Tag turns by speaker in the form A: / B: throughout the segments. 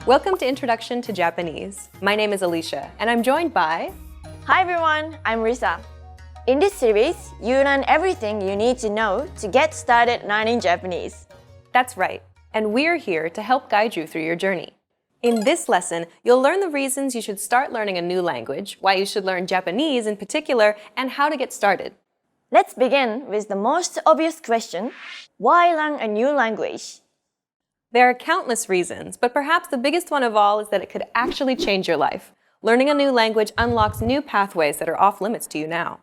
A: Welcome to Introduction to Japanese. My name is Alicia, and I'm joined by...
B: Hi everyone, I'm Risa. In this series, you learn everything you need to know to get started learning Japanese.
A: That's right, and we're here to help guide you through your journey. In this lesson, you'll learn the reasons you should start learning a new language, why you should learn Japanese in particular, and how to get started.
B: Let's begin with the most obvious question: why learn a new language?
A: There are countless reasons, but perhaps the biggest one of all is that it could actually change your life. Learning a new language unlocks new pathways that are off limits to you now.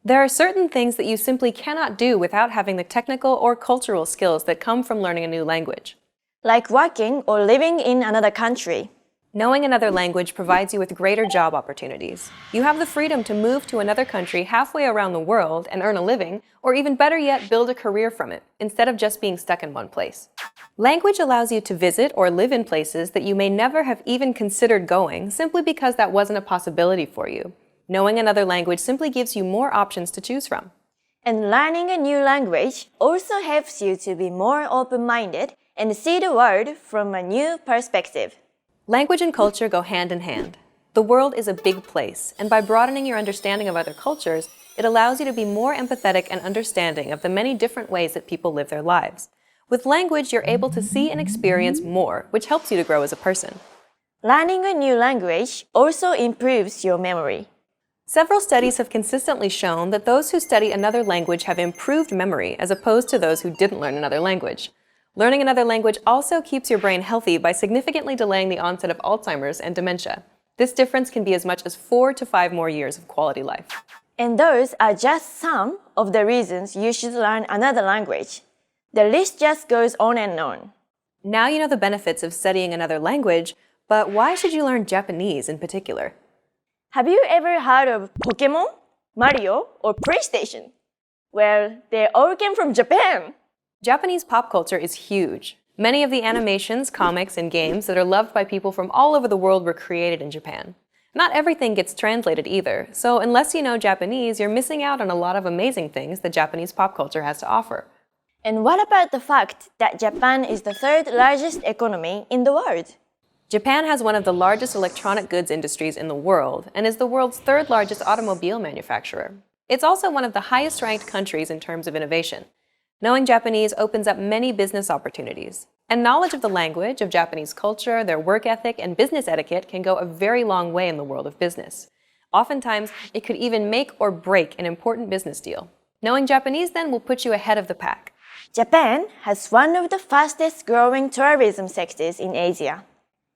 A: There are certain things that you simply cannot do without having the technical or cultural skills that come from learning a new language.
B: Like working or living in another country.
A: Knowing another language provides you with greater job opportunities. You have the freedom to move to another country halfway around the world and earn a living, or even better yet, build a career from it, instead of just being stuck in one place. Language allows you to visit or live in places that you may never have even considered going simply because that wasn't a possibility for you. Knowing another language simply gives you more options to choose from.
B: And learning a new language also helps you to be more open-minded and see the world from a new perspective.
A: Language and culture go hand in hand. The world is a big place, and by broadening your understanding of other cultures, it allows you to be more empathetic and understanding of the many different ways that people live their lives. With language, you're able to see and experience more, which helps you to grow as a person.
B: Learning a new language also improves your memory.
A: Several studies have consistently shown that those who study another language have improved memory as opposed to those who didn't learn another language. Learning another language also keeps your brain healthy by significantly delaying the onset of Alzheimer's and dementia. This difference can be as much as 4 to 5 more years of quality life.
B: And those are just some of the reasons you should learn another language. The list just goes on and on.
A: Now you know the benefits of studying another language, but why should you learn Japanese in particular?
B: Have you ever heard of Pokemon, Mario, or PlayStation? Well, they all came from Japan.
A: Japanese pop culture is huge. Many of the animations, comics, and games that are loved by people from all over the world were created in Japan. Not everything gets translated either, so unless you know Japanese, you're missing out on a lot of amazing things that Japanese pop culture has to offer.
B: And what about the fact that Japan is the third largest economy in the world?
A: Japan has one of the largest electronic goods industries in the world and is the world's third largest automobile manufacturer. It's also one of the highest ranked countries in terms of innovation. Knowing Japanese opens up many business opportunities. And knowledge of the language, of Japanese culture, their work ethic, and business etiquette can go a very long way in the world of business. Oftentimes, it could even make or break an important business deal. Knowing Japanese, then, will put you ahead of the pack.
B: Japan has one of the fastest growing tourism sectors in Asia.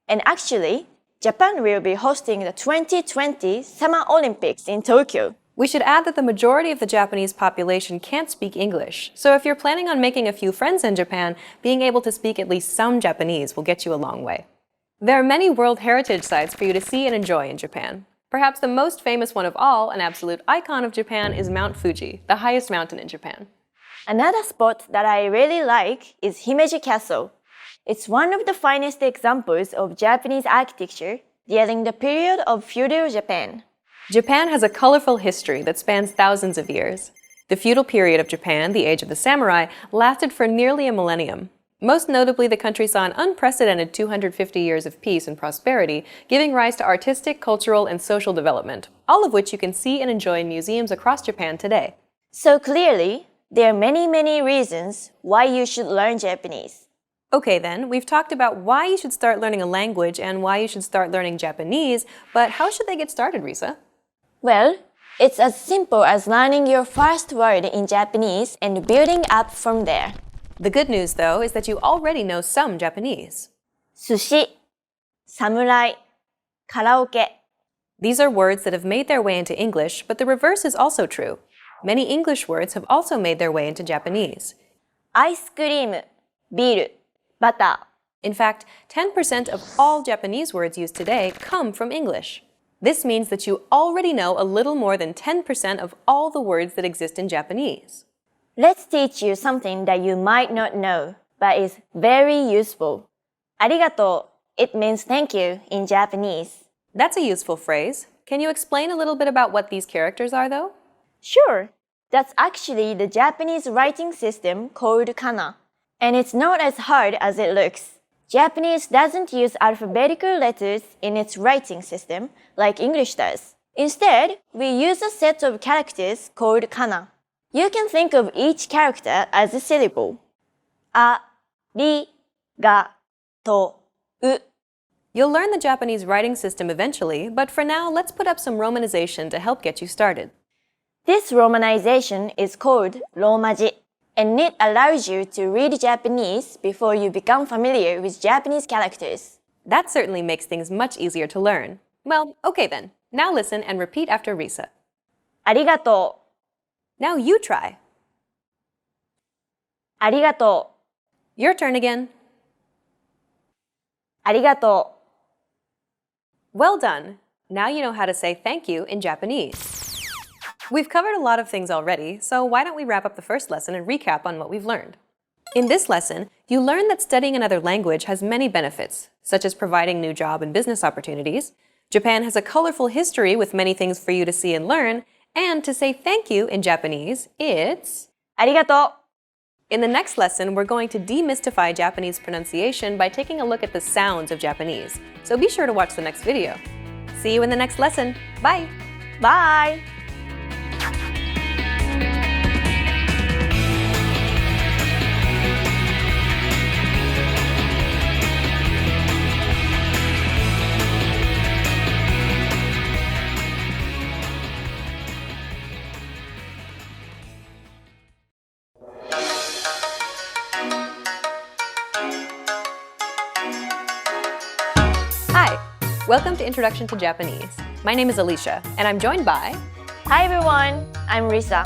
B: And actually, Japan will be hosting the 2020 Summer Olympics in Tokyo.
A: We should add that the majority of the Japanese population can't speak English, so if you're planning on making a few friends in Japan, being able to speak at least some Japanese will get you a long way. There are many World Heritage Sites for you to see and enjoy in Japan. Perhaps the most famous one of all, an absolute icon of Japan, is Mount Fuji, the highest mountain in Japan.
B: Another spot that I really like is Himeji Castle. It's one of the finest examples of Japanese architecture during the period of feudal Japan.
A: Japan has a colorful history that spans thousands of years. The feudal period of Japan, the age of the samurai, lasted for nearly a millennium. Most notably, the country saw an unprecedented 250 years of peace and prosperity, giving rise to artistic, cultural, and social development, all of which you can see and enjoy in museums across Japan today.
B: So clearly, there are many reasons why you should learn Japanese.
A: Okay then, we've talked about why you should start learning a language and why you should start learning Japanese, but how should they get started, Risa?
B: Well, it's as simple as learning your first word in Japanese and building up from there.
A: The good news, though, is that you already know some Japanese.
B: Sushi, samurai, karaoke.
A: These are words that have made their way into English, but the reverse is also true. Many English words have also made their way into Japanese.
B: Ice cream, beer, butter.
A: In fact, 10% of all Japanese words used today come from English. This means that you already know a little more than 10% of all the words that exist in Japanese.
B: Let's teach you something that you might not know, but is very useful. Arigato. It means thank you in Japanese.
A: That's a useful phrase. Can you explain a little bit about what these characters are, though?
B: Sure. That's actually the Japanese writing system called kana. And it's not as hard as it looks. Japanese doesn't use alphabetical letters in its writing system like English does. Instead, we use a set of characters called kana. You can think of each character as a syllable. A, ri, ga, to, u.
A: You'll learn the Japanese writing system eventually, but for now, let's put up some romanization to help get you started.
B: This romanization is called Romaji, and it allows you to read Japanese before you become familiar with Japanese characters.
A: That certainly makes things much easier to learn. Well, okay then. Now listen and repeat after Risa.
B: ありがとう。
A: Now you try.
B: ありがとう。
A: Your turn again.
B: ありがとう。
A: Well done. Now you know how to say thank you in Japanese. We've covered a lot of things already, so why don't we wrap up the first lesson and recap on what we've learned? In this lesson, you learned that studying another language has many benefits, such as providing new job and business opportunities. Japan has a colorful history with many things for you to see and learn, and to say thank you in Japanese, it's
B: ありがとう。
A: In the next lesson, we're going to demystify Japanese pronunciation by taking a look at the sounds of Japanese. So be sure to watch the next video. See you in the next lesson. Bye!
B: Bye!
A: Hi! Welcome to Introduction to Japanese. My name is Alicia, and I'm joined by...
B: Hi everyone, I'm Risa.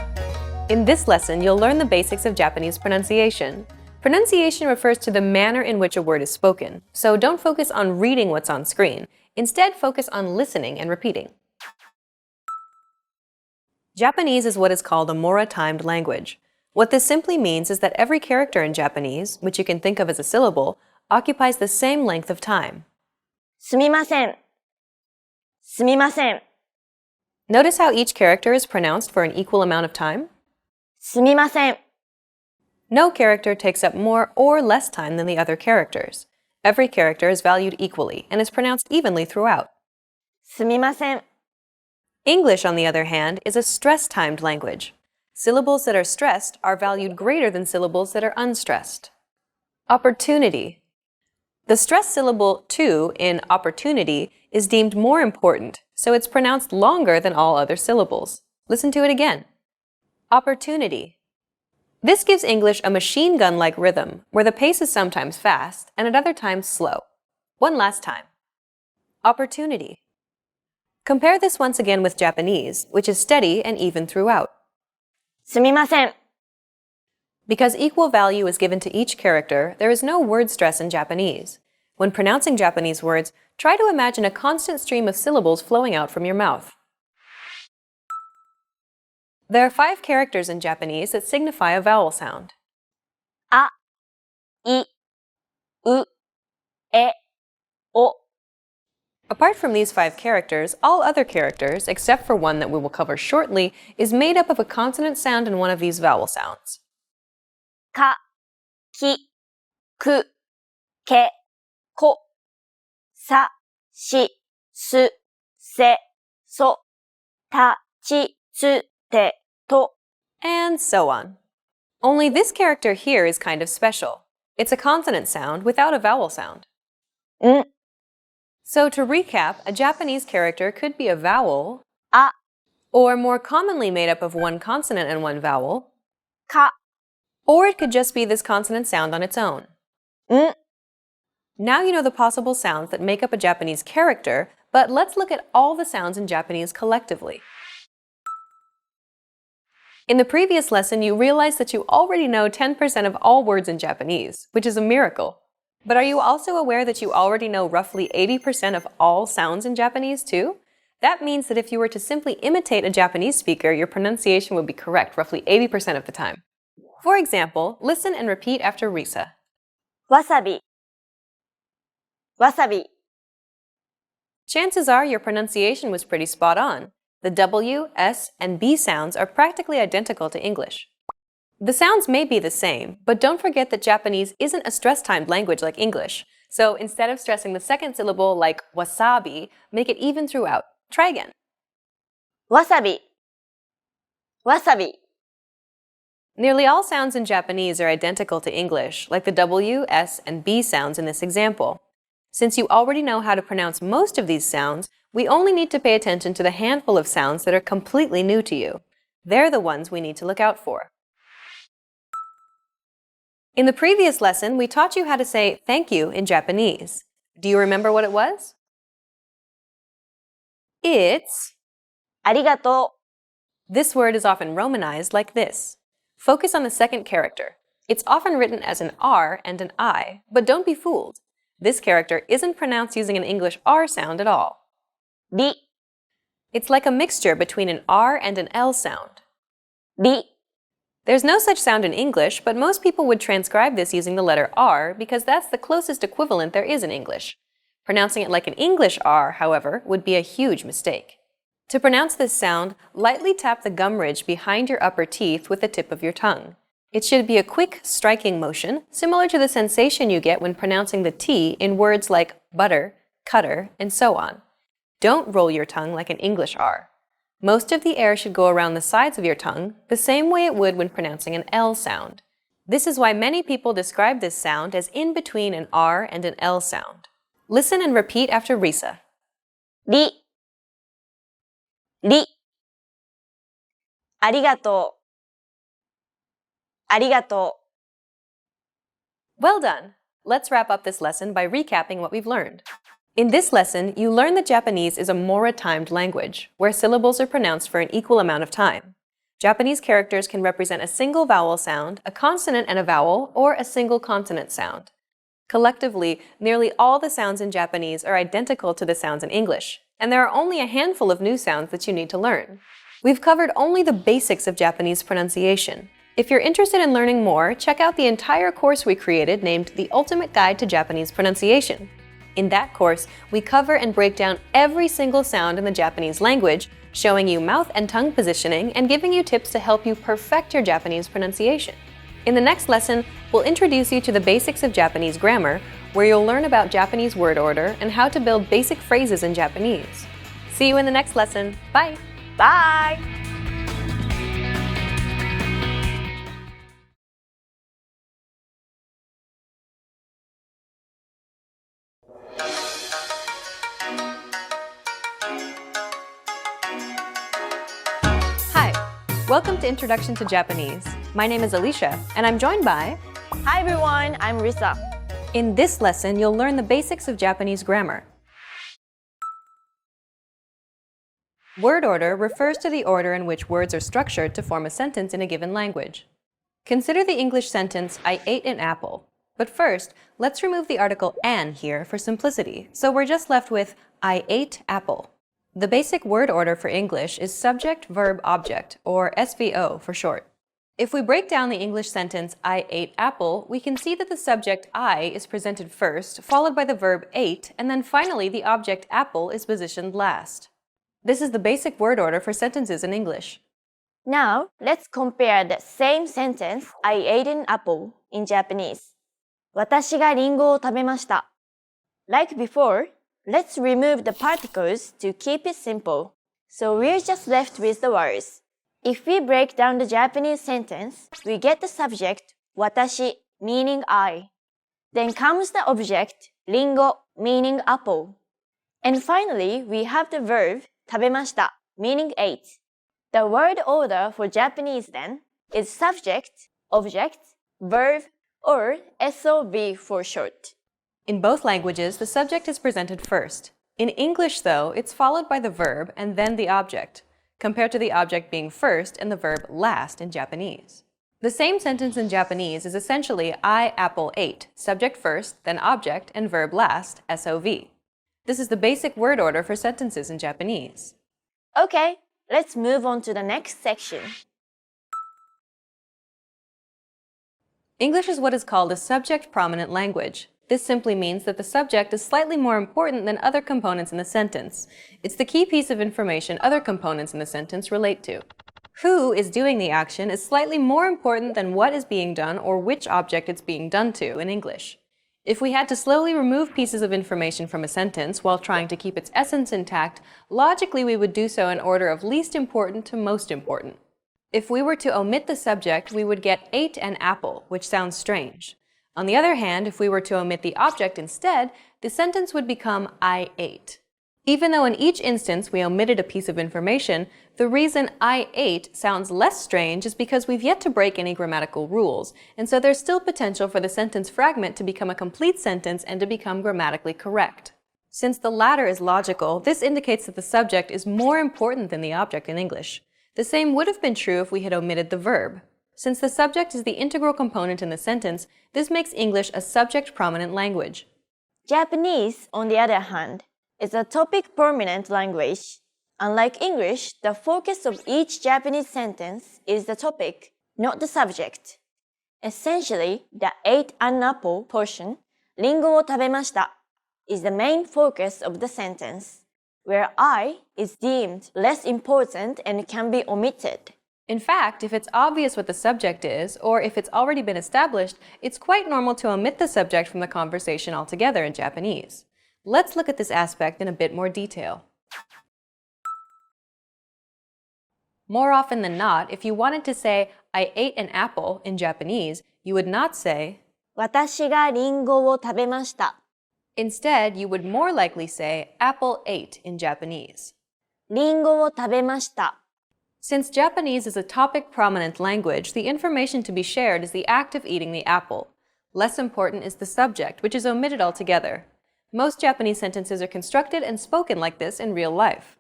A: In this lesson, you'll learn the basics of Japanese pronunciation. Pronunciation refers to the manner in which a word is spoken, so don't focus on reading what's on screen. Instead, focus on listening and repeating. Japanese is what is called a mora-timed language. What this simply means is that every character in Japanese, which you can think of as a syllable, occupies the same length of time.
B: すみません。すみません。
A: Notice how each character is pronounced for an equal amount of time?
B: すみません。
A: No character takes up more or less time than the other characters. Every character is valued equally and is pronounced evenly throughout.
B: すみません。
A: English, on the other hand, is a stress-timed language. Syllables that are stressed are valued greater than syllables that are unstressed. Opportunity. The stressed syllable to in opportunity is deemed more important, so it's pronounced longer than all other syllables. Listen to it again. Opportunity. This gives English a machine gun-like rhythm, where the pace is sometimes fast and at other times slow. One last time. Opportunity. Compare this once again with Japanese, which is steady and even throughout.
B: すみません。
A: Because equal value is given to each character, there is no word stress in Japanese. When pronouncing Japanese words, try to imagine a constant stream of syllables flowing out from your mouth. There are 5 characters in Japanese that signify a vowel sound.
B: あ、い、う、え、お。
A: Apart from these 5 characters, all other characters, except for one that we will cover shortly, is made up of a consonant sound and one of these vowel sounds.
B: か、き、く、け、こ、さ、し、す、せ、そ、た、ち、つ、て、と。
A: And so on. Only this character here is kind of special. It's a consonant sound without a vowel sound.
B: ん、
A: So to recap, a Japanese character could be a vowel,
B: あ、
A: or more commonly made up of one consonant and one vowel,
B: か、
A: or it could just be this consonant sound on its own.
B: ん。
A: Now you know the possible sounds that make up a Japanese character, but let's look at all the sounds in Japanese collectively. In the previous lesson, you realized that you already know 10% of all words in Japanese, which is a miracle. But are you also aware that you already know roughly 80% of all sounds in Japanese too? That means that if you were to simply imitate a Japanese speaker, your pronunciation would be correct roughly 80% of the time. For example, listen and repeat after Risa.
B: わさび。わさび。
A: Chances are your pronunciation was pretty spot on. The W, S, and B sounds are practically identical to English. The sounds may be the same, but don't forget that Japanese isn't a stress-timed language like English, So instead of stressing the second syllable like wasabi, make it even throughout. Try again.
B: Wasabi. Wasabi.
A: Nearly all sounds in Japanese are identical to English, like the W, S, and B sounds in this example. Since you already know how to pronounce most of these sounds, we only need to pay attention to the handful of sounds that are completely new to you. They're the ones we need to look out for. In the previous lesson, we taught you how to say thank you in Japanese. Do you remember what it was? It's...
B: ありがとう.
A: This word is often romanized like this. Focus on the second character. It's often written as an R and an I, but don't be fooled. This character isn't pronounced using an English R sound at all.
B: り.
A: It's like a mixture between an R and an L sound.
B: り.
A: There's no such sound in English, but most people would transcribe this using the letter R because that's the closest equivalent there is in English. Pronouncing it like an English R, however, would be a huge mistake. To pronounce this sound, lightly tap the gum ridge behind your upper teeth with the tip of your tongue. It should be a quick, striking motion, similar to the sensation you get when pronouncing the T in words like butter, cutter, and so on. Don't roll your tongue like an English R. Most of the air should go around the sides of your tongue, the same way it would when pronouncing an L sound. This is why many people describe this sound as in between an R and an L sound. Listen and repeat after Risa.
B: り. り. ありがとう. ありがとう.
A: Well done! Let's wrap up this lesson by recapping what we've learned. In this lesson, you learned that Japanese is a mora-timed language, where syllables are pronounced for an equal amount of time. Japanese characters can represent a single vowel sound, a consonant and a vowel, or a single consonant sound. Collectively, nearly all the sounds in Japanese are identical to the sounds in English, and there are only a handful of new sounds that you need to learn. We've covered only the basics of Japanese pronunciation. If you're interested in learning more, check out the entire course we created named The Ultimate Guide to Japanese Pronunciation. In that course, we cover and break down every single sound in the Japanese language, showing you mouth and tongue positioning and giving you tips to help you perfect your Japanese pronunciation. In the next lesson, we'll introduce you to the basics of Japanese grammar, where you'll learn about Japanese word order and how to build basic phrases in Japanese. See you in the next lesson. Bye!
B: Bye!
A: Hi! Welcome to Introduction to Japanese. My name is Alicia, and I'm joined by...
B: Hi everyone, I'm Risa.
A: In this lesson, you'll learn the basics of Japanese grammar. Word order refers to the order in which words are structured to form a sentence in a given language. Consider the English sentence, I ate an apple. But first, let's remove the article an here for simplicity, so we're just left with I ate apple. The basic word order for English is subject, verb, object, or SVO for short. If we break down the English sentence, I ate apple, we can see that the subject I is presented first, followed by the verb ate, and then finally the object apple is positioned last. This is the basic word order for sentences in English.
B: Now, let's compare the same sentence, I ate an apple, in Japanese. 私がリンゴを食べました. Like before, let's remove the particles to keep it simple. So we're just left with the words. If we break down the Japanese sentence, we get the subject, 私, meaning I. Then comes the object, リンゴ, meaning apple. And finally, we have the verb, 食べました, meaning ate. The word order for Japanese then is subject, object, verb, or SOV for short.
A: In both languages, the subject is presented first. In English, though, it's followed by the verb and then the object, compared to the object being first and the verb last in Japanese. The same sentence in Japanese is essentially I apple ate, subject first, then object, and verb last, SOV. This is the basic word order for sentences in Japanese.
B: Okay, let's move on to the next section.
A: English is what is called a subject-prominent language. This simply means that the subject is slightly more important than other components in the sentence. It's the key piece of information other components in the sentence relate to. Who is doing the action is slightly more important than what is being done or which object it's being done to in English. If we had to slowly remove pieces of information from a sentence while trying to keep its essence intact, logically we would do so in order of least important to most important. If we were to omit the subject, we would get ate an apple, which sounds strange. On the other hand, if we were to omit the object instead, the sentence would become I ate. Even though in each instance we omitted a piece of information, the reason I ate sounds less strange is because we've yet to break any grammatical rules, and so there's still potential for the sentence fragment to become a complete sentence and to become grammatically correct. Since the latter is logical, this indicates that the subject is more important than the object in English. The same would have been true if we had omitted the verb. Since the subject is the integral component in the sentence, this makes English a subject-prominent language.
B: Japanese, on the other hand, is a topic-prominent language. Unlike English, the focus of each Japanese sentence is the topic, not the subject. Essentially, the ate an apple portion, リンゴを食べました is the main focus of the sentence, where I is deemed less important and can be omitted.
A: In fact, if it's obvious what the subject is, or if it's already been established, it's quite normal to omit the subject from the conversation altogether in Japanese. Let's look at this aspect in a bit more detail. More often than not, if you wanted to say, I ate an apple in Japanese, you would not say,
B: 私がリンゴを食べました。
A: Instead, you would more likely say, apple ate in Japanese.
B: リンゴを食べました。
A: Since Japanese is a topic-prominent language, the information to be shared is the act of eating the apple. Less important is the subject, which is omitted altogether. Most Japanese sentences are constructed and spoken like this in real life.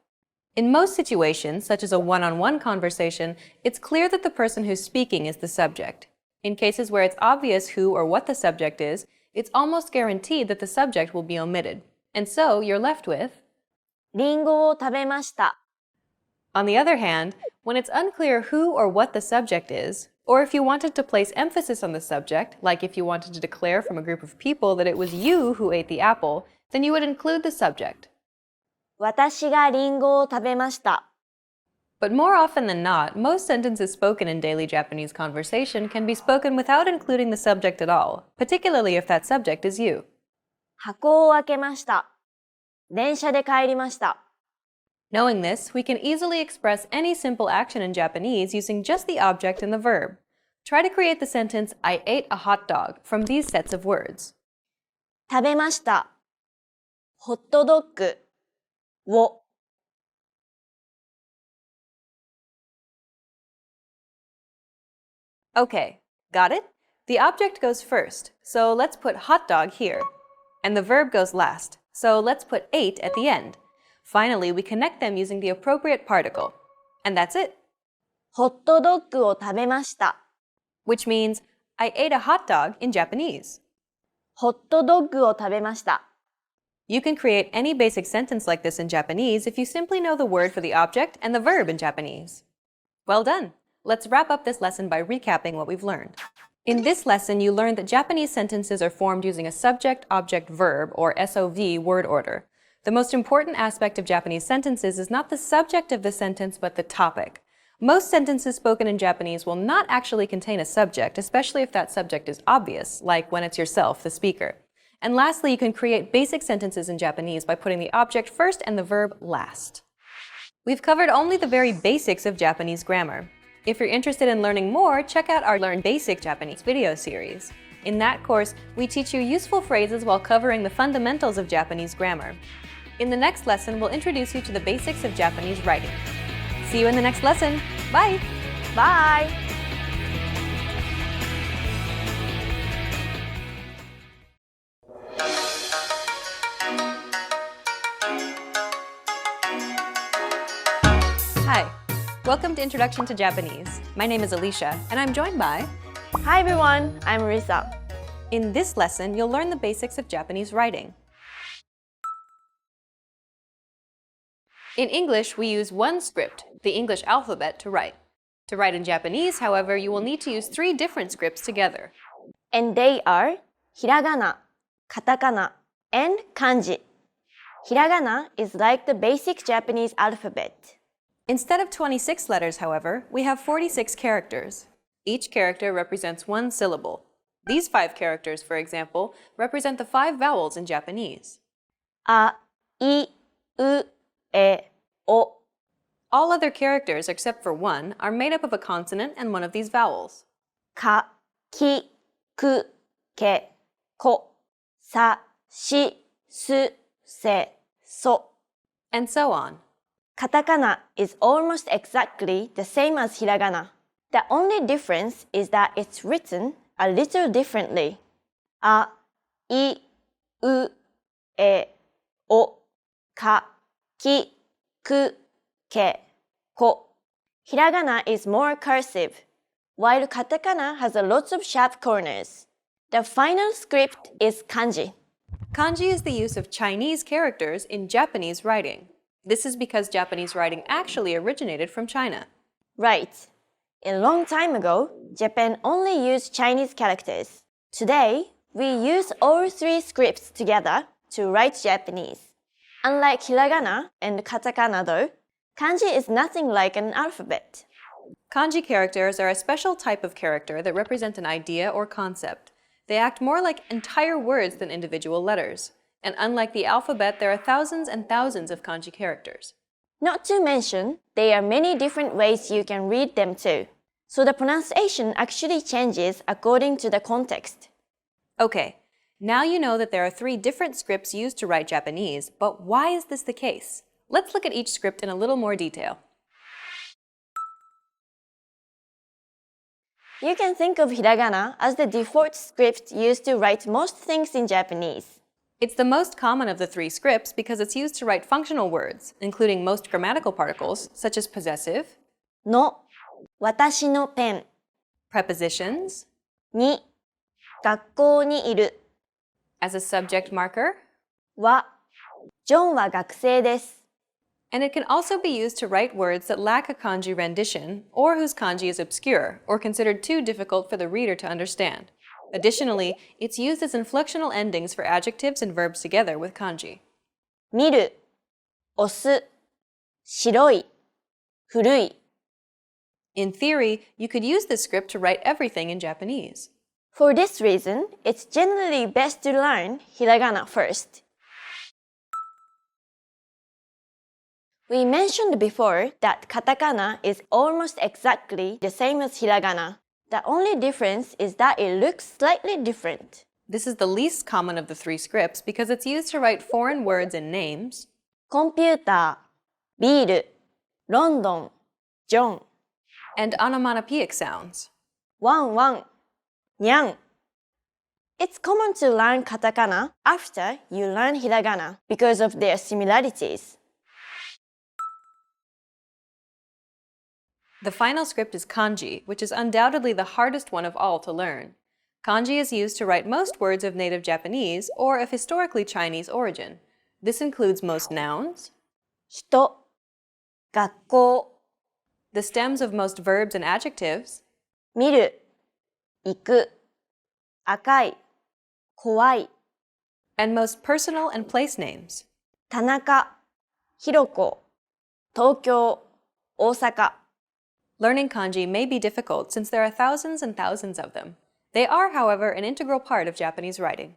A: In most situations, such as a one-on-one conversation, it's clear that the person who's speaking is the subject. In cases where it's obvious who or what the subject is, it's almost guaranteed that the subject will be omitted. And so you're left with
B: リンゴを食べました。
A: On the other hand, when it's unclear who or what the subject is, or if you wanted to place emphasis on the subject, like if you wanted to declare from a group of people that it was you who ate the apple, then you would include the subject.
B: 私がリンゴを食べました。
A: But more often than not, most sentences spoken in daily Japanese conversation can be spoken without including the subject at all, particularly if that subject is you.
B: 箱を開けました。電車で帰りました。
A: Knowing this, we can easily express any simple action in Japanese using just the object and the verb. Try to create the sentence, I ate a hot dog, from these sets of words.
B: 食べました。ホットドッグを
A: Okay, got it? The object goes first, so let's put hot dog here. And the verb goes last, so let's put ate at the end. Finally, we connect them using the appropriate particle. And that's it.
B: ホットドッグを食べました。
A: Which means, I ate a hot dog in Japanese.
B: ホットドッグを食べました。
A: You can create any basic sentence like this in Japanese if you simply know the word for the object and the verb in Japanese. Well done! Let's wrap up this lesson by recapping what we've learned. In this lesson, you learned that Japanese sentences are formed using a subject-object-verb, or SOV, word order. The most important aspect of Japanese sentences is not the subject of the sentence, but the topic. Most sentences spoken in Japanese will not actually contain a subject, especially if that subject is obvious, like when it's yourself, the speaker. And lastly, you can create basic sentences in Japanese by putting the object first and the verb last. We've covered only the very basics of Japanese grammar. If you're interested in learning more, check out our Learn Basic Japanese video series. In that course, we teach you useful phrases while covering the fundamentals of Japanese grammar. In the next lesson, we'll introduce you to the basics of Japanese writing. See you in the next lesson. Bye!
B: Bye!
A: Hi, welcome to Introduction to Japanese. My name is Alicia, and I'm joined by...
B: Hi everyone, I'm Risa.
A: In this lesson, you'll learn the basics of Japanese writing. In English, we use one script, the English alphabet, to write. To write in Japanese, however, you will need to use 3 different scripts together.
B: And they are hiragana, katakana, and kanji. Hiragana is like the basic Japanese alphabet.
A: Instead of 26 letters, however, we have 46 characters. Each character represents one syllable. These 5 characters, for example, represent the 5 vowels in Japanese.
B: あ、い、う、え、お。
A: All other characters except for one are made up of a consonant and one of these vowels.
B: か、き、く、け、こ。さ、し、す、せ、そ。
A: And so on.
B: Katakana is almost exactly the same as hiragana. The only difference is that it's written a little differently. あ、い、う、え、お、か、き、く、け、こ。Hiragana is more cursive, while katakana has a lots of sharp corners. The final script is kanji.
A: Kanji is the use of Chinese characters in Japanese writing. This is because Japanese writing actually originated from China.
B: Right. A long time ago, Japan only used Chinese characters. Today, we use all 3 scripts together to write Japanese. Unlike hiragana and katakana though, kanji is nothing like an alphabet.
A: Kanji characters are a special type of character that represent an idea or concept. They act more like entire words than individual letters. And unlike the alphabet, there are thousands and thousands of kanji characters.
B: Not to mention, there are many different ways you can read them too. So the pronunciation actually changes according to the context.
A: Okay, now you know that there are 3 different scripts used to write Japanese, but why is this the case? Let's look at each script in a little more detail.
B: You can think of hiragana as the default script used to write most things in Japanese.
A: It's the most common of the 3 scripts because it's used to write functional words, including most grammatical particles, such as possessive,
B: の、私のペン、
A: prepositions,
B: に、学校にいる、
A: as a subject marker,
B: は、ジョンは学生です。
A: and it can also be used to write words that lack a kanji rendition or whose kanji is obscure or considered too difficult for the reader to understand. Additionally, it's used as inflectional endings for adjectives and verbs together with kanji.
B: 見る、押す、白い、古い。
A: In theory, you could use this script to write everything in Japanese.
B: For this reason, it's generally best to learn hiragana first. We mentioned before that katakana is almost exactly the same as hiragana. The only difference is that it looks slightly different.
A: This is the least common of the 3 scripts because it's used to write foreign words and names,
B: コンピューター、ビール、ロンドン、ジョン、
A: and onomatopoeic sounds.
B: ワンワン、ニャン。It's common to learn katakana after you learn hiragana because of their similarities.
A: The final script is kanji, which is undoubtedly the hardest one of all to learn. Kanji is used to write most words of native Japanese or of historically Chinese origin. This includes most nouns,
B: 人、学校、
A: the stems of most verbs and adjectives,
B: 見る、行く、赤い、怖い、
A: and most personal and place names.
B: 田中、ひろこ、東京、大阪。
A: Learning kanji may be difficult since there are thousands and thousands of them. They are, however, an integral part of Japanese writing.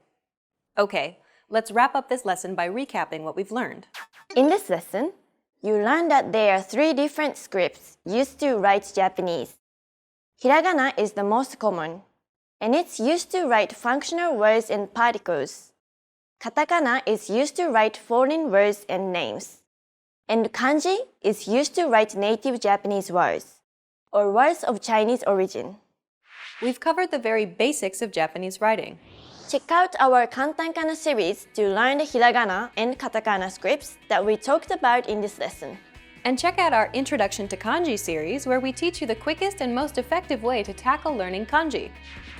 A: Okay, let's wrap up this lesson by recapping what we've learned.
B: In this lesson, you learned that there are 3 different scripts used to write Japanese. Hiragana is the most common, and it's used to write functional words and particles. Katakana is used to write foreign words and names. And kanji is used to write native Japanese words, or words of Chinese origin.
A: We've covered the very basics of Japanese writing.
B: Check out our Kantankana series to learn the hiragana and katakana scripts that we talked about in this lesson.
A: And check out our Introduction to Kanji series, where we teach you the quickest and most effective way to tackle learning kanji.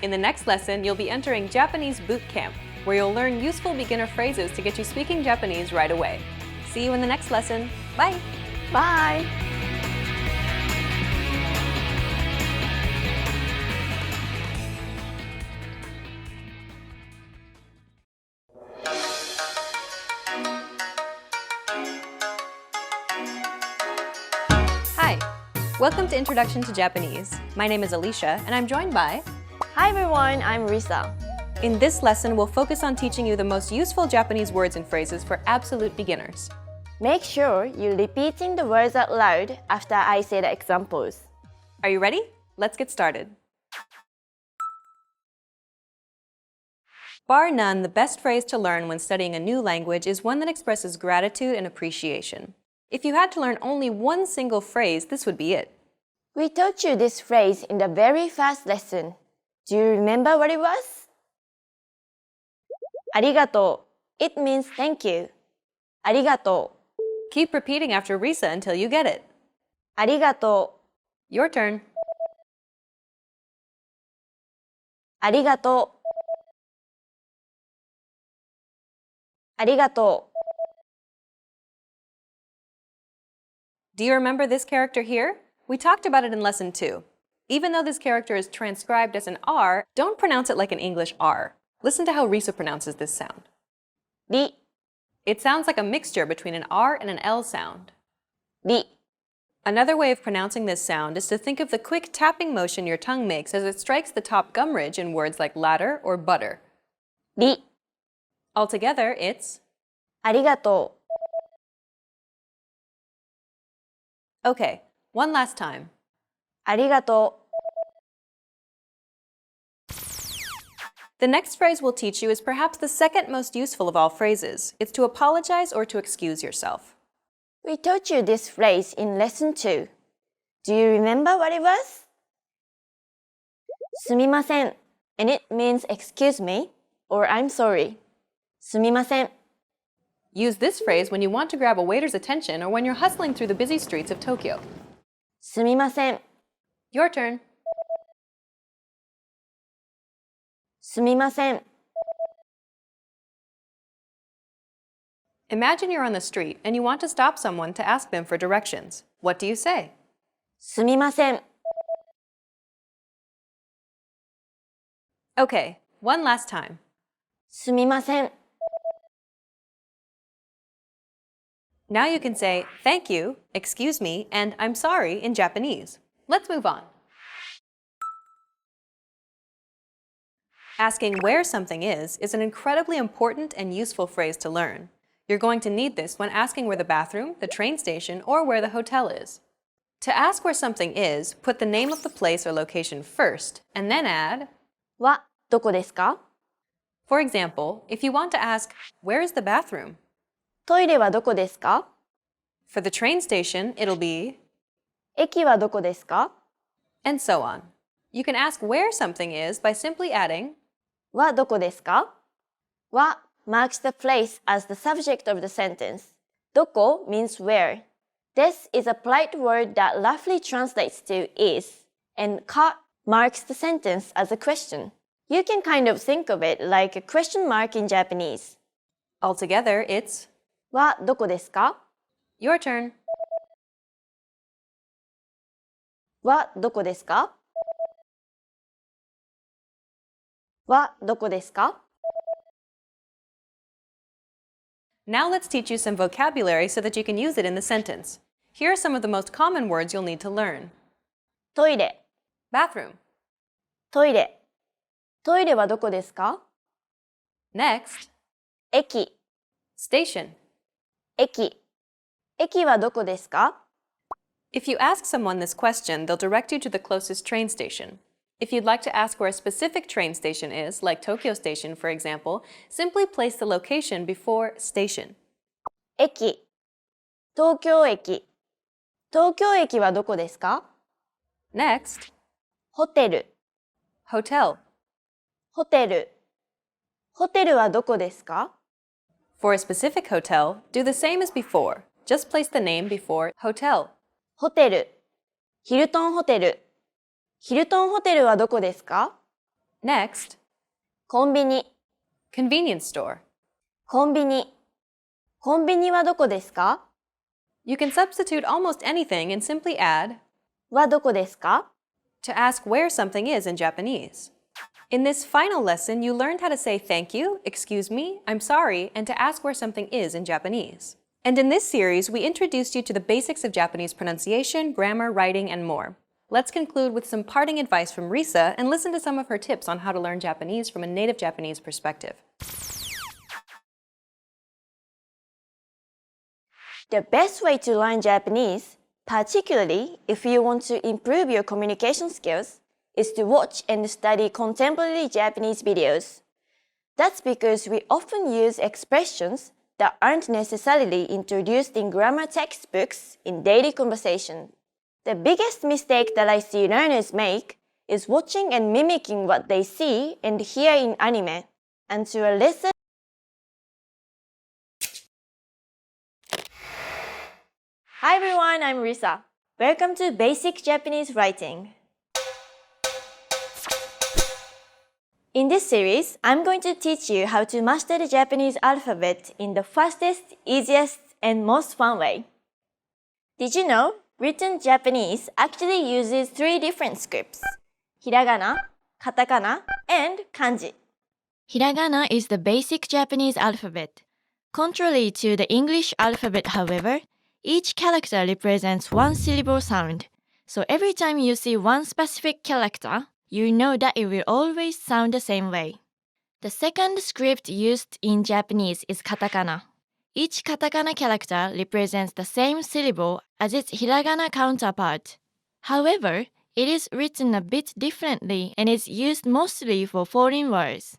A: In the next lesson, you'll be entering Japanese Boot Camp, where you'll learn useful beginner phrases to get you speaking Japanese right away. See you in the next lesson. Bye!
B: Bye!
A: Hi! Welcome to Introduction to Japanese. My name is Alicia, and I'm joined by...
B: Hi everyone, I'm Risa.
A: In this lesson, we'll focus on teaching you the most useful Japanese words and phrases for absolute beginners.
B: Make sure you're repeating the words out loud after I say the examples.
A: Are you ready? Let's get started. Bar none, the best phrase to learn when studying a new language is one that expresses gratitude and appreciation. If you had to learn only one single phrase, this would be it.
B: We taught you this phrase in the very first lesson. Do you remember what it was? ありがとう. It means thank you. ありがとう.
A: Keep repeating after Risa until you get it.
B: ありがとう.
A: Your turn.
B: ありがとう. ありがとう.
A: Do you remember this character here? We talked about it in lesson 2. Even though this character is transcribed as an R, don't pronounce it like an English R. Listen to how Risa pronounces this sound.
B: り,
A: It sounds like a mixture between an R and an L sound.
B: り.
A: Another way of pronouncing this sound is to think of the quick tapping motion your tongue makes as it strikes the top gum ridge in words like ladder or butter.
B: り.
A: Altogether, it's
B: ありがとう.
A: okay. One last time.
B: ありがとう.
A: The next phrase we'll teach you is perhaps the second most useful of all phrases. It's to apologize or to excuse yourself.
B: We taught you this phrase in lesson 2. Do you remember what it was? すみません, and it means excuse me or I'm sorry. すみません.
A: Use this phrase when you want to grab a waiter's attention or when you're hustling through the busy streets of Tokyo.
B: すみません.
A: Your turn.
B: すみません.
A: Imagine you're on the street and you want to stop someone to ask them for directions. What do you say?
B: すみません.
A: Okay, one last time.
B: すみません.
A: Now you can say thank you, excuse me, and I'm sorry in Japanese. Let's move on. Asking where something is an incredibly important and useful phrase to learn. You're going to need this when asking where the bathroom, the train station, or where the hotel is. To ask where something is, put the name of the place or location first, and then add
B: はどこですか?
A: For example, if you want to ask, where is the bathroom?
B: トイレはどこですか?
A: For the train station, it'll be
B: 駅はどこですか?
A: and so on. You can ask where something is by simply adding
B: はどこですか? は marks the place as the subject of the sentence. どこ means where. This is a polite word that roughly translates to is, and か marks the sentence as a question. You can kind of think of it like a question mark in Japanese.
A: altogether, it's
B: はどこですか?
A: your turn.
B: はどこですか? はどこですか?
A: Now let's teach you some vocabulary so that you can use it in the sentence. Here are some of the most common words you'll need to learn.
B: トイレ
A: Bathroom.
B: トイレトイレはどこですか?
A: Next,
B: 駅
A: station.
B: 駅駅はどこですか?
A: If you ask someone this question, they'll direct you to the closest train station. If you'd like to ask where a specific train station is, like Tokyo Station, for example, simply place the location before station.
B: 駅東京駅東京駅はどこですか?
A: Next,
B: ホテル
A: hotel.
B: ホテルホテルはどこですか?
A: For a specific hotel, do the same as before. Just place the name before hotel.
B: ホテルヒルトンホテルヒルトンホテルはどこですか?
A: Next,
B: コンビニ
A: convenience store.
B: コンビニコンビニはどこですか?
A: You can substitute almost anything and simply add
B: はどこですか?
A: to ask where something is in Japanese. In this final lesson, you learned how to say thank you, excuse me, I'm sorry, and to ask where something is in Japanese. And in this series, we introduced you to the basics of Japanese pronunciation, grammar, writing, and more. Let's conclude with some parting advice from Risa and listen to some of her tips on how to learn Japanese from a native Japanese perspective.
B: The best way to learn Japanese, particularly if you want to improve your communication skills, is to watch and study contemporary Japanese videos. That's because we often use expressions that aren't necessarily introduced in grammar textbooks in daily conversation. The biggest mistake that I see learners make is watching and mimicking what they see and hear in anime, and to a lesser Hi everyone, I'm Risa. Welcome to Basic Japanese Writing. In this series, I'm going to teach you how to master the Japanese alphabet in the fastest, easiest, and most fun way. Did you know written Japanese actually uses 3 different scripts: hiragana, katakana, and kanji.
C: Hiragana is the basic Japanese alphabet. Contrary to the English alphabet, however, each character represents one syllable sound. So every time you see one specific character, you know that it will always sound the same way. The second script used in Japanese is katakana. Each katakana character represents the same syllable as its hiragana counterpart. However, it is written a bit differently and is used mostly for foreign words.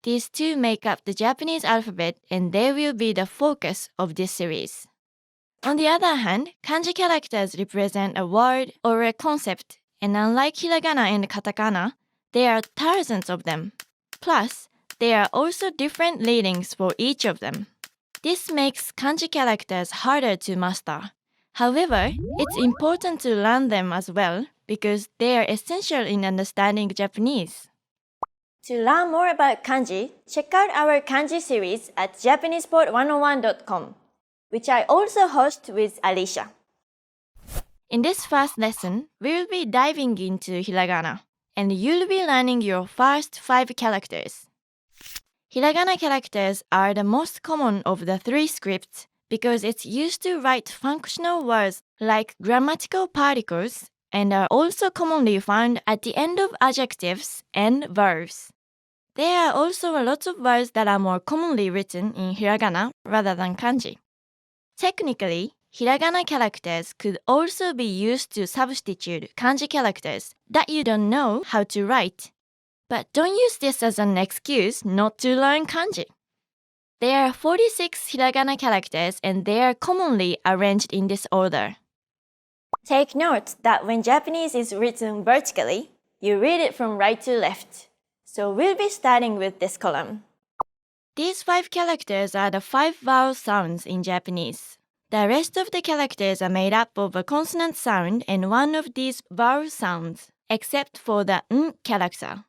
C: These two make up the Japanese alphabet, and they will be the focus of this series. On the other hand, kanji characters represent a word or a concept, and unlike hiragana and katakana, there are thousands of them. Plus, there are also different readings for each of them. This makes kanji characters harder to master. However, it's important to learn them as well because they are essential in understanding Japanese.
B: To learn more about kanji, check out our kanji series at JapanesePod101.com, which I also host with Alicia.
C: In this first lesson, we will be diving into hiragana, and you'll be learning your first 5 characters. Hiragana characters are the most common of the 3 scripts because it's used to write functional words like grammatical particles and are also commonly found at the end of adjectives and verbs. There are also a lot of words that are more commonly written in hiragana rather than kanji. Technically, hiragana characters could also be used to substitute kanji characters that you don't know how to write. But don't use this as an excuse not to learn kanji. There are 46 hiragana characters and they are commonly arranged in this order.
B: Take note that when Japanese is written vertically, you read it from right to left. So we'll be starting with this column.
C: These 5 characters are the 5 vowel sounds in Japanese. The rest of the characters are made up of a consonant sound and one of these vowel sounds, except for the n character.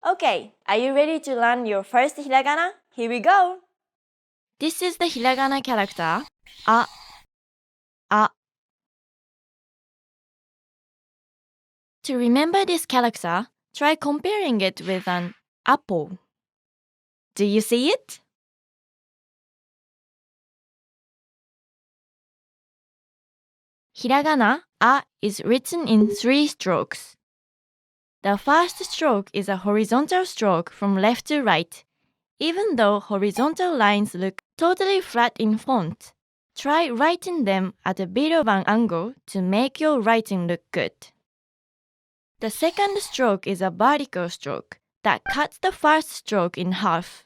B: Okay, are you ready to learn your first hiragana? Here we go!
C: This is the hiragana character, a. To remember this character, try comparing it with an apple. Do you see it? Hiragana, a is written in 3 strokes. The first stroke is a horizontal stroke from left to right. Even though horizontal lines look totally flat in font, try writing them at a bit of an angle to make your writing look good. The second stroke is a vertical stroke that cuts the first stroke in half.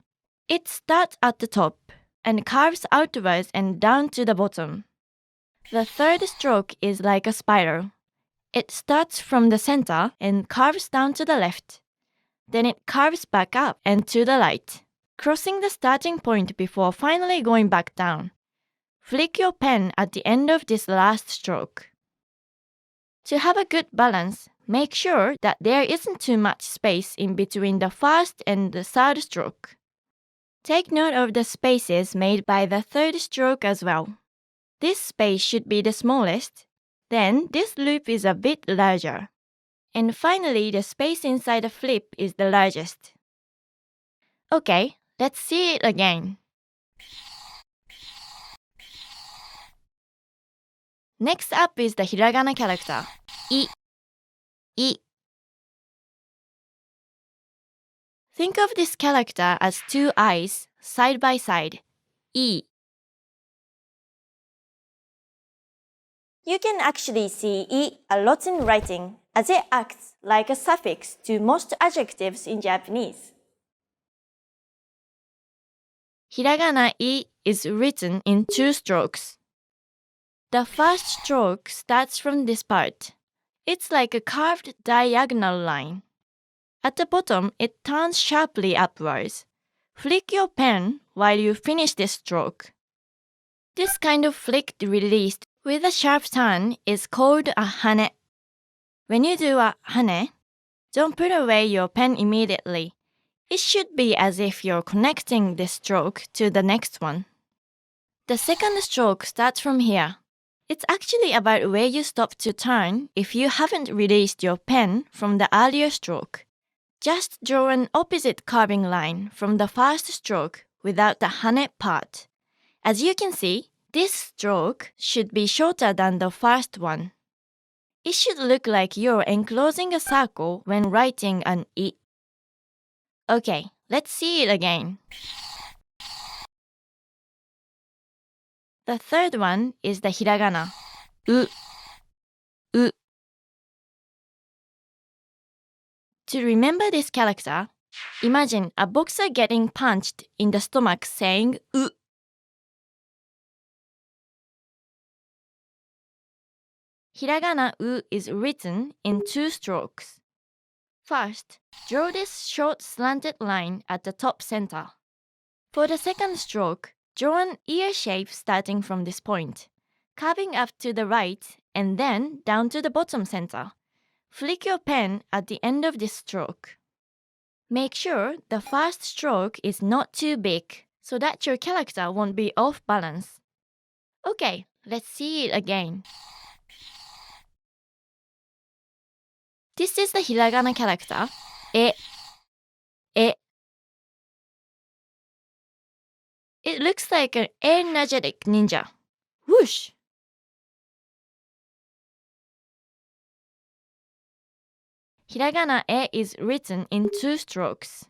C: It starts at the top and curves outwards and down to the bottom. The third stroke is like a spiral. It starts from the center and curves down to the left. Then it curves back up and to the right, crossing the starting point before finally going back down. Flick your pen at the end of this last stroke. To have a good balance, make sure that there isn't too much space in between the first and the third stroke. Take note of the spaces made by the third stroke as well. This space should be the smallest, then this loop is a bit larger. And finally, the space inside the flip is the largest. Okay, let's see it again. Next up is the hiragana character, I. I. Think of this character as two eyes side by side. I.
B: You can actually see I a lot in writing, as it acts like a suffix to most adjectives in Japanese.
C: Hiragana I is written in two strokes. The first stroke starts from this part. It's like a carved diagonal line. At the bottom, it turns sharply upwards. Flick your pen while you finish this stroke. This kind of flicked release with a sharp turn is called a hane. When you do a hane, don't put away your pen immediately. It should be as if you're connecting this stroke to the next one. The second stroke starts from here. It's actually about where you stop to turn if you haven't released your pen from the earlier stroke. Just draw an opposite curving line from the first stroke without the hane part. As you can see, this stroke should be shorter than the first one. It should look like you're enclosing a circle when writing an I. Okay, let's see it again. The third one is the hiragana, U. U. To remember this character, imagine a boxer getting punched in the stomach saying U. Hiragana U is written in two strokes. First, draw this short slanted line at the top center. For the second stroke, draw an ear shape starting from this point, curving up to the right and then down to the bottom center. Flick your pen at the end of this stroke. Make sure the first stroke is not too big so that your character won't be off balance. Okay, let's see it again. This is the hiragana character, E. E. It looks like an energetic ninja. Whoosh! Hiragana E is written in two strokes.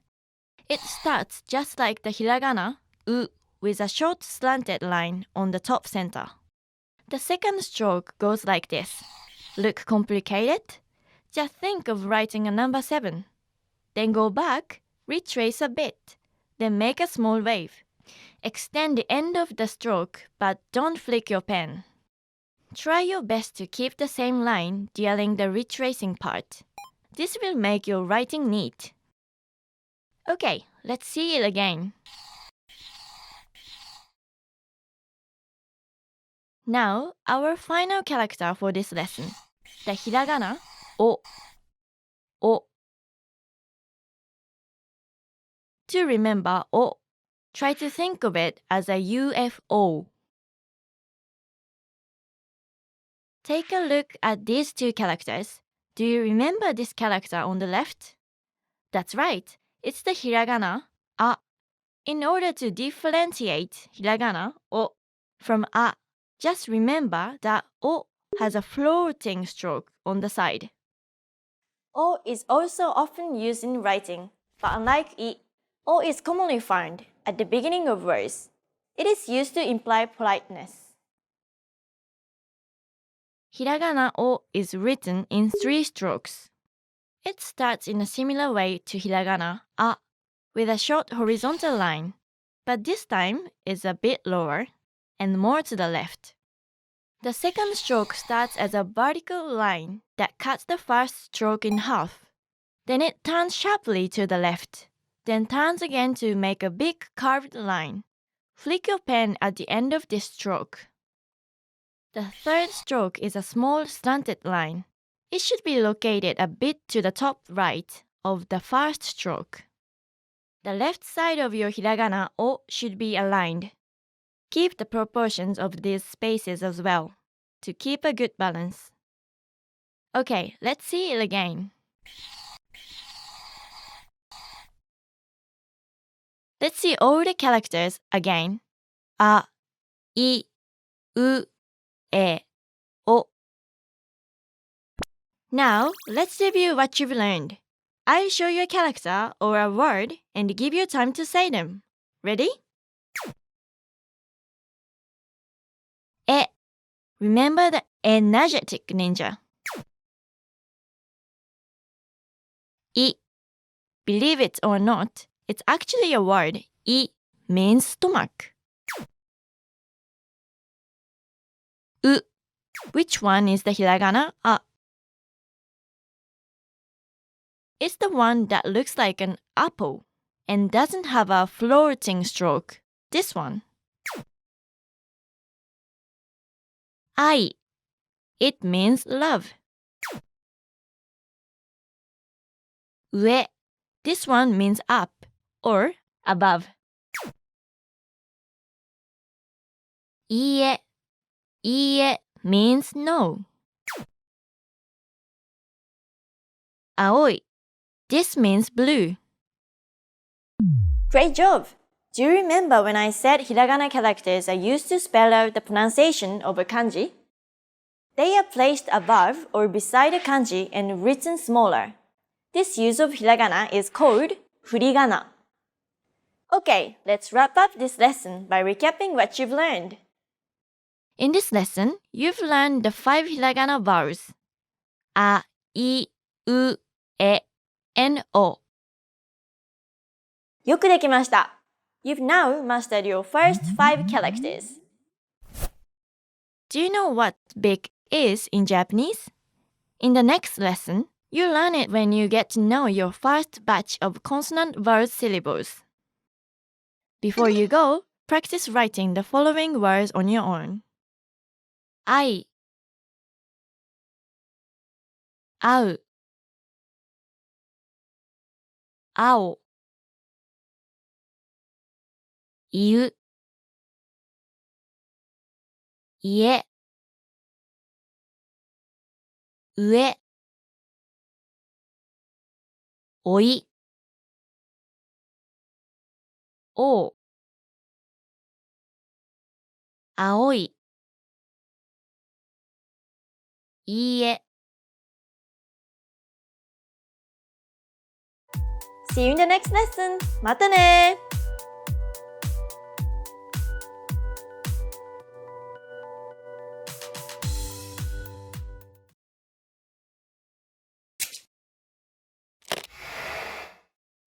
C: It starts just like the hiragana U with a short slanted line on the top center. The second stroke goes like this. Look complicated? Just think of writing a number 7. Then go back, retrace a bit, then make a small wave. Extend the end of the stroke, but don't flick your pen. Try your best to keep the same line during the retracing part. This will make your writing neat. Okay, let's see it again. Now, our final character for this lesson, the hiragana, O. O. To remember O, try to think of it as a UFO. Take a look at these two characters. Do you remember this character on the left? That's right, it's the hiragana, A. In order to differentiate hiragana, O, from A, just remember that O has a floating stroke on the side.
B: O is also often used in writing, but unlike I, O is commonly found at the beginning of words. It is used to imply politeness.
C: Hiragana O is written in 3 strokes. It starts in a similar way to hiragana A, with a short horizontal line, but this time is a bit lower and more to the left. The second stroke starts as a vertical line that cuts the first stroke in half. Then it turns sharply to the left, then turns again to make a big curved line. Flick your pen at the end of this stroke. The third stroke is a small slanted line. It should be located a bit to the top right of the first stroke. The left side of your hiragana O should be aligned. Keep the proportions of these spaces as well to keep a good balance. Okay, let's see it again. Let's see all the characters again. A, I, U, E, O. Now, let's review what you've learned. I'll show you a character or a word and give you time to say them. Ready? E. Remember the energetic ninja. I. Believe it or not, it's actually a word. I means stomach. U. Which one is the hiragana? A. It's the one that looks like an apple and doesn't have a floating stroke. This one. I. It means love. Ue. This one means up or above. Iie. Iie means no. Aoi. This means blue.
B: Great job! Do you remember when I said hiragana characters are used to spell out the pronunciation of a kanji? They are placed above or beside a kanji and written smaller. This use of hiragana is called furigana. Okay, let's wrap up this lesson by recapping what you've learned.
C: In this lesson, you've learned the 5 hiragana vowels. A, I, U, E, and O.
B: よくできました。You've now mastered your first 5 characters.
C: Do you know what big is in Japanese? In the next lesson, you'll learn it when you get to know your first batch of consonant vowel syllables. Before you go, practice writing the following words on your own. I, 会う、青、言う、家、上、おい、おう、青い、いいえ。
B: See you in the next lesson. またね!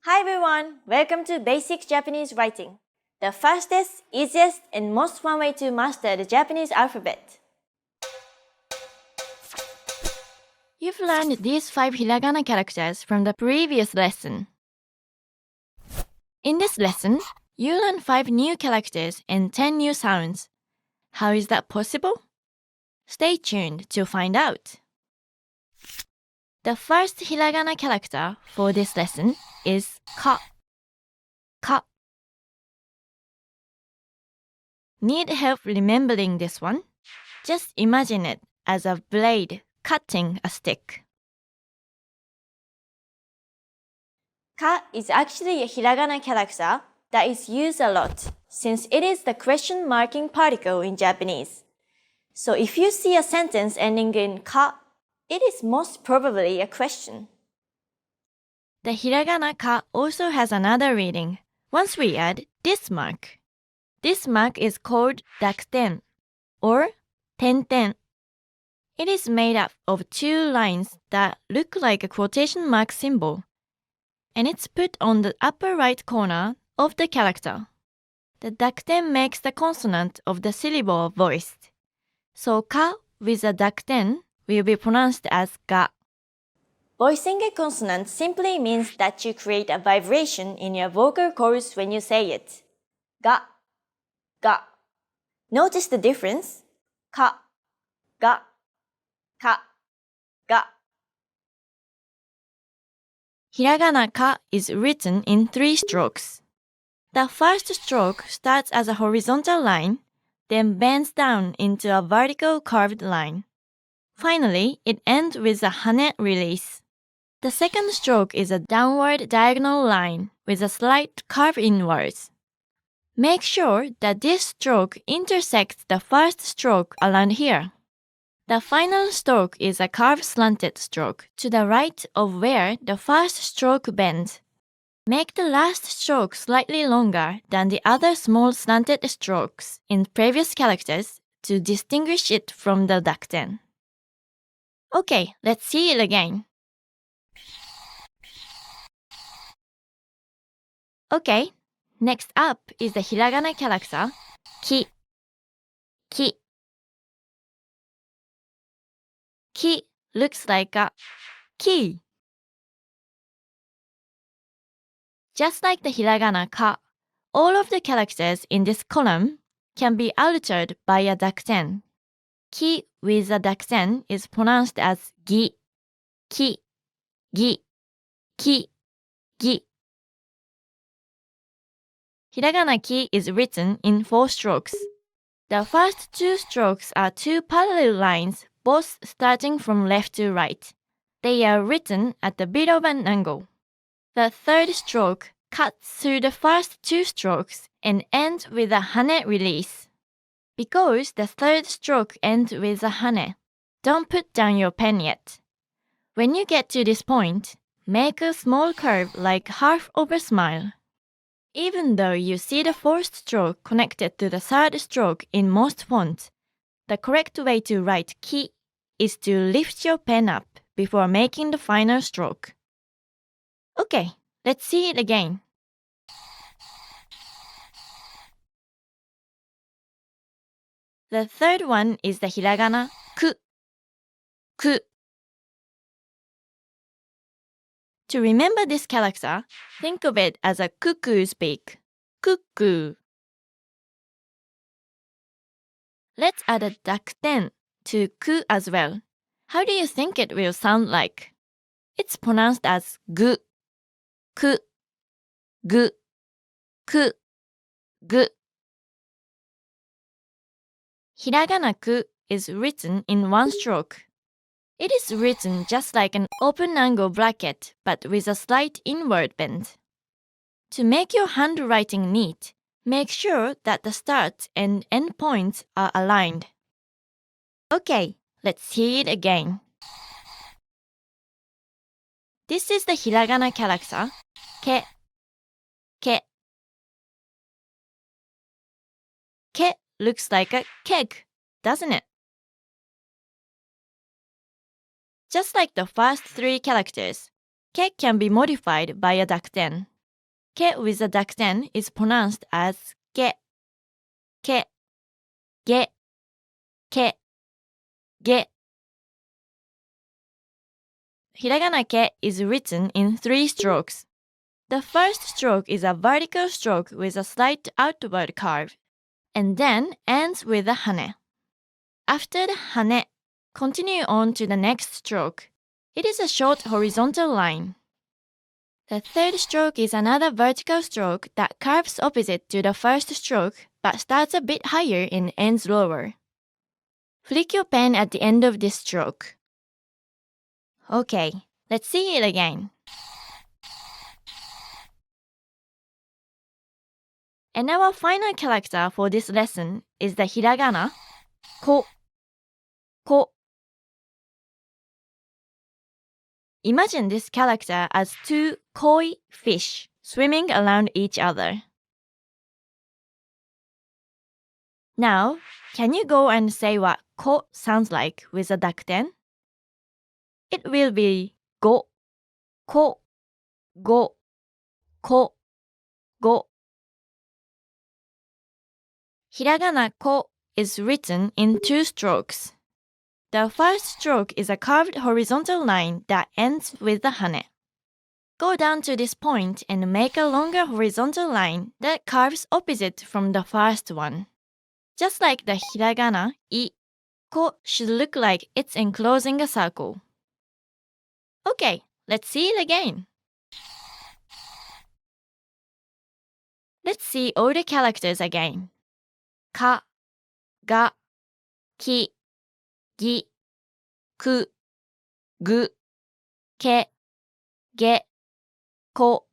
B: Hi everyone! Welcome to Basic Japanese Writing, the fastest, easiest, and most fun way to master the Japanese alphabet.
C: You've learned these 5 hiragana characters from the previous lesson. In this lesson, you learn 5 new characters and 10 new sounds. How is that possible? Stay tuned to find out. The first hiragana character for this lesson is ka. Ka. Need help remembering this one? Just imagine it as a blade cutting a stick.
B: Ka is actually a hiragana character that is used a lot since it is the question marking particle in Japanese. So if you see a sentence ending in ka, it is most probably a question.
C: The hiragana ka also has another reading. Once we add this mark. This mark is called dakuten or tenten. It is made up of 2 lines that look like a quotation mark symbol, and it's put on the upper right corner of the character. The dakuten makes the consonant of the syllable voiced. So ka with a dakuten will be pronounced as ga.
B: Voicing a consonant simply means that you create a vibration in your vocal cords when you say it. Ga, ga. Notice the difference? Ka, ga, ka, ga.
C: Hiragana ka is written in 3 strokes. The first stroke starts as a horizontal line, then bends down into a vertical curved line. Finally, it ends with a hane release. The second stroke is a downward diagonal line with a slight curve inwards. Make sure that this stroke intersects the first stroke around here. The final stroke is a curved slanted stroke to the right of where the first stroke bends. Make the last stroke slightly longer than the other small slanted strokes in previous characters to distinguish it from the dakten. Okay, let's see it again. Okay, next up is the hiragana character ki. Ki. Ki looks like a key. Just like the hiragana ka, all of the characters in this column can be altered by a dakten. Ki with a dakten is pronounced as gi, ki, gi, ki, gi. Hiragana ki is written in 4 strokes. The first 2 strokes are 2 parallel lines, both starting from left to right. They are written at a bit of an angle. The third stroke cuts through the first 2 strokes and ends with a hane release. Because the third stroke ends with a hane, don't put down your pen yet. When you get to this point, make a small curve like half of a smile. Even though you see the fourth stroke connected to the third stroke in most fonts, the correct way to write ki is to lift your pen up before making the final stroke. Okay, let's see it again. The third one is the hiragana ku. Ku. To remember this character, think of it as a cuckoo's beak. Cuckoo. Let's add a dakten to ku as well. How do you think it will sound like? It's pronounced as gu. Ku. Gu. Ku. Gu. Hiragana ku is written in 1 stroke. It is written just like an open angle bracket but with a slight inward bend. To make your handwriting neat, make sure that the start and end points are aligned. Okay, let's see it again. This is the hiragana character ke. Ke. Ke looks like a keg, doesn't it? Just like the first 3 characters, ke can be modified by a dakten. Ke with a dakten is pronounced as ge, ke, ge, ke, ge. Hiragana ke is written in 3 strokes. The first stroke is a vertical stroke with a slight outward curve, and then ends with a hane. After the hane, continue on to the next stroke. It is a short horizontal line. The third stroke is another vertical stroke that curves opposite to the first stroke but starts a bit higher and ends lower. Flick your pen at the end of this stroke. Okay, let's see it again. And our final character for this lesson is the hiragana ko. Ko. Imagine this character as 2 koi fish swimming around each other. Now, can you go and say what ko sounds like with a dakten? It will be go, ko, go, ko, go. Hiragana ko is written in 2 strokes. The first stroke is a curved horizontal line that ends with the hane. Go down to this point and make a longer horizontal line that curves opposite from the first one. Just like the hiragana I, ko should look like it's enclosing a circle. Okay, let's see it again. Let's see all the characters again. Ka, ga, ki, gi, ku, gu, ke, ge, ko,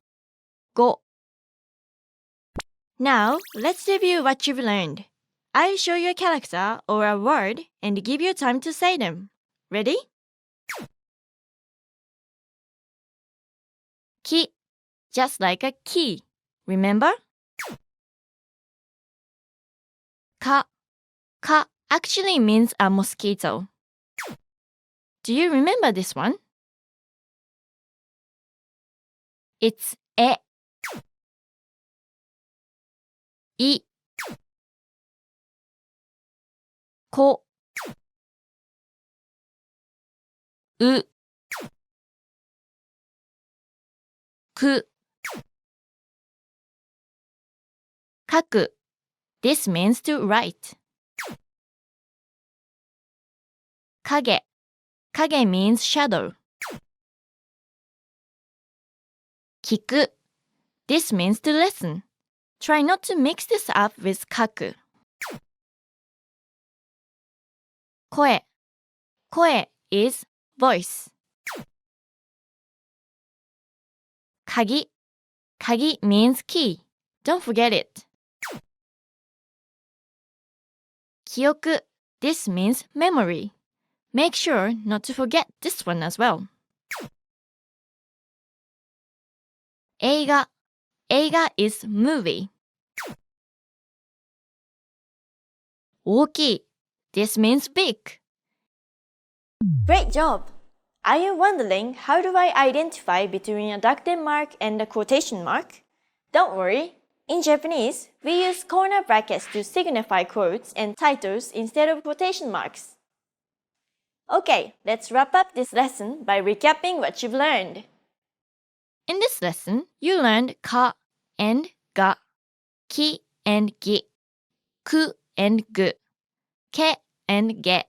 C: go. Now, let's review what you've learned. I'll show you a character or a word and give you time to say them. Ready? Ki, just like a key. Remember? Ka actually means a mosquito. Do you remember this one? It's e. I. Ko. U. Ku. Kaku. This means to write. Kage. Kage means shadow. Kiku. This means to listen. Try not to mix this up with kaku. Koe. Koe is voice. Kagi. Kagi means key. Don't forget it. Kyoku. This means memory. Make sure not to forget this one as well. Eiga. Eiga is movie. Oki. This means big.
B: Great job! Are you wondering how do I identify between a dakten mark and a quotation mark? Don't worry. In Japanese, we use corner brackets to signify quotes and titles instead of quotation marks. Okay, let's wrap up this lesson by recapping what you've learned.
C: In this lesson, you learned ka and ga, ki and gi, ku and gu, ke and ge,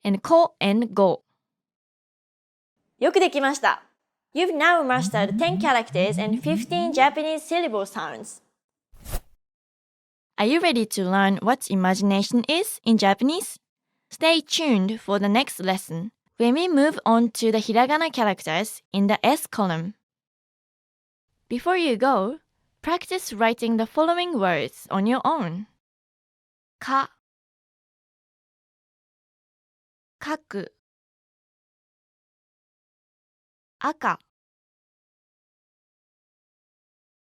C: and ko and go.
B: よくできました。You've now mastered 10 characters and 15 Japanese syllable sounds.
C: Are you ready to learn what imagination is in Japanese? Stay tuned for the next lesson when we move on to the hiragana characters in the S column. Before you go, practice writing the following words on your own. Ka, kaku, aka,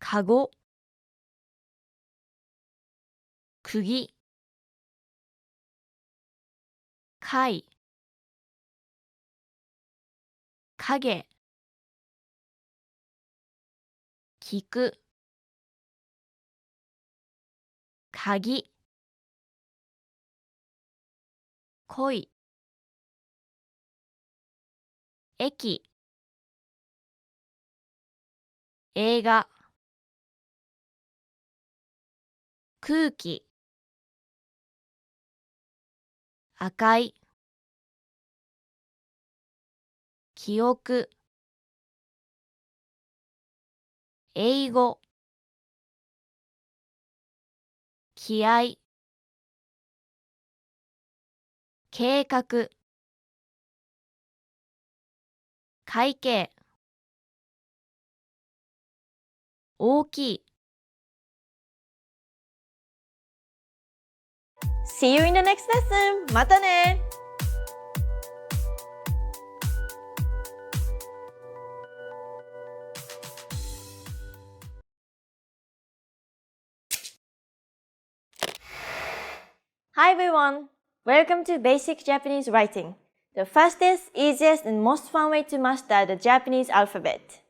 C: kago, kugi, kai, kage, kiku, kagi, koi, eki, 映画、空気、赤い、記憶、英語、気合、計画、会計、大きい。
B: See you in the next lesson! またね! Hi everyone! Welcome to Basic Japanese Writing, the fastest, easiest, and most fun way to master the Japanese alphabet.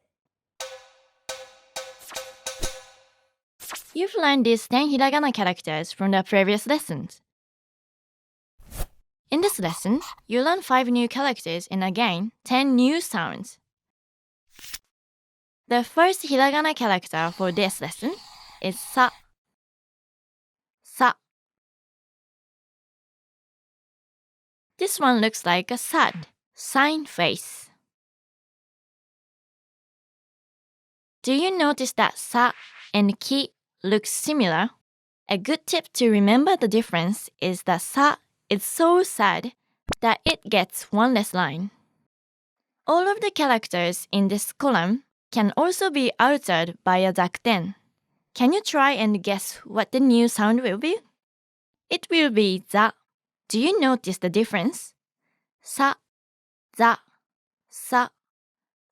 C: You've learned these 10 hiragana characters from the previous lessons. In this lesson, you learn 5 new characters and again 10 new sounds. The first hiragana character for this lesson is sa. Sa. This one looks like a sad, sign face. Do you notice that sa and ki look similar? A good tip to remember the difference is that sa is so sad that it gets one less line. All of the characters in this column can also be altered by a dakten. Can you try and guess what the new sound will be? it will be za. Do you notice the difference? Sa, za, sa,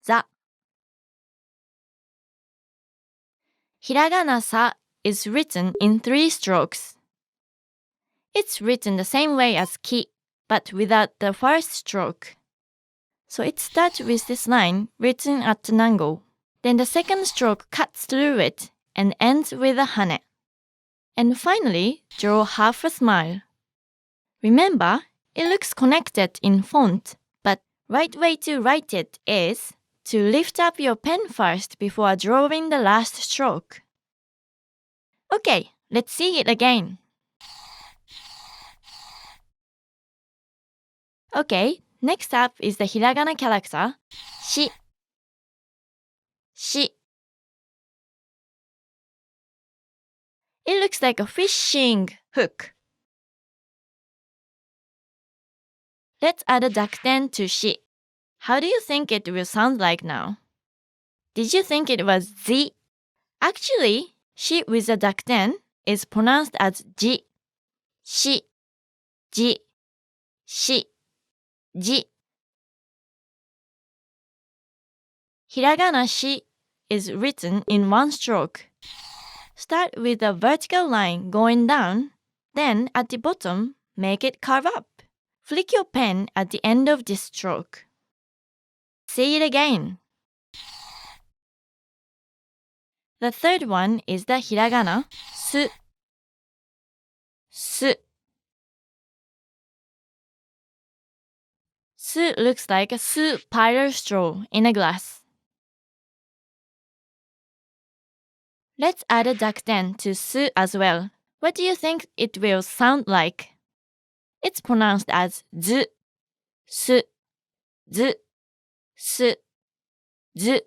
C: za. Hiragana sa is written in 3 strokes. It's written the same way as ki, but without the first stroke. So it starts with this line written at an angle. Then the second stroke cuts through it and ends with a hane. And finally, draw half a smile. Remember, it looks connected in font, but right way to write it is to lift up your pen first before drawing the last stroke. Okay, let's see it again. Okay, next up is the hiragana character, shi. Shi. It looks like a fishing hook. Let's add a dakten to shi. How do you think it will sound like now? Did you think it was zi? Actually, shi with a dakten is pronounced as ji. Shi, ji, shi, ji. Hiragana shi is written in 1 stroke. Start with a vertical line going down, then at the bottom, make it curve up. Flick your pen at the end of this stroke. Say it again. The third one is the hiragana su. Su. Su looks like a spiral straw in a glass. Let's add a dakten to su as well. What do you think it will sound like? It's pronounced as zu, su, zu, su, zu.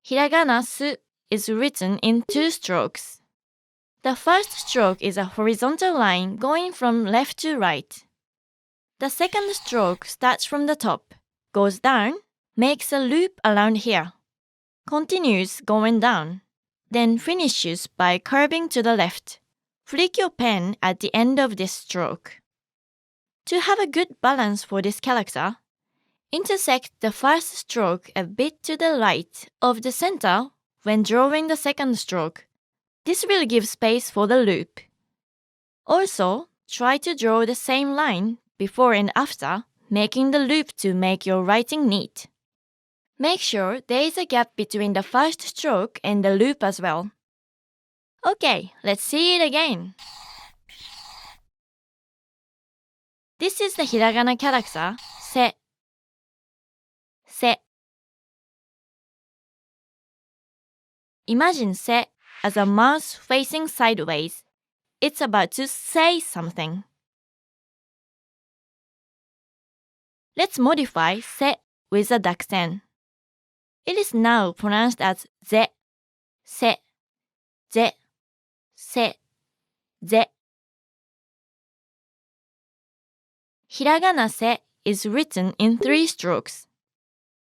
C: Hiragana su is written in 2 strokes. The first stroke is a horizontal line going from left to right. The second stroke starts from the top, goes down, makes a loop around here, continues going down, then finishes by curving to the left. Flick your pen at the end of this stroke. To have a good balance for this character, intersect the first stroke a bit to the right of the center when drawing the second stroke. This will give space for the loop. Also, try to draw the same line before and after, making the loop to make your writing neat. Make sure there is a gap between the first stroke and the loop as well. Okay, let's see it again. This is the hiragana character, se. Se. Imagine se as a mouth facing sideways. It's about to say something. Let's modify se with a dakten. It is now pronounced as ze, se, ze, se, ze. Hiragana se is written in 3 strokes.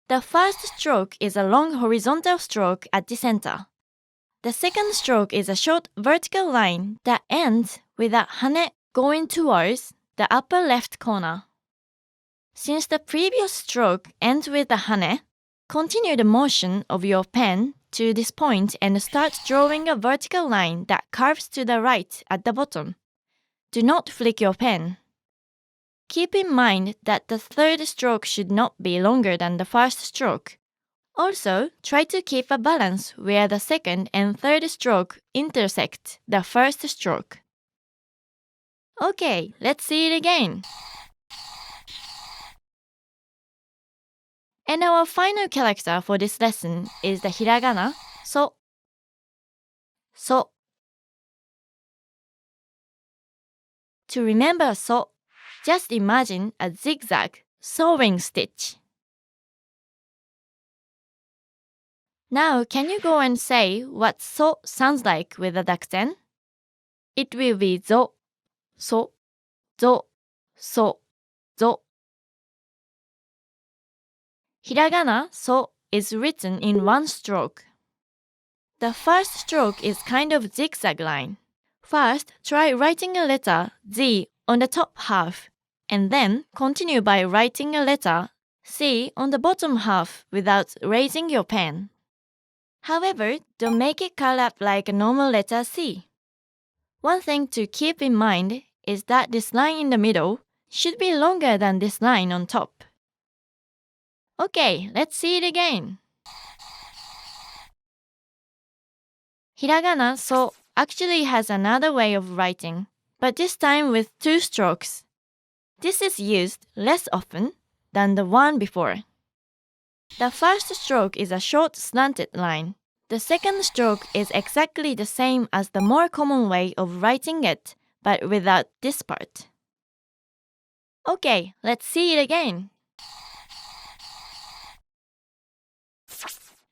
C: The first stroke is a long horizontal stroke at the center. The second stroke is a short vertical line that ends with a hane going towards the upper left corner. Since the previous stroke ends with a hane, continue the motion of your pen to this point and start drawing a vertical line that curves to the right at the bottom. Do not flick your pen. Keep in mind that the third stroke should not be longer than the first stroke. Also, try to keep a balance where the second and third stroke intersect the first stroke. Okay, let's see it again. And our final character for this lesson is the hiragana so. So. To remember so, just imagine a zigzag sewing stitch. Now, can you go and say what so sounds like with a dakten? It will be zo, so, zo, so, zo. Hiragana so is written in 1 stroke. The first stroke is kind of zigzag line. First, try writing a letter Z on the top half, and then continue by writing a letter C on the bottom half without raising your pen. However, don't make it curl up like a normal letter C. One thing to keep in mind is that this line in the middle should be longer than this line on top. Okay, let's see it again. Hiragana so actually has another way of writing, but this time with two strokes. This is used less often than the one before. The first stroke is a short slanted line. The second stroke is exactly the same as the more common way of writing it, but without this part. Okay, let's see it again.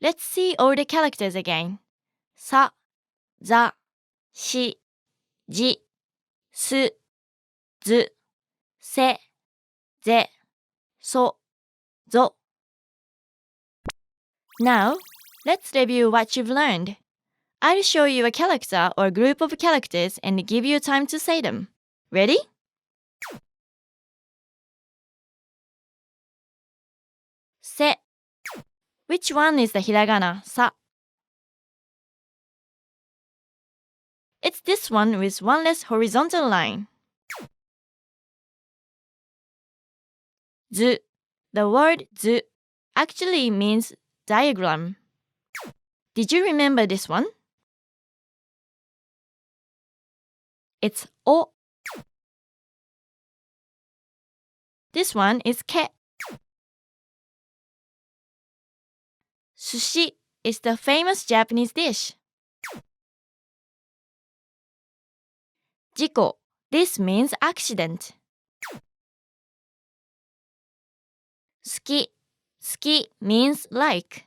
C: Let's see all the characters again. さ、ざ、し、じ、す、ず、せ、ぜ、そ、ぞ. Now, let's review what you've learned. I'll show you a character or group of characters and give you time to say them. Ready? Se. Which one is the hiragana sa? It's this one with one less horizontal line. Zu. The word zu actually means diagram. Did you remember this one? It's o. This one is ke. Sushi is the famous Japanese dish. Jiko. This means accident. Suki. Suki means like.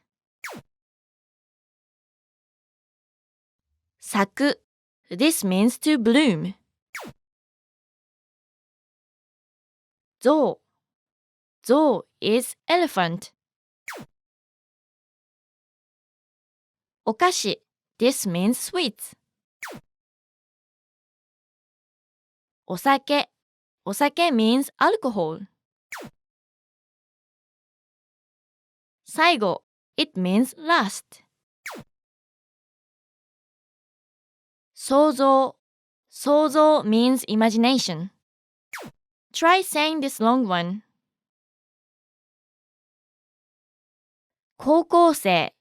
C: Saku. This means to bloom. Zou. Zou is elephant. Okashi. This means sweets. Osake. Osake means alcohol. Saigo. It means last. Souzou. Souzou means imagination. Try saying this long one. 高校生.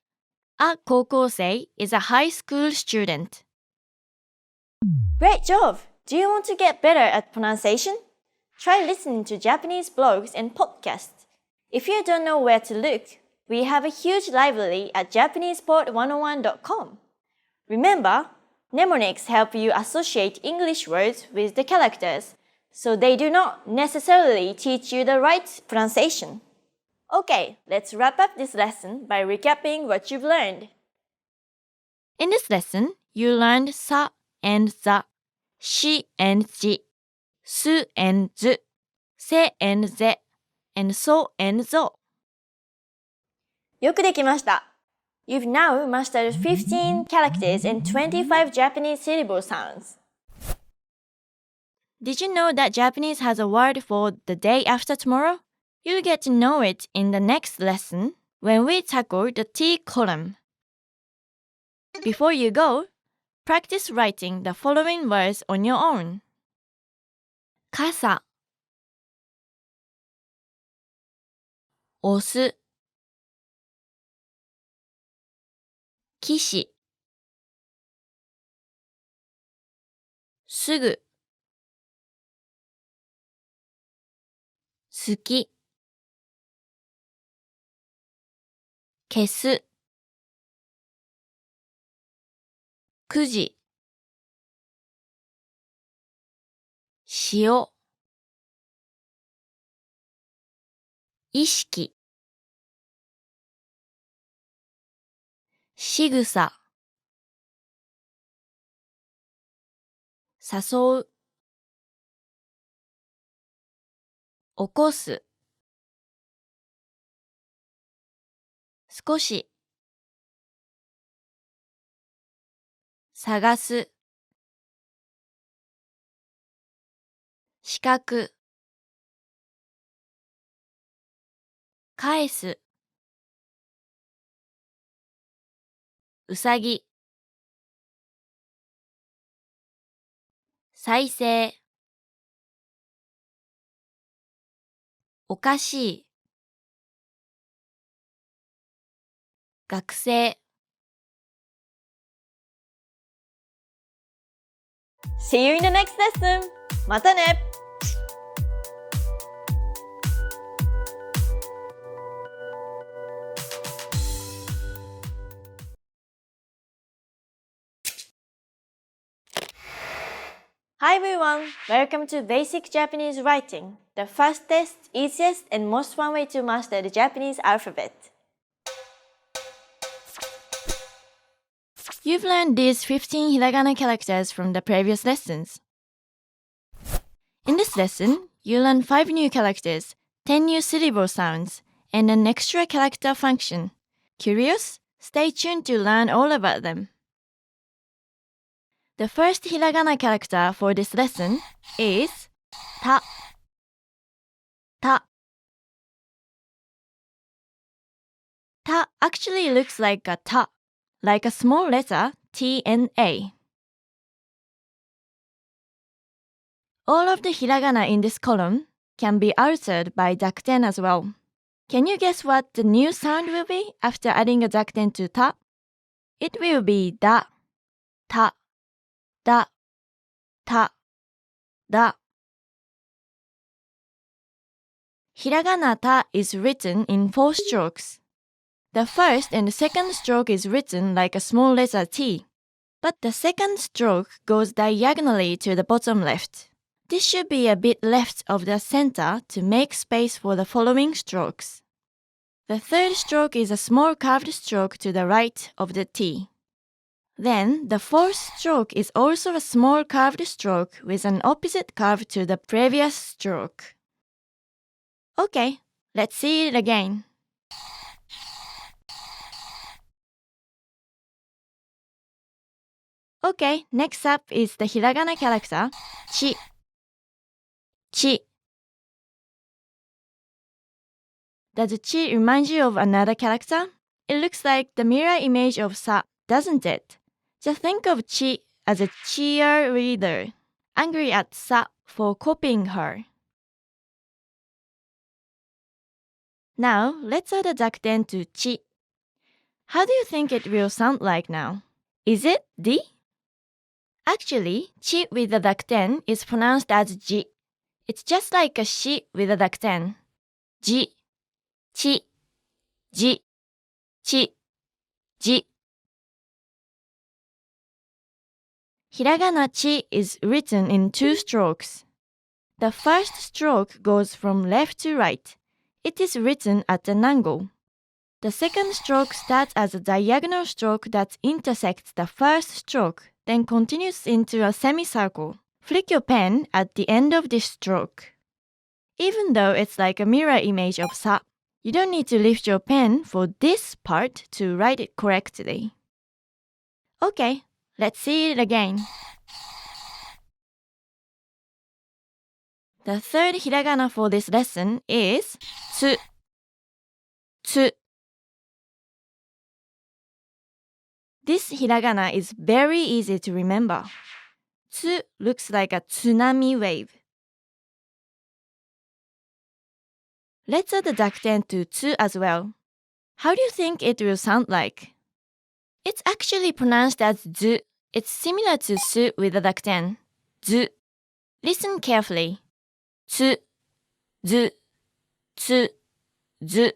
C: A 高校生 is a high school student.
B: Great job! Do you want to get better at pronunciation? Try listening to Japanese blogs and podcasts. If you don't know where to look, we have a huge library at JapanesePod101.com. Remember, mnemonics help you associate English words with the characters, so they do not necessarily teach you the right pronunciation. Okay, let's wrap up this lesson by recapping what you've learned.
C: In this lesson, you learned sa and za, shi and ji, su and zu, se and ze, and so and zo.
B: よくできました。You've now mastered 15 characters and 25 Japanese syllable sounds.
C: Did you know that Japanese has a word for the day after tomorrow? You'll get to know it in the next lesson when we tackle the T column. Before you go, practice writing the following words on your own. Kasa, 押す、騎士、すぐ、好き、消す、9時、塩、意識、仕草、誘う、起こす、少し、探す、四角、返す、うさぎ、再生、おかしい、学生。
B: See you in the next lesson! またね! Hi everyone! Welcome to Basic Japanese Writing, the fastest, easiest, and most fun way to master the Japanese alphabet.
C: You've learned these 15 hiragana characters from the previous lessons. In this lesson, you learn 5 new characters, 10 new syllable sounds, and an extra character function. Curious? Stay tuned to learn all about them. The first hiragana character for this lesson is ta. Ta. Ta actually looks like a ta, like a small letter T and A. All of the hiragana in this column can be altered by dakten as well. Can you guess what the new sound will be after adding a dakten to ta? It will be da, ta, da, ta, da. Hiragana ta is written in 4 strokes. The first and second stroke is written like a small letter T, but the second stroke goes diagonally to the bottom left. This should be a bit left of the center to make space for the following strokes. The third stroke is a small curved stroke to the right of the T. Then, the fourth stroke is also a small curved stroke with an opposite curve to the previous stroke. Okay, let's see it again. Okay, next up is the hiragana character, chi. Chi. Does chi remind you of another character? It looks like the mirror image of sa, doesn't it? Just think of chi as a cheerleader, angry at sa for copying her. Now, let's add a dakten to chi. How do you think it will sound like now? Is it di? Actually, chi with a dakten is pronounced as ji. It's just like a shi with a dakten. Ji, chi, ji, chi, ji. Hiragana chi is written in 2 strokes. The first stroke goes from left to right. It is written at an angle. The second stroke starts as a diagonal stroke that intersects the first stroke, then continues into a semicircle. Flick your pen at the end of this stroke. Even though it's like a mirror image of sa, you don't need to lift your pen for this part to write it correctly. Okay, let's see it again. The third hiragana for this lesson is tsu. Tsu. This hiragana is very easy to remember. Tsu looks like a tsunami wave. Let's add the dakten to tsu as well. How do you think it will sound like? It's actually pronounced as zu. It's similar to su with a dakten. Zu. Listen carefully. Tsu, zu, tsu, zu.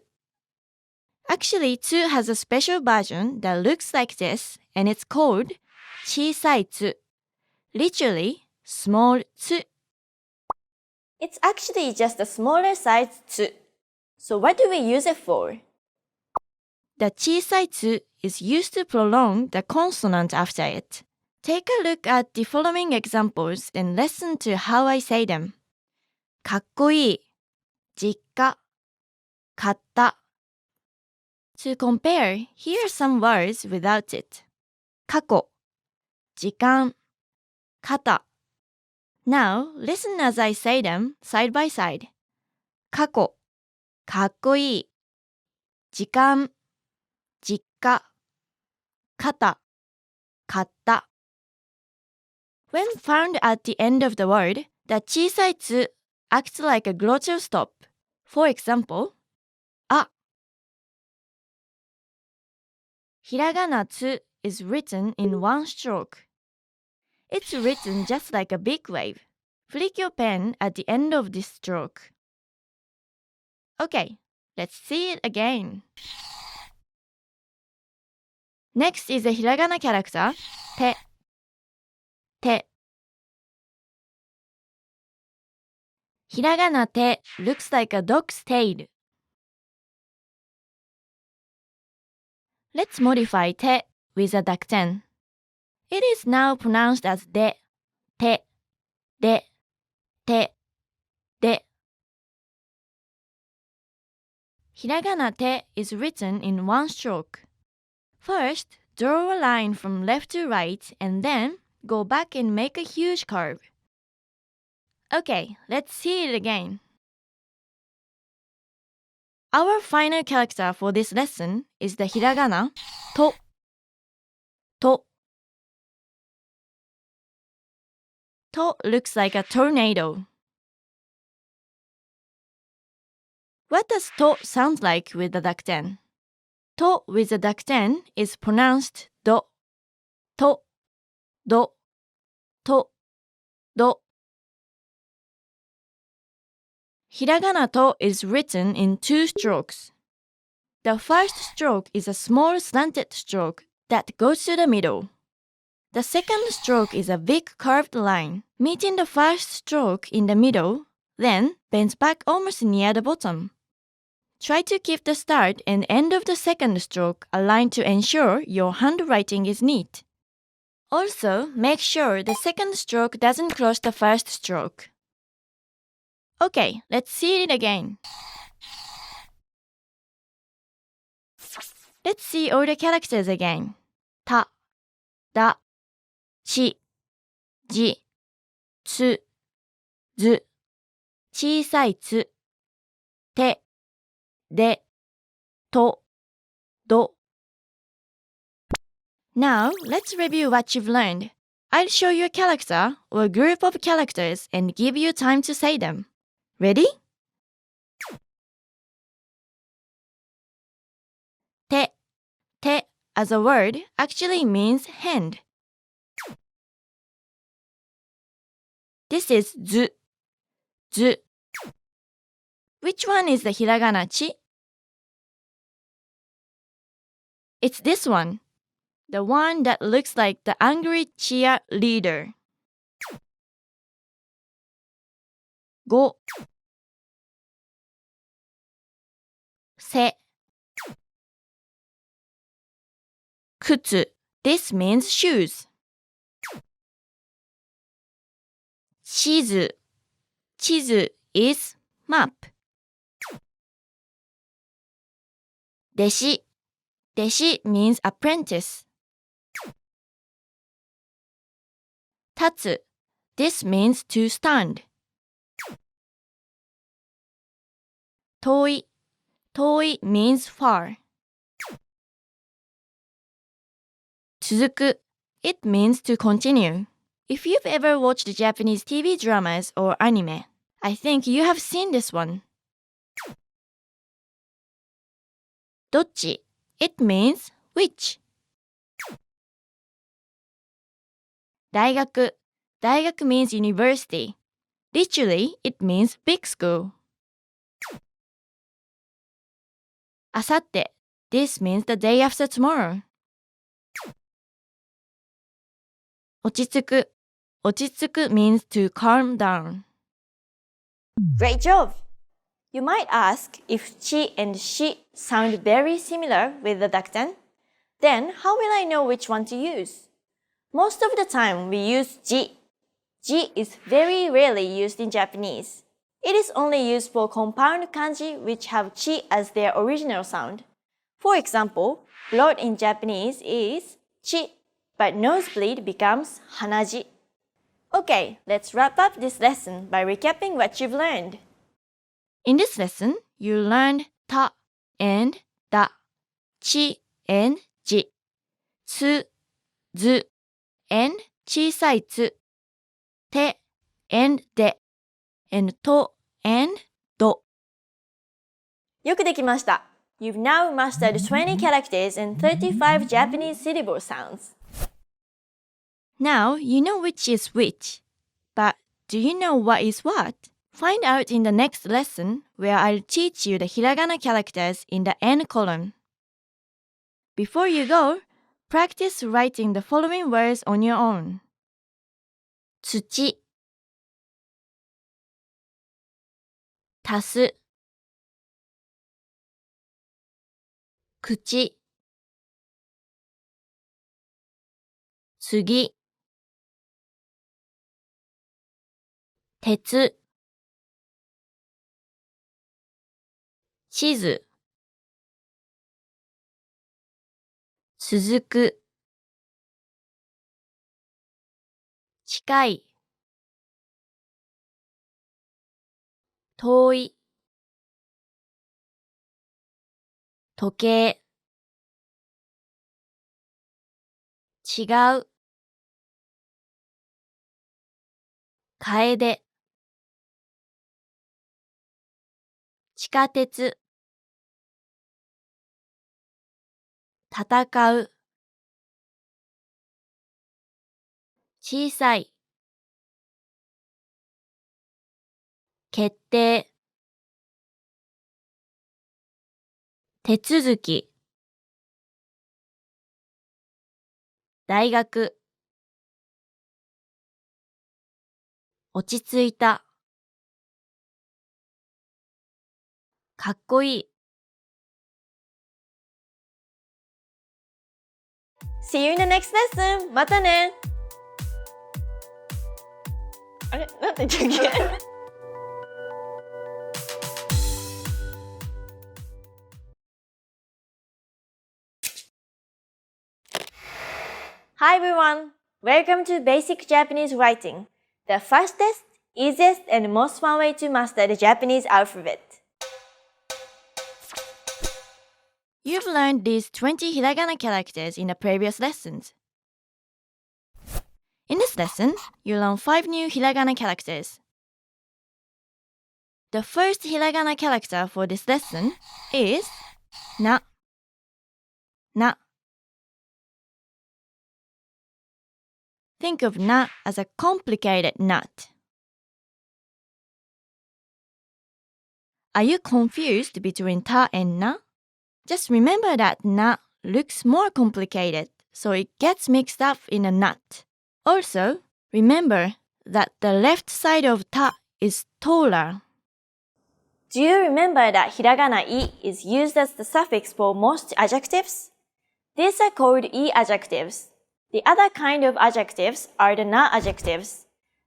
C: Actually, tsu has a special version that looks like this, and it's called chisai tsu. Literally, small tsu.
B: It's actually just a smaller size tsu. So what do we use it for?
C: The chisai tsu is used to prolong the consonant after it. Take a look at the following examples and listen to how I say them. かっこいい、実家、買った。To compare, here are some words without it. 過去、時間、肩。Now, listen as I say them side by side. 過去、かっこいい。時間、実家。肩、買った。When found at the end of the word, the 小さいつ acts like a glottal stop. For example, あ。ひらがなつ is written in one stroke. It's written just like a big wave. Flick your pen at the end of this stroke. Okay, let's see it again. Next is a ひらがな character, て。て。ひらがなて looks like a dog's tail. Let's modify て with a dakten. It is now pronounced as で、て、で、て、で。ひらがなて is written in one stroke. First, draw a line from left to right and then go back and make a huge curve. Okay, let's see it again. Our final character for this lesson is the ひらがな と。と。To looks like a tornado. What does to sound like with the dakten? To with the dakten is pronounced do. To, do, to, do. Hiragana to is written in two strokes. The first stroke is a small slanted stroke that goes to the middle. The second stroke is a big curved line, meeting the first stroke in the middle, then bends back almost near the bottom. Try to keep the start and end of the second stroke aligned to ensure your handwriting is neat. Also, make sure the second stroke doesn't cross the first stroke. Okay, let's see it again. Let's see all the characters again. た、だ、ち、じ、つ、ず、小さいつ、て、で、と、ど。Now, let's review what you've learned. I'll show you a character or a group of characters and give you time to say them. Ready? て、て as a word actually means hand. This is ず、ず. Which one is the hiragana ち? It's this one, the one that looks like the angry cheerleader. ご、せ、靴 This means shoes. 地図 地図 is map. 弟子弟子 means apprentice. 立つ This means to stand. 遠い遠い means far. 続く It means to continue. If you've ever watched Japanese TV dramas or anime, I think you have seen this one. どっち It means which. 大学大学 means university. Literally, it means big school. あさって This means the day after tomorrow. 落ち着く落ち着く means to calm down.
B: Great job! You might ask if chi and shi sound very similar with the dakten. Then how will I know which one to use? Most of the time we use ji. Ji is very rarely used in Japanese. It is only used for compound kanji which have chi as their original sound. For example, blood in Japanese is chi, but nosebleed becomes hanaji. Okay, let's wrap up this lesson by recapping what you've learned.
C: In this lesson, you learned ta and da, chi and ji, tsu, zu, and 小さいつ, te and de, and to and do.
B: よくできました。You've now mastered 20 characters and 35 Japanese syllable sounds.
C: Now you know which is which. But do you know what is what? Find out in the next lesson where I'll teach you the hiragana characters in the N column. Before you go, practice writing the following words on your own. 土 足す 口 次 鉄 地図 続く 近い 遠い 時計 違う 楓 地下鉄 戦う 小さい 決定 手続き 大学 落ち着いた かっこいい
B: See you in the next lesson! またねあれなんて言ったっけHi everyone! Welcome to Basic Japanese Writing, the fastest, easiest, and most fun way to master the Japanese alphabet.
C: You've learned these 20 hiragana characters in the previous lessons. In this lesson, you learn 5 new hiragana characters. The first hiragana character for this lesson is na. Na. Think of na as a complicated nut. Are you confused between ta and na? Just remember that na looks more complicated, so it gets mixed up in a nut. Also, remember that the left side of ta is taller.
B: Do you remember that hiragana I is used as the suffix for most adjectives? These are called I adjectives. The other kind of adjectives are the na adjectives.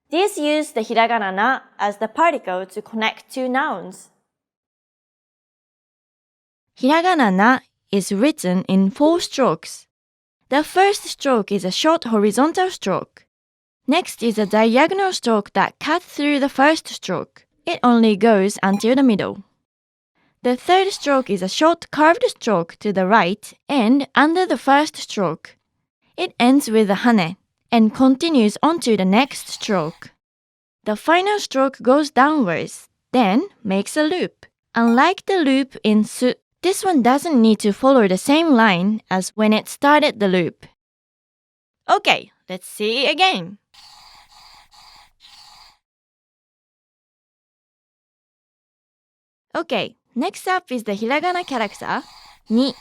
B: These use the hiragana na as the particle to connect two nouns.
C: Hiragana na is written in 4 strokes. The first stroke is a short horizontal stroke. Next is a diagonal stroke that cuts through the first stroke. It only goes until the middle. The third stroke is a short curved stroke to the right and under the first stroke. It ends with a hane and continues on to the next stroke. The final stroke goes downwards, then makes a loop. Unlike the loop in su, this one doesn't need to follow the same line as when it started the loop. Okay, let's see again. Okay, next up is the hiragana character ni.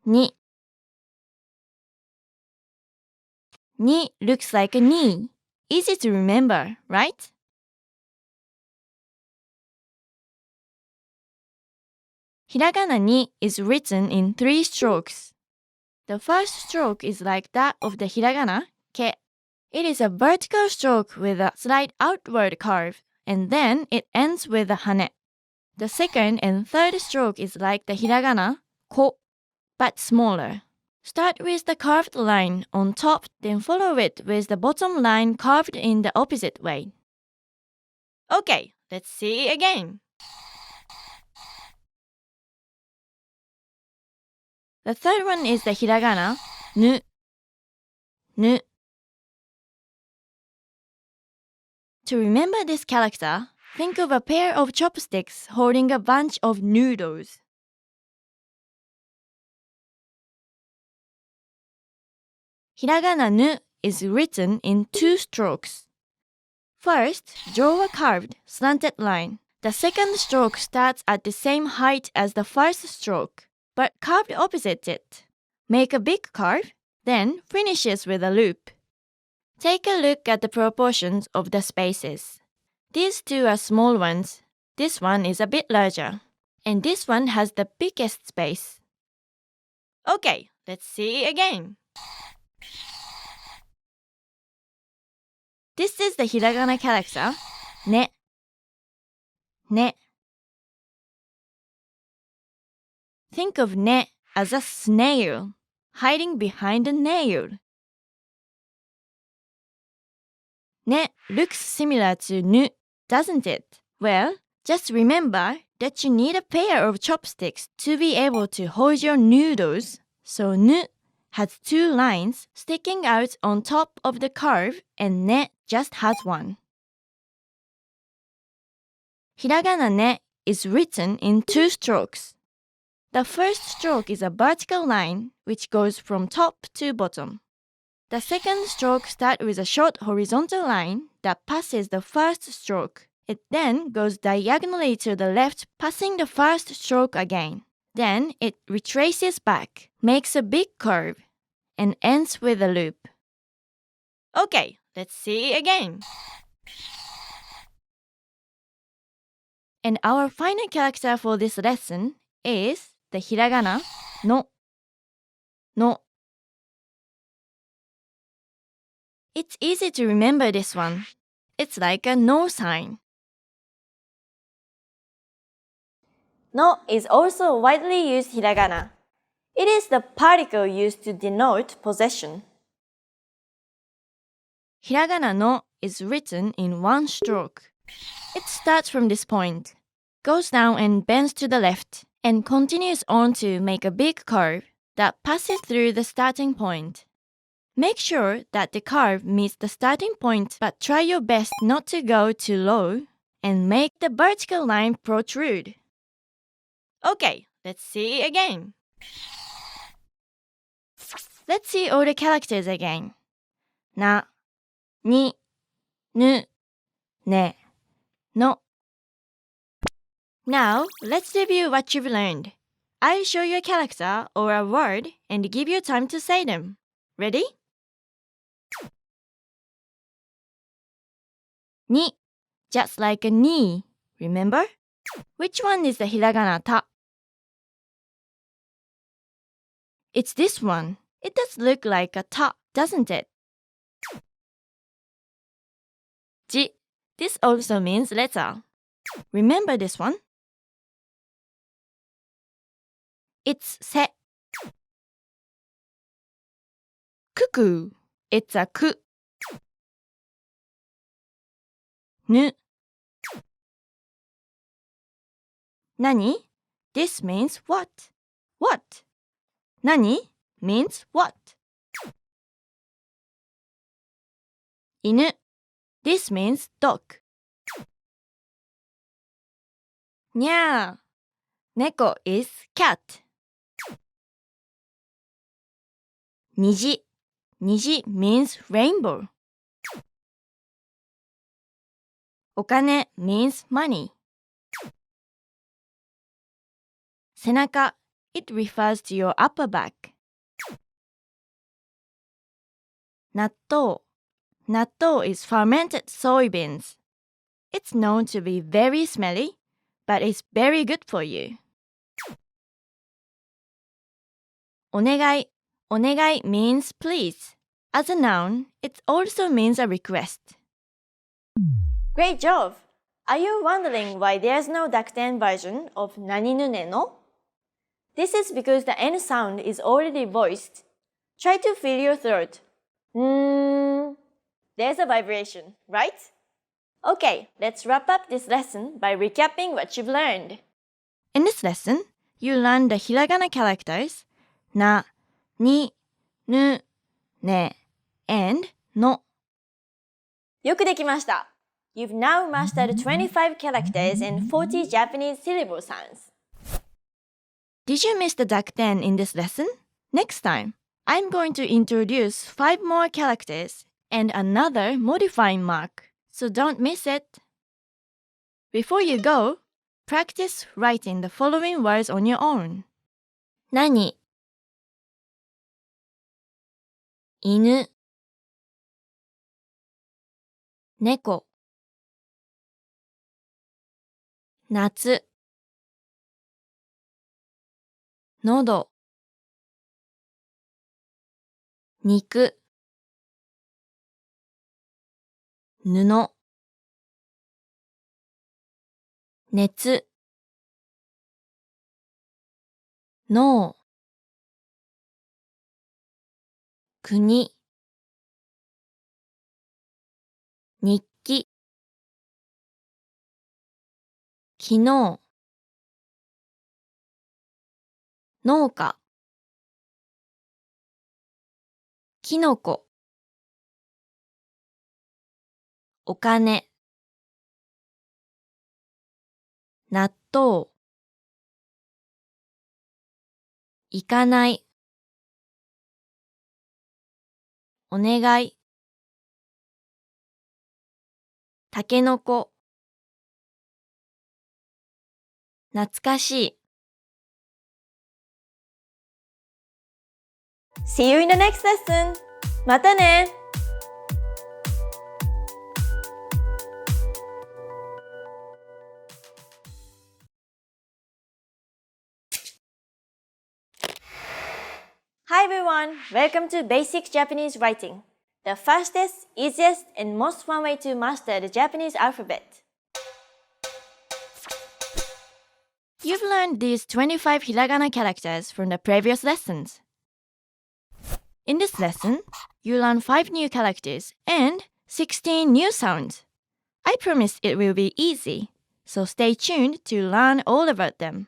C: Ni. Ni looks like a knee. Easy to remember, right? Hiragana ni is written in 3 strokes. The first stroke is like that of the hiragana ke. It is a vertical stroke with a slight outward curve, and then it ends with a hane. The second and third stroke is like the hiragana ko, but smaller. Start with the curved line on top, then follow it with the bottom line curved in the opposite way. Okay, let's see again. The third one is the hiragana, nu, nu. To remember this character, think of a pair of chopsticks holding a bunch of noodles. Hiragana nu is written in 2 strokes. First, draw a curved, slanted line. The second stroke starts at the same height as the first stroke, but curved opposite it. Make a big curve, then finishes with a loop. Take a look at the proportions of the spaces. These two are small ones. This one is a bit larger. And this one has the biggest space. Okay, let's see again. This is the hiragana character, ne. Ne. Think of ne as a snail, hiding behind a nail. Ne looks similar to nu, doesn't it? Well, just remember that you need a pair of chopsticks to be able to hold your noodles, so nu has 2 lines sticking out on top of the curve and ne just has 1. Hiragana ne is written in 2 strokes. The first stroke is a vertical line which goes from top to bottom. The second stroke starts with a short horizontal line that passes the first stroke. It then goes diagonally to the left, passing the first stroke again. Then it retraces back, makes a big curve, and ends with a loop. Okay, let's see again. And our final character for this lesson is the hiragana no. No. It's easy to remember this one. It's like a no sign.
B: No is also widely used hiragana. It is the particle used to denote possession.
C: Hiragana no is written in 1 stroke. It starts from this point, goes down and bends to the left, and continues on to make a big curve that passes through the starting point. Make sure that the curve meets the starting point, but try your best not to go too low and make the vertical line protrude. Okay, let's see again. Let's see all the characters again. Na, ni, nu, ne, no. Now, let's review what you've learned. I'll show you a character or a word and give you time to say them. Ready? Ni, just like a knee, remember? Which one is the hiragana ta? It's this one. It does look like a ta, doesn't it? Ji, this also means letter. Remember this one? It's se. Cuckoo, it's a ku. Nu. Nani? This means what? What? Nani means what? Inu. This means dog. Nya. Neko is cat. Niji. Niji means rainbow. Okane means money. Senaka, it refers to your upper back. Natto. Natto is fermented soybeans. It's known to be very smelly, but it's very good for you. Onegai. Onegai means please. As a noun, it also means a request.
B: Great job! Are you wondering why there's no Rakuten version of nani nu ne no? This is because the N sound is already voiced Try to feel your throat. There's a vibration, right? Okay, let's wrap up this lesson by recapping what you've learned.
C: In this lesson, you learned the hiragana characters na, ni, nu, ne, and no.
B: よくできました。You've now mastered 25 characters and 40 Japanese syllable sounds.
C: Did you miss the Dakten in this lesson? Next time, I'm going to introduce 5 more characters and another modifying mark, so don't miss it. Before you go, practice writing the following words on your own. 何 犬 猫 夏 喉 肉 布 熱 脳 国 日記 昨日 農家 きのこ お金 納豆 行かない お願い たけのこ 懐かしい
B: See you in the next lesson! またね! Hi everyone! Welcome to Basic Japanese Writing, the fastest, easiest, and most fun way to master the Japanese alphabet.
C: You've learned these 25 hiragana characters from the previous lessons. In this lesson, you learn 5 new characters and 16 new sounds. I promise it will be easy, so stay tuned to learn all about them.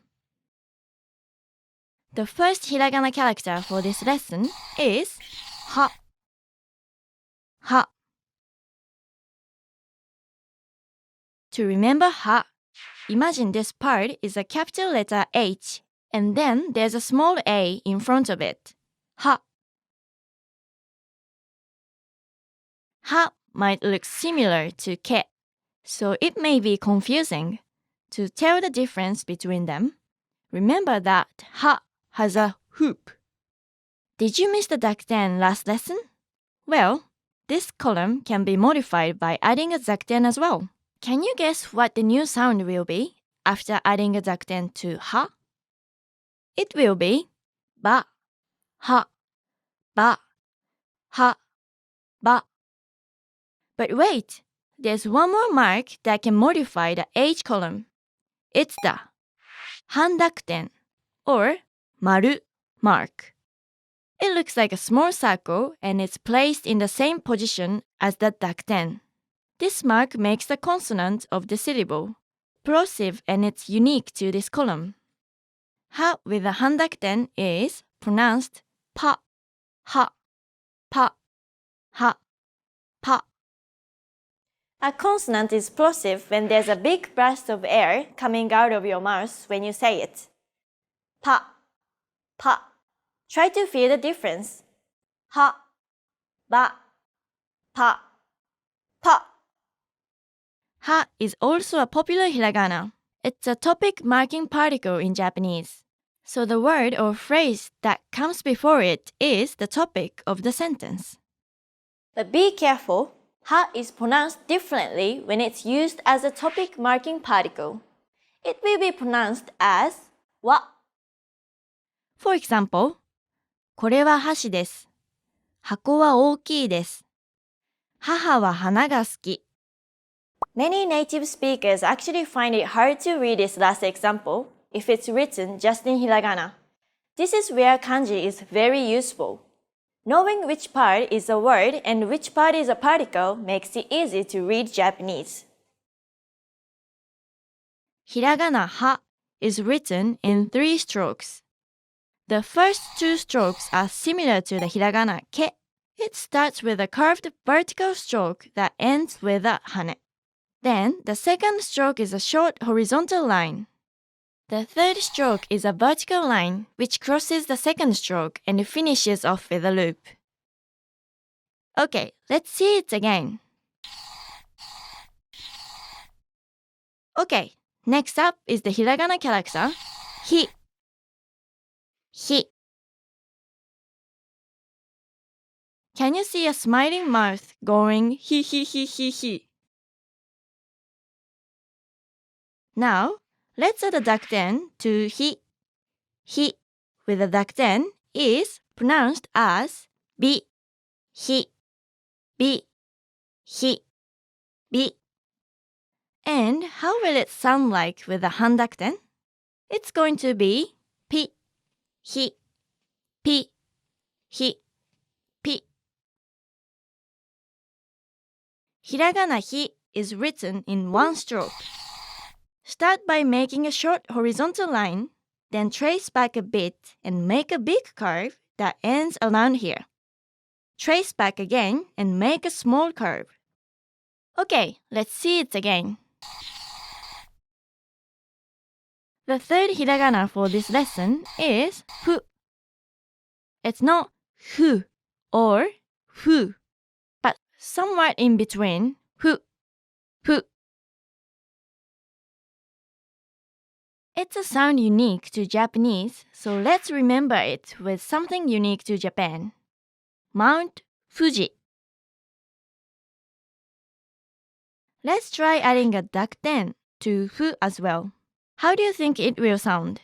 C: The first hiragana character for this lesson is ha. Ha. To remember ha, imagine this part is a capital letter H, and then there's a small a in front of it. Ha. Ha might look similar to ke, so it may be confusing. To tell the difference between them, remember that ha has a hoop. Did you miss the dakten last lesson? Well, this column can be modified by adding a zakten as well. Can you guess what the new sound will be after adding a zakten to ha? It will be ba, ha, ba, ha, ba. But wait, there's one more mark that can modify the H column. It's the handakten, or maru mark. It looks like a small circle and it's placed in the same position as the dakten. This mark makes the consonant of the syllable plosive and it's unique to this column. Ha with the handakten is pronounced pa, ha, pa, ha, pa.
B: A consonant is plosive when there's a big burst of air coming out of your mouth when you say it. Pa, pa. Try to feel the difference. Ha, ba, pa, pa.
C: Ha is also a popular hiragana. It's a topic marking particle in Japanese. So the word or phrase that comes before it is the topic of the sentence.
B: But be careful. Ha is pronounced differently when it's used as a topic marking particle. It will be pronounced as wa.
C: For example, これは箸です。箱は大きいです。母は花が好き。
B: Many native speakers actually find it hard to read this last example if it's written just in hiragana. This is where kanji is very useful. Knowing which part is a word and which part is a particle makes it easy to read Japanese.
C: Hiragana ha is written in 3 strokes. The first 2 strokes are similar to the hiragana ke. It starts with a curved vertical stroke that ends with a hane. Then the second stroke is a short horizontal line. The third stroke is a vertical line which crosses the second stroke and finishes off with a loop. Okay, let's see it again. Okay, next up is the hiragana character hi. Hi. Can you see a smiling mouth going hi hi hi hi hi? Now, let's add a dakten to hi. Hi with a dakten is pronounced as bi, hi, bi, hi, bi. And how will it sound like with a handakten? It's going to be pi, hi, pi, hi, pi. Hiragana hi is written in 1 stroke. Start by making a short horizontal line, then trace back a bit and make a big curve that ends around here. Trace back again and make a small curve. Okay, let's see it again. The third hiragana for this lesson is fu. It's not fu or fu, but somewhere in between fu, fu. It's a sound unique to Japanese, so let's remember it with something unique to Japan. Mount Fuji. Let's try adding a dakten to fu as well. How do you think it will sound?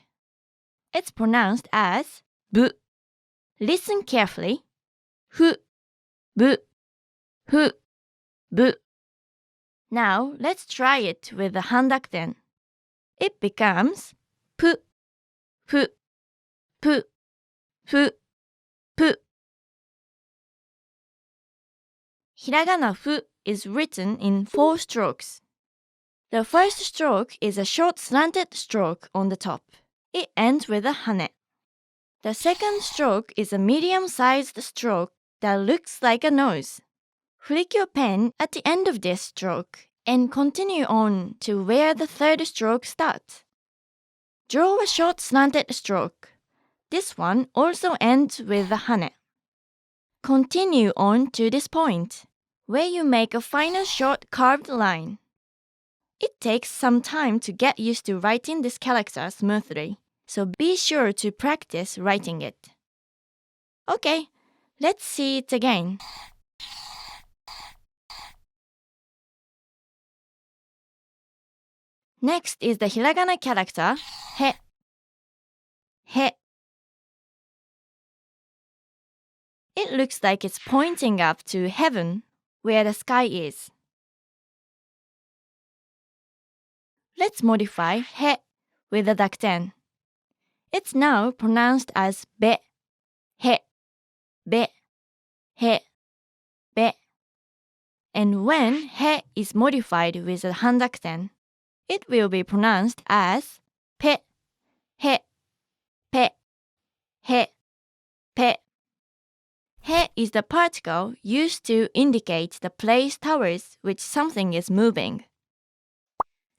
C: It's pronounced as bu. Listen carefully. Fu, bu, fu, bu. Now let's try it with the handakten. It becomes pu, fu, pu, fu, pu. Hiragana fu is written in 4 strokes. The first stroke is a short slanted stroke on the top. It ends with a hane. The second stroke is a medium-sized stroke that looks like a nose. Flick your pen at the end of this stroke and continue on to where the third stroke starts. Draw a short slanted stroke. This one also ends with a hane. Continue on to this point, where you make a final short carved line. It takes some time to get used to writing this character smoothly, so be sure to practice writing it. Okay, let's see it again. Next is the hiragana character he. He. It looks like it's pointing up to heaven, where the sky is. Let's modify he with a dakten. It's now pronounced as be, he, be, he, be. And when he is modified with a handakten, it will be pronounced as pe, he, pe, he, pe. He is the particle used to indicate the place towards which something is moving.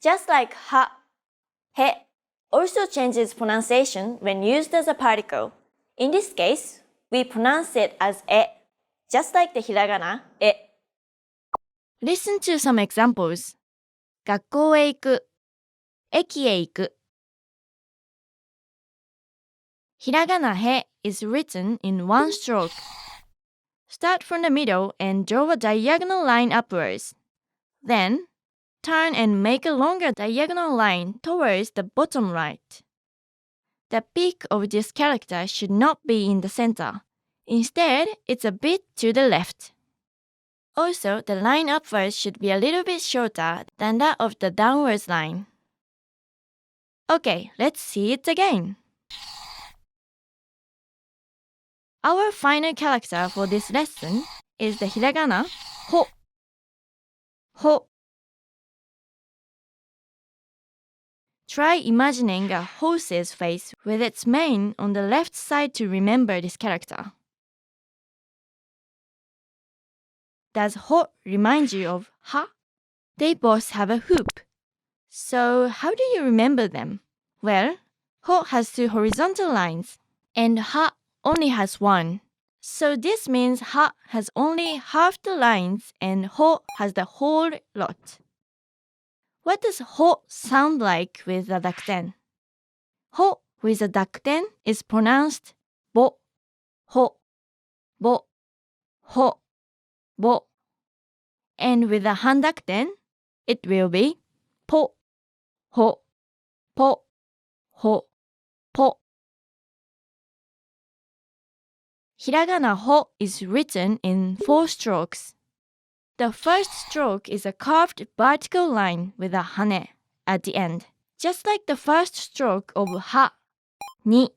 B: Just like ha, he also changes pronunciation when used as a particle. In this case, we pronounce it as e, just like the hiragana e.
C: Listen to some examples. 学校へ行く、駅へ行く。Hiragana he is written in 1 stroke. Start from the middle and draw a diagonal line upwards. Then, turn and make a longer diagonal line towards the bottom right. The peak of this character should not be in the center. Instead, it's a bit to the left. Also, the line upwards should be a little bit shorter than that of the downwards line. Okay, let's see it again. Our final character for this lesson is the hiragana ho. Ho. Try imagining a horse's face with its mane on the left side to remember this character. Does ho remind you of ha? They both have a hoop. So how do you remember them? Well, ho has 2 horizontal lines and ha only has 1. So this means ha has only half the lines and ho has the whole lot. What does ho sound like with a dakten? Ho with a dakten is pronounced bo, ho, bo, ho, bo. And with a handakten, it will be po, ho, po, ho, po. Hiragana ho is written in 4 strokes. The first stroke is a curved vertical line with a hane at the end, just like the first stroke of ha, ni,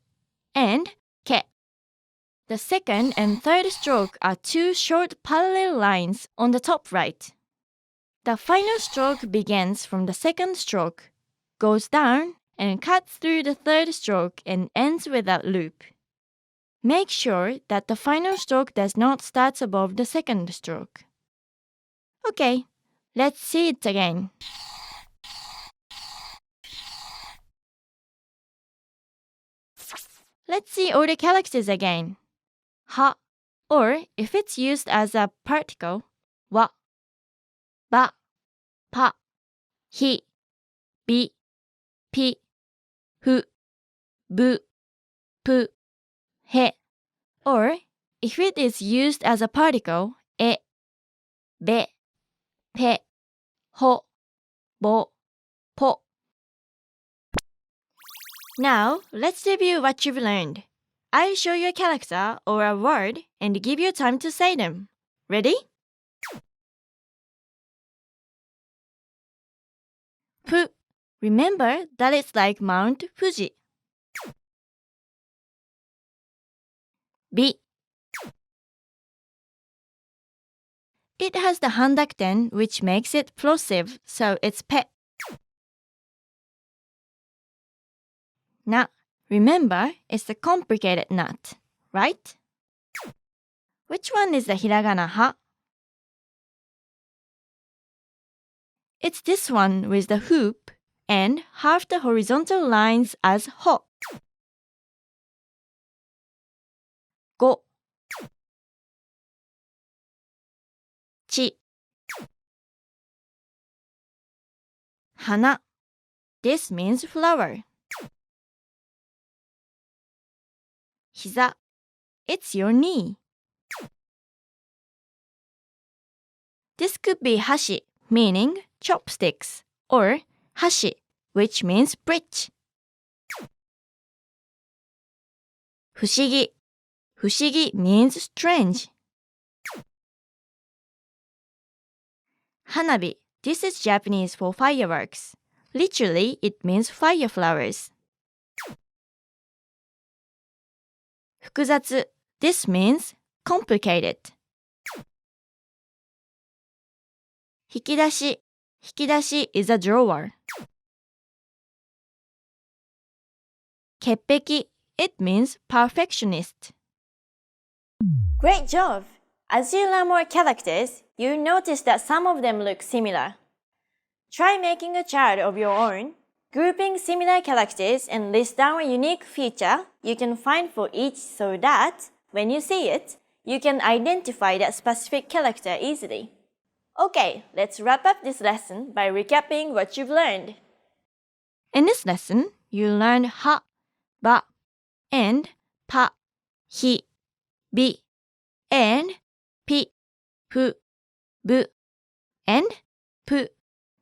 C: and ke. The second and third stroke are 2 short parallel lines on the top right. The final stroke begins from the second stroke, goes down, and cuts through the third stroke and ends with a loop. Make sure that the final stroke does not start above the second stroke. Okay, let's see it again. Let's see all the characters again. Ha, or if it's used as a particle, wa, ba, pa, hi, bi, pi, hu, bu, pu, he. Or if it is used as a particle, e, be, pe, ho, bo, po. Now, let's review what you've learned. I'll show you a character or a word and give you time to say them. Ready? Fu. Remember that it's like Mount Fuji. Bi. It has the handakten which makes it plosive, so it's pe. Na. Remember, it's the complicated knot, right? Which one is the hiragana ha? It's this one with the hoop and half the horizontal lines as ho. Go. Chi. Hana. This means flower. Hiza. It's your knee. This could be hashi, meaning chopsticks, or hashi, which means bridge. Fushigi. Fushigi means strange. Hanabi. This is Japanese for fireworks. Literally, it means fire flowers. Fukuzatsu. This means complicated. Hikidashi. Hikidashi is a drawer. Keppeki. It means perfectionist.
B: Great job! As you learn more characters, you notice that some of them look similar. Try making a chart of your own, grouping similar characters and list down a unique feature you can find for each so that, when you see it, you can identify that specific character easily. Okay, let's wrap up this lesson by recapping what you've learned.
C: In this lesson, you learned ha, ba, and pa, hi, bi, and pi, fu, bu, and pu,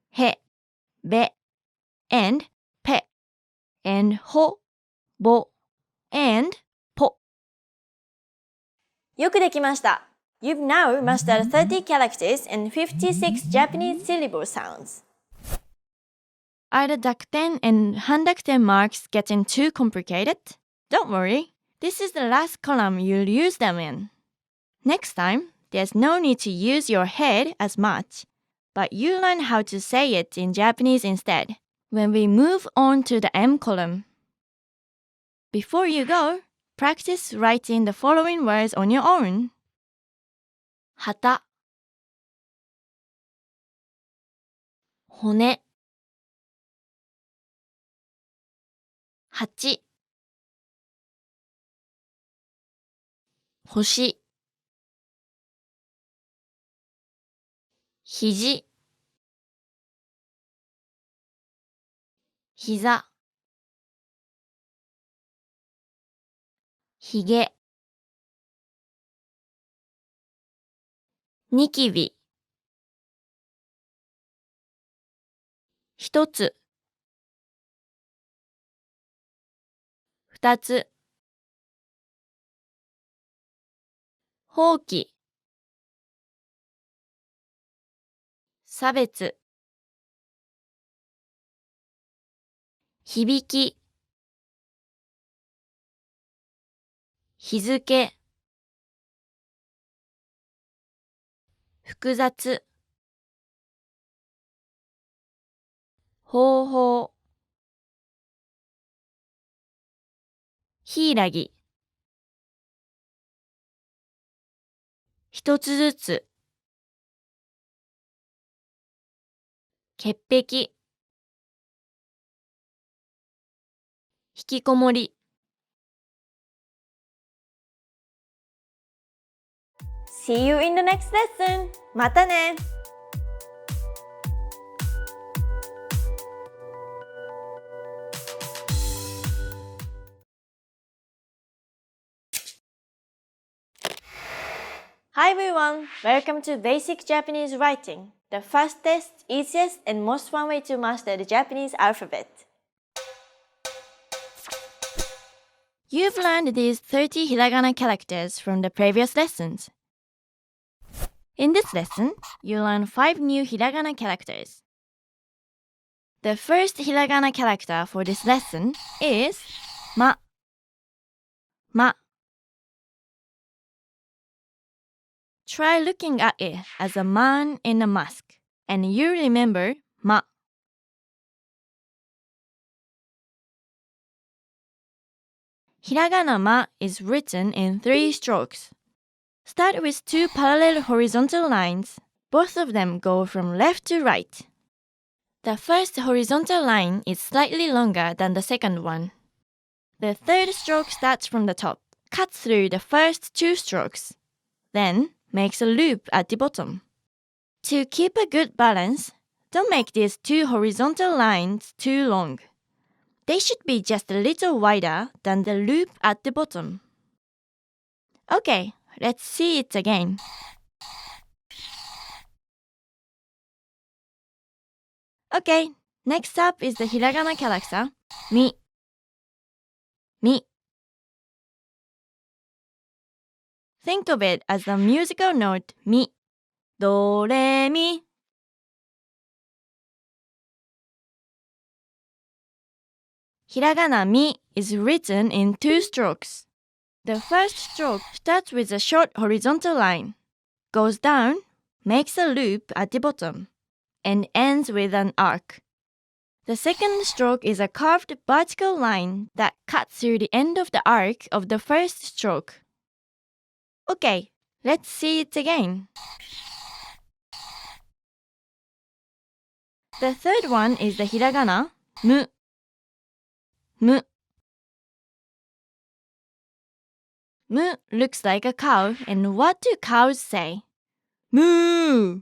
C: he, be, and pe, and ho, bo, and po.
B: よくできました。You've now mastered 30 characters and 56 Japanese syllable sounds.
C: Are the dakten and handakten marks getting too complicated? Don't worry. This is the last column you'll use them in. Next time, there's no need to use your head as much, but you learn how to say it in Japanese instead when we move on to the M column. Before you go, practice writing the following words on your own. 旗 骨 8 星 肘 膝 ひげ ニキビ 1つ 2つ 放棄 差別 響き 日付 複雑 方法 柊一つずつ 潔癖 引きこもり
B: See you in the next lesson! またね! Hi everyone! Welcome to Basic Japanese Writing, the fastest, easiest, and most fun way to master the Japanese alphabet.
C: You've learned these 30 hiragana characters from the previous lessons. In this lesson, you learn 5 new hiragana characters. The first hiragana character for this lesson is ma. Ma. Try looking at it as a man in a mask, and you remember ma. Hiragana ma is written in 3 strokes. Start with 2 parallel horizontal lines. Both of them go from left to right. The first horizontal line is slightly longer than the second one. The third stroke starts from the top, cuts through the first 2 strokes, then makes a loop at the bottom. To keep a good balance, don't make these 2 horizontal lines too long. They should be just a little wider than the loop at the bottom. Okay, let's see it again. Okay, next up is the hiragana character, mi. Mi. Think of it as the musical note mi. Do, re, mi. Hiragana mi is written in 2 strokes. The first stroke starts with a short horizontal line, goes down, makes a loop at the bottom, and ends with an arc. The second stroke is a curved vertical line that cuts through the end of the arc of the first stroke. Okay, let's see it again. The third one is the hiragana mu. Mu. Mu looks like a cow, and what do cows say? Moo!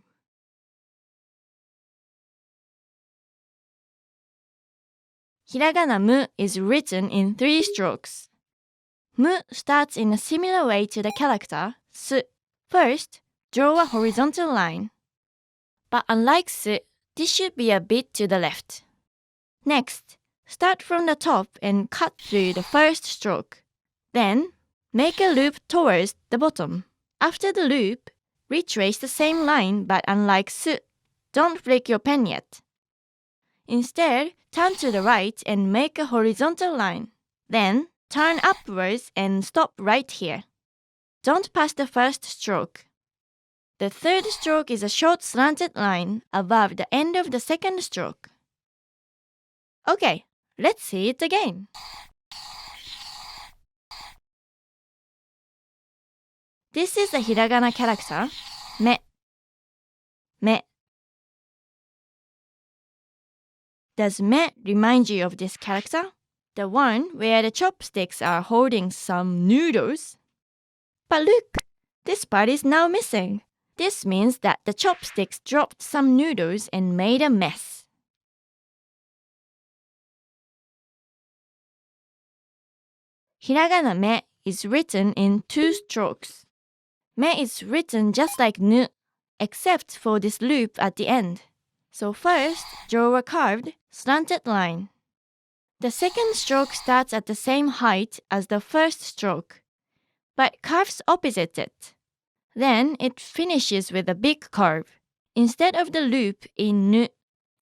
C: Hiragana mu is written in 3 strokes. Mu starts in a similar way to the character su. First, draw a horizontal line. But unlike su, this should be a bit to the left. Next, start from the top and cut through the first stroke. Then, make a loop towards the bottom. After the loop, retrace the same line, but unlike su, don't flick your pen yet. Instead, turn to the right and make a horizontal line. Then, turn upwards and stop right here. Don't pass the first stroke. The third stroke is a short slanted line above the end of the second stroke. Okay, let's see it again. This is the hiragana character, me. Me. Does me remind you of this character? The one where the chopsticks are holding some noodles? But look, this part is now missing. This means that the chopsticks dropped some noodles and made a mess. Hiragana me is written in 2 strokes. Me is written just like nu, except for this loop at the end. So first, draw a curved, slanted line. The second stroke starts at the same height as the first stroke, but curves opposite it. Then it finishes with a big curve. Instead of the loop in nu,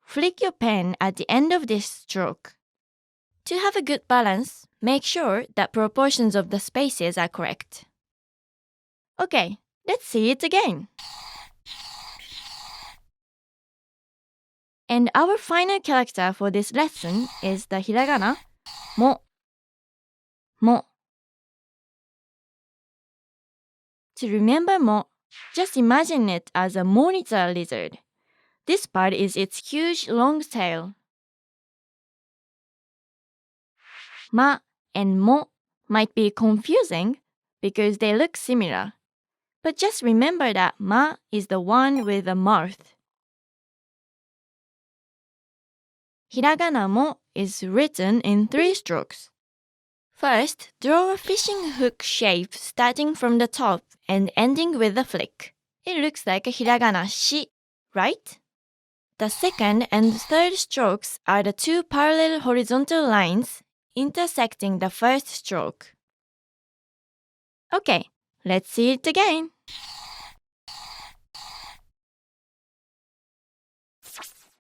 C: flick your pen at the end of this stroke. To have a good balance, make sure that proportions of the spaces are correct. Okay, let's see it again. And our final character for this lesson is the hiragana mo. Mo. To remember mo, just imagine it as a monitor lizard. This part is its huge long tail. Ma and mo might be confusing because they look similar. But just remember that ma is the one with the mouth. Hiragana mo is written in 3 strokes. First, draw a fishing hook shape starting from the top and ending with a flick. It looks like a hiragana shi, right? The second and third strokes are the 2 parallel horizontal lines intersecting the first stroke. Okay, let's see it again.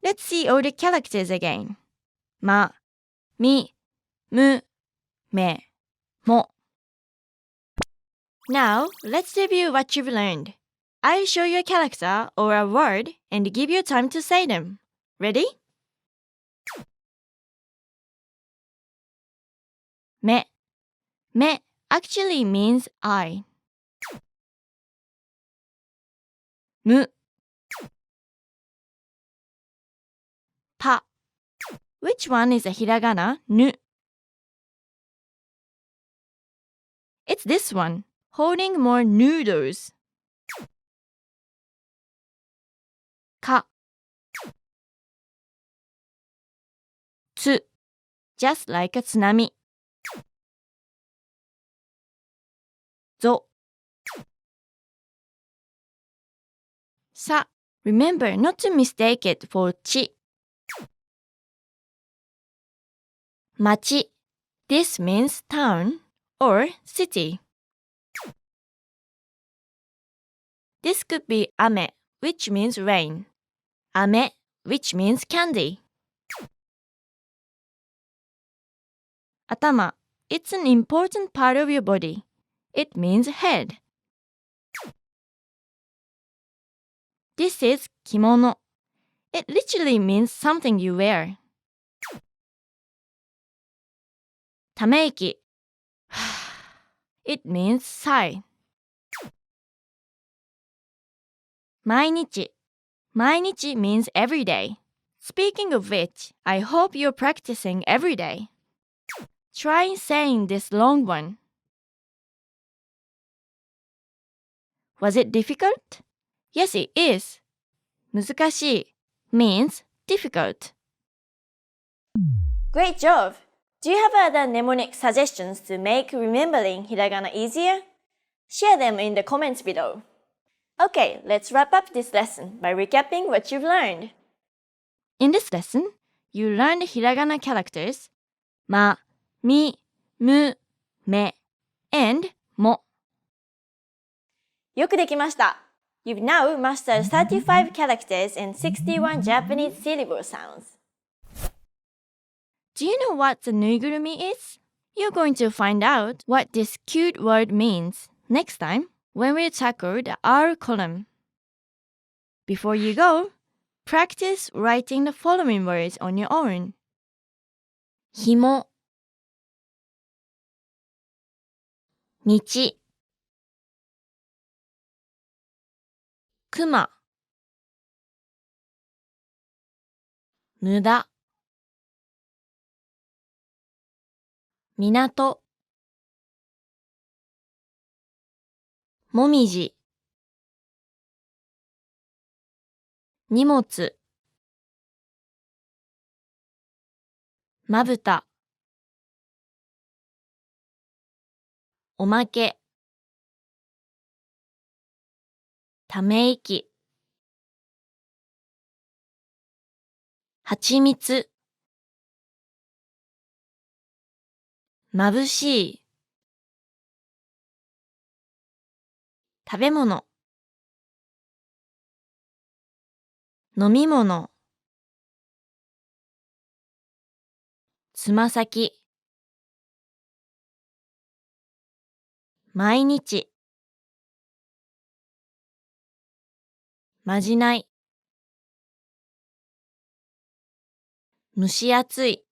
C: Let's see all the characters again. Ma, mi, mu, me, mo. Now, let's review what you've learned. I'll show you a character or a word and give you time to say them. Ready? Me. Me actually means I. Mu. Pa. Which one is a hiragana? Nu. It's this one, holding more noodles. Ka. Tsu. Just like a tsunami. Zo. Sa. Remember not to mistake it for chi. Machi. This means town or city. This could be ame, which means rain. Ame, which means candy. Atama. It's an important part of your body. It means head. This is kimono. It literally means something you wear. Tameiki. It means sigh. Mainichi. Mainichi means every day. Speaking of which, I hope you're practicing every day. Try saying this long one. Was it difficult? Yes, it is. 難しい means difficult.
B: Great job! Do you have other mnemonic suggestions to make remembering hiragana easier? Share them in the comments below. Okay, let's wrap up this lesson by recapping what you've learned.
C: In this lesson, you learned hiragana characters ma, mi, mu, me, and mo.
B: よくできました。You've now mastered 35 characters and 61 Japanese syllable sounds.
C: Do you know what the nuigurumi is? You're going to find out what this cute word means next time when we tackle the R column. Before you go, practice writing the following words on your own. 紐 道 熊 無駄 港 もみじ 荷物 まぶた おまけ ため息 はちみつ まぶしい 食べ物 飲み物 つま先 毎日 まじない 蒸し暑い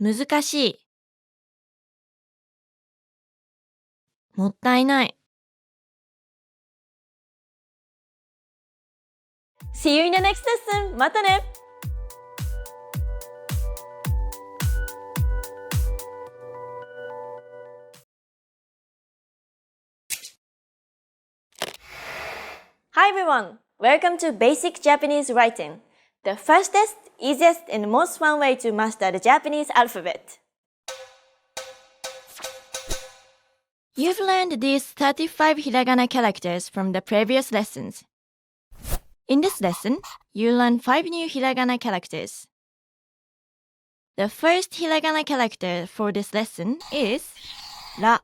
C: 難しい もったいない
B: See you in the next lesson! またね! Hi everyone! Welcome to Basic Japanese Writing, the fastest, easiest, and most fun way to master the Japanese alphabet.
C: You've learned these 35 hiragana characters from the previous lessons. In this lesson, you learn 5 new hiragana characters. The first hiragana character for this lesson is ra.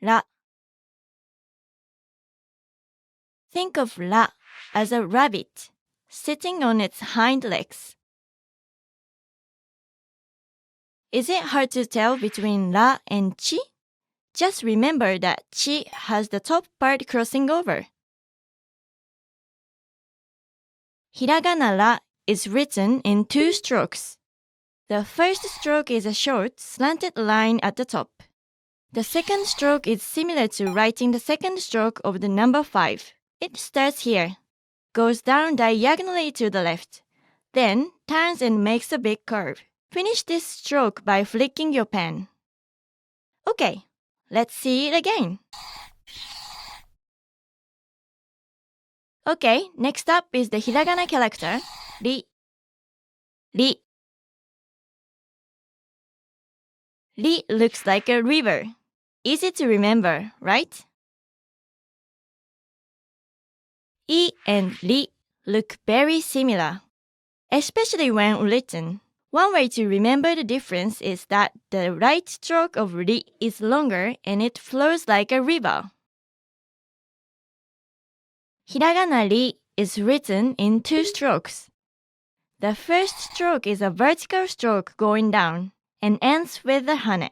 C: Ra. Think of ra as a rabbit sitting on its hind legs. Is it hard to tell between ra and chi? Just remember that chi has the top part crossing over. Hiragana ra is written in 2 strokes. The first stroke is a short, slanted line at the top. The second stroke is similar to writing the second stroke of the number 5. It starts here, goes down diagonally to the left, then turns and makes a big curve. Finish this stroke by flicking your pen. Okay, let's see it again. Okay, next up is the hiragana character, ri. Ri. Ri looks like a river. Easy to remember, right? I and ri look very similar, especially when written. One way to remember the difference is that the right stroke of ri is longer and it flows like a river. Hiragana ri is written in 2 strokes. The first stroke is a vertical stroke going down and ends with a hane.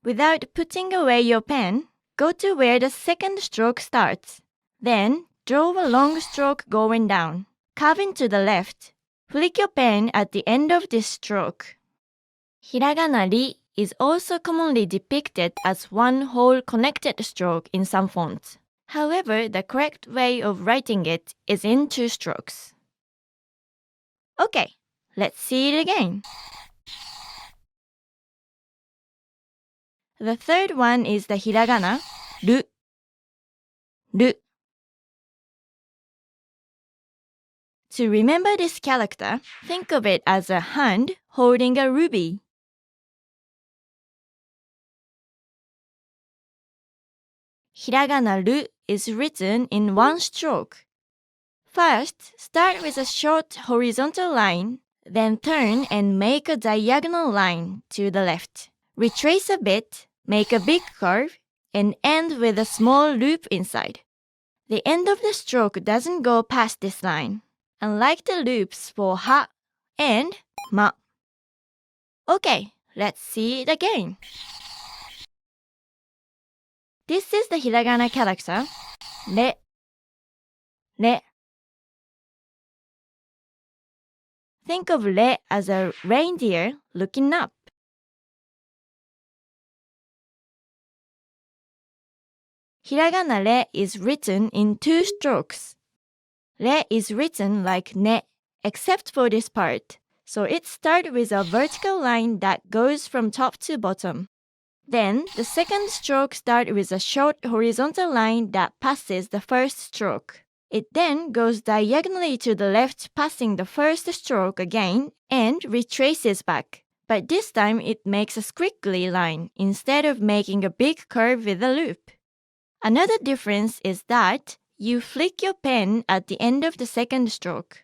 C: Without putting away your pen, go to where the second stroke starts. Then, draw a long stroke going down, curving to the left. Flick your pen at the end of this stroke. Hiragana ri is also commonly depicted as one whole connected stroke in some fonts. However, the correct way of writing it is in 2 strokes. Okay, let's see it again. The third one is the hiragana, ru. Ru. To remember this character, think of it as a hand holding a ruby. Hiragana ru is written in 1 stroke. First, start with a short horizontal line, then turn and make a diagonal line to the left. Retrace a bit, make a big curve, and end with a small loop inside. The end of the stroke doesn't go past this line, unlike the loops for ha and ma. Okay, let's see it again. This is the hiragana character, re, re. Think of re as a reindeer looking up. Hiragana re is written in 2 strokes. Re is written like ne, except for this part. So it starts with a vertical line that goes from top to bottom. Then the second stroke starts with a short horizontal line that passes the first stroke. It then goes diagonally to the left, passing the first stroke again and retraces back. But this time it makes a squiggly line instead of making a big curve with a loop. Another difference is that you flick your pen at the end of the second stroke.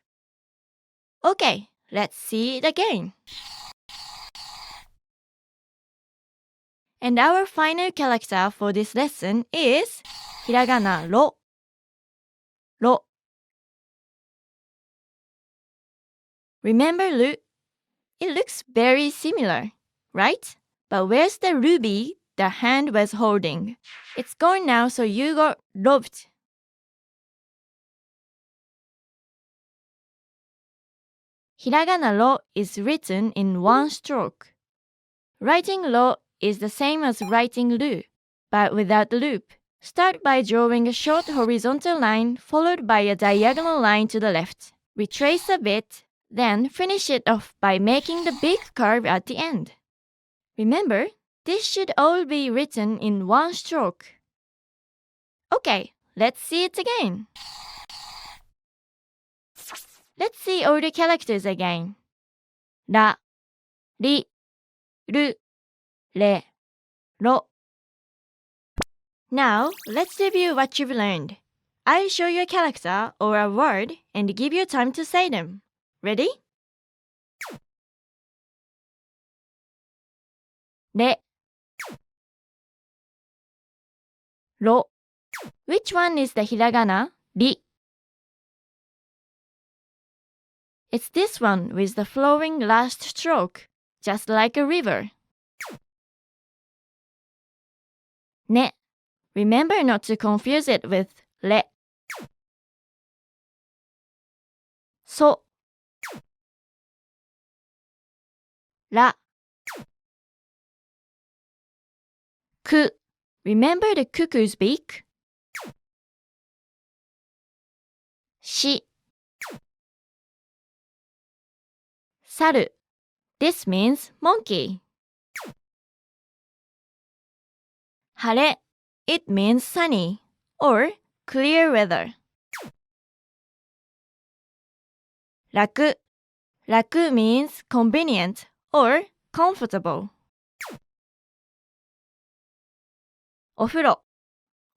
C: Okay, let's see it again. And our final character for this lesson is hiragana ro. Ro. Remember Ru? It looks very similar, right? But where's the ruby the hand was holding? It's gone now, so you got robbed. Hiragana ro is written in 1 stroke. Writing ro is the same as writing ru, but without the loop. Start by drawing a short horizontal line followed by a diagonal line to the left. Retrace a bit, then finish it off by making the big curve at the end. Remember, this should all be written in 1 stroke. Okay, let's see it again. Let's see all the characters again. Ra, ri, ru, re, ro. Now, let's review what you've learned. I'll show you a character or a word and give you time to say them. Ready? Re, ro. Which one is the hiragana? Ri. It's this one with the flowing last stroke, just like a river. Ne. Remember not to confuse it with re. So. Ra. Ku. Remember the cuckoo's beak? Shi. Saru. This means monkey. Hare. It means sunny or clear weather. Raku. Raku means convenient or comfortable. Ofuro.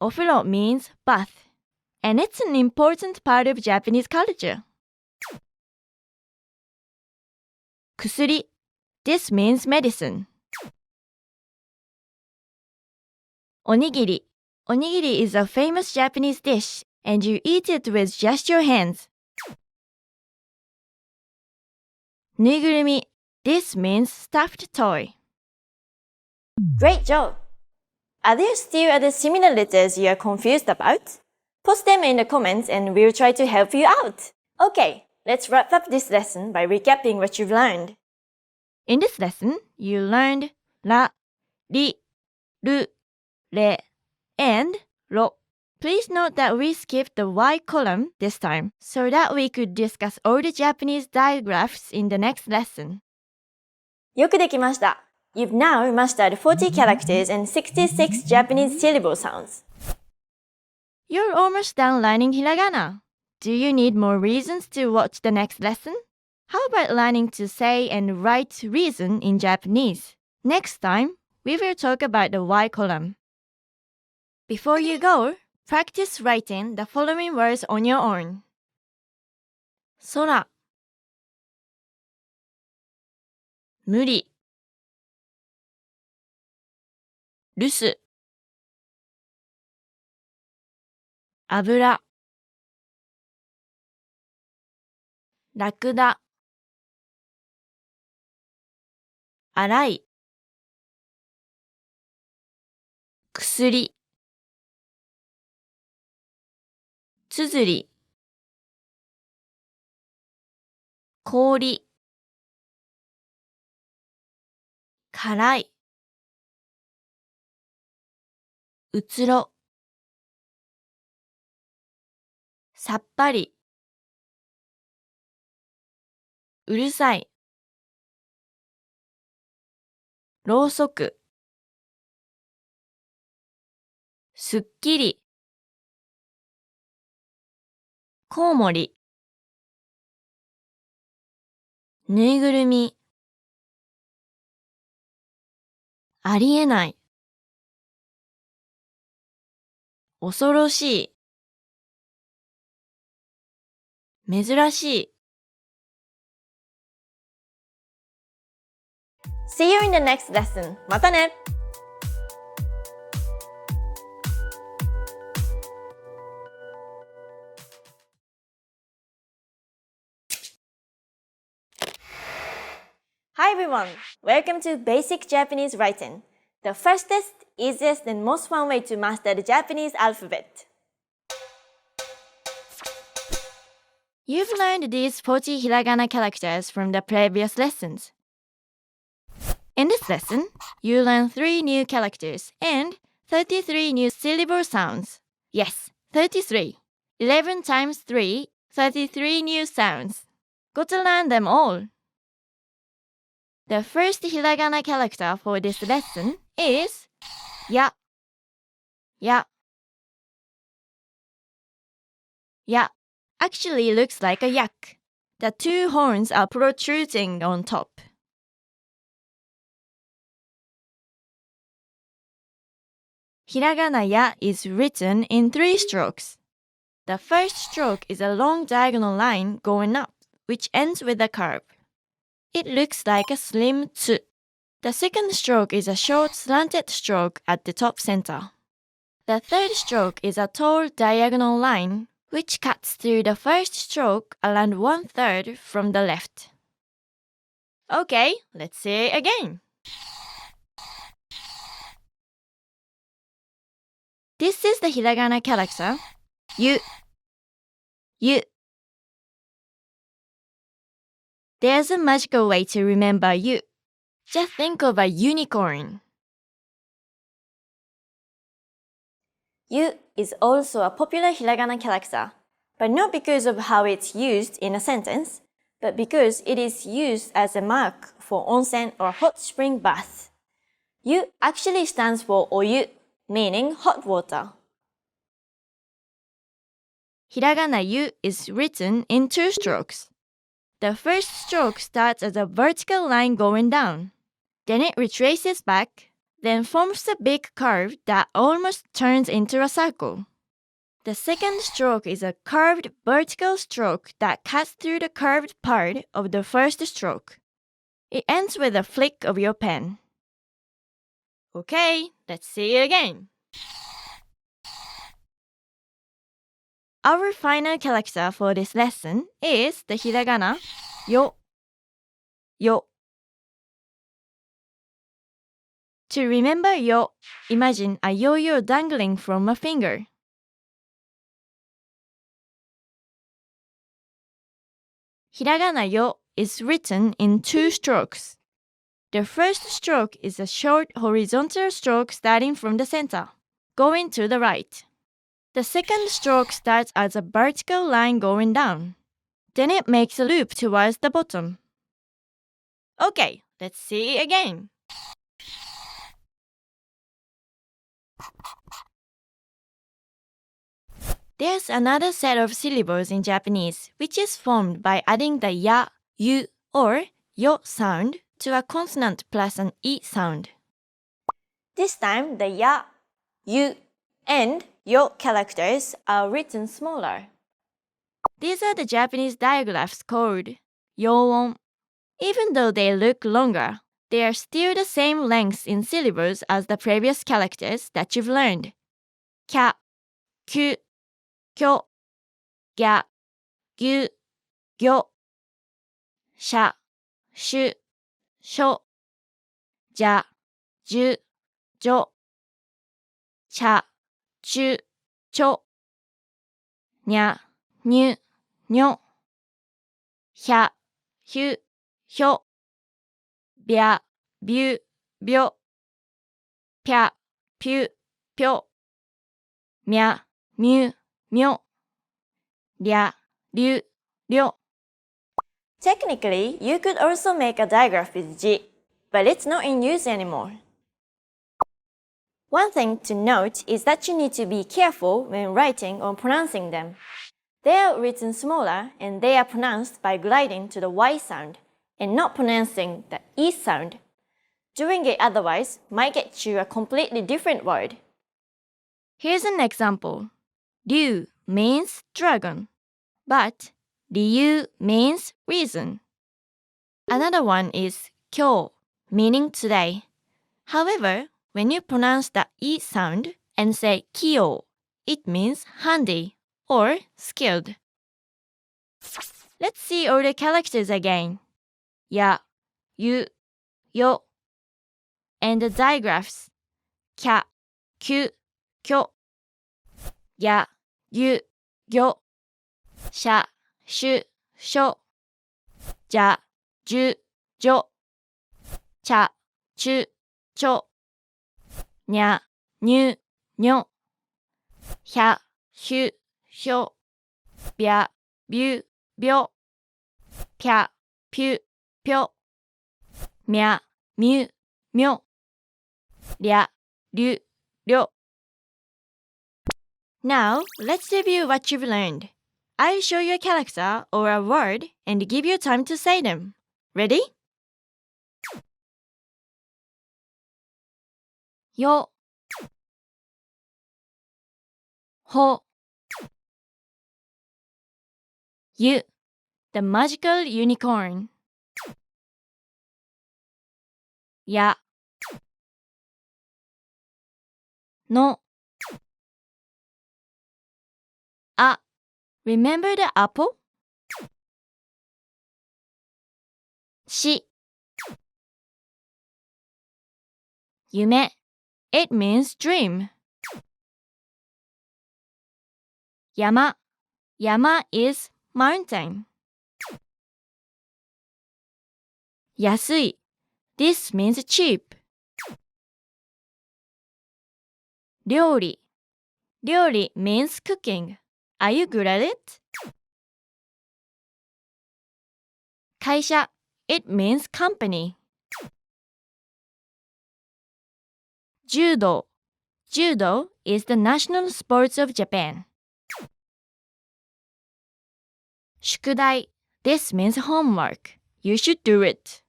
C: Ofuro means bath, and it's an important part of Japanese culture. Kusuri. This means medicine. Onigiri. Onigiri is a famous Japanese dish, and you eat it with just your hands. Nuigurumi. This means stuffed toy.
B: Great job! Are there still other similar letters you are confused about? Post them in the comments and we'll try to help you out. Okay, let's wrap up this lesson by recapping what you've learned.
C: In this lesson, you learned ra, ri, ru, re, and ro. Please note that we skipped the Y column this time so that we could discuss all the Japanese digraphs in the next lesson.
B: よくできました。You've now mastered 40 characters and 66 Japanese syllable sounds.
C: You're almost done learning hiragana. Do you need more reasons to watch the next lesson? How about learning to say and write reason in Japanese? Next time, we will talk about the Y column. Before you go, practice writing the following words on your own. Sora. 無理。留守。油。ラクダ。洗い、薬、つづり、氷、辛い、うつろ、さっぱり、うるさい、ろうそく、すっきり、コウモリ、ぬいぐるみ、ありえない、恐ろしい、珍しい。
B: See you in the next lesson. またね! Hi everyone! Welcome to Basic Japanese Writing, the fastest, easiest, and most fun way to master the Japanese alphabet.
C: You've learned these 40 hiragana characters from the previous lessons. In this lesson, you learn 3 new characters and 33 new syllable sounds. Yes, 33. 11 times 3, 33 new sounds. Got to learn them all. The first hiragana character for this lesson is ya. Ya. Ya actually looks like a yak. The 2 horns are protruding on top. Hiragana ya is written in 3 strokes. The first stroke is a long diagonal line going up, which ends with a curve. It looks like a slim tsu. The second stroke is a short slanted stroke at the top center. The third stroke is a tall diagonal line, which cuts through the first stroke around 1/3 from the left. Okay, let's say it again. This is the hiragana character, yu. Yu. There's a magical way to remember yu. Just think of a unicorn.
B: Yu is also a popular hiragana character, but not because of how it's used in a sentence, but because it is used as a mark for onsen or hot spring bath. Yu actually stands for oyu, meaning hot water.
C: Hiragana yu is written in 2 strokes. The first stroke starts as a vertical line going down. Then it retraces back, then forms a big curve that almost turns into a circle. The second stroke is a curved vertical stroke that cuts through the curved part of the first stroke. It ends with a flick of your pen. Okay, let's see it again. Our final character for this lesson is the hiragana yo. Yo. To remember yo, imagine a yo-yo dangling from a finger. Hiragana yo is written in 2 strokes. The first stroke is a short horizontal stroke starting from the center, going to the right. The second stroke starts as a vertical line going down. Then it makes a loop towards the bottom. Okay, let's see it again. There's another set of syllables in Japanese, which is formed by adding the ya, yu, or yo sound to a consonant plus an i sound.
B: This time, the ya, yu, and yo characters are written smaller.
C: These are the Japanese digraphs called yoon. Even though they look longer, they are still the same length in syllables as the previous characters that you've learned. Kya, kyu, kyo, gya, gyu, gyo, sha, shu, sho, じゃ、じゅ、じょ、ちゃ、ちゅ、ちょ、にゃ、にゅ、にょ、ひゃ、ひゅ、ひょ、びゃ、びゅ、びょ、ぴゃ、ぴゅ、ぴょ、みゃ、みゅ、みょ、りゃ、りゅ、りょ。
B: Technically, you could also make a digraph with G, but it's not in use anymore. One thing to note is that you need to be careful when writing or pronouncing them. They are written smaller and they are pronounced by gliding to the Y sound and not pronouncing the E sound. Doing it otherwise might get you a completely different word.
C: Here's an example. 竜 means dragon, but 理由 means reason. Another one is 今日 meaning today. However, when you pronounce the E sound and say 器用, it means handy or skilled. Let's see all the characters again. や、ゆ、よ, and the digraphs. きゃ、きゅ、きょ、や、ゆ、ぎょ、しゃ、しゅ、しょ、じゃ、じゅ、じょ、ちゃ、ちゅ、ちょ、にゃ、にゅ、にょ、ひゃ、ひゅ、ひょ、びゃ、びゅ、びょ、ぴゃ、ぴゅ、ぴょ、みゃ、みゅ、みょ、りゃ、りゅ、りょ。Now, let's review what you've learned. I'll show you a character or a word and give you time to say them. Ready? よ、ほ、ゆ、the magical unicorn. や、の、あ、remember the apple? し、夢 it means dream. 山 山 is mountain. 安い this means cheap. 料理 料理 means cooking. Are you good at it? 会社 it means company. 柔道 Judo is the national sports of Japan. 宿題 this means homework. You should do it.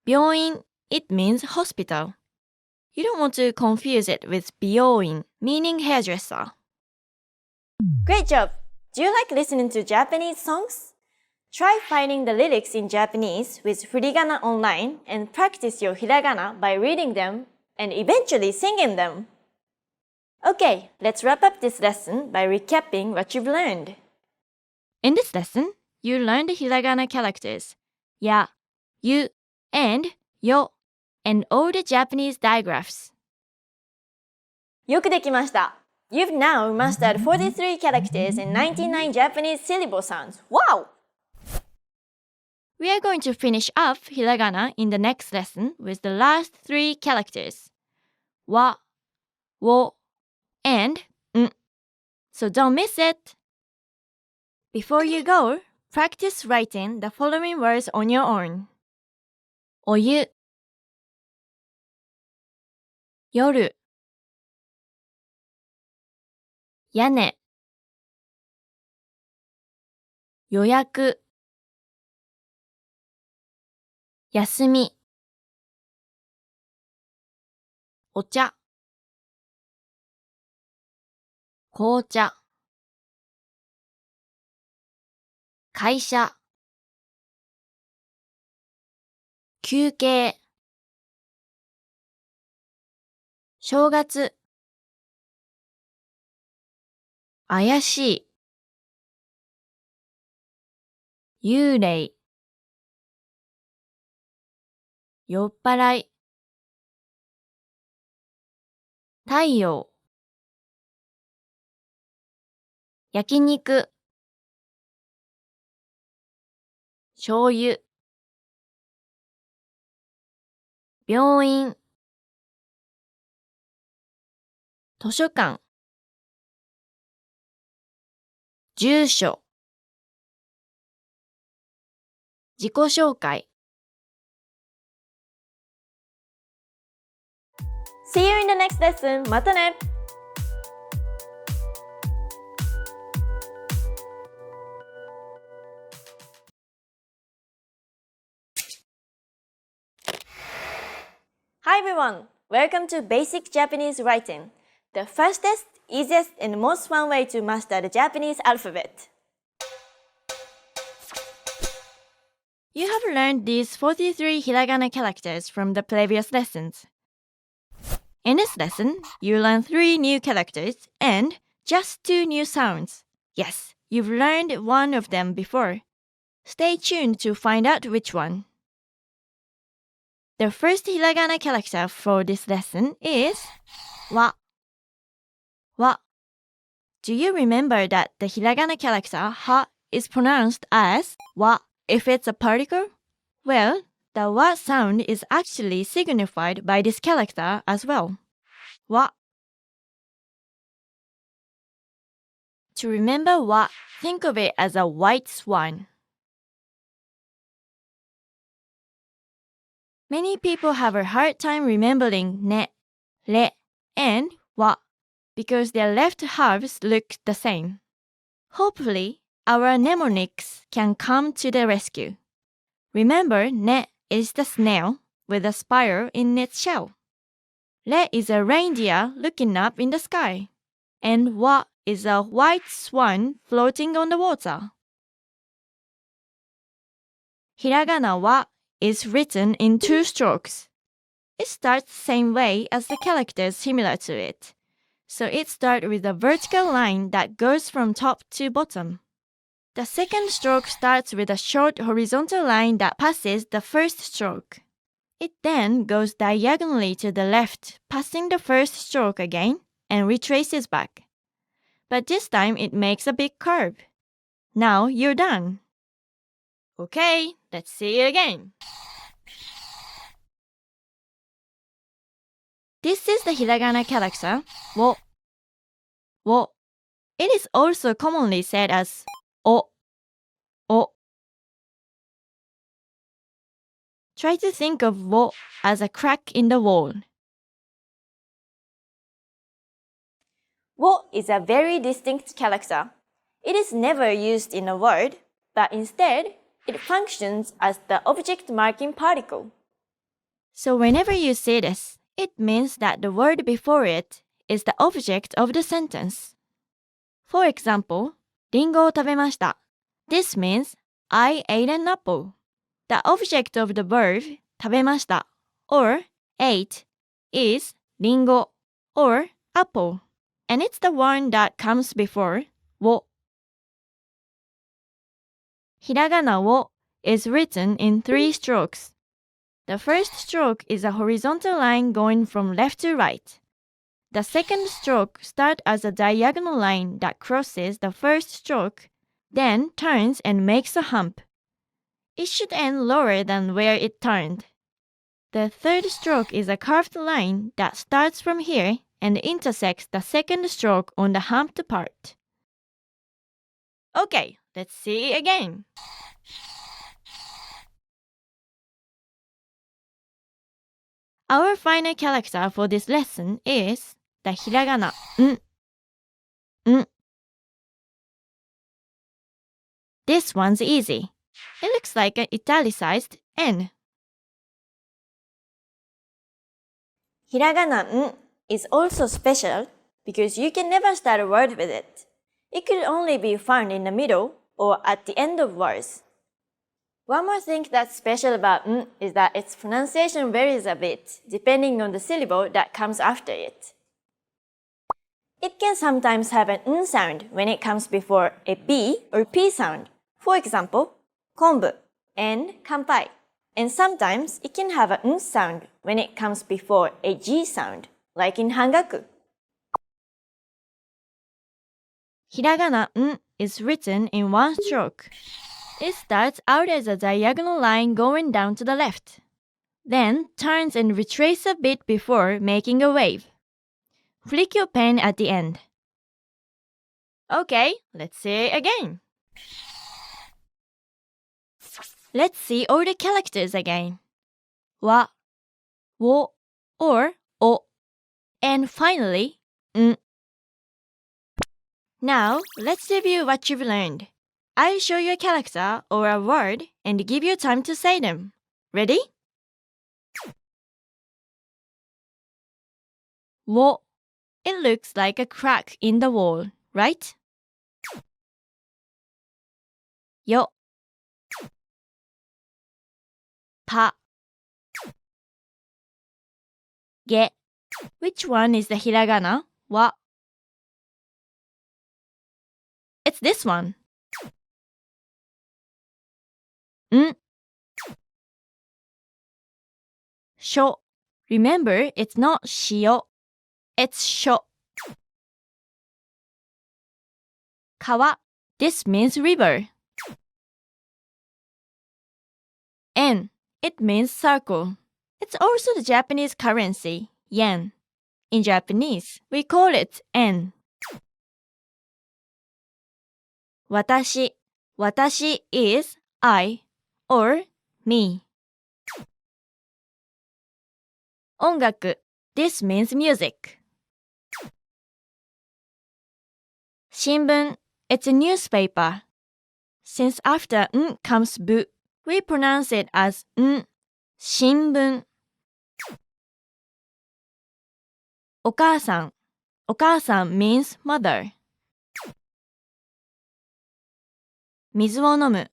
C: 病院 it means hospital. You don't want to confuse it with 美容院 meaning hairdresser.
B: Great job! Do you like listening to Japanese songs? Try finding the lyrics in Japanese with Furigana online and practice your hiragana by reading them and eventually singing them. Okay, let's wrap up this lesson by recapping what you've learned.
C: In this lesson, you learned the hiragana characters ya, yu, and yo, and all the Japanese digraphs.
B: よくできました. You've now mastered 43 characters and 99 Japanese syllable sounds. Wow!
C: We are going to finish off hiragana in the next lesson with the last 3 characters wa, wo, and n. So don't miss it! Before you go, practice writing the following words on your own. お湯 夜 屋根 予約 休み お茶 紅茶 会社 休憩 正月 怪しい 幽霊酔っ払い、太陽、焼肉、醤油、病院、図書館、住所、自己紹介。
B: See you in the next lesson. またね! Hi everyone! Welcome to Basic Japanese Writing, the fastest, easiest, and most fun way to master the Japanese alphabet.
C: You have learned these 43 hiragana characters from the previous lessons. In this lesson, you learn 3 new characters and just 2 new sounds. Yes, you've learned one of them before. Stay tuned to find out which one. The first hiragana character for this lesson is wa. Wa. Do you remember that the hiragana character ha is pronounced as wa if it's a particle? Well, the wa sound is actually signified by this character as well. Wa. To remember wa, think of it as a white swan. Many people have a hard time remembering ne, re, and wa because their left halves look the same. Hopefully, our mnemonics can come to the rescue. Remember, ne is the snail with a spiral in its shell. Re is a reindeer looking up in the sky. And wa is a white swan floating on the water. Hiragana wa is written in 2 strokes. It starts the same way as the characters similar to it. So it starts with a vertical line that goes from top to bottom. The second stroke starts with a short horizontal line that passes the first stroke. It then goes diagonally to the left, passing the first stroke again, and retraces back. But this time it makes a big curve. Now you're done. Okay, let's see it again. This is the hiragana character wo. Wo. It is also commonly said as o. O. Try to think of wo as a crack in the wall.
B: Wo is a very distinct character. It is never used in a word, but instead, it functions as the object marking particle.
C: So whenever you see this, it means that the word before it is the object of the sentence. For example, リンゴを食べました. This means I ate an apple. The object of the verb 食べました or ate is リンゴ or apple, and it's the one that comes before を. Hiragana を is written in 3 strokes. The first stroke is a horizontal line going from left to right. The second stroke starts as a diagonal line that crosses the first stroke, then turns and makes a hump. It should end lower than where it turned. The third stroke is a curved line that starts from here and intersects the second stroke on the humped part. Okay, let's see again. Our final character for this lesson is the hiragana n. N. This one's easy. It looks like an italicized N.
B: Hiragana n is also special because you can never start a word with it. It could only be found in the middle or at the end of words. One more thing that's special about n is that its pronunciation varies a bit depending on the syllable that comes after it. It can sometimes have an n sound when it comes before a b or p sound. For example, 昆布 and 乾杯, And sometimes it can have an n sound when it comes before a g sound, like in hangaku.
C: ひらがなん is written in one stroke. It starts out as a diagonal line going down to the left, then turns and retraces a bit before making a wave. Flick your pen at the end. Okay, let's say it again. Let's see all the characters again. わ、wo, or o, and finally, n. Now, let's review what you've learned. I'll show you a character or a word and give you time to say them. Ready? Wo. It looks like a crack in the wall, right? Yo. Pa. Ge. Which one is the hiragana? Wa. It's this one. N. Sho. Remember, it's not shio. It's sho. Kawa. This means river. En. It means circle. It's also the Japanese currency, yen. In Japanese, we call it en. Watashi. Watashi is I or me. Ongaku. This means music. Shinbun. It's a newspaper. Since after n comes bu, we pronounce it as n, shinbun. Okaasan. Okaasan means mother. Mizu wo nomu.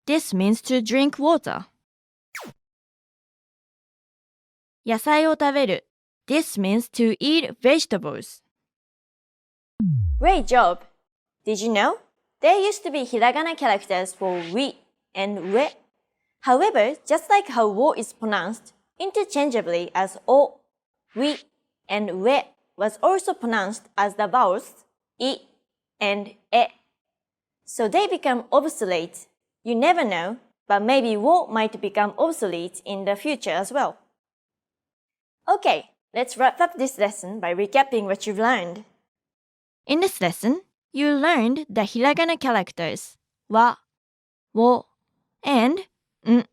C: This means to drink water. Yasai wo taberu. This means to eat vegetables.
B: Great job! Did you know? There used to be hiragana characters for wi and we. However, just like how wo is pronounced interchangeably as o, wi, and we was also pronounced as the vowels I and e. So they become obsolete. You never know, but maybe wo might become obsolete in the future as well. Okay, let's wrap up this lesson by recapping what you've learned.
C: In this lesson, you learned the hiragana characters wa, wo, and n.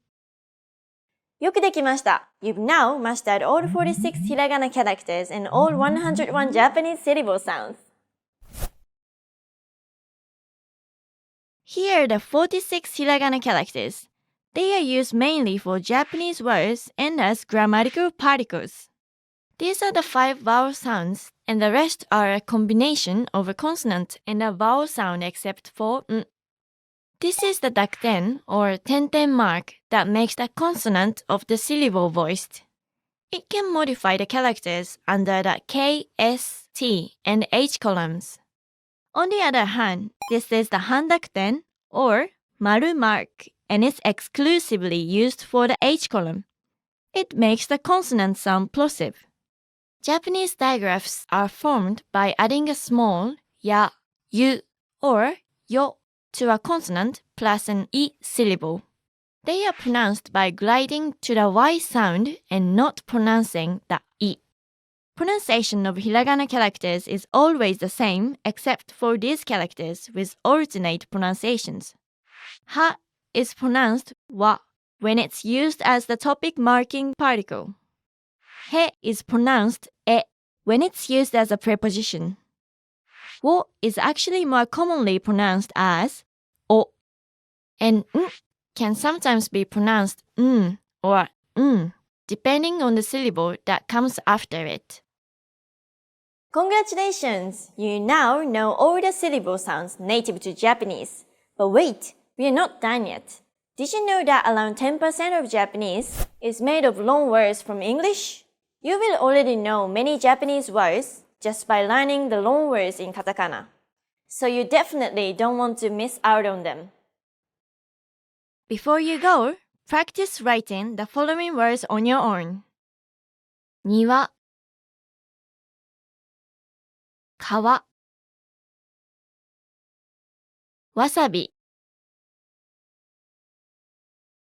B: よくできました。You've now mastered all 46 hiragana characters and all 101 Japanese syllable sounds.
C: Here are the 46 hiragana characters. They are used mainly for Japanese words and as grammatical particles. These are the 5 vowel sounds, and the rest are a combination of a consonant and a vowel sound except for n. This is the dakten or tenten mark that makes the consonant of the syllable voiced. It can modify the characters under the K, S, T, and H columns. On the other hand, this is the handakten or maru mark and is exclusively used for the H column. It makes the consonant sound plosive. Japanese digraphs are formed by adding a small ya, yu, or yo to a consonant plus an I syllable. They are pronounced by gliding to the Y sound and not pronouncing the I. Pronunciation of hiragana characters is always the same except for these characters with alternate pronunciations. Ha is pronounced wa when it's used as the topic marking particle. He is pronounced e when it's used as a preposition. Wo is actually more commonly pronounced as o, and n can sometimes be pronounced n or n, depending on the syllable that comes after it.
B: Congratulations! You now know all the syllable sounds native to Japanese. But wait, we are not done yet. Did you know that around 10% of Japanese is made of loan words from English? You will already know many Japanese words just by learning the loan words in katakana. So you definitely don't want to miss out on them.
C: Before you go, Practice writing the following words on your own. 庭、川、わさび、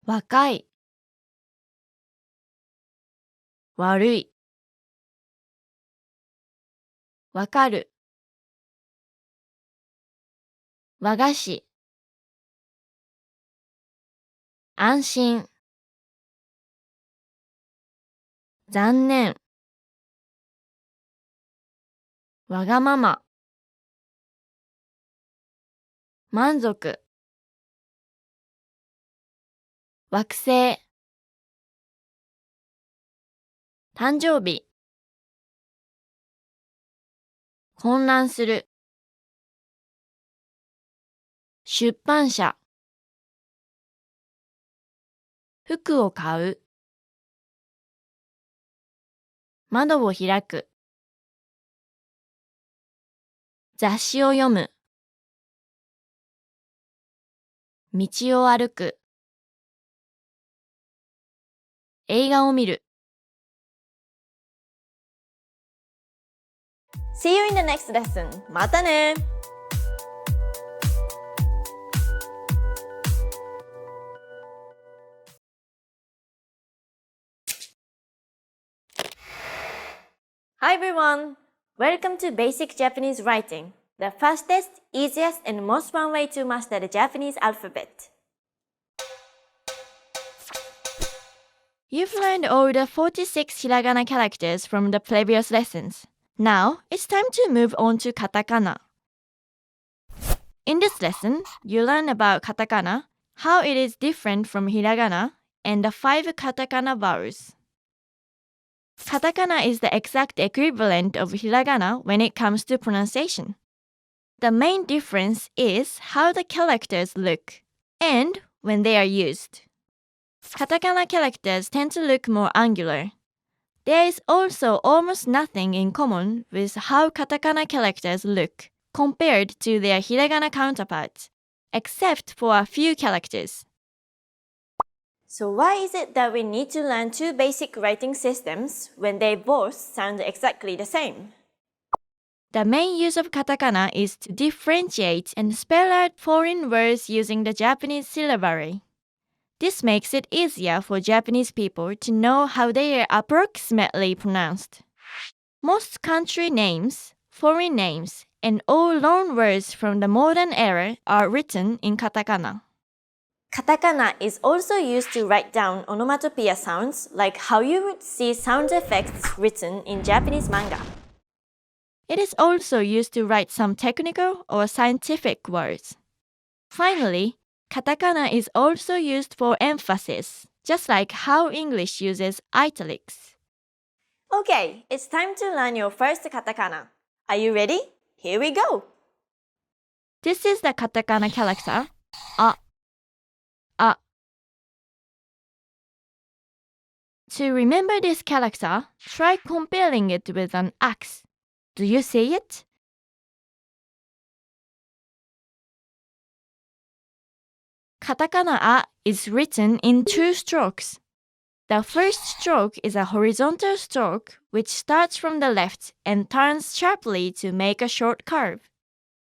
C: 若い、悪い、わかる、和菓子、安心、残念、わがまま、満足、惑星、誕生日、混乱する、出版社、服を買う、窓を開く、雑誌を読む、道を歩く、映画を見る。
B: See you in the next lesson. またね! Hi everyone! Welcome to Basic Japanese Writing, the fastest, easiest, and most fun way to master the Japanese alphabet.
C: You've learned all the 46 hiragana characters from the previous lessons. Now, it's time to move on to katakana. In this lesson, you learn about katakana, how it is different from hiragana, and the 5 katakana vowels. Katakana is the exact equivalent of hiragana when it comes to pronunciation. The main difference is how the characters look and when they are used. Katakana characters tend to look more angular. There is also almost nothing in common with how katakana characters look compared to their hiragana counterparts, except for a few characters.
B: So why is it that we need to learn 2 basic writing systems when they both sound exactly the same?
C: The main use of katakana is to differentiate and spell out foreign words using the Japanese syllabary. This makes it easier for Japanese people to know how they are approximately pronounced. Most country names, foreign names, and all loan words from the modern era are written in katakana.
B: Katakana is also used to write down onomatopoeia sounds like how you would see sound effects written in Japanese manga.
C: It is also used to write some technical or scientific words. Finally, katakana is also used for emphasis, just like how English uses italics.
B: Okay, it's time to learn your first katakana. Are you ready? Here we go!
C: This is the katakana character, a. A. To remember this character, try comparing it with an axe. Do you see it? Katakana a is written in 2 strokes. The first stroke is a horizontal stroke which starts from the left and turns sharply to make a short curve.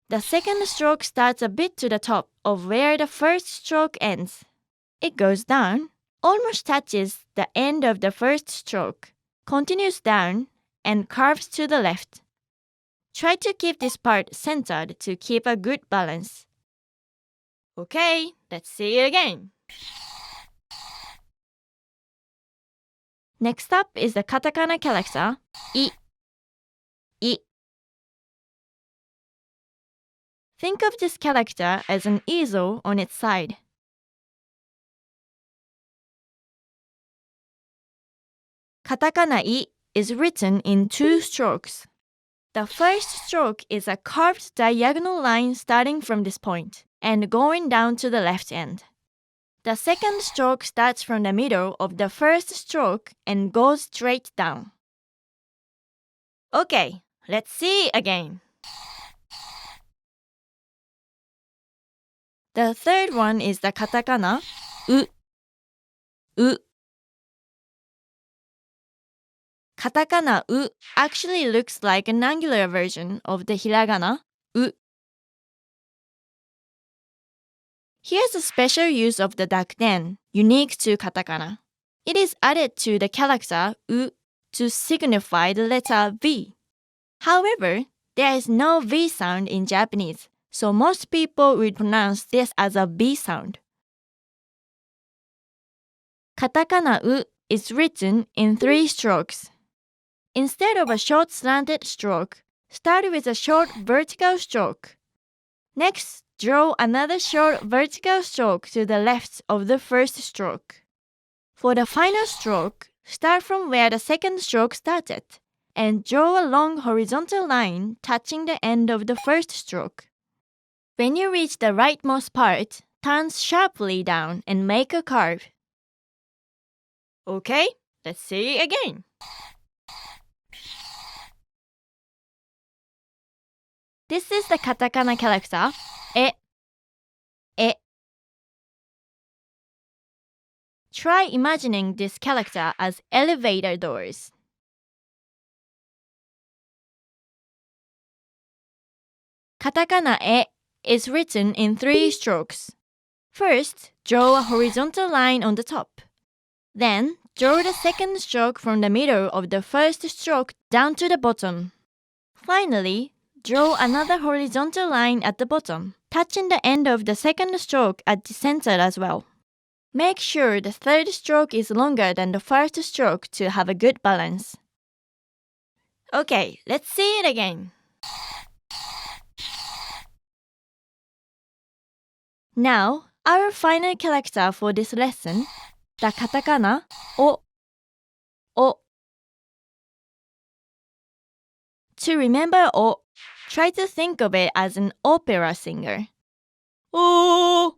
C: The second stroke starts a bit to the top of where the first stroke ends. It goes down, almost touches the end of the first stroke, continues down, and curves to the left. Try to keep this part centered to keep a good balance. Okay, let's see it again. Next up is the katakana character, I. I. Think of this character as an easel on its side. Katakana I is written in 2 strokes. The first stroke is a curved diagonal line starting from this point and going down to the left end. The second stroke starts from the middle of the first stroke and goes straight down. Okay, let's see again. The third one is the katakana, U. u. Katakana u actually looks like an angular version of the hiragana u. Here's a special use of the dakten, unique to katakana. It is added to the character u to signify the letter V. However, there is no V sound in Japanese, so most people would pronounce this as a B sound. Katakana u is written in 3 strokes. Instead of a short slanted stroke, start with a short vertical stroke. Next, draw another short vertical stroke to the left of the first stroke. For the final stroke, start from where the second stroke started and draw a long horizontal line touching the end of the first stroke. When you reach the rightmost part, turn sharply down and make a curve. Okay, let's see it again. This is the katakana character, e. Try imagining this character as elevator doors. Katakana e is written in 3 strokes. First, draw a horizontal line on the top. Then, draw the second stroke from the middle of the first stroke down to the bottom. Finally, draw another horizontal line at the bottom, touching the end of the second stroke at the center as well. Make sure the third stroke is longer than the first stroke to have a good balance. Okay, let's see it again. Now, our final character for this lesson, the katakana o. To remember o, try to think of it as an opera singer. O.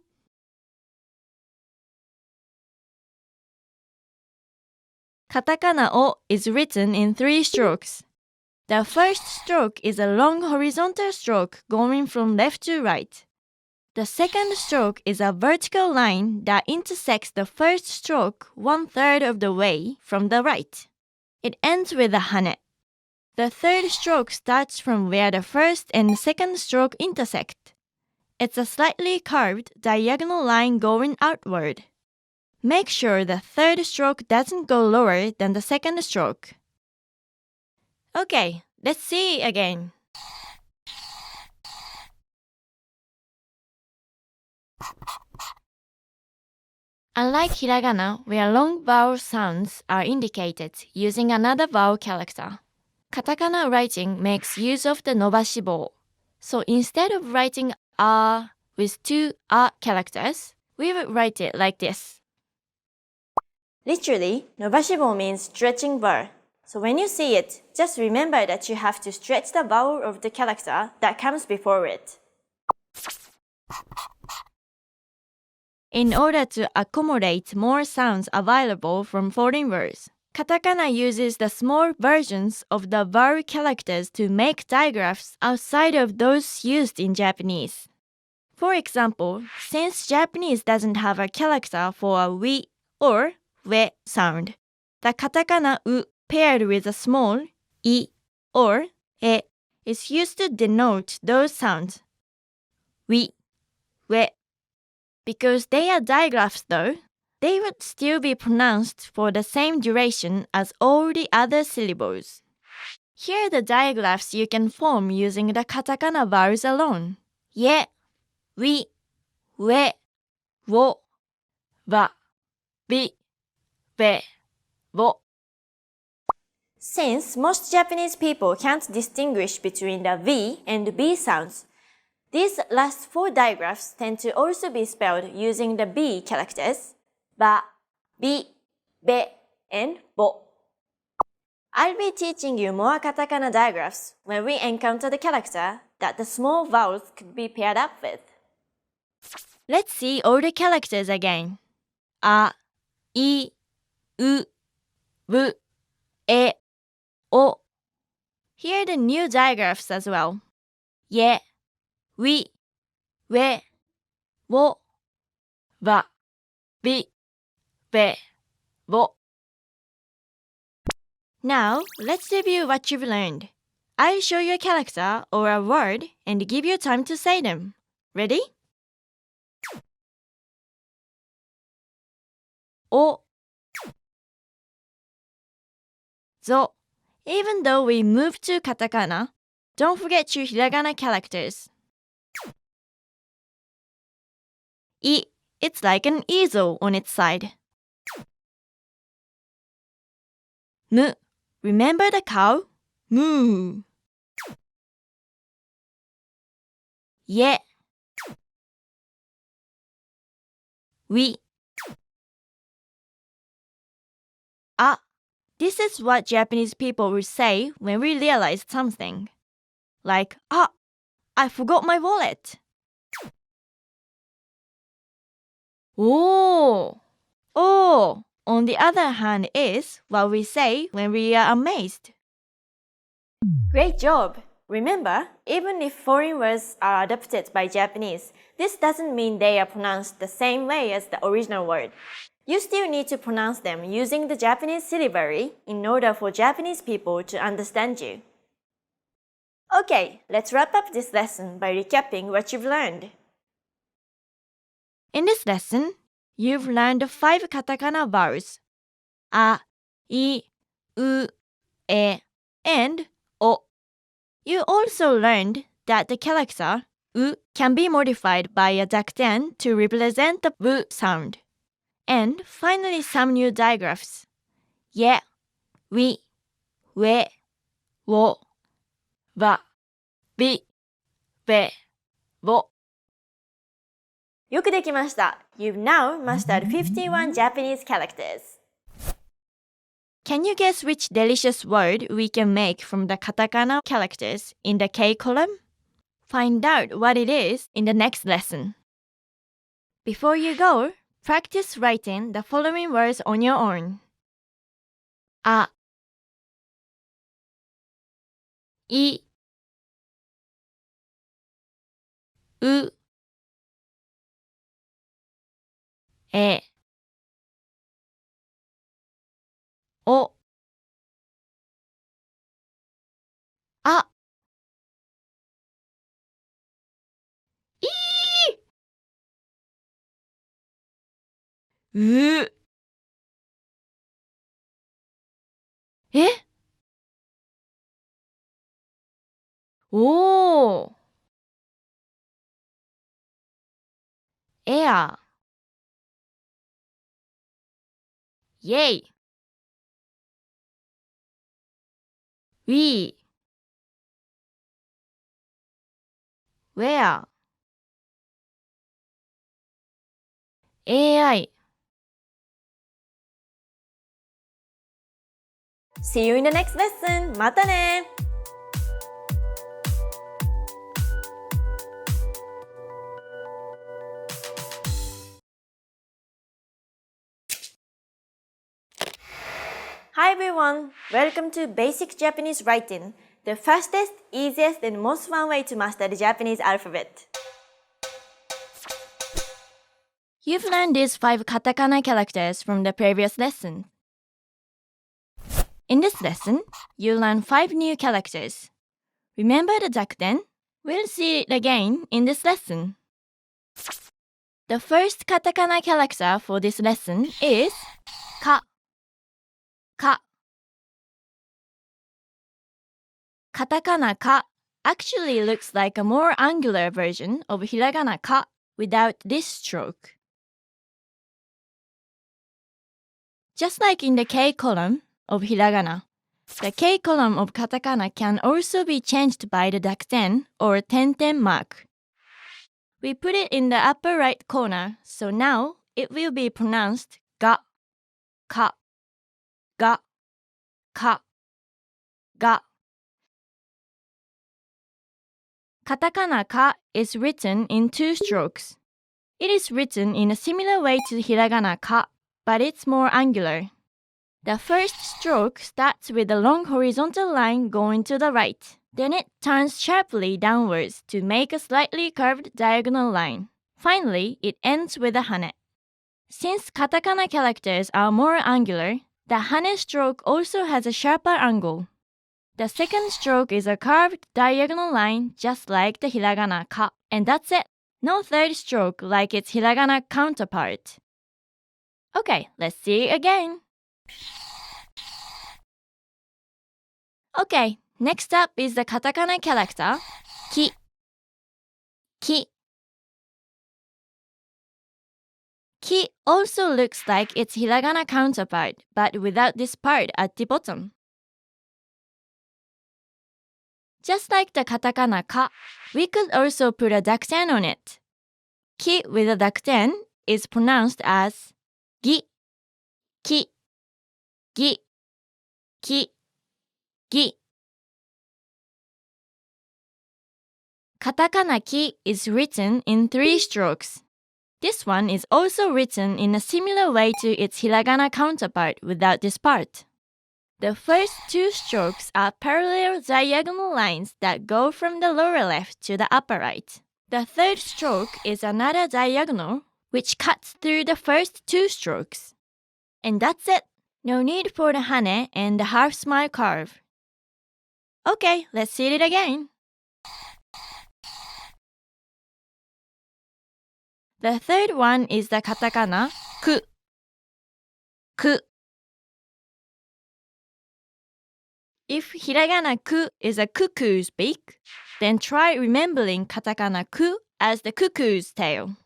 C: Katakana o is written in 3 strokes. The first stroke is a long horizontal stroke going from left to right. The second stroke is a vertical line that intersects the first stroke 1/3 of the way from the right. It ends with a hane. The third stroke starts from where the first and second stroke intersect. It's a slightly curved diagonal line going outward. Make sure the third stroke doesn't go lower than the second stroke. Okay, let's see again. Unlike hiragana, where long vowel sounds are indicated using another vowel character, katakana writing makes use of the nobashibou. So instead of writing a with 2 a characters, we would write it like this.
B: Literally, nobashibou means stretching bar. So when you see it, just remember that you have to stretch the vowel of the character that comes before it.
C: In order to accommodate more sounds available from foreign words, katakana uses the small versions of the vowel characters to make digraphs outside of those used in Japanese. For example, since Japanese doesn't have a character for a wi or we sound, the katakana u paired with a small I or e is used to denote those sounds. Wi, we. Because they are digraphs though, they would still be pronounced for the same duration as all the other syllables. Here are the digraphs you can form using the katakana vowels alone. Ye, wi, we, wo, wa, bi, be, wo.
B: Since most Japanese people can't distinguish between the V and B sounds, these last 4 digraphs tend to also be spelled using the B characters, ba, bi, be, and bo. I'll be teaching you more katakana digraphs when we encounter the character that the small vowels could be paired up with.
C: Let's see all the characters again. A, I, U, W, E, O. Here are the new digraphs as well. Ye, wi, we, wo, wa, bi, be, wo. Now, let's review what you've learned. I'll show you a character or a word and give you time to say them. Ready? O, zo. Even though we moved to katakana, don't forget your hiragana characters. I, it's like an easel on its side. Mu, remember the cow? Moo. Ye, we. Ah, this is what Japanese people would say when we realized something. Like, ah, I forgot my wallet. Oh, oh, on the other hand is what we say when we are amazed. Great job! Remember, even if foreign words are adopted by Japanese, this doesn't mean they are pronounced the same way as the original word. You still need to pronounce them using the Japanese syllabary in order for Japanese people to understand you. Okay, let's wrap up this lesson by recapping what you've learned. In this lesson, you've learned 5 katakana vowels: a, I, u, e, and o. You also learned that the character u can be modified by a dakten to represent the w sound. And finally, some new digraphs: ye, we, we, wo, wa, bi, be, wo. よくできました。You've now mastered 51 Japanese characters. Can you guess which delicious word we can make from the katakana characters in the K column? Find out what it is in the next lesson. Before you go, practice writing the following words on your own. A, I, u, e, o, a, I, u. え？おー。エア。イェイ。ウィー。ウェア。AI. See you in the next lesson. またね! Hi everyone! Welcome to Basic Japanese Writing, the fastest, easiest, and most fun way to master the Japanese alphabet. You've learned these 5 katakana characters from the previous lesson. In this lesson, you'll learn 5 new characters. Remember the dakten? We'll see it again in this lesson. The first katakana character for this lesson is ka. Ka. Katakana ka actually looks like a more angular version of hiragana ka without this stroke. Just like in the K column of hiragana, the K column of katakana can also be changed by the dakten or tenten mark. We put it in the upper right corner, so now it will be pronounced ga, ka, ga, ka, ga. Katakana ka is written in 2 strokes. It is written in a similar way to hiragana ka, but it's more angular. The first stroke starts with a long horizontal line going to the right. Then it turns sharply downwards to make a slightly curved diagonal line. Finally, it ends with a hane. Since katakana characters are more angular, the hane stroke also has a sharper angle. The second stroke is a curved diagonal line just like the hiragana ka, and that's it. No third stroke like its hiragana counterpart. Okay, let's see again. Okay, next up is the katakana character ki. Ki. Ki also looks like its hiragana counterpart, but without this part at the bottom. Just like the katakana ka, we could also put a dakten on it. Ki with a dakten is pronounced as gi, ki, gi, ki, gi. Katakana ki is written in 3 strokes. This one is also written in a similar way to its hiragana counterpart without this part. The first 2 strokes are parallel diagonal lines that go from the lower left to the upper right. The third stroke is another diagonal which cuts through the first 2 strokes. And that's it. No need for the hane and the half smile curve. Okay, let's see it again. The third one is the katakana ku. Ku. If hiragana ku is a cuckoo's beak, then try remembering katakana ku as the cuckoo's tail.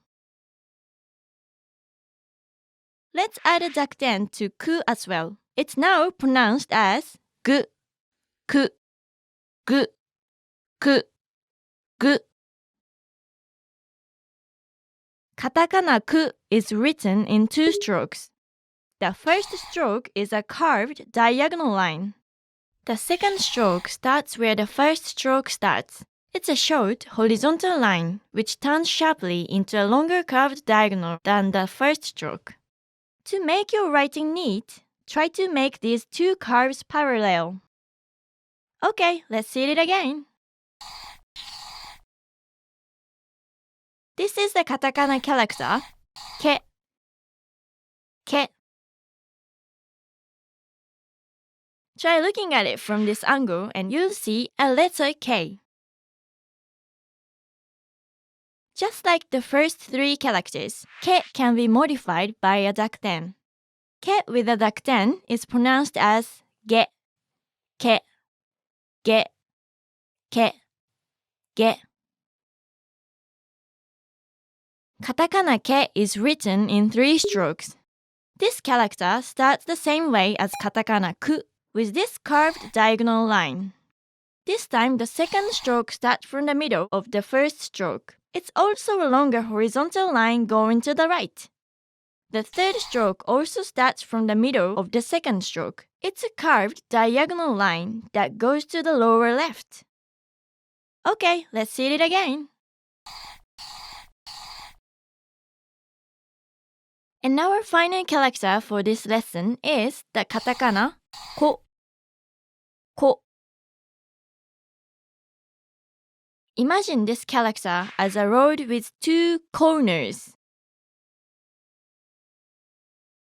C: Let's add a dakten to ku as well. It's now pronounced as gu, ku, gu, ku, gu. Katakana ku is written in 2 strokes. The first stroke is a curved diagonal line. The second stroke starts where the first stroke starts. It's a short horizontal line which turns sharply into a longer curved diagonal than the first stroke. To make your writing neat, try to make these 2 curves parallel. Okay, let's see it again. This is the katakana character ke. Ke. Try looking at it from this angle and you'll see a letter K. Just like the first 3 characters, ke can be modified by a dakten. Ke with a dakten is pronounced as ge, ke, ge, ke, ge. Katakana ke is written in 3 strokes. This character starts the same way as katakana ku, with this curved diagonal line. This time the second stroke starts from the middle of the first stroke. It's also a longer horizontal line going to the right. The third stroke also starts from the middle of the second stroke. It's a curved diagonal line that goes to the lower left. Okay, let's see it again. And our final character for this lesson is the katakana ko. Ko. Imagine this character as a road with 2 corners.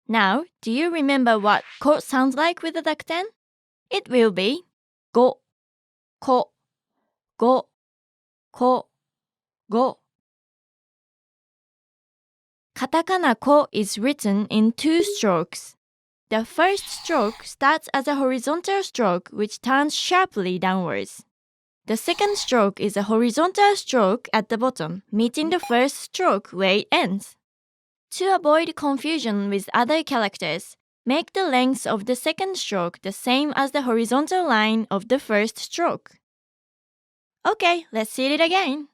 C: Now, do you remember what ko sounds like with the dakten? It will be go, ko, go, ko, go. Katakana ko is written in 2 strokes. The first stroke starts as a horizontal stroke which turns sharply downwards. The second stroke is a horizontal stroke at the bottom, meeting the first stroke where it ends. To avoid confusion with other characters, make the length of the second stroke the same as the horizontal line of the first stroke. Okay, let's see it again.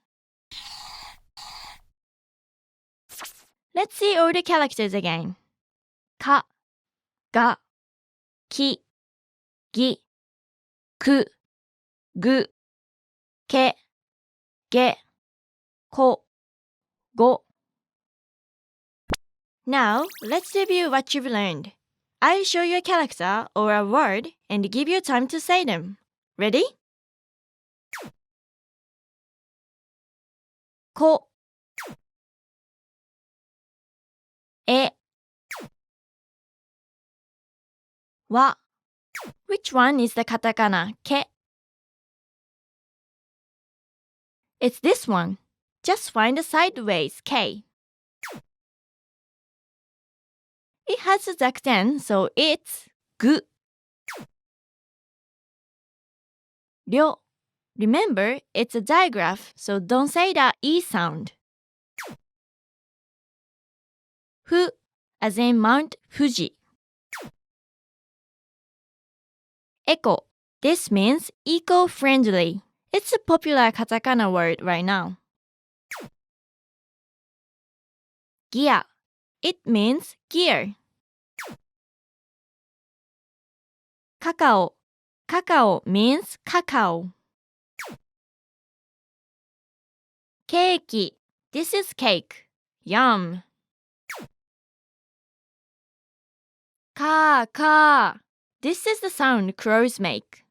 C: Let's see all the characters again. Ka, ga, ki, gi, ku, gu, ke, ge, ko, go. Now, let's review what you've learned. I'll show you a character or a word and give you time to say them. Ready? Ko, e, wa. Which one is the katakana ke? It's this one. Just find the sideways k. It has a dakten, so it's gu. Ryo. Remember, it's a digraph, so don't say the e sound. Fu, as in Mount Fuji. Eco. This means eco-friendly. It's a popular katakana word right now. Gia. It means gear. Kakao. Kakao means cacao. Keiki. This is cake. Yum. Ka. This is the sound crows make.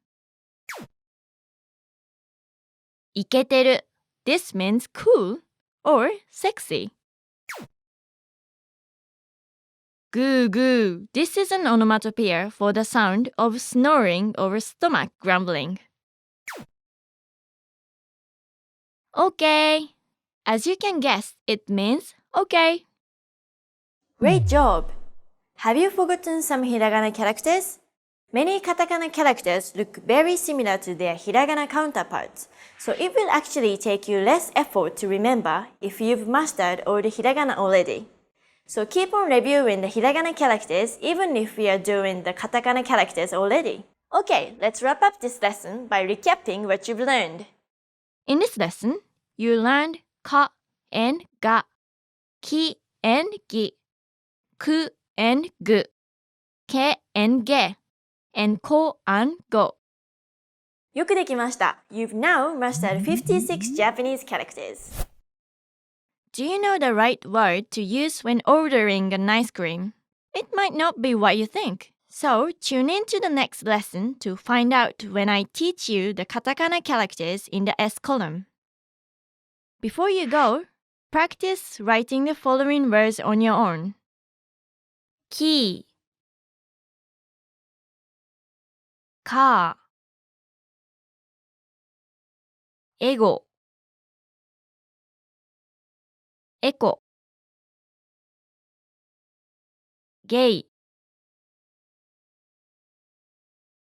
C: Iketeru. This means cool or sexy. Goo. This is an onomatopoeia for the sound of snoring or stomach grumbling. Okay. As you can guess, it means okay.
B: Great job! Have you forgotten some hiragana characters? Many katakana characters look very similar to their hiragana counterparts, so it will actually take you less effort to remember if you've mastered all the hiragana already. So keep on reviewing the hiragana characters even if we are doing the katakana characters already. Okay, let's wrap up this lesson by recapping what you've learned.
C: In this lesson, you learned ka and ga, ki and gi, ku and gu, ke and ge, and ko and go.
B: よくできました。You've now mastered 56 Japanese characters.
C: Do you know the right word to use when ordering an ice cream? It might not be what you think. So tune in to the next lesson to find out when I teach you the katakana characters in the S column. Before you go, practice writing the following words on your own. Key, car, ego, eco, gay,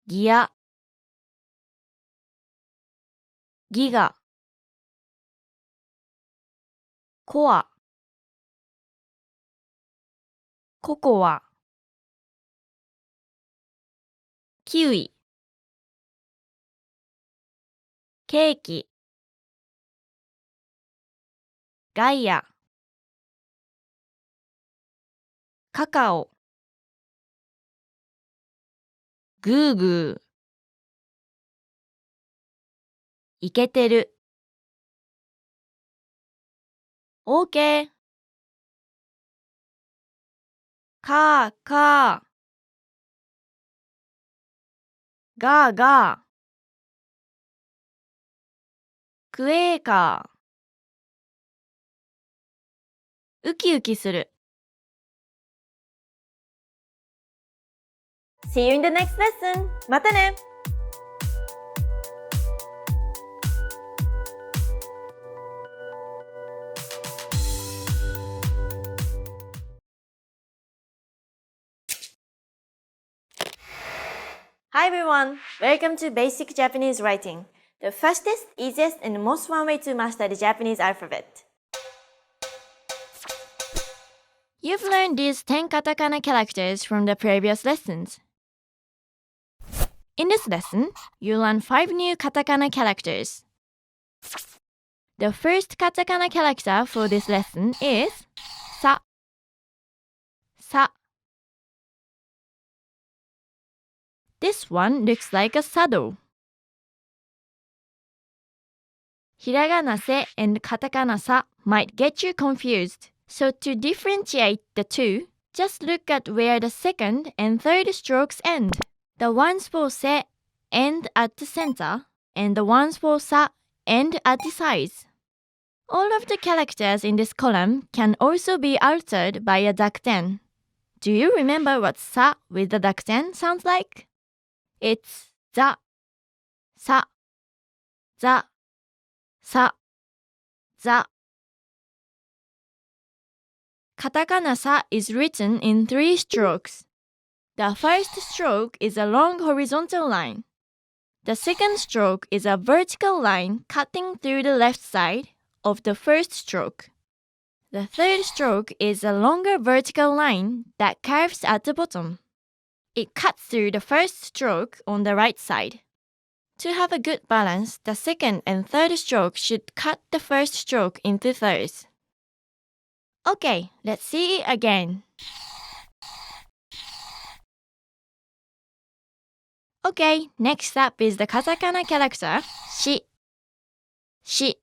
C: gia, giga, coa, cocoa, kiwi, keiki, gaia, cacao, goo goo, イケてる OK かーかーがーがークエーカーウキウキする
B: See you in the next lesson! またね! Hi everyone! Welcome to Basic Japanese Writing, the fastest, easiest, and most fun way to master the Japanese alphabet.
C: You've learned these 10 katakana characters from the previous lessons. In this lesson, you'll learn 5 new katakana characters. The first katakana character for this lesson is sa. Sa. This one looks like a saddle. Hiragana se and katakana sa might get you confused. So to differentiate the two, just look at where the second and third strokes end. The ones for se end at the center, and the ones for sa end at the sides. All of the characters in this column can also be altered by a dakten. Do you remember what sa with the dakten sounds like? It's za, sa, za, sa, za. Katakana sa is written in 3 strokes. The first stroke is a long horizontal line. The second stroke is a vertical line cutting through the left side of the first stroke. The third stroke is a longer vertical line that curves at the bottom. It cuts through the first stroke on the right side. To have a good balance, the second and third stroke should cut the first stroke into thirds. Okay, let's see it again. Okay, next up is the katakana character, shi. Shi.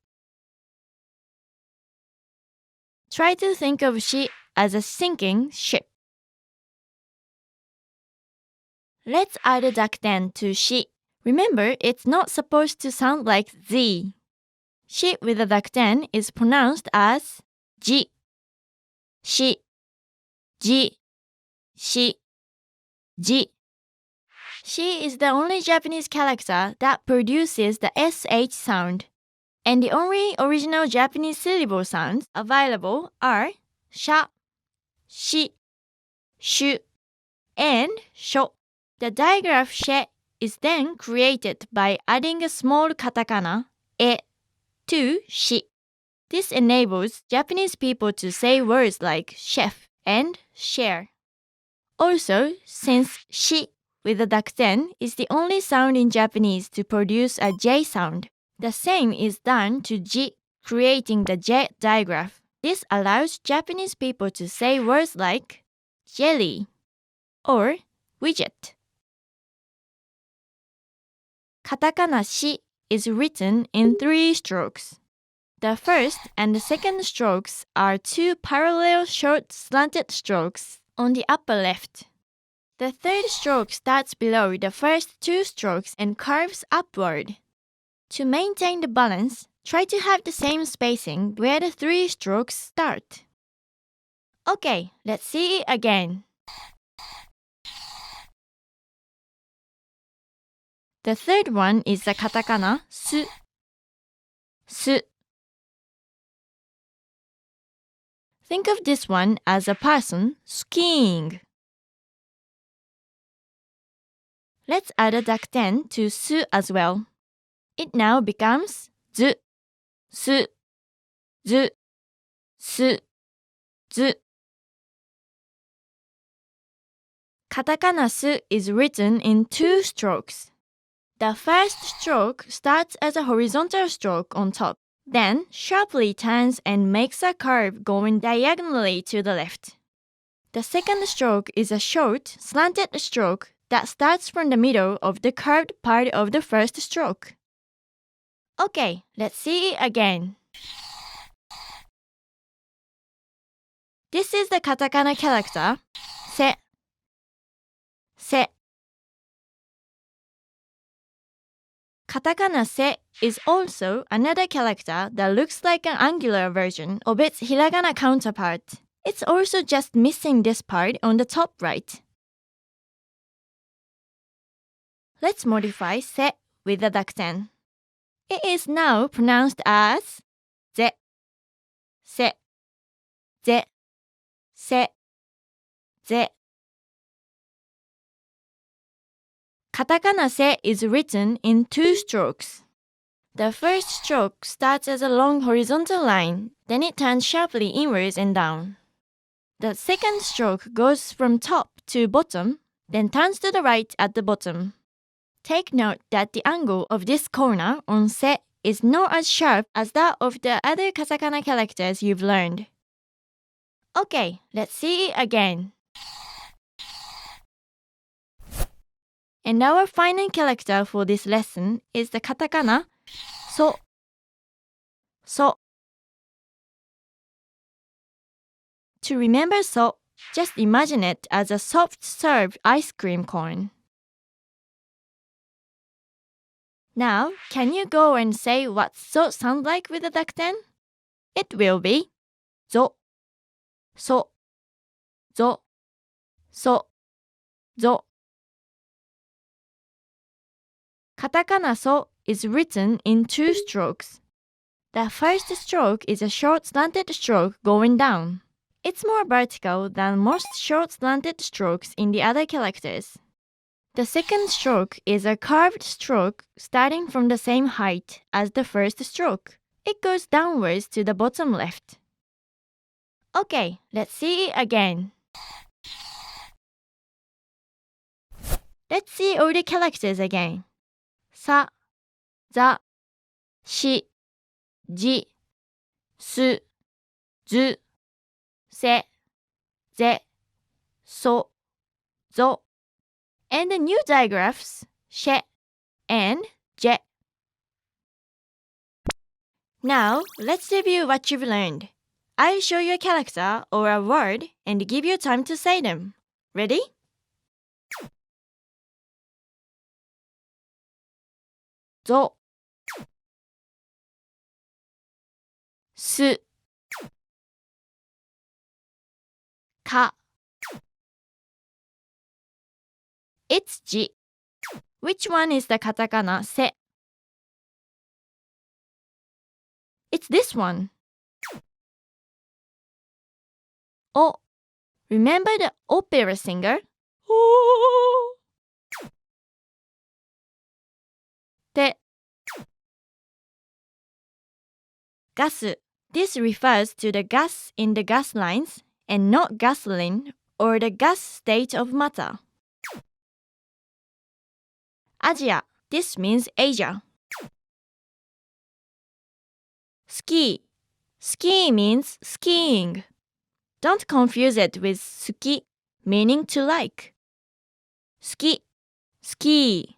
C: Try to think of shi as a sinking ship. Let's add a dakten to shi. Remember, it's not supposed to sound like z. Shi with a dakten is pronounced as ji. Shi, ji, shi, ji. Shi is the only Japanese character that produces the sh sound, and the only original Japanese syllable sounds available are sha, shi, shu, and sho. The digraph she is then created by adding a small katakana, e, to shi. This enables Japanese people to say words like chef and share. Also, since shi with the dakten is the only sound in Japanese to produce a j sound, the same is done to ji, creating the j digraph. This allows Japanese people to say words like jelly or widget. Katakana shi is written in 3 strokes. The first and the second strokes are 2 parallel short slanted strokes on the upper left. The third stroke starts below the first 2 strokes and curves upward. To maintain the balance, try to have the same spacing where the 3 strokes start. Okay, let's see it again. The third one is the katakana su. Su. Think of this one as a person skiing. Let's add a dakten to su as well. It now becomes zu, su, zu, su, zu. Katakana su is written in 2 strokes. The first stroke starts as a horizontal stroke on top, then sharply turns and makes a curve going diagonally to the left. The second stroke is a short, slanted stroke that starts from the middle of the curved part of the first stroke. Okay, let's see it again. This is the katakana character, se. Se. Katakana se is also another character that looks like an angular version of its hiragana counterpart. It's also just missing this part on the top right. Let's modify se with the dakten. It is now pronounced as ze, se, ze, se, ze. Katakana se is written in 2 strokes. The first stroke starts as a long horizontal line, then it turns sharply inwards and down. The second stroke goes from top to bottom, then turns to the right at the bottom. Take note that the angle of this corner on se is not as sharp as that of the other katakana characters you've learned. Okay, let's see it again. And our final character for this lesson is the katakana so. So. To remember so, just imagine it as a soft-served ice cream cone. Now, can you go and say what so sounds like with the dakten? It will be zo, so, zo, そ、ぞ. Katakana so is written in two strokes. The first stroke is a short slanted stroke going down. It's more vertical than most short slanted strokes in the other characters. The second stroke is a curved stroke starting from the same height as the first stroke. It goes downwards to the bottom left. Okay, let's see it again. Let's see all the characters again. さ、ざ、し、じ、す、ず、せ、ぜ、そ、ぞ. And the new digraphs, し and じ. Now, let's review what you've learned. I'll show you a character or a word and give you time to say them. Ready? ぞ、す、か. It's じ. Which one is the katakana せ? It's this one. O. Remember the opera singer? Te. Gas. This refers to the gas in the gas lines and not gasoline or the gas state of matter. Asia. This means Asia. Ski. Ski means skiing. Don't confuse it with suki, meaning to like. Ski, ski.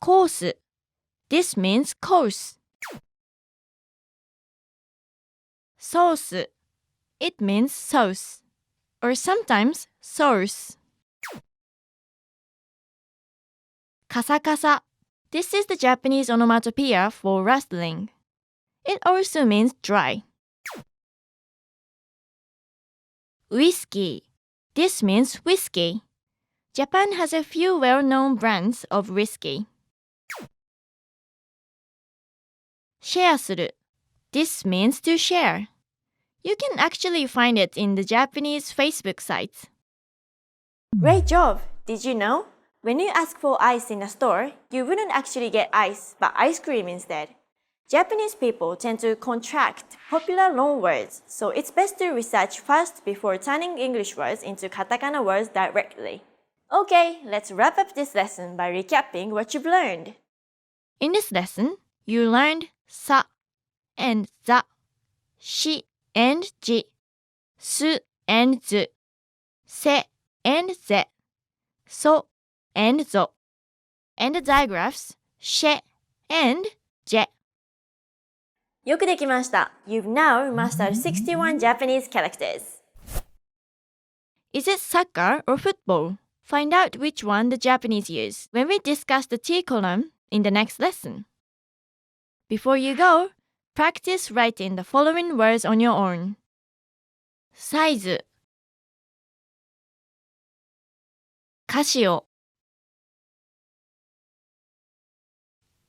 C: Course. This means course. Sauce. It means sauce, or sometimes source. Kasa-kasa. This is the Japanese onomatopoeia for rustling. It also means dry. Whiskey. This means whiskey. Japan has a few well-known brands of whiskey. Share suru. This means to share. You can actually find it in the Japanese Facebook sites.
B: Great job! Did you know? When you ask for ice in a store, you wouldn't actually get ice, but ice cream instead. Japanese people tend to contract popular loan words, so it's best to research first before turning English words into katakana words directly. Okay, let's wrap up this lesson by recapping what you've learned.
C: In this lesson, you learned sa and za, shi and ji, su and zu, se and ze, so and zo, and the digraphs she and je.
B: よくできました。You've now mastered 61 Japanese characters.
C: Is it soccer or football? Find out which one the Japanese use when we discuss the T column in the next lesson. Before you go, practice writing the following words on your own. Size, Casio,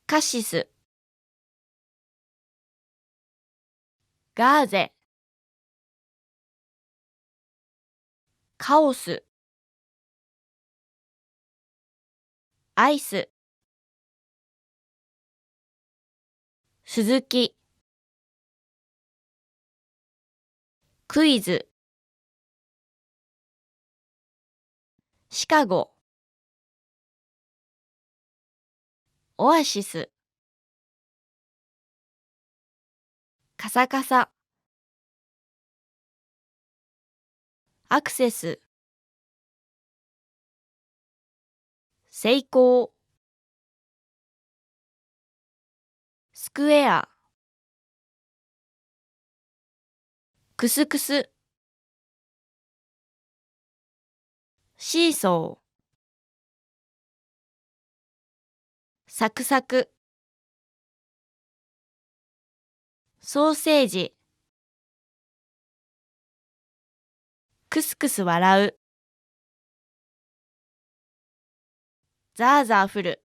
C: Cassis, Gaze, Chaos, Ice, Suzuki, Quiz, Chicago, Oasis, カサカサ、アクセス、成功、スクエア、クスクス、シーソー、サクサク、ソーセージ、クスクス笑う。ザーザー降る。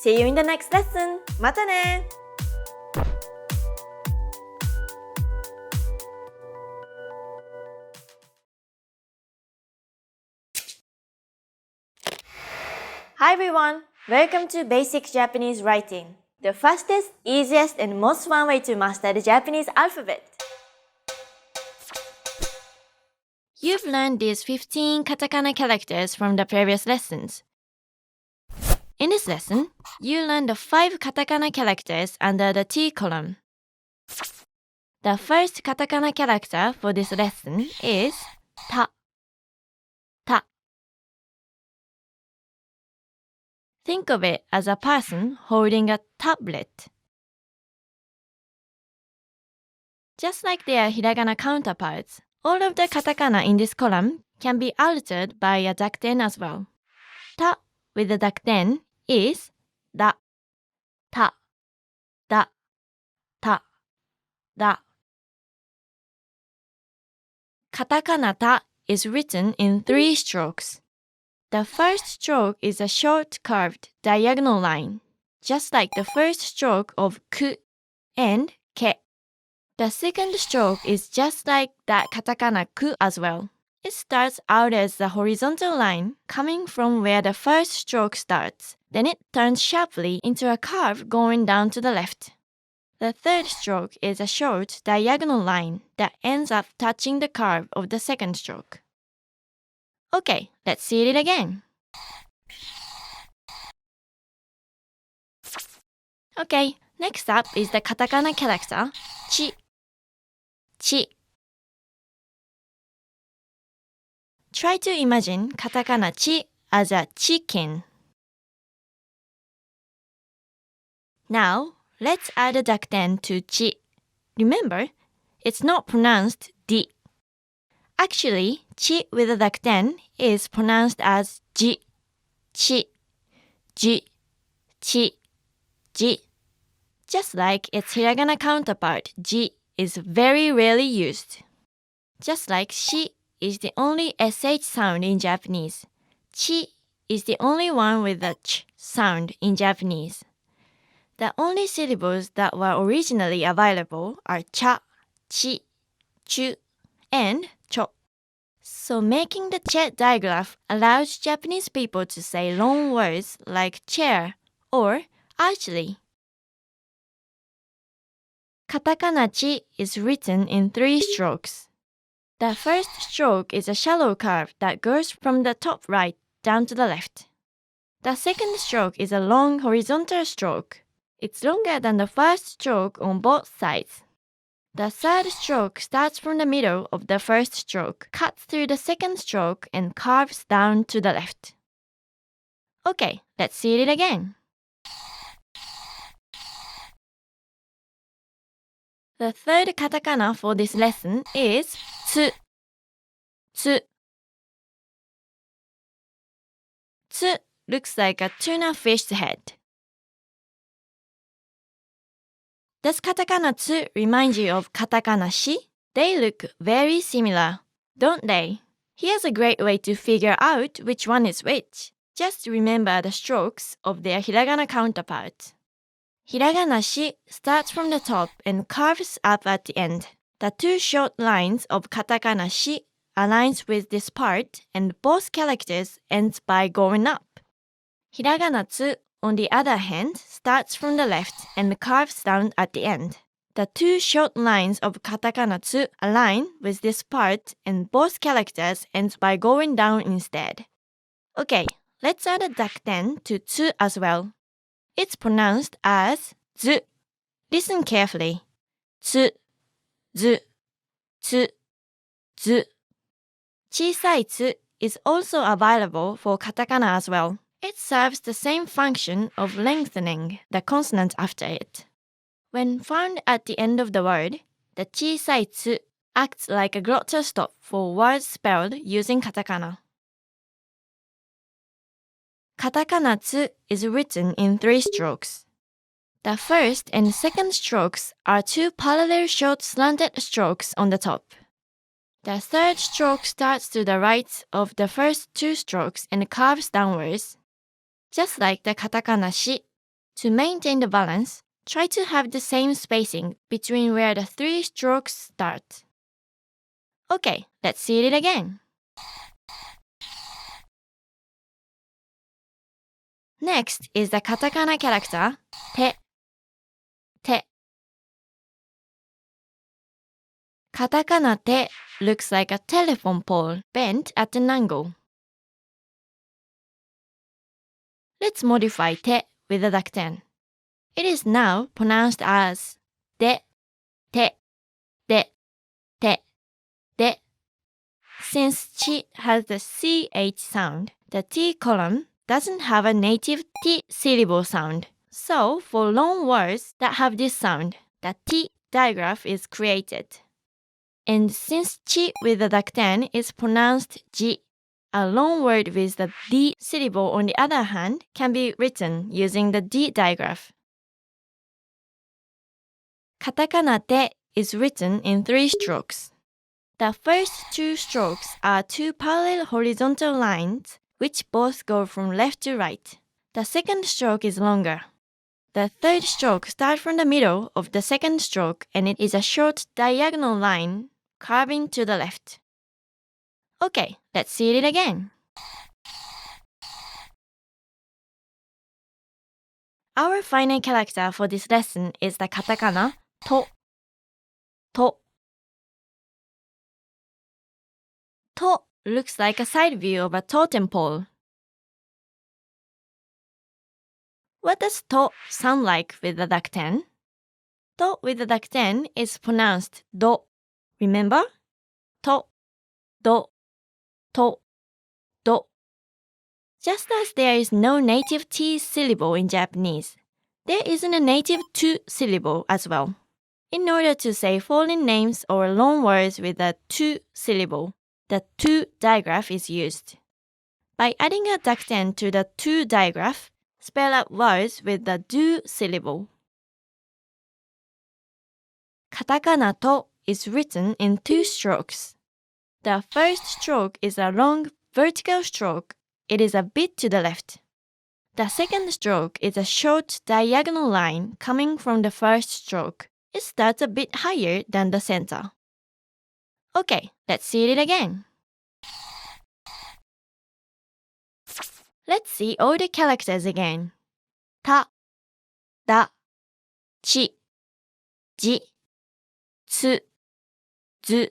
B: See you in the next lesson! またね! Hi everyone! Welcome to Basic Japanese Writing, the fastest, easiest, and most fun way to master the Japanese alphabet.
C: You've learned these 15 katakana characters from the previous lessons. In this lesson, you learn the 5 katakana characters under the T column. The first katakana character for this lesson is ta. Ta. Think of it as a person holding a tablet. Just like their hiragana counterparts, all of the katakana in this column can be altered by a dakten as well. Ta with the dakten is da, ta, da, ta, da. Katakana ta is written in 3 strokes. The first stroke is a short curved diagonal line, just like the first stroke of ku and ke. The second stroke is just like that katakana ku as well. It starts out as a horizontal line coming from where the first stroke starts. Then it turns sharply into a curve going down to the left. The third stroke is a short diagonal line that ends up touching the curve of the second stroke. Okay, let's see it again. Okay, next up is the katakana character chi. Chi. Try to imagine katakana chi as a chicken. Now, let's add a dakten to chi. Remember, it's not pronounced di. Actually, chi with a dakten is pronounced as ji, chi, ji, chi, ji. Just like its hiragana counterpart, ji is very rarely used. Just like shi is the only sh sound in Japanese, chi is the only one with a ch sound in Japanese. The only syllables that were originally available are cha, chi, chu, and cho. So making the chet digraph allows Japanese people to say long words like chair or archery. Katakana chi is written in 3 strokes. The first stroke is a shallow curve that goes from the top right down to the left. The second stroke is a long horizontal stroke. It's longer than the first stroke on both sides. The third stroke starts from the middle of the first stroke, cuts through the second stroke, and curves down to the left. Okay, let's see it again. The third katakana for this lesson is tsu. Tsu. Tsu looks like a tuna fish head. Does katakana tsu remind you of katakana shi? They look very similar, don't they? Here's a great way to figure out which one is which. Just remember the strokes of their hiragana counterparts. Hiragana shi starts from the top and curves up at the end. The 2 short lines of katakana shi aligns with this part and both characters ends by going up. Hiragana tsu, on the other hand, starts from the left and curves down at the end. The 2 short lines of katakana tsu align with this part and both characters ends by going down instead. Okay, let's add a dakten to tsu as well. It's pronounced as zu. Listen carefully. Tsu, zu, tsu, zu. Chisai tsu is also available for katakana as well. It serves the same function of lengthening the consonant after it. When found at the end of the word, the chisai tsu acts like a glottal stop for words spelled using katakana. Katakana tsu is written in 3 strokes. The first and second strokes are two parallel short slanted strokes on the top. The third stroke starts to the right of the first two strokes and curves downwards, just like the katakana shi. To maintain the balance, try to have the same spacing between where the three strokes start. Okay, let's see it again. Next is the katakana character te. Te. Katakana te looks like a telephone pole bent at an angle. Let's modify te with a dakten. It is now pronounced as de, te, de, te, de. Since chi has the ch sound, the t column doesn't have a native t syllable sound. So for long words that have this sound, the t digraph is created. And since chi with the dakten is pronounced ji, a long word with the d syllable on the other hand can be written using the d digraph. Katakana te is written in 3 strokes. The first 2 strokes are 2 parallel horizontal lines which both go from left to right. The second stroke is longer. The third stroke starts from the middle of the second stroke and it is a short diagonal line curving to the left. Okay, let's see it again. Our final character for this lesson is the katakana to. To. To looks like a side view of a totem pole. What does to sound like with the dakten? To with the dakten is pronounced do. Remember? To, do, to, do. Just as there is no native T syllable in Japanese, there isn't a native tu syllable as well. In order to say foreign names or long words with a tu syllable, the tu digraph is used. By adding a dakten to the tu digraph, spell out words with the du syllable. Katakana to is written in 2 strokes. The first stroke is a long vertical stroke. It is a bit to the left. The second stroke is a short diagonal line coming from the first stroke. It starts a bit higher than the center. Okay, let's see it again. Let's see all the characters again. Ta, da, chi, ji, tsu, zu,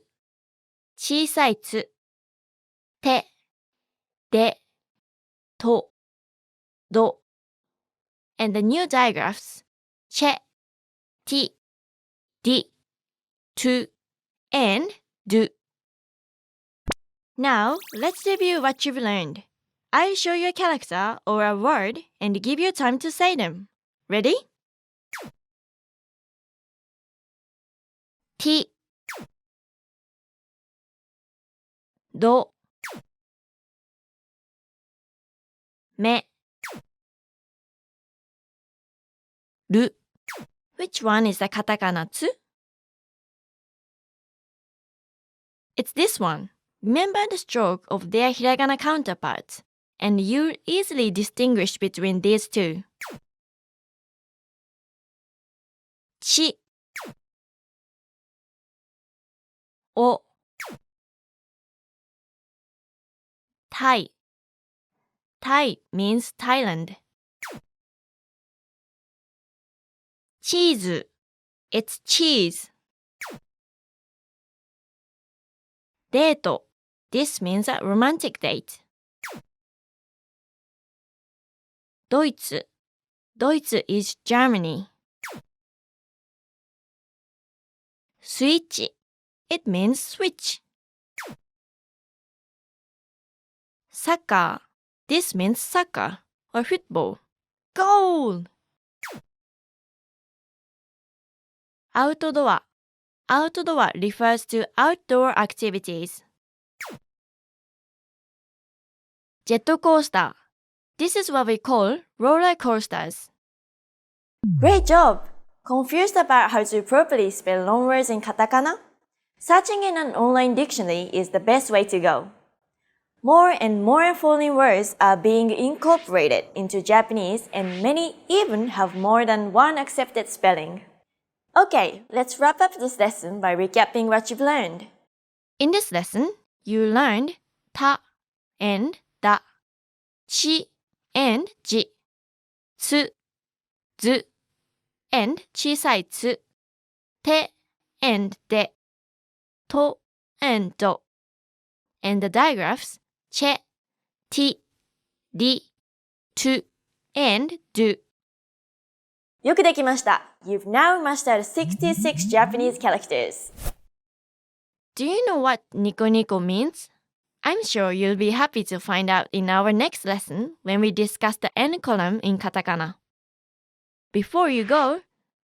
C: 小さいつ、て、で、と、ど, and the new digraphs, che, ti, di, tu, and du. Now, let's review what you've learned. I'll show you a character or a word and give you time to say them. Ready? Ti, do, me, ru. Which one is the katakana tsu? It's this one. Remember the stroke of their hiragana counterparts, and you'll easily distinguish between these two. Chi, o, tai. Tai means Thailand. Cheese, it's cheese. Deito, this means a romantic date. Doitsu, Doitsu is Germany. Switch, it means switch. Soccer, this means soccer or football. Goal! Outdoor, outdoor refers to outdoor activities. Jet coaster, this is what we call roller coasters.
B: Great job! Confused about how to properly spell loanwords in katakana? Searching in an online dictionary is the best way to go. More and more foreign words are being incorporated into Japanese, and many even have more than one accepted spelling. Okay, let's wrap up this lesson by recapping what you've learned.
C: In this lesson, you learned ta and da, chi and ji, tsu, zu, and 小さいつ, te and de, to and do, and the digraphs che, ti, di, to, and do.
B: よくできました。You've now mastered 66 Japanese characters.
C: Do you know what nico nico means? I'm sure you'll be happy to find out in our next lesson when we discuss the end column in katakana. Before you go,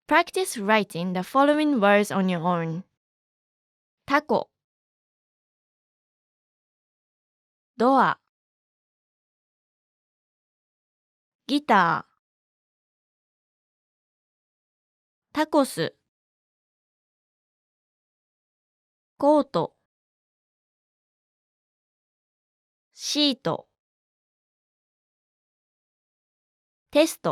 C: practice writing the following words on your own. Taco, door, guitar, tacos, coat, sheet, test,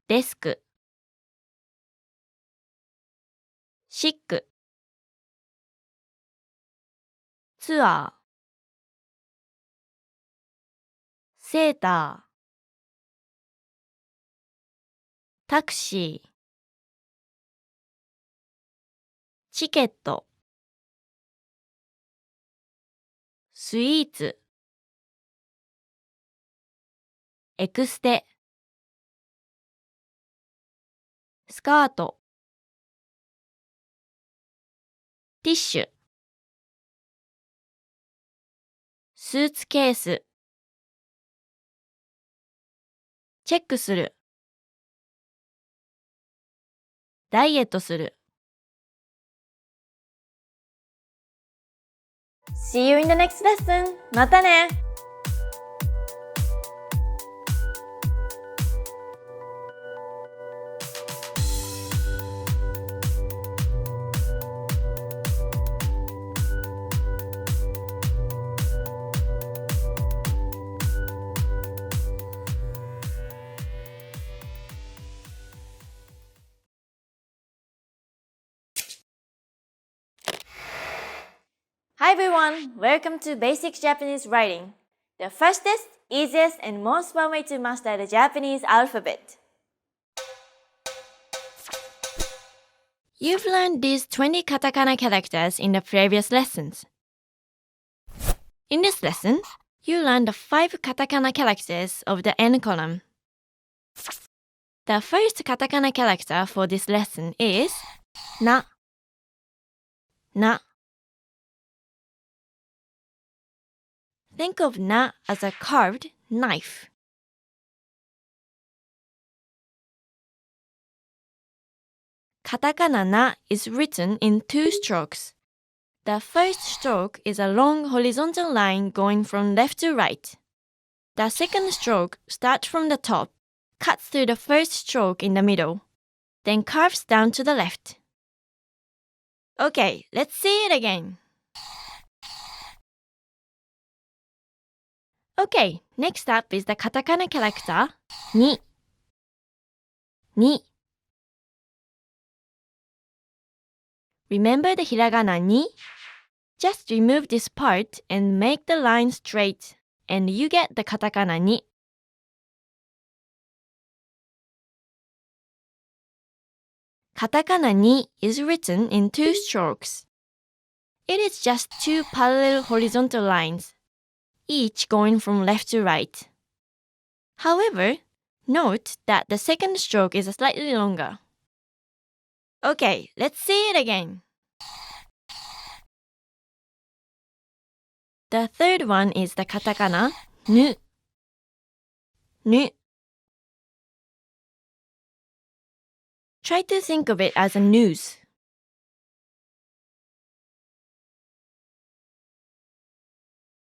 C: desk, sick, ツアー、セーター、タクシー、チケット、スイーツ、エクステ、スカート、ティッシュ、スーツケース、チェックする、ダイエットする。
B: See you in the next lesson! またね! Hi everyone! Welcome to Basic Japanese Writing, the fastest, easiest, and most fun way to master the Japanese alphabet.
C: You've learned these 20 katakana characters in the previous lessons. In this lesson, you learned the 5 katakana characters of the end column. The first katakana character for this lesson is na. Na. Think of na as a carved knife. Katakana na is written in 2 strokes. The first stroke is a long horizontal line going from left to right. The second stroke starts from the top, cuts through the first stroke in the middle, then curves down to the left. Okay, let's see it again. Okay, next up is the katakana character ni. Ni. Remember the hiragana ni? Just remove this part and make the line straight, and you get the katakana ni. Katakana ni is written in 2 strokes. It is just 2 parallel horizontal lines, each going from left to right. However, note that the second stroke is slightly longer. Okay, let's see it again. The third one is the katakana nu. Nu. Try to think of it as a noose.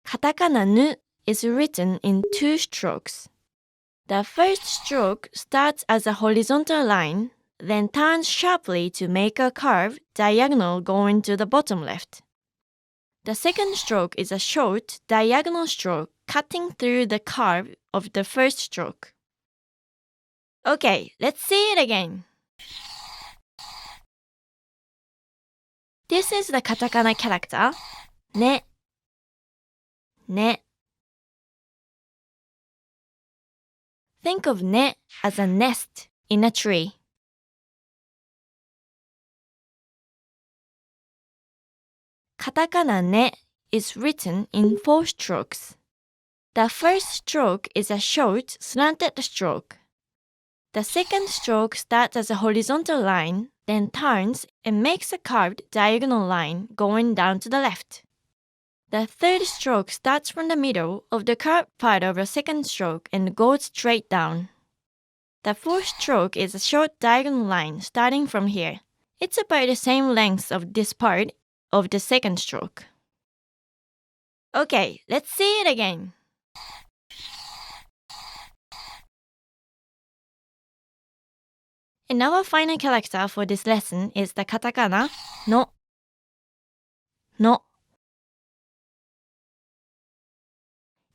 C: Katakana nu is written in 2 strokes. The first stroke starts as a horizontal line, then turns sharply to make a curve diagonal going to the bottom left. The second stroke is a short diagonal stroke cutting through the curve of the first stroke. Okay, let's see it again. This is the katakana character, ne. Ne. Think of ne as a nest in a tree. Katakana ne is written in 4 strokes. The first stroke is a short, slanted stroke. The second stroke starts as a horizontal line, then turns and makes a curved diagonal line going down to the left. The third stroke starts from the middle of the curved part of the second stroke and goes straight down. The fourth stroke is a short diagonal line starting from here. It's about the same length of this part of the second stroke. Okay, let's see it again. And our final character for this lesson is the katakana no. No.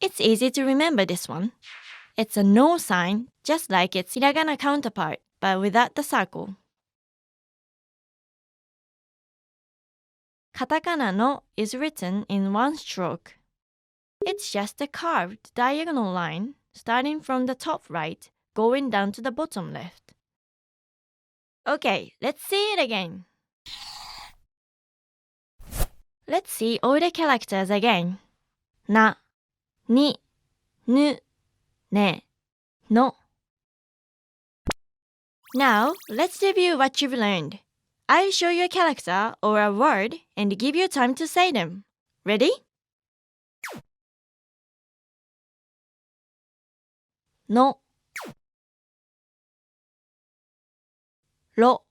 C: It's easy to remember this one. It's a no sign, just like its hiragana counterpart, but without the circle. Katakana no is written in 1 stroke. It's just a curved diagonal line starting from the top right, going down to the bottom left. Okay, let's see it again. Let's see all the characters again. Na, ni, nu, ne, no. Now, let's review what you've learned. I'll show you a character or a word and give you time to say them. Ready? No. Ro.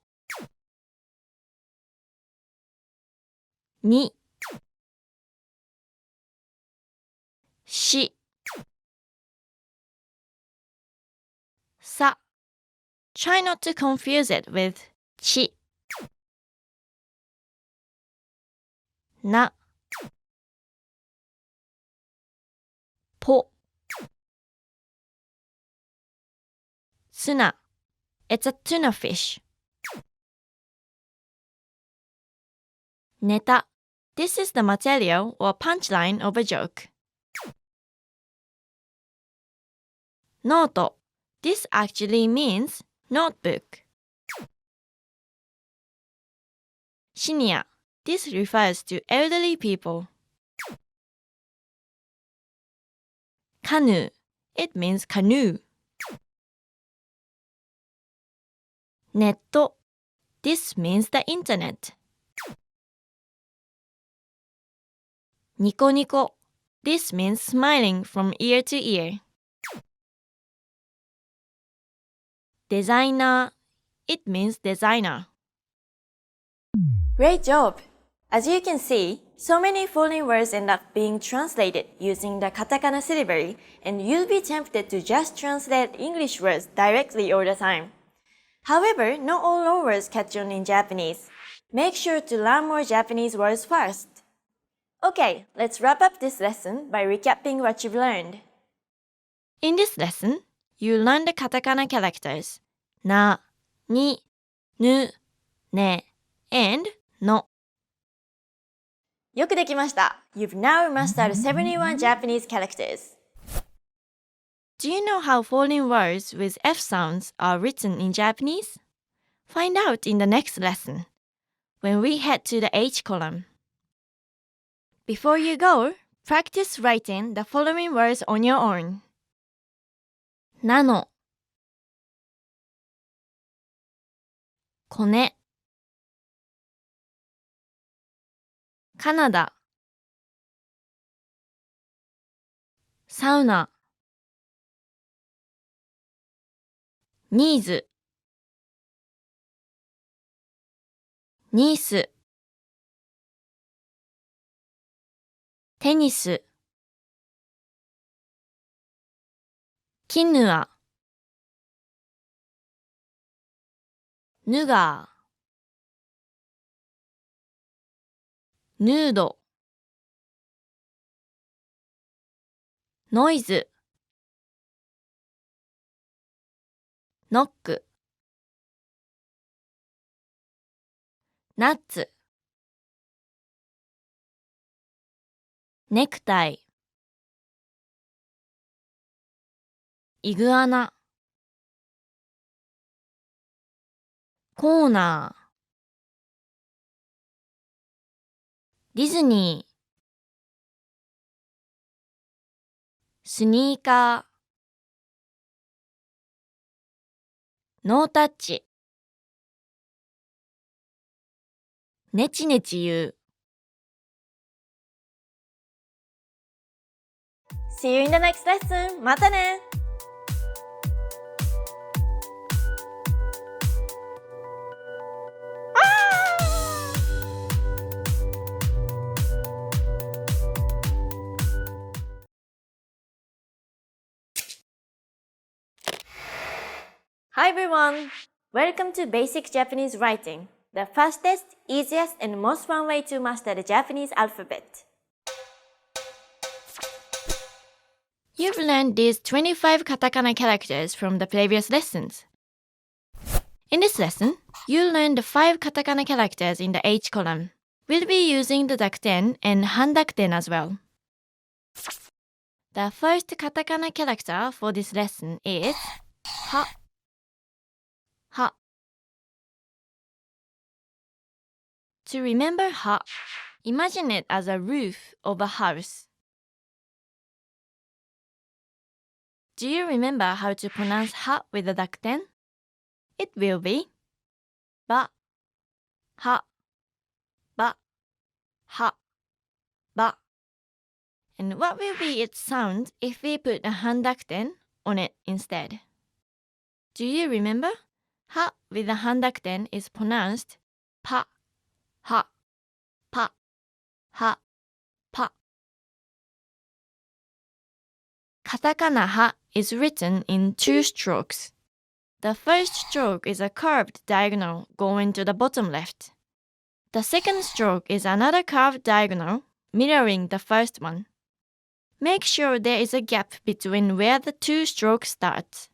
C: Ni. Shi. Sa. Try not to confuse it with chi. Na. Po. Tsuna. It's a tuna fish. Neta. This is the material or punchline of a joke. Noto. This actually means notebook. Shinya. This refers to elderly people. Kanu. It means canoe. Netto. This means the internet. Nico nico. This means smiling from ear to ear. Designer. It means designer.
B: Great job! As you can see, so many foreign words end up being translated using the katakana syllabary, and you'll be tempted to just translate English words directly all the time. However, not all loanwords catch on in Japanese. Make sure to learn more Japanese words first. Okay, let's wrap up this lesson by recapping what you've learned.
C: In this lesson, you learn the katakana characters na, ni, nu, ne, and no.
B: よくできました。You've now mastered 71 Japanese characters.
C: Do you know how foreign words with F sounds are written in Japanese? Find out in the next lesson, when we head to the H column. Before you go, practice writing the following words on your own. Nano. Kone. Canada. Sauna. Needs. Niece. Tennis. Quinoa. ヌガー、ヌード、ノイズ、ノック、ナッツ、ネクタイ、イグアナ、コーナー、ディズニー、スニーカー、ノータッチ、ネチネチ言う。
B: See you in the next lesson! またね! Hi everyone! Welcome to Basic Japanese Writing, the fastest, easiest, and most fun way to master the Japanese alphabet.
C: You've learned these 25 katakana characters from the previous lessons. In this lesson, you'll learn the 5 katakana characters in the H column. We'll be using the dakten and handakten as well. The first katakana character for this lesson is ha. Ha. To remember ha, imagine it as a roof of a house. Do you remember how to pronounce ha with the dakten? It will be ba, ha, ba, ha, ba. And what will be its sound if we put a handakten on it instead? Do you remember? Ha with the handakten is pronounced pa, ha, pa, ha, pa. Katakana ha is written in 2 strokes. The first stroke is a curved diagonal going to the bottom left. The second stroke is another curved diagonal mirroring the first one. Make sure there is a gap between where the 2 strokes start.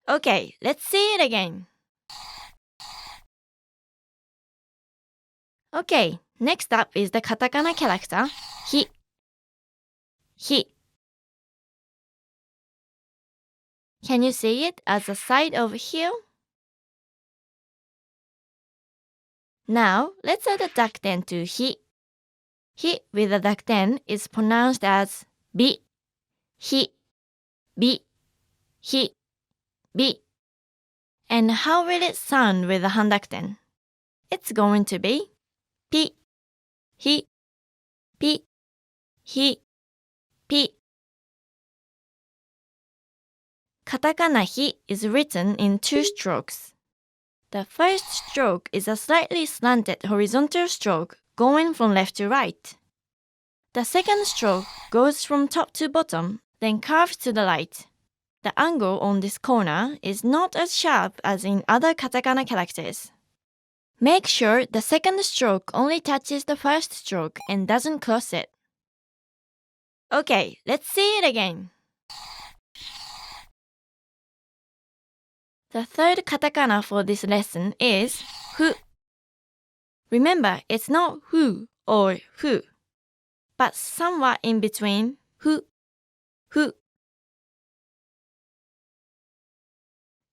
C: Okay, let's see it again. Okay, next up is the katakana character hi. Hi. Can you see it as a side of hill? Now, let's add a dakten to hi. Hi with a dakten is pronounced as bi, hi, bi, hi, bi. And how will it sound with a handakten? It's going to be pi, hi, pi, hi, pi. Katakana hi is written in 2 strokes. The first stroke is a slightly slanted horizontal stroke going from left to right. The second stroke goes from top to bottom, then curves to the right. The angle on this corner is not as sharp as in other katakana characters. Make sure the second stroke only touches the first stroke and doesn't cross it. Okay, let's see it again. The third katakana for this lesson is fu. Remember, it's not who or who, but somewhat in between fu, fu.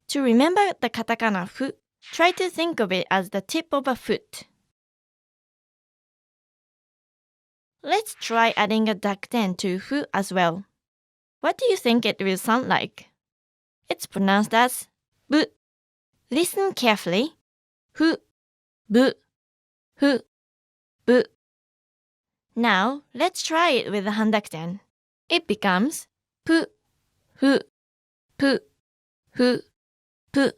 C: To remember the katakana fu, try to think of it as the tip of a foot. Let's try adding a dakten to fu as well. What do you think it will sound like? It's pronounced as bu. Listen carefully. Fu, bu, fu, bu. Now, let's try it with the handakten. It becomes pu, fu, pu, fu, pu.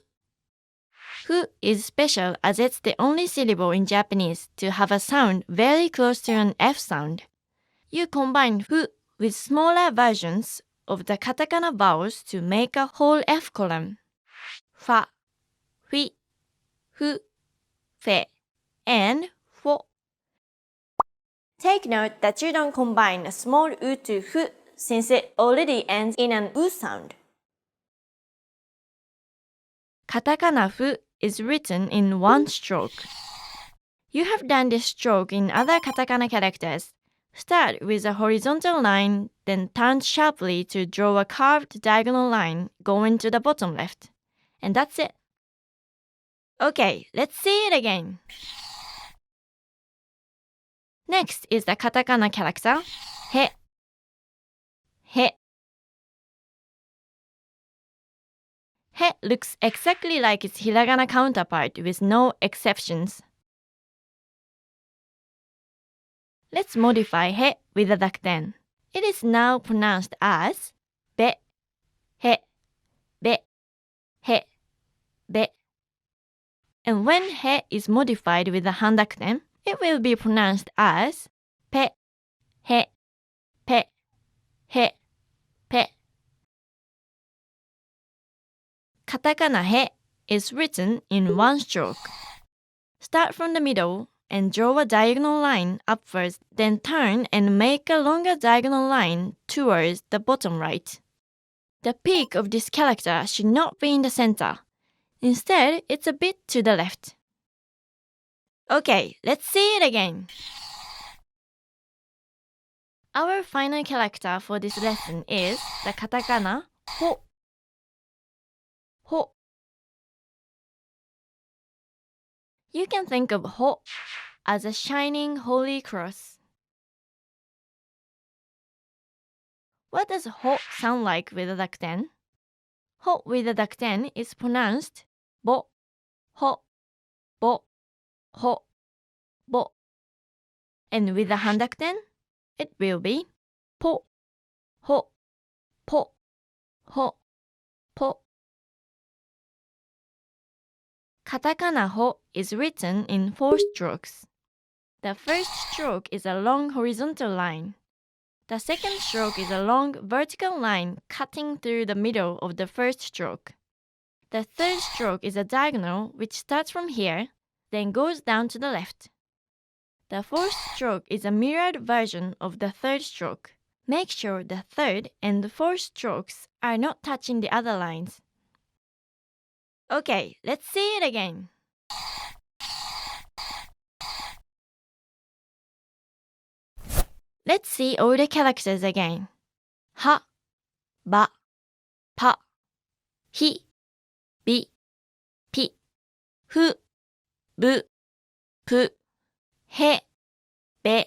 C: Fu is special as it's the only syllable in Japanese to have a sound very close to an F sound. You combine fu with smaller versions of the katakana vowels to make a whole F column. Fa, hui, fu, fe, and fo.
B: Take note that you don't combine a small u to fu since it already ends in an u sound.
C: Katakana fu is written in one stroke. You have done this stroke in other katakana characters. Start with a horizontal line, then turn sharply to draw a curved diagonal line going to the bottom left. And that's it. Okay, let's see it again. Next is the katakana character, he. He. He looks exactly like its hiragana counterpart with no exceptions. Let's modify he with a dakten. It is now pronounced as be, he, be, he, be. And when he is modified with a handakten, it will be pronounced as pe, he, pe, he, pe. Katakana he is written in one stroke. Start from the middle and draw a diagonal line upwards, then turn and make a longer diagonal line towards the bottom right. The peak of this character should not be in the center. Instead, it's a bit to the left. Okay, let's see it again. Our final character for this lesson is the katakana ho. Ho. You can think of ho as a shining holy cross. What does ho sound like with a dakten? Ho with a dakten is pronounced bo, ho, bo, ho, bo. And with a handakten, it will be po, ho, po, ho, po. Katakana ho is written in 4 strokes. The first stroke is a long horizontal line. The second stroke is a long vertical line cutting through the middle of the first stroke. The third stroke is a diagonal which starts from here, then goes down to the left. The fourth stroke is a mirrored version of the third stroke. Make sure the third and the fourth strokes are not touching the other lines. Okay, let's see it again. Let's see all the characters again. Ha, ba, pa, hi, bi, pi, fu, bu, pu, he, be,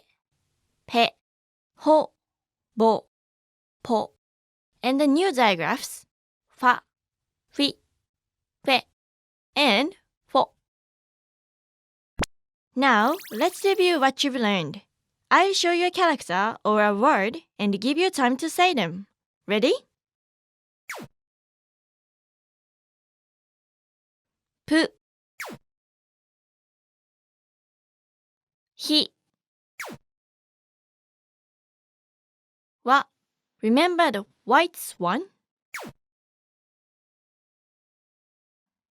C: pe, ho, bo, po. And the new digraphs, fa, fi, fe, and fo. Now, let's review what you've learned. I'll show you a character or a word and give you time to say them. Ready? Pu, hi, wa. Remember the white swan?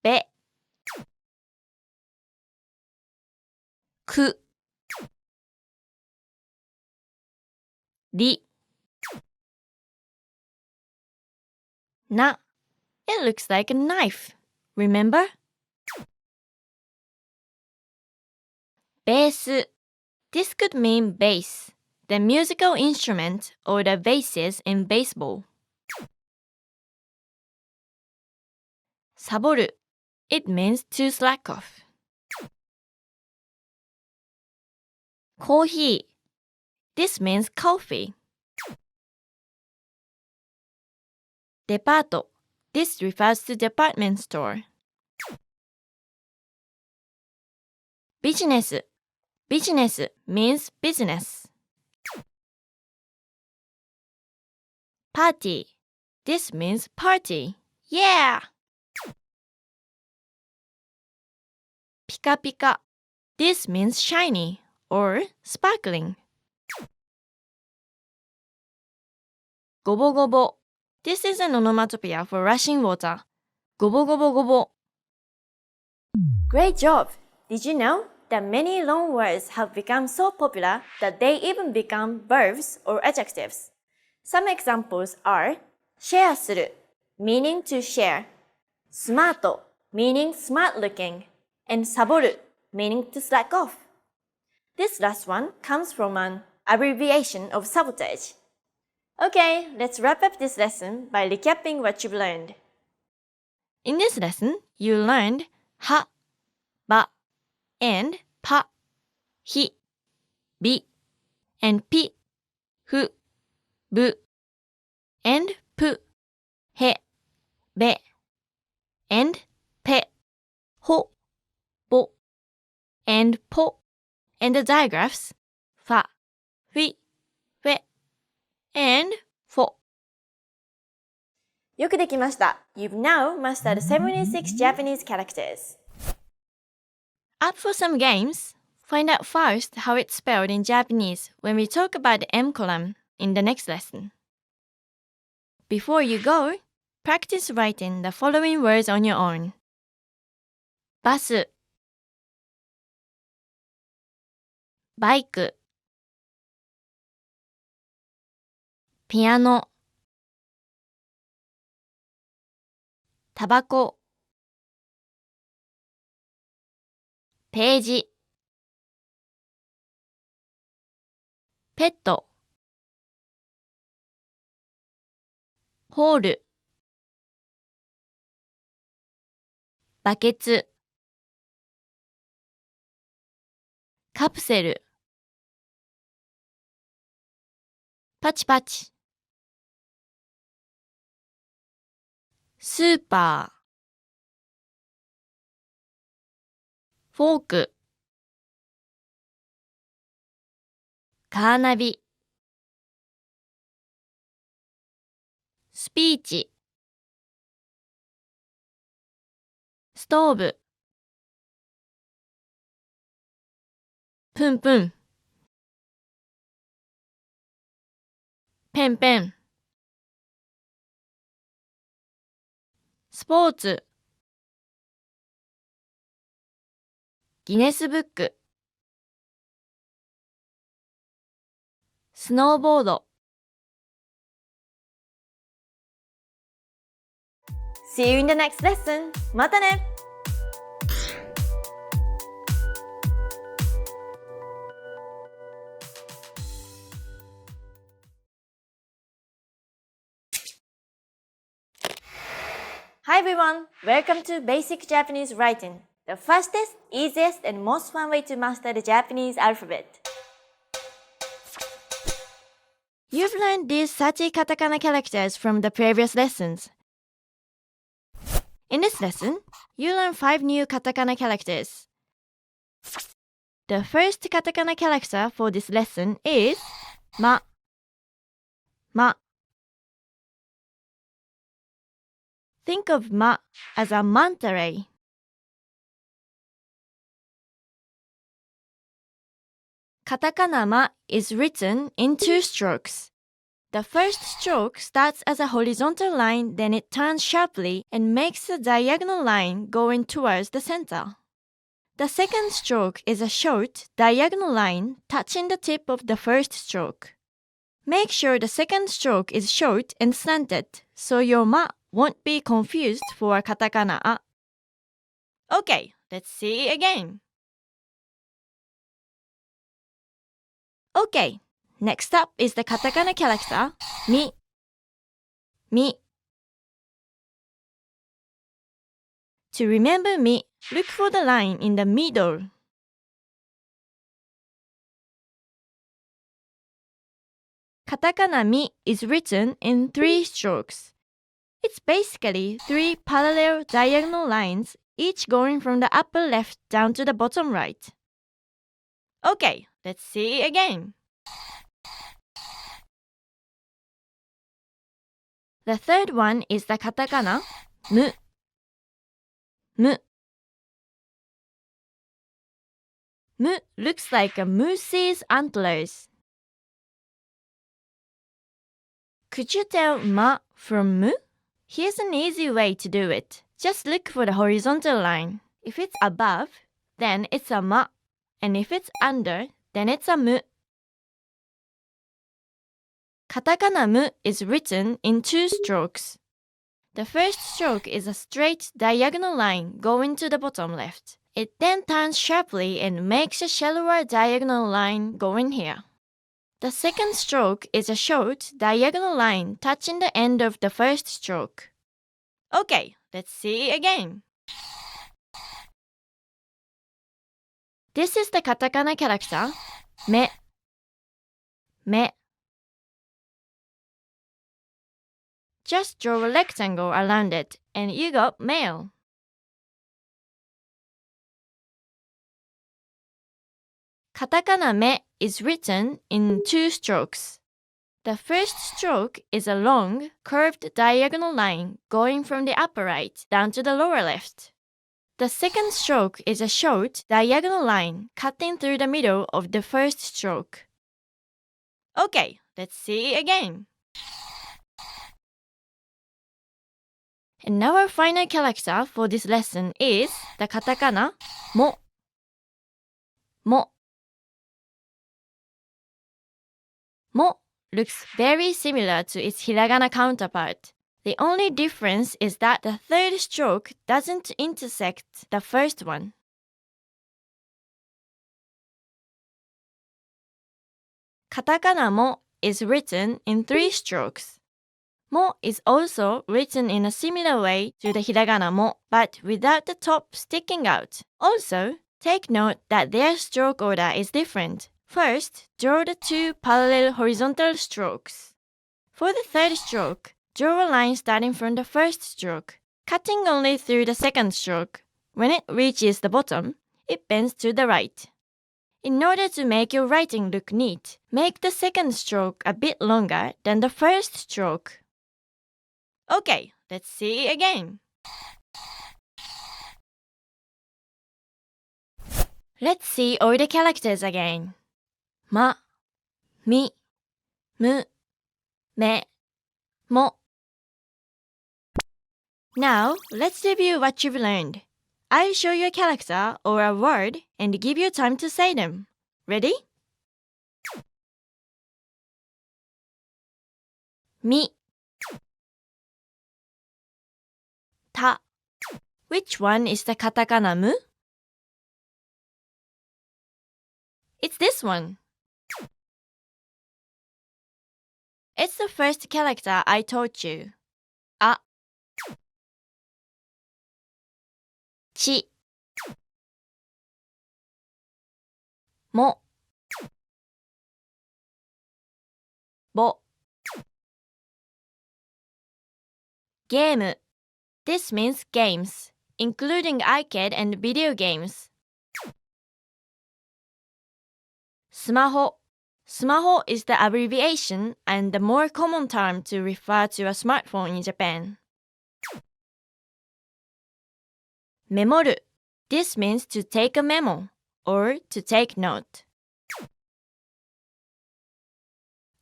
C: Be, ku, ri, na. It looks like a knife. Remember? Bass. This could mean bass, the musical instrument or the bases in baseball. Saboru. It means to slack off. Coffee. This means coffee. Departo. This refers to department store. Business. Business means business. Party. This means party. Yeah! Pika pika. This means shiny or sparkling. Gobo gobo. This is an onomatopoeia for rushing water. Gobo gobo gobo.
B: Great job! Did you know that many loan words have become so popular that they even become verbs or adjectives? Some examples are シェアする meaning to share, スマート meaning smart looking, and サボる meaning to slack off. This last one comes from an abbreviation of sabotage. Okay, let's wrap up this lesson by recapping what you've learned.
C: In this lesson, you learned は、ば and ぱ、ひ、び and ぴ、ふ、ぶ and ぷ、へ、べ and ぺ、ほ、ぼ and ぽ and the digraphs ファ、フィ、フェ and フォ。
B: よくできました。You've now mastered 76 Japanese characters.
C: Up for some games? Find out first how it's spelled in Japanese when we talk about the M column in the next lesson. Before you go, practice writing the following words on your own. バス、バイク、ピアノ、タバコ、ページ、ペット、ホール、バケツ、カプセル、パチパチ、スーパー、フォーク、カーナビ、スピーチ、ストーブ、プンプン、ペンペン、スポーツ、ギネスブック、スノーボード。
B: See you in the next lesson. またね! Hi everyone! Welcome to Basic Japanese Writing, the fastest, easiest, and most fun way to master the Japanese alphabet.
C: You've learned these 30 katakana characters from the previous lessons. In this lesson, you learn 5 new katakana characters. The first katakana character for this lesson is ま、ま。Think of ま as a manta ray. Katakana ま is written in 2 strokes. The first stroke starts as a horizontal line, then it turns sharply and makes a diagonal line going towards the center. The second stroke is a short, diagonal line touching the tip of the first stroke. Make sure the second stroke is short and slanted, so your ま won't be confused for katakana あ. Okay, let's see again. Okay, next up is the katakana character み、み. To remember み, look for the line in the middle. Katakana み is written in 3 strokes. It's basically 3 parallel diagonal lines, each going from the upper left down to the bottom right. Okay, let's see again. The third one is the katakana む、む. Mu looks like a moose's antlers. Could you tell ま from む? Here's an easy way to do it. Just look for the horizontal line. If it's above, then it's a ma, and if it's under, then it's a mu. Katakana mu is written in 2 strokes. The first stroke is a straight diagonal line going to the bottom left. It then turns sharply and makes a shallower diagonal line going here. The second stroke is a short diagonal line touching the end of the first stroke. Okay, let's see again. This is the katakana character, me. Me. Just draw a rectangle around it and you got male. Katakana me is written in 2 strokes. The first stroke is a long, curved diagonal line going from the upper right down to the lower left. The second stroke is a short diagonal line cutting through the middle of the first stroke. Okay, let's see again. And our final character for this lesson is the katakana mo. Mo. Mo looks very similar to its hiragana counterpart. The only difference is that the third stroke doesn't intersect the first one. Katakana mo is written in 3 strokes. Mo is also written in a similar way to the hiragana mo, but without the top sticking out. Also, take note that their stroke order is different. First, draw the 2 parallel horizontal strokes. For the third stroke, draw a line starting from the first stroke, cutting only through the second stroke. When it reaches the bottom, it bends to the right. In order to make your writing look neat, make the second stroke a bit longer than the first stroke. Okay, let's see again. Let's see all the characters again. Ma, mi, mu, me, mo. Now, let's review what you've learned. I'll show you a character or a word and give you time to say them. Ready? Mi. Ta. Which one is the katakana mu? It's this one. It's the first character I taught you. A. Chi. Mo. Bo. Game. This means games, including arcade and video games. Smaho. Smaho is the abbreviation and the more common term to refer to a smartphone in Japan. Memoru. This means to take a memo or to take note.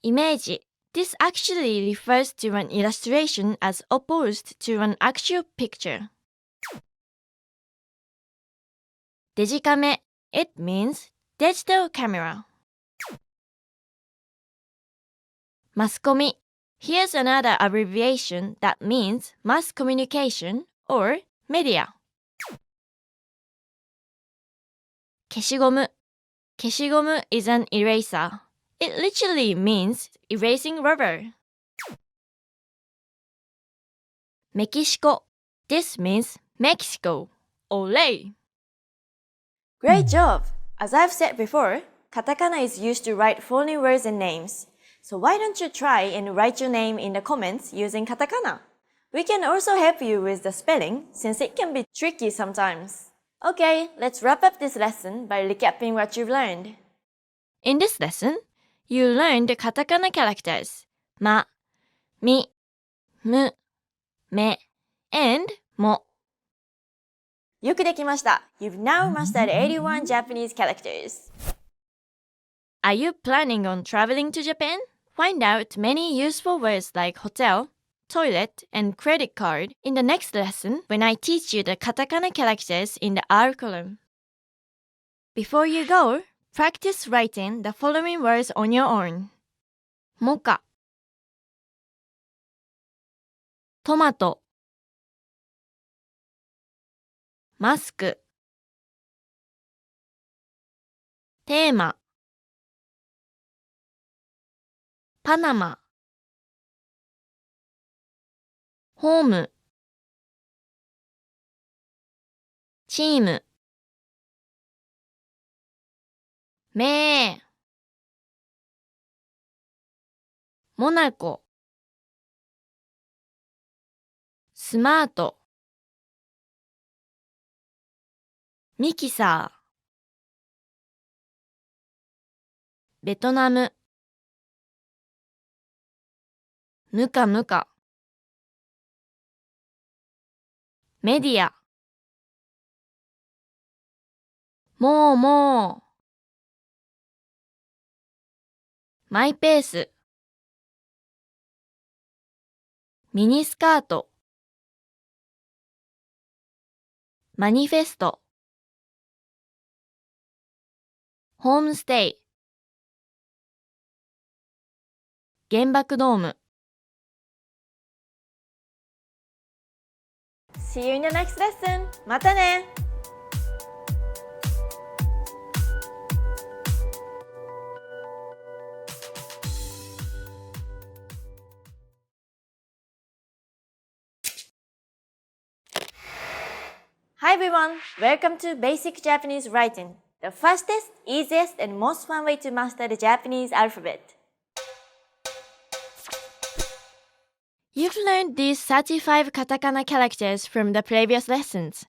C: Imeji. This actually refers to an illustration as opposed to an actual picture. Dejikame. It means digital camera. Maskomi. Here's another abbreviation that means mass communication or media. Keshigomu. Keshigomu is an eraser. It literally means erasing rubber. Mekishiko. This means Mexico. Olay!
B: Great job! As I've said before, katakana is used to write foreign words and names. So why don't you try and write your name in the comments using katakana? We can also help you with the spelling since it can be tricky sometimes. Okay, let's wrap up this lesson by recapping what you've learned.
C: In this lesson, you learned the katakana characters ma, mi, mu, me, and mo.
B: よくできました. You've now mastered 81 Japanese characters.
C: Are you planning on traveling to Japan? Find out many useful words like hotel, toilet, and credit card in the next lesson when I teach you the katakana characters in the R column. Before you go, practice writing the following words on your own. Mocha, トマト、マスク、テーマ、パナマ、ホーム、チーム、メー、モナコ、スマート、ミキサー、ベトナム、ムカムカ、メディア、もうもう、マイペース、ミニスカート、マニフェスト、ホームステイ、原爆ドーム。
B: See you in the next lesson! またね! Hi everyone! Welcome to Basic Japanese Writing, the fastest, easiest, and most fun way to master the Japanese alphabet.
C: You've learned these 35 katakana characters from the previous lessons.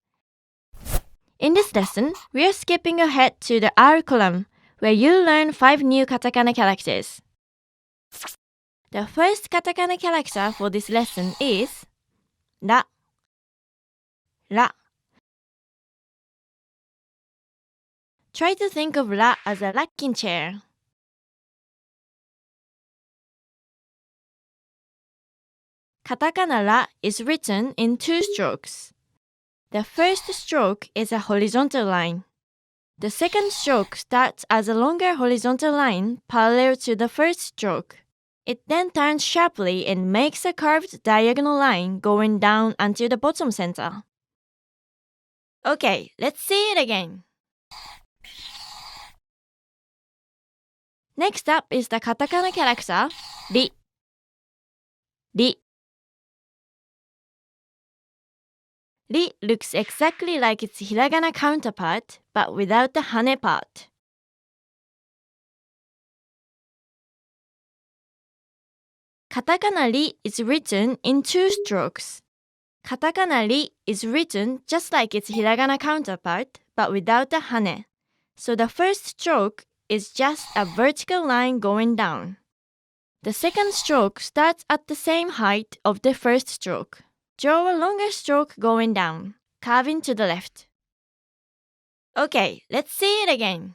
C: In this lesson, we are skipping ahead to the R column, where you'll learn 5 new katakana characters. The first katakana character for this lesson is ra. Ra. Try to think of ra as a rocking chair. Katakana ra is written in 2 strokes. The first stroke is a horizontal line. The second stroke starts as a longer horizontal line parallel to the first stroke. It then turns sharply and makes a curved diagonal line going down until the bottom center. Okay, let's see it again. Next up is the katakana character ri. Ri. Ri looks exactly like its hiragana counterpart, but without the hane part. Katakana ri is written in 2 strokes. Katakana ri is written just like its hiragana counterpart, but without the hane. So the first stroke is just a vertical line going down. The second stroke starts at the same height of the first stroke. Draw a longer stroke going down, curving to the left. Okay, let's see it again.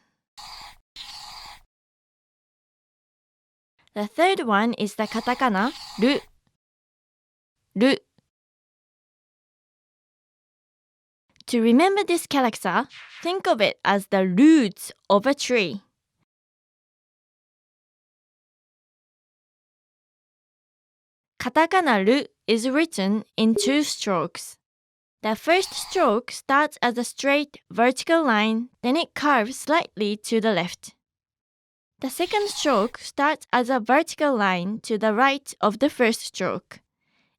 C: The third one is the katakana ru. Ru. To remember this character, think of it as the roots of a tree. Katakana ru is written in 2 strokes. The first stroke starts as a straight vertical line, then it curves slightly to the left. The second stroke starts as a vertical line to the right of the first stroke.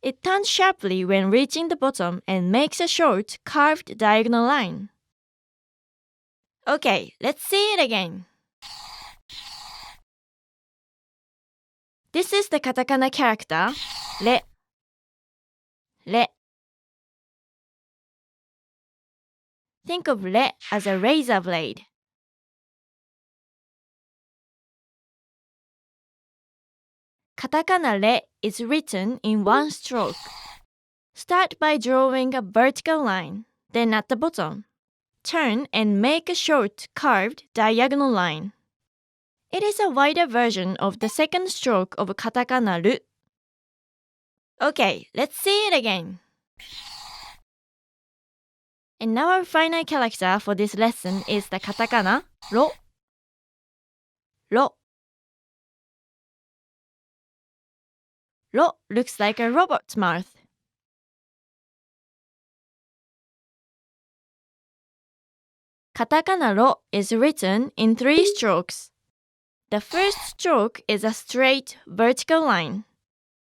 C: It turns sharply when reaching the bottom and makes a short, curved diagonal line. Okay, let's see it again. This is the katakana character re. Re. Think of re as a razor blade. Katakana re is written in 1 stroke. Start by drawing a vertical line, then at the bottom, turn and make a short, curved diagonal line. It is a wider version of the second stroke of katakana ru. Okay, let's see it again. And now our final character for this lesson is the katakana ro. Ro. Ro looks like a robot's mouth. Katakana ro is written in 3 strokes. The first stroke is a straight vertical line.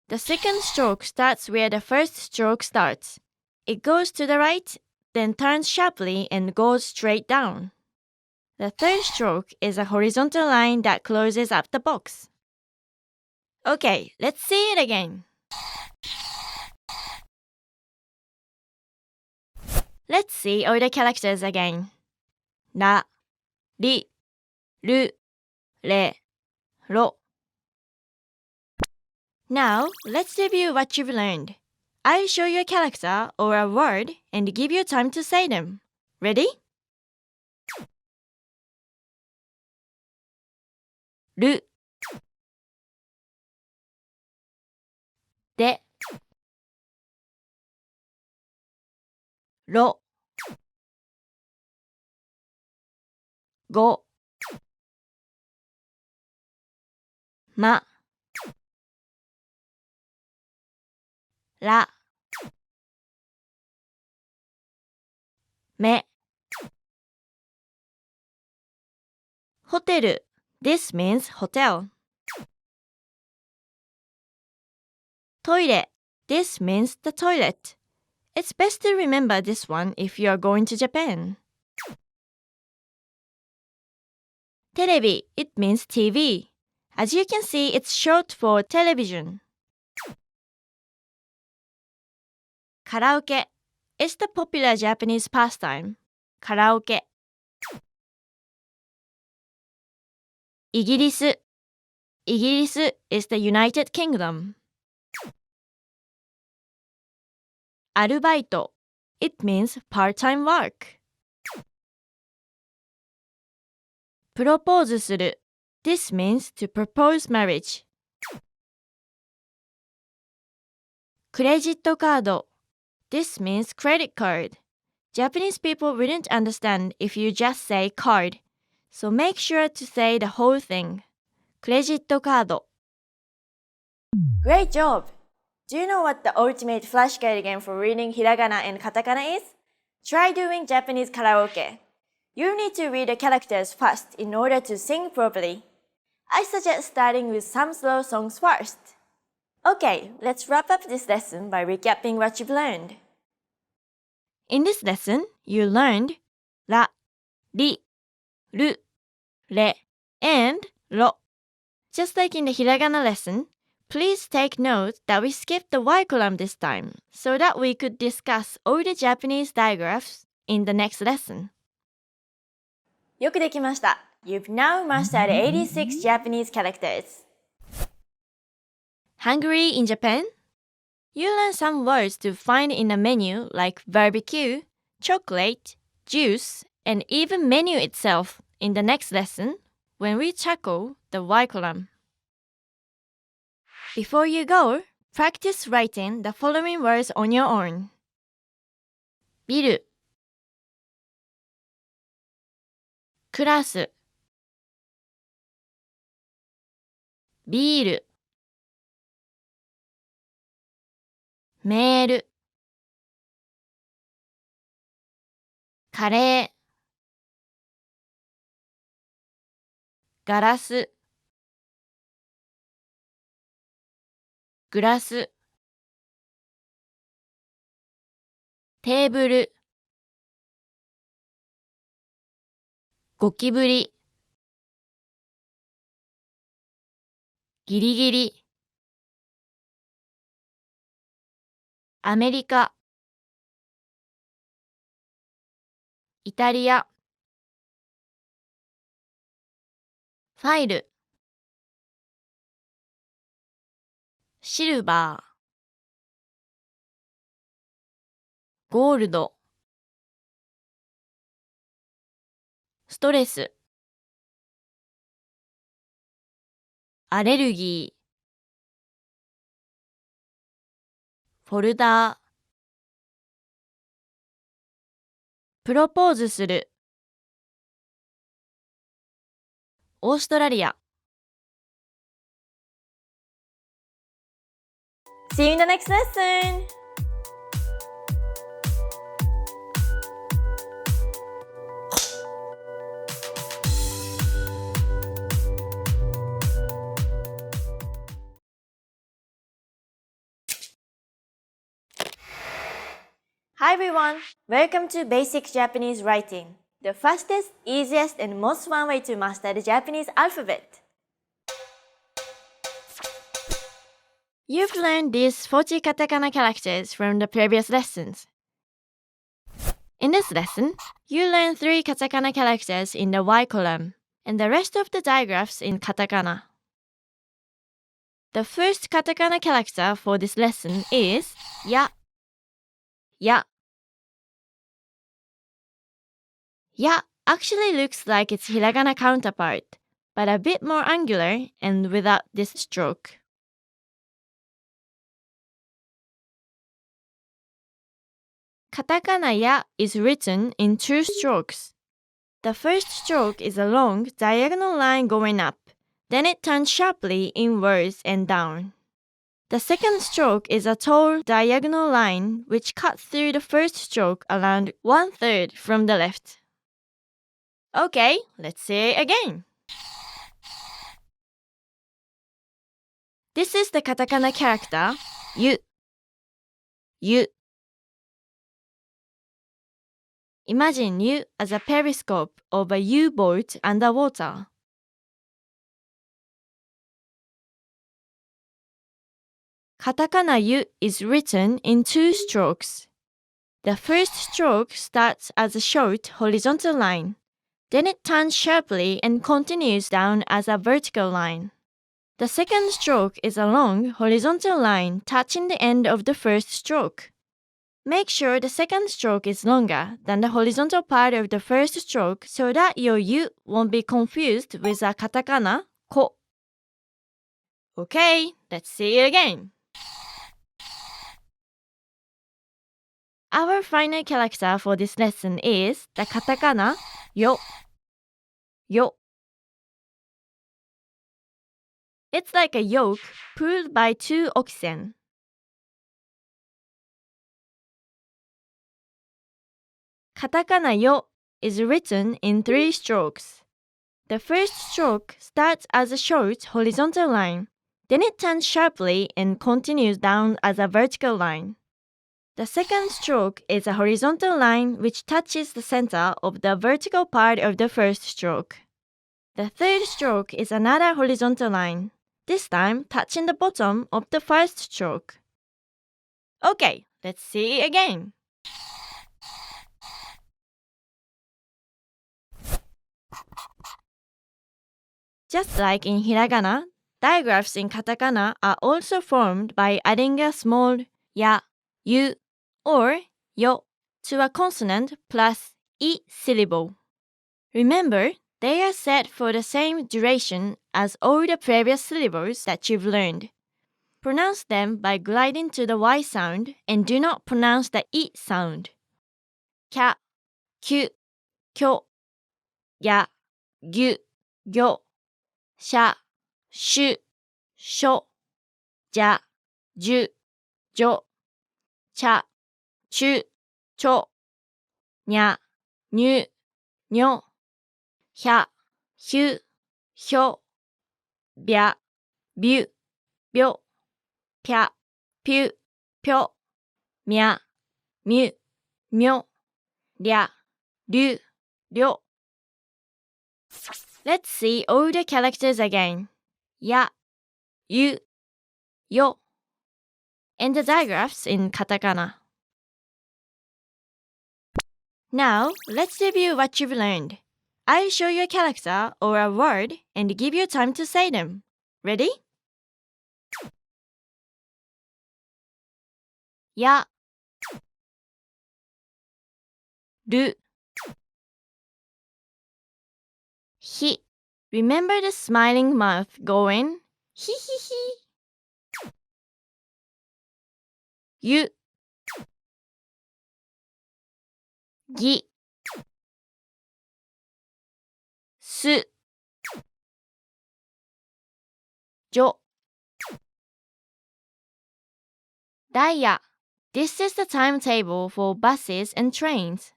C: The second stroke starts where the first stroke starts. It goes to the right, then turns sharply and goes straight down. The third stroke is a horizontal line that closes up the box. Okay, let's see it again. Let's see all the characters again. ra, ri, ru, re, ro. Now, let's review what you've learned. I'll show you a character or a word and give you time to say them. Ready? ru,で、ro,ご、ま、ら、め。ホテル. This means hotel. トイレ. This means the toilet. It's best to remember this one if you are going to Japan. テレビ. It means TV. As you can see, it's short for television. カラオケ. It's the popular Japanese pastime. カラオケ. イギリス. イギリス is the United Kingdom. アルバイト. It means part-time work. プロポーズする. This means to propose marriage. クレジットカード. This means credit card. Japanese people wouldn't understand if you just say card. So make sure to say the whole thing. クレジットカード.
B: Great job! Do you know what the ultimate flashcard game for reading hiragana and katakana is? Try doing Japanese karaoke. You need to read the characters fast in order to sing properly. I suggest starting with some slow songs first. Okay, let's wrap up this lesson by recapping what you've learned.
C: In this lesson, you learned ra, ri, ru, re, and ro. Just like in the hiragana lesson, please take note that we skipped the Y column this time so that we could discuss all the Japanese digraphs in the next lesson.
B: よくできました。You've now mastered 86 Japanese characters.
C: Hungry in Japan? You learn some words to find in a menu like barbecue, chocolate, juice, and even menu itself in the next lesson when we tackle the Y column. Before you go, practice writing the following words on your own. ビル、クラス、ビール、メール、カレー、ガラス、グラス、テーブル、ゴキブリ、ギリギリ、アメリカ、イタリア、ファイル、シルバー、ゴールド、ストレス、アレルギー、フォルダー。プロポーズする。オーストラリア。
B: See you in the next lesson! Hi everyone! Welcome to Basic Japanese Writing, the fastest, easiest, and most fun way to master the Japanese alphabet.
C: You've learned these 40 katakana characters from the previous lessons. In this lesson, you learn 3 katakana characters in the Y column and the rest of the digraphs in katakana. The first katakana character for this lesson is ya. Ya. Ya actually looks like its hiragana counterpart, but a bit more angular and without this stroke. Katakana ya is written in 2 strokes. The first stroke is a long diagonal line going up, then it turns sharply inwards and down. The second stroke is a tall diagonal line which cuts through the first stroke around 1/3 from the left. Okay, let's say it again. This is the katakana character yu. Yu. Imagine you as a periscope of a U-boat underwater. Katakana yu is written in 2 strokes. The first stroke starts as a short horizontal line. Then it turns sharply and continues down as a vertical line. The second stroke is a long horizontal line touching the end of the first stroke. Make sure the second stroke is longer than the horizontal part of the first stroke so that your yu won't be confused with a katakana ko. Okay, let's see it again. Our final character for this lesson is the katakana yo. Yo. It's like a yoke pulled by 2 oxen. Katakana yo is written in 3 strokes. The first stroke starts as a short horizontal line, then it turns sharply and continues down as a vertical line. The second stroke is a horizontal line which touches the center of the vertical part of the first stroke. The third stroke is another horizontal line, this time touching the bottom of the first stroke. Okay, let's see it again. Just like in hiragana, digraphs in katakana are also formed by adding a small ya, yu, or yo to a consonant plus i syllable. Remember, they are set for the same duration as all the previous syllables that you've learned. Pronounce them by gliding to the Y sound and do not pronounce the I sound. Kya, kyu, kyo, ya, gyu, gyo, sha, shu, sho, ja, ju, jo, cha, chu, cho, nya, nyu, nyo, hya, hyu, hyo, bya, byu, byo, pya, pyu, pyo, mya, myu, myo, rya, ryu, ryo. Let's see all the characters again. Ya, yu, yo, and the digraphs in katakana. Now, let's review what you've learned. I'll show you a character or a word and give you time to say them. Ready? Ya, ru, hi. Remember the smiling mouth going hi hi hi. ゆ、ぎ、す、じょ。ダイヤ. This is the timetable for buses and trains.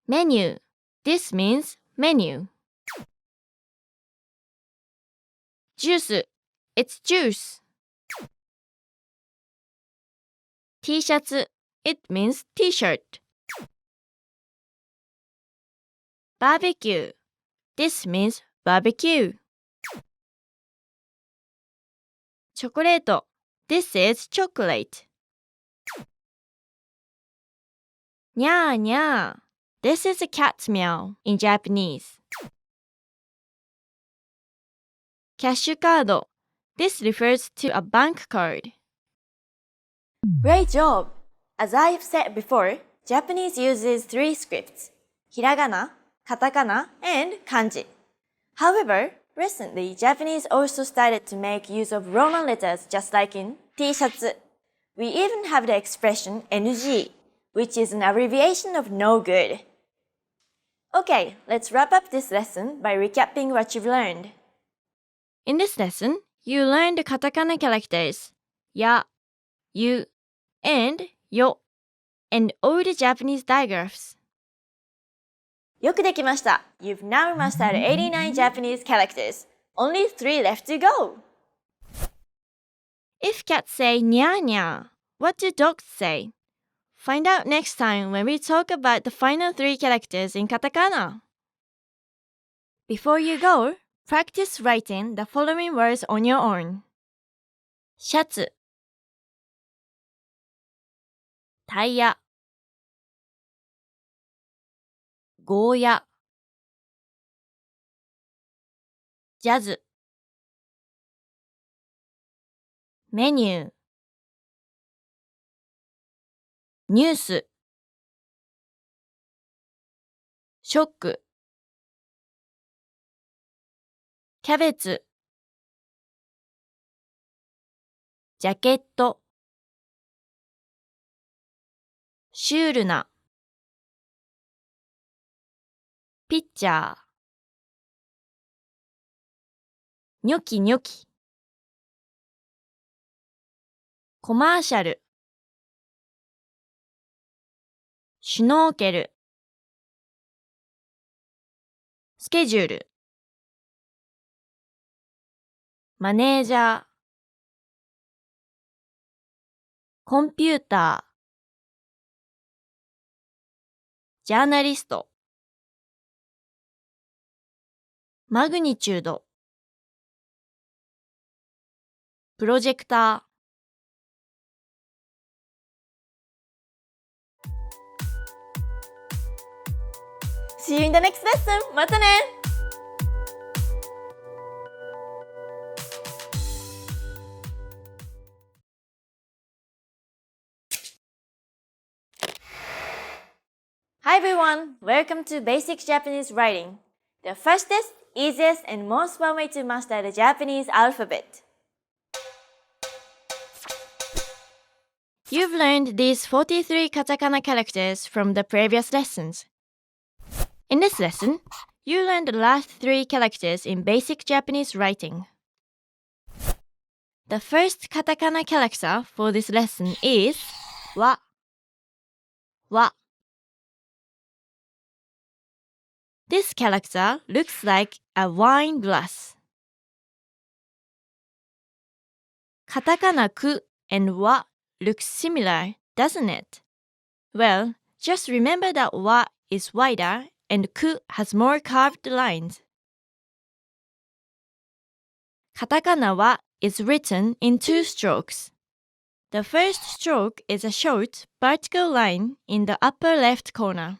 C: Menu. This means menu. Juice. It's juice. T-shirt. It means t-shirt. Barbecue. This means barbecue. Chocolate. This is chocolate. Nya nya. This is a cat's meow in Japanese. Cash card. This refers to a bank card.
B: Great job! As I've said before, Japanese uses three scripts: hiragana, katakana, and kanji. However, recently, Japanese also started to make use of Roman letters just like in T-shirts. We even have the expression NG, which is an abbreviation of no good. Okay, let's wrap up this lesson by recapping what you've learned.
C: In this lesson, you learned the katakana characters ya, yu, and yo, and all the Japanese digraphs.
B: よくできました. You've now mastered 89 Japanese characters. Only 3 left to go.
C: If cats say nya nya, what do dogs say? Find out next time when we talk about the final 3 characters in katakana. Before you go, practice writing the following words on your own. シャツ、タイヤ、ゴーヤ、ジャズ、メニュー、ニュース、ショック、キャベツ、ジャケット、シュールな、ピッチャー、ニョキニョキ、コマーシャル、シュノーケル、スケジュール、マネージャー、コンピューター、ジャーナリスト、マグニチュード、プロジェクター。
B: See you in the next lesson! またね! Hi everyone! Welcome to Basic Japanese Writing, the fastest, easiest, and most fun way to master the Japanese alphabet.
C: You've learned these 43 katakana characters from the previous lessons. In this lesson, you learned the last 3 characters in basic Japanese writing. The first katakana character for this lesson is wa. Wa. This character looks like a wine glass. Katakana ku and wa look similar, doesn't it? Well, just remember that wa is wider and ku has more curved lines. Katakana wa is written in 2 strokes. The first stroke is a short, vertical line in the upper left corner.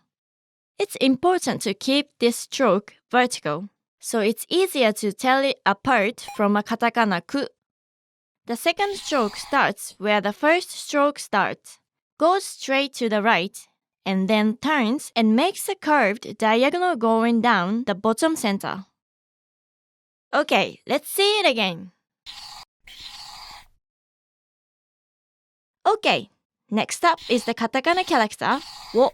C: It's important to keep this stroke vertical, so it's easier to tell it apart from a katakana ku. The second stroke starts where the first stroke starts, goes straight to the right, and then turns and makes a curved diagonal going down the bottom center. Okay, let's see it again. Okay, next up is the katakana character wo.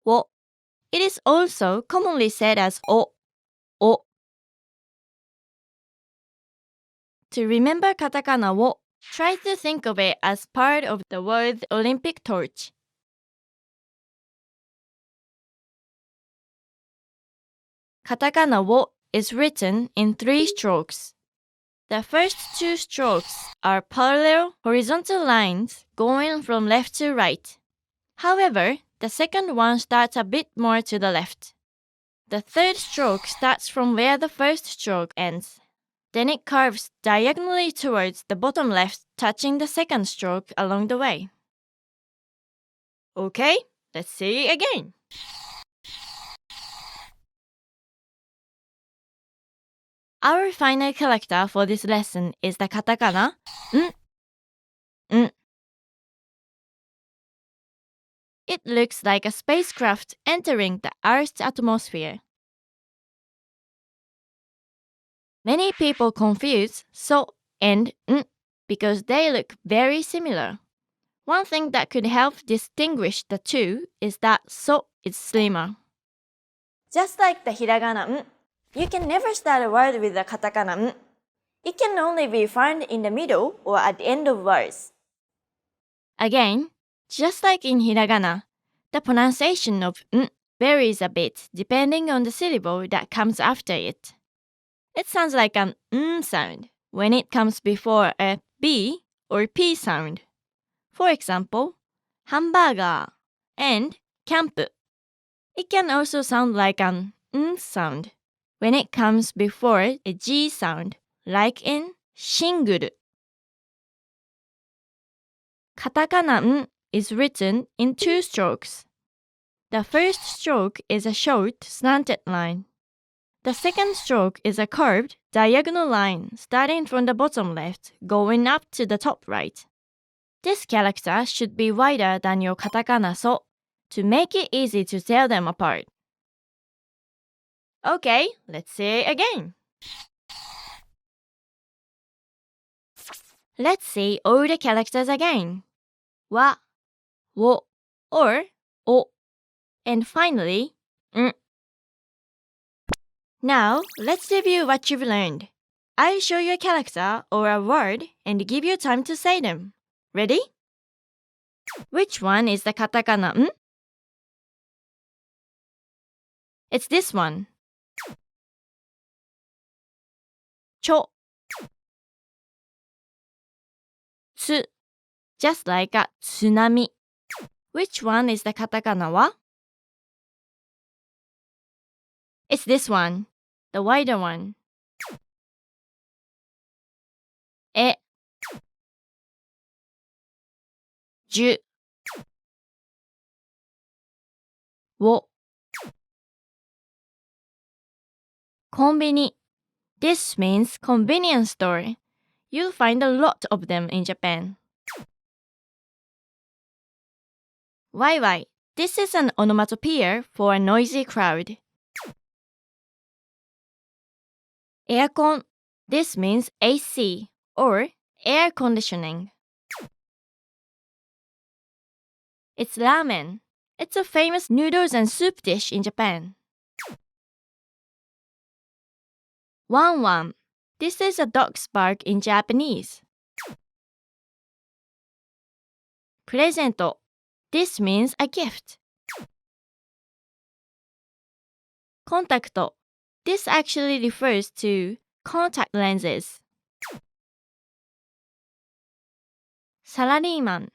C: Wo. It is also commonly said as o. To remember katakana wo, try to think of it as part of the word Olympic torch. Katakana wo is written in 3 strokes. The first 2 strokes are parallel horizontal lines going from left to right. However, the second one starts a bit more to the left. The third stroke starts from where the first stroke ends. Then it curves diagonally towards the bottom left, touching the second stroke along the way. Okay, let's say it again. Our final character for this lesson is the katakana n. It looks like a spacecraft entering the Earth's atmosphere. Many people confuse so and n because they look very similar. One thing that could help distinguish the two is that so is slimmer.
B: Just like the hiragana n, you can never start a word with the katakana n. It can only be found in the middle or at the end of words.
C: Again, just like in hiragana, the pronunciation of n varies a bit depending on the syllable that comes after it. It sounds like an n sound when it comes before a b or p sound. For example, hamburger and camp. It can also sound like an n sound when it comes before a g sound, like in shingle. Katakana n is written in 2 strokes. The first stroke is a short, slanted line. The second stroke is a curved, diagonal line starting from the bottom left, going up to the top right. This character should be wider than your katakana so to make it easy to tell them apart. Okay, let's say it again. Let's see all the characters again. Wa, wo, or o, and finally, n. Now, let's review what you've learned. I'll show you a character or a word and give you time to say them. Ready? Which one is the katakana n? It's this one. Cho. Tsu. Just like a tsunami. Which one is the katakana wa? It's this one, the wider one. E. Ju. Wo. Konbini. This means convenience store. You'll find a lot of them in Japan. Wai. This is an onomatopoeia for a noisy crowd. Aircon. This means AC or air conditioning. It's ramen. It's a famous noodles and soup dish in Japan. Wan. This is a dog's bark in Japanese. Presento. This means a gift. Contacto. This actually refers to contact lenses. Salaryman.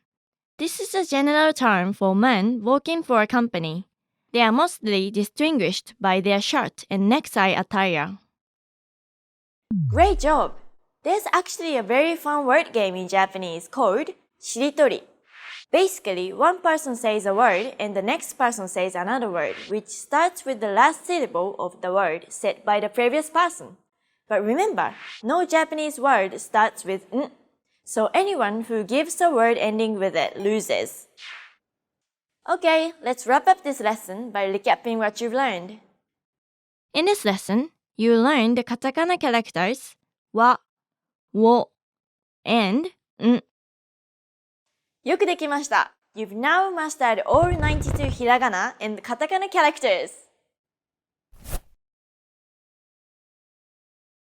C: This is a general term for men working for a company. They are mostly distinguished by their shirt and necktie attire.
B: Great job! There's actually a very fun word game in Japanese called shiritori. Basically, one person says a word and the next person says another word, which starts with the last syllable of the word said by the previous person. But remember, no Japanese word starts with n, so anyone who gives a word ending with it loses. Okay, let's wrap up this lesson by recapping what you've learned.
C: In this lesson, you learned the katakana characters wa, wo, and n.
B: よくできました。You've now mastered all 92 hiragana and katakana characters.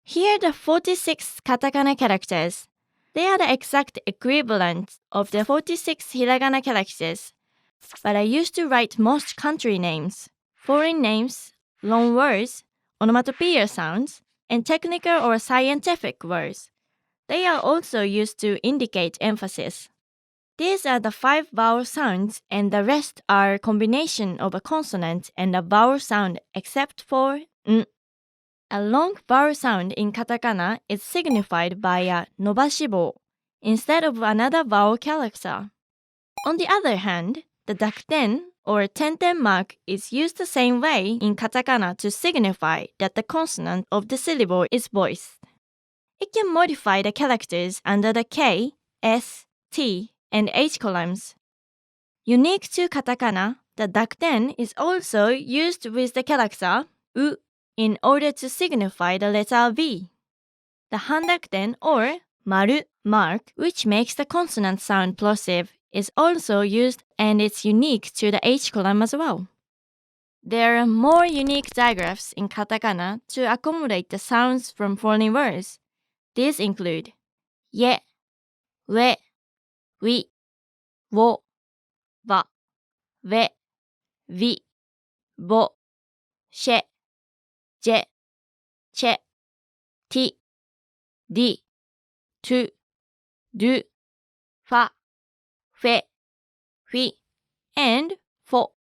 C: Here are the 46 katakana characters. They are the exact equivalent of the 46 hiragana characters, but I used to write most country names, foreign names, long words, onomatopoeia sounds, and technical or scientific words. They are also used to indicate emphasis. These are the 5 vowel sounds, and the rest are a combination of a consonant and a vowel sound except for n. A long vowel sound in katakana is signified by a nobashibou instead of another vowel character. On the other hand, the dakten or tenten mark is used the same way in katakana to signify that the consonant of the syllable is voiced. It can modify the characters under the K, S, T, and H columns. Unique to katakana, the dakten is also used with the character u in order to signify the letter V. The handakten or maru mark, which makes the consonant sound plosive, is also used and it's unique to the H column as well. There are more unique digraphs in katakana to accommodate the sounds from foreign words. These include ye, we, wi, wo, wa, we, vi, bo, she, je, che, ti, di, tu, du, fa, fe, fi, and fo.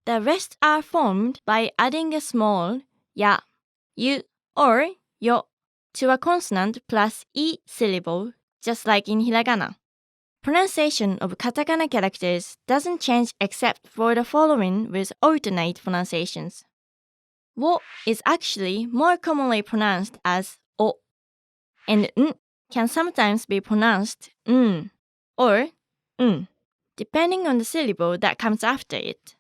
C: The rest are formed by adding a small ya, yu, or yo to a consonant plus e syllable, just like in hiragana. Pronunciation of katakana characters doesn't change except for the following with alternate pronunciations. Wo is actually more commonly pronounced as o, and n can sometimes be pronounced n or n, depending on the syllable that comes after it.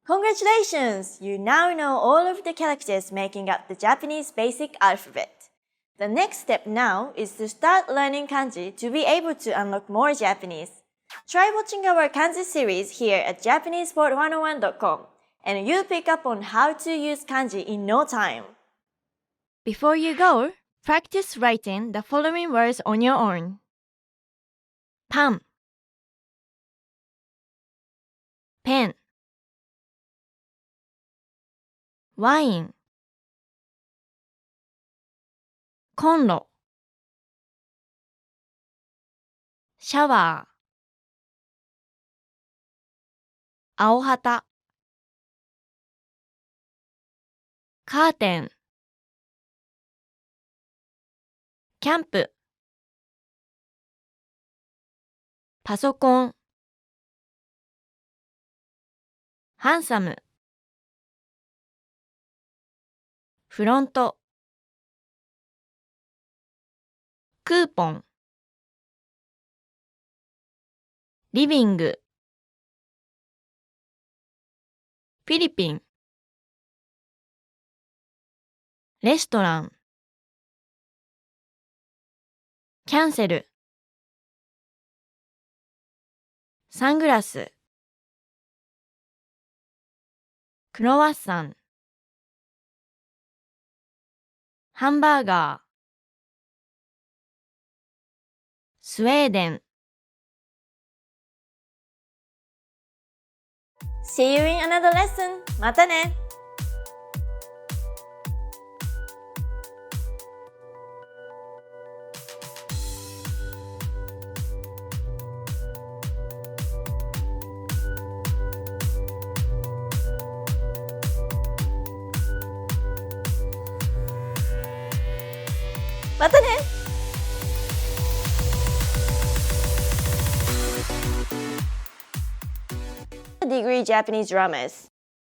B: Congratulations! You now know all of the characters making up the Japanese basic alphabet. The next step now is to start learning kanji to be able to unlock more Japanese. Try watching our kanji series here at JapanesePod101.com and you'll pick up on how to use kanji in no time.
C: Before you go, practice writing the following words on your own. Pan, pen, wine, コンロ、シャワー、青旗、カーテン、キャンプ、パソコン、ハンサム、フロント、クーポン、リビング、フィリピン、レストラン、キャンセル、サングラス、クロワッサン、ハンバーガー、スウェーデン。
B: See you in another lesson! またね! Degree Japanese dramas.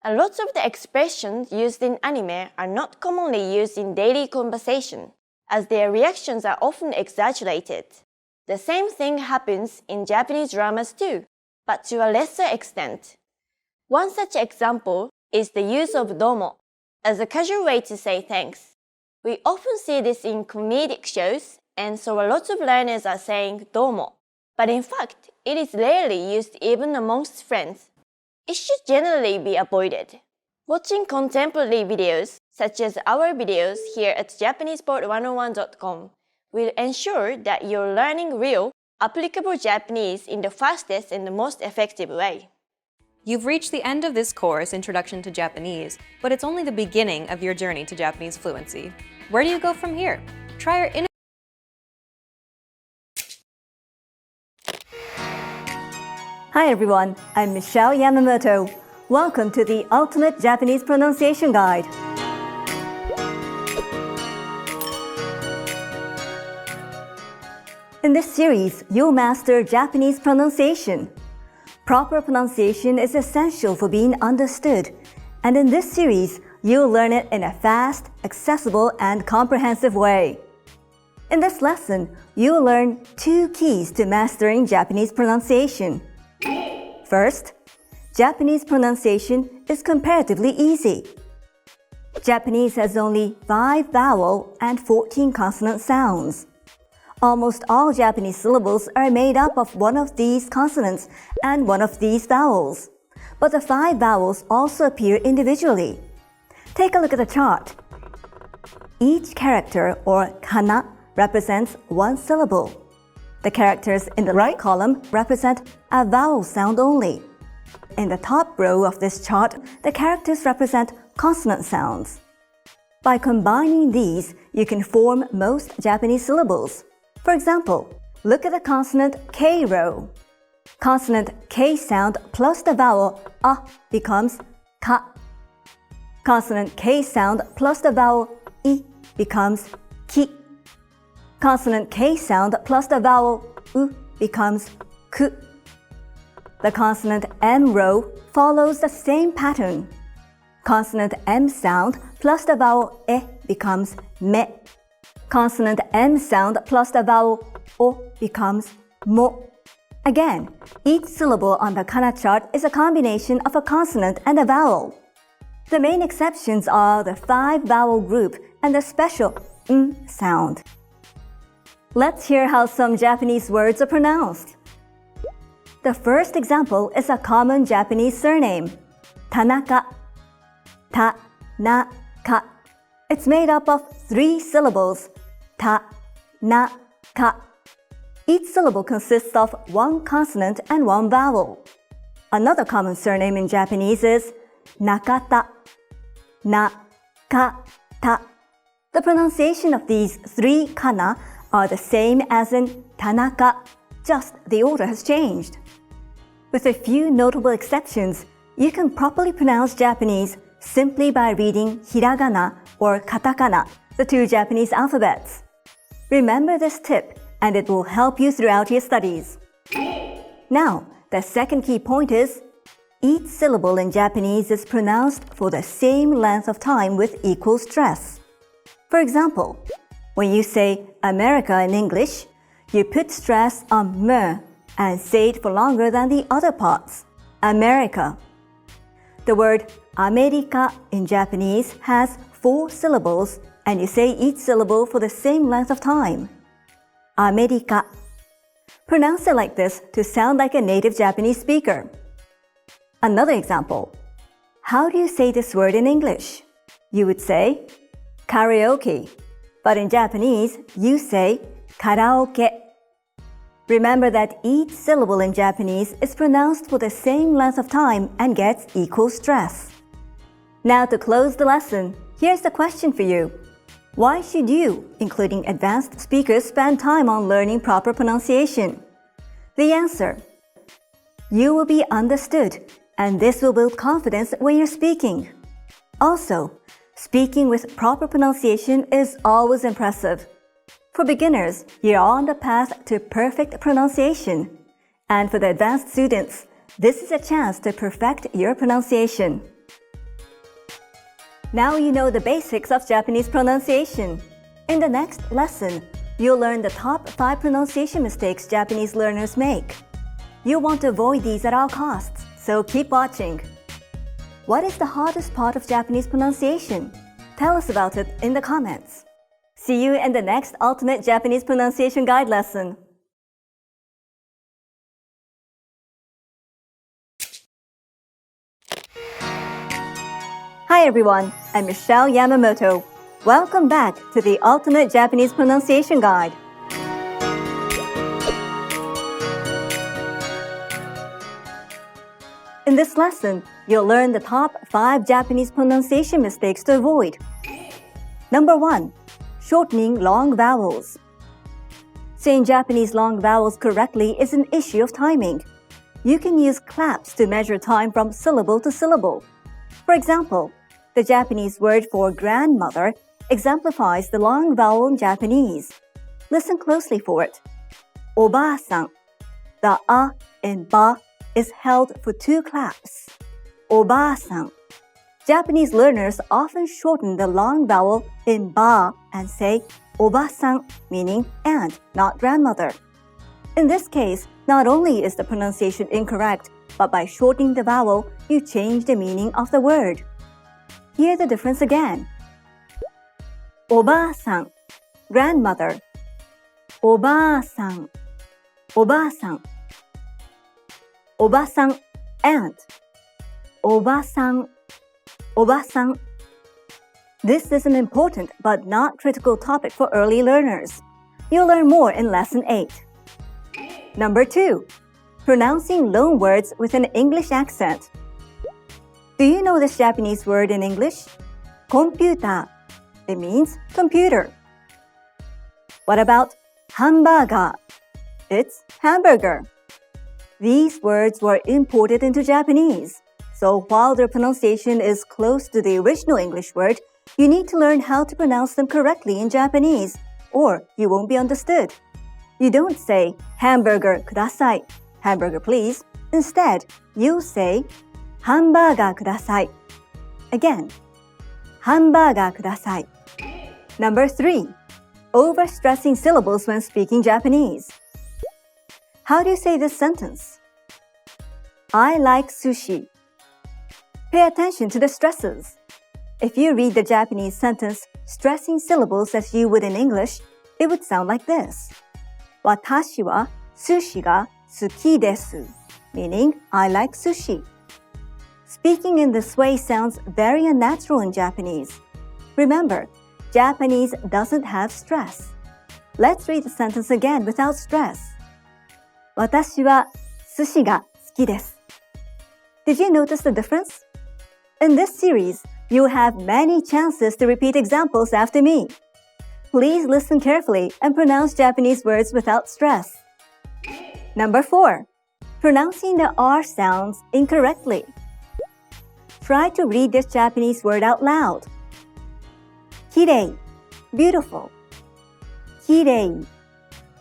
B: A lot of the expressions used in anime are not commonly used in daily conversation, as their reactions are often exaggerated. The same thing happens in Japanese dramas too, but to a lesser extent. One such example is the use of domo as a casual way to say thanks. We often see this in comedic shows and so lots of learners are saying domo. But in fact, it is rarely used even amongst friends. It should generally be avoided. Watching contemporary videos, such as our videos here at JapanesePod101.com, will ensure that you're learning real, applicable Japanese in the fastest and the most effective way.
A: You've reached the end of this course, Introduction to Japanese, but it's only the beginning of your journey to Japanese fluency. Where do you go from here? Try our
D: Hi everyone, I'm Michelle Yamamoto. Welcome to the Ultimate Japanese Pronunciation Guide. In this series, you'll master Japanese pronunciation. Proper pronunciation is essential for being understood, and in this series, you'll learn it in a fast, accessible, and comprehensive way. In this lesson, you'll learn 2 keys to mastering Japanese pronunciation. First, Japanese pronunciation is comparatively easy. Japanese has only 5 vowel and 14 consonant sounds. Almost all Japanese syllables are made up of one of these consonants and one of these vowels, but the 5 vowels also appear individually. Take a look at the chart. Each character, or kana, represents 1 syllable. The characters in the right column represent a vowel sound only. In the top row of this chart, the characters represent consonant sounds. By combining these, you can form most Japanese syllables. For example, look at the consonant K row. Consonant K sound plus the vowel a becomes ka. Consonant K sound plus the vowel I becomes ki. Consonant K sound plus the vowel U becomes ku. The consonant M row follows the same pattern. Consonant M sound plus the vowel e becomes me. Consonant M sound plus the vowel o becomes mo. Again, each syllable on the kana chart is a combination of a consonant and a vowel. The main exceptions are the 5 vowel group and the special sound. Let's hear how some Japanese words are pronounced. The first example is a common Japanese surname, Tanaka. Ta-na-ka. It's made up of 3 syllables, ta-na-ka. Each syllable consists of 1 consonant and 1 vowel. Another common surname in Japanese is Nakata. Na-ka-ta. The pronunciation of these 3 kana are the same as in Tanaka, just the order has changed. With a few notable exceptions, you can properly pronounce Japanese simply by reading hiragana or katakana, the 2 Japanese alphabets. Remember this tip, and it will help you throughout your studies. Now, the second key point is, each syllable in Japanese is pronounced for the same length of time with equal stress. For example, when you say America in English, you put stress on me and say it for longer than the other parts, America. The word America in Japanese has 4 syllables, and you say each syllable for the same length of time. America. Pronounce it like this to sound like a native Japanese speaker. Another example. How do you say this word in English? You would say karaoke, but in Japanese, you say karaoke. Remember that each syllable in Japanese is pronounced for the same length of time and gets equal stress. Now to close the lesson, here's the question for you. Why should you, including advanced speakers, spend time on learning proper pronunciation? The answer: you will be understood, and this will build confidence when you're speaking. Also, speaking with proper pronunciation is always impressive. For beginners, you're on the path to perfect pronunciation. And for the advanced students, this is a chance to perfect your pronunciation. Now you know the basics of Japanese pronunciation. In the next lesson, you'll learn the top 5 pronunciation mistakes Japanese learners make. You'll want to avoid these at all costs, so keep watching. What is the hardest part of Japanese pronunciation? Tell us about it in the comments. See you in the next Ultimate Japanese Pronunciation Guide lesson. Hi everyone, I'm Michelle Yamamoto. Welcome back to the Ultimate Japanese Pronunciation Guide. In this lesson, you'll learn the top 5 Japanese pronunciation mistakes to avoid. Number 1. Shortening long vowels. Saying Japanese long vowels correctly is an issue of timing. You can use claps to measure time from syllable to syllable. For example, the Japanese word for grandmother exemplifies the long vowel in Japanese. Listen closely for it. Oba-san. The a in ba is held for 2 claps. Oba-san. Japanese learners often shorten the long vowel in ba and say oba-san, meaning aunt, not grandmother. In this case, not only is the pronunciation incorrect, but by shortening the vowel, you change the meaning of the word. Hear the difference again. Oba-san, grandmother. Oba-san, oba-san. Oba-san, aunt. Oba-san, oba-san. This is an important but not critical topic for early learners. You'll learn more in Lesson 8. Number 2. Pronouncing loan words with an English accent. Do you know this Japanese word in English? Computer. It means computer. What about hamburger? It's hamburger. These words were imported into Japanese. So while their pronunciation is close to the original English word, you need to learn how to pronounce them correctly in Japanese, or you won't be understood. You don't say hamburger kudasai, hamburger please. Instead, you say hamburger kudasai. Again, hamburger kudasai. Number 3. Overstressing syllables when speaking Japanese. How do you say this sentence? I like sushi. Pay attention to the stresses. If you read the Japanese sentence stressing syllables as you would in English, it would sound like this. Watashi wa sushi ga suki desu, meaning I like sushi. Speaking in this way sounds very unnatural in Japanese. Remember, Japanese doesn't have stress. Let's read the sentence again without stress. Watashi wa sushi ga suki desu. Did you notice the difference? In this series, you have many chances to repeat examples after me. Please listen carefully and pronounce Japanese words without stress. Number 4. Pronouncing the R sounds incorrectly. Try to read this Japanese word out loud. Kirei, beautiful. Kirei,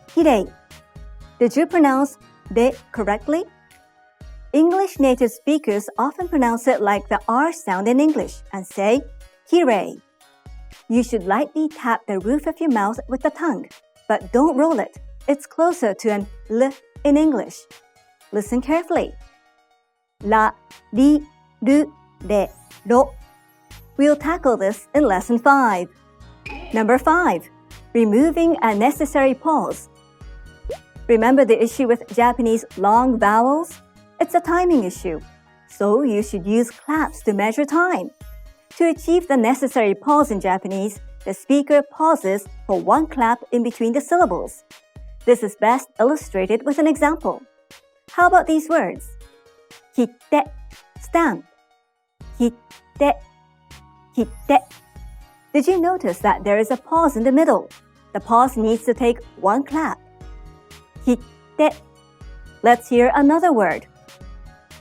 D: kirei. Did you pronounce de correctly? English native speakers often pronounce it like the R sound in English and say, kirei. You should lightly tap the roof of your mouth with the tongue, but don't roll it. It's closer to an L in English. Listen carefully. La, ri, ru, re, ro. We'll tackle this in Lesson 5. Number 5. Removing unnecessary pause. Remember the issue with Japanese long vowels? It's a timing issue, so you should use claps to measure time. To achieve the necessary pause in Japanese, the speaker pauses for 1 clap in between the syllables. This is best illustrated with an example. How about these words? Kitte, stamp. Kitte, kitte. Did you notice that there is a pause in the middle? The pause needs to take 1 clap. Kitte. Let's hear another word.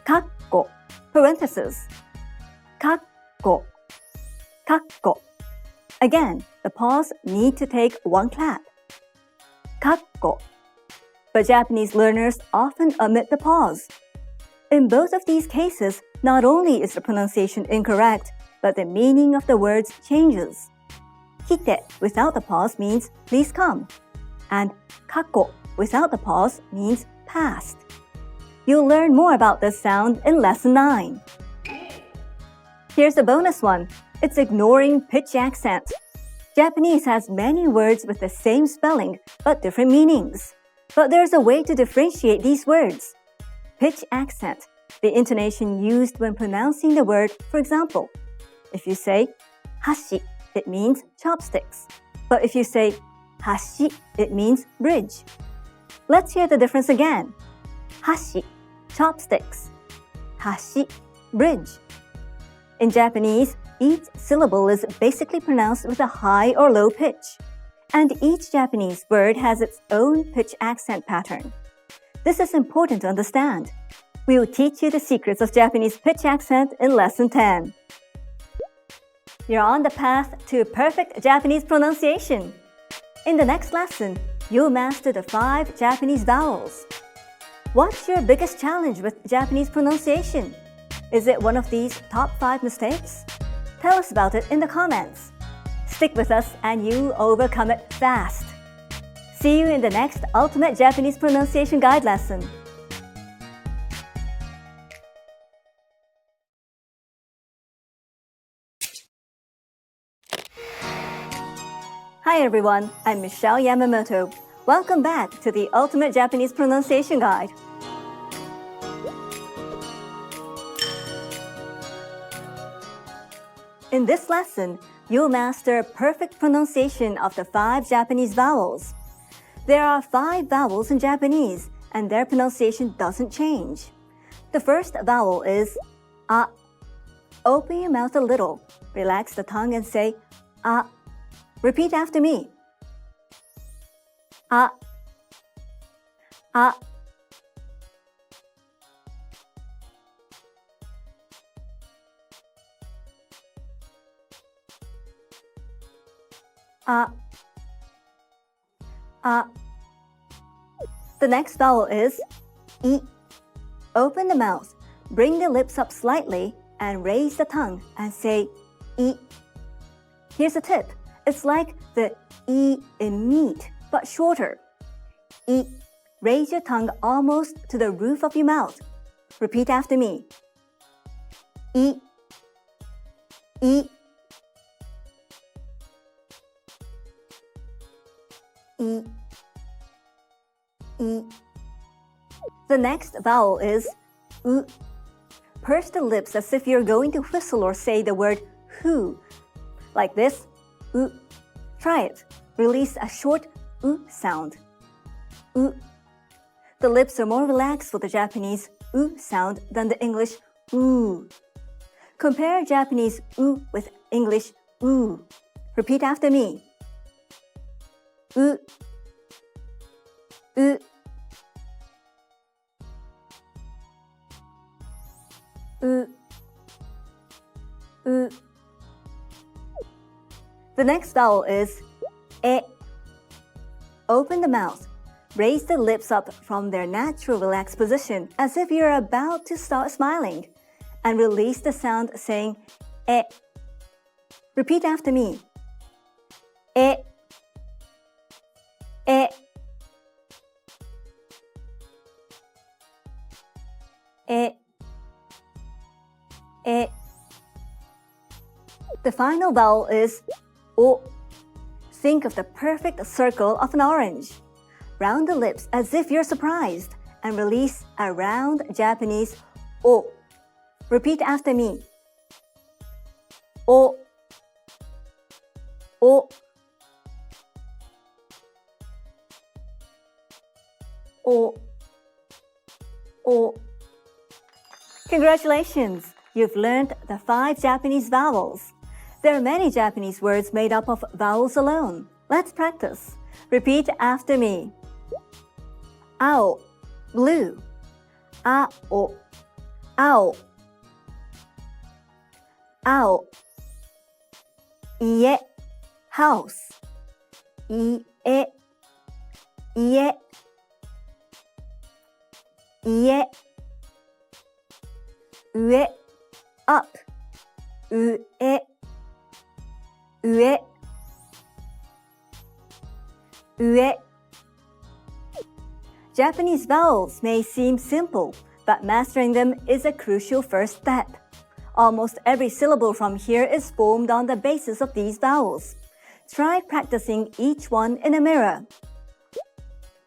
D: Kakko, parenthesis. Kakko, kakko. Again, the pause need to take 1 clap. Kakko. But Japanese learners often omit the pause. In both of these cases, not only is the pronunciation incorrect, but the meaning of the words changes. Kite without the pause means please come, and kakko without the pause means past. You'll learn more about this sound in Lesson 9. Here's a bonus one. It's ignoring pitch accent. Japanese has many words with the same spelling but different meanings. But there's a way to differentiate these words. Pitch accent, the intonation used when pronouncing the word. For example, if you say hashi, it means chopsticks. But if you say hashi, it means bridge. Let's hear the difference again. Hashi, chopsticks. Hashi, bridge. In Japanese, each syllable is basically pronounced with a high or low pitch. And each Japanese word has its own pitch accent pattern. This is important to understand. We will teach you the secrets of Japanese pitch accent in Lesson 10. You're on the path to perfect Japanese pronunciation. In the next lesson, you'll master the 5 Japanese vowels. What's your biggest challenge with Japanese pronunciation? Is it one of these top 5 mistakes? Tell us about it in the comments. Stick with us and you'll overcome it fast. See you in the next Ultimate Japanese Pronunciation Guide lesson. Hi everyone, I'm Michelle Yamamoto. Welcome back to the Ultimate Japanese Pronunciation Guide. In this lesson, you'll master perfect pronunciation of the 5 Japanese vowels. There are 5 vowels in Japanese, and their pronunciation doesn't change. The first vowel is a. Open your mouth a little, relax the tongue and say a. Repeat after me. A. A. A. A. The next vowel is I. Open the mouth, bring the lips up slightly, and raise the tongue and say I. Here's a tip. It's like the I in meat, but shorter. I. Raise your tongue almost to the roof of your mouth. Repeat after me. I. I. I. I. The next vowel is U. Purse the lips as if you're going to whistle or say the word who. Like this. U. Try it. Release a short U sound. U. The lips are more relaxed for the Japanese U sound than the English oo. Compare Japanese U with English oo. Repeat after me. U. U. U. U. The next vowel is E. Open the mouth. Raise the lips up from their natural relaxed position as if you're about to start smiling. And release the sound saying E. Repeat after me. E. E. E. E. The final vowel is O. Think of the perfect circle of an orange. Round the lips as if you're surprised and release a round Japanese O. Repeat after me. O. O. O. O. Congratulations! You've learned the 5 Japanese vowels. There are many Japanese words made up of vowels alone. Let's practice. Repeat after me. Ao, blue. Ao, ao. Ao. Ie, house. Ie, ie. Ie. Ue, up. Ue, ue. Ue. Japanese vowels may seem simple, but mastering them is a crucial first step. Almost every syllable from here is formed on the basis of these vowels. Try practicing each one in a mirror.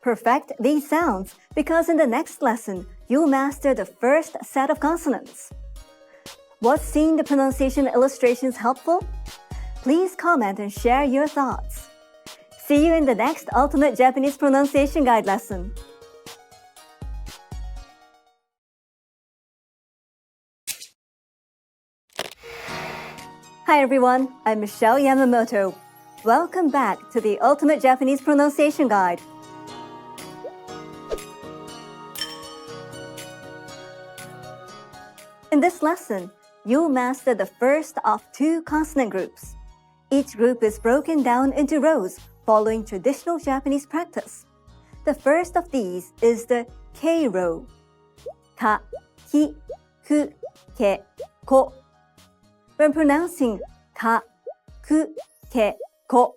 D: Perfect these sounds because in the next lesson, you'll master the first set of consonants. Was seeing the pronunciation illustrations helpful? Please comment and share your thoughts. See you in the next Ultimate Japanese Pronunciation Guide lesson. Hi everyone, I'm Michelle Yamamoto. Welcome back to the Ultimate Japanese Pronunciation Guide. In this lesson, you'll master the first of two consonant groups. Each group is broken down into rows following traditional Japanese practice. The first of these is the K row. Ka, ki, ku, ke, ko. When pronouncing ka, ku, ke, ko,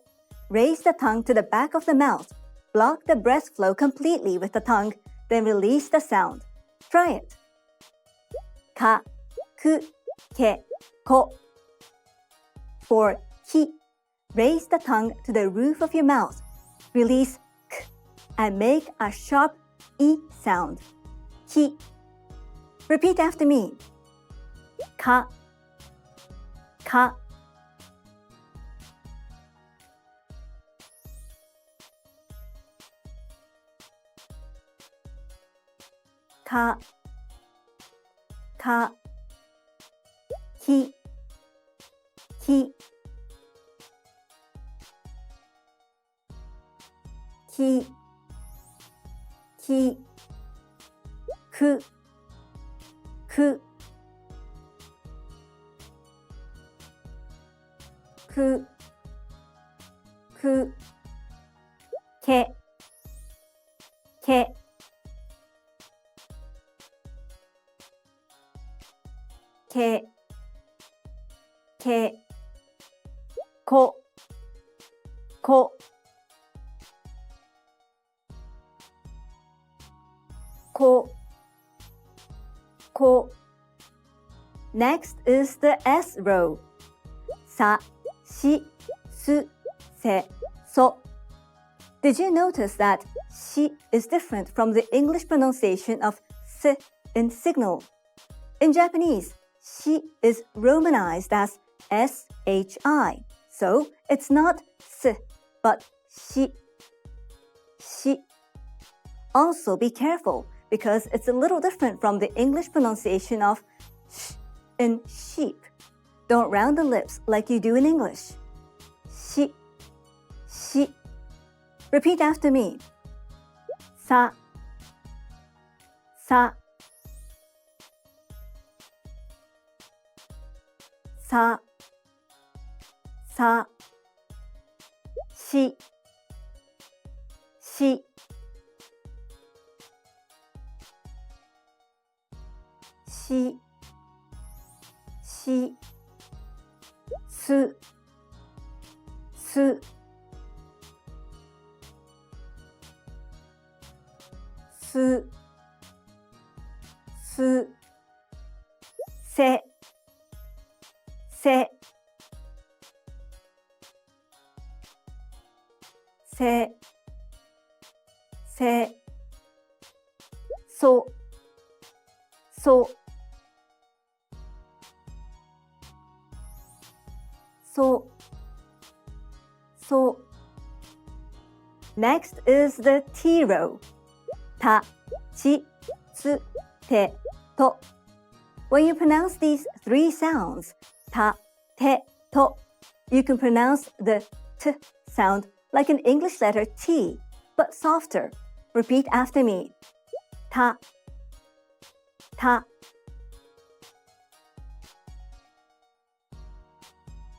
D: raise the tongue to the back of the mouth. Block the breath flow completely with the tongue, then release the sound. Try it. Ka, ku, ke, ko. For ki, raise the tongue to the roof of your mouth. Release k and make a sharp e sound. Ki. Repeat after me. Ka, ka. Ka, ka. Ki, ki. Ki, ki. Ku, ku. Ku, ku. Ke, ke. Ke, ke. Ko, ko. Ko, ko. Next is the S row. Sa, shi, su, se, so. Did you notice that shi is different from the English pronunciation of s in signal? In Japanese, shi is romanized as shi, so it's not s, but shi. Shi. Also be careful because it's a little different from the English pronunciation of sh in sheep. Don't round the lips like you do in English. Shi, shi. Repeat after me. Sa, sa. Sa, sa. Shi, shi. Shi, shi. Su, su. Su, su. Se, se. Se, se. So, so. So, so. Next is the T row. Ta, chi, tsu, te, to. When you pronounce these three sounds, ta, te, to, you can pronounce the t sound like an English letter T, but softer. Repeat after me. Ta, ta.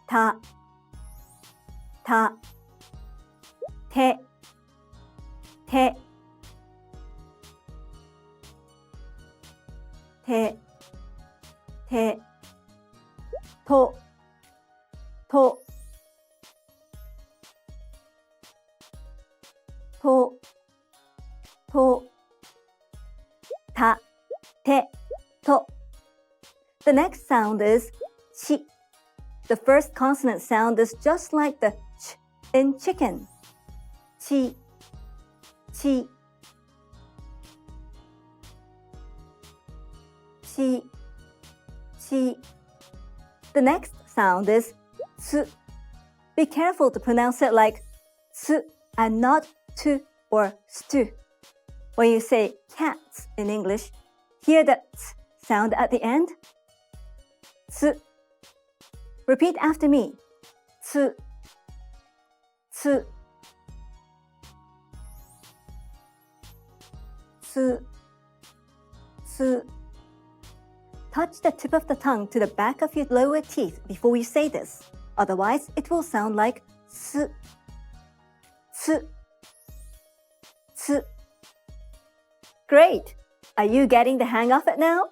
D: Ta, ta. Te, te. Te, te. To, to. To, to. Ta, te, to. The next sound is chi. The first consonant sound is just like the ch in chicken. Chi, chi, chi, chi. The next sound is tsu. Be careful to pronounce it like tsu and not tu or stu. When you say cats in English, hear the ts sound at the end. Tsu. Repeat after me. Tsu, tsu, tsu, tsu. Touch the tip of the tongue to the back of your lower teeth before you say this. Otherwise, it will sound like tsu, tsu, tsu. Great! Are you getting the hang of it now?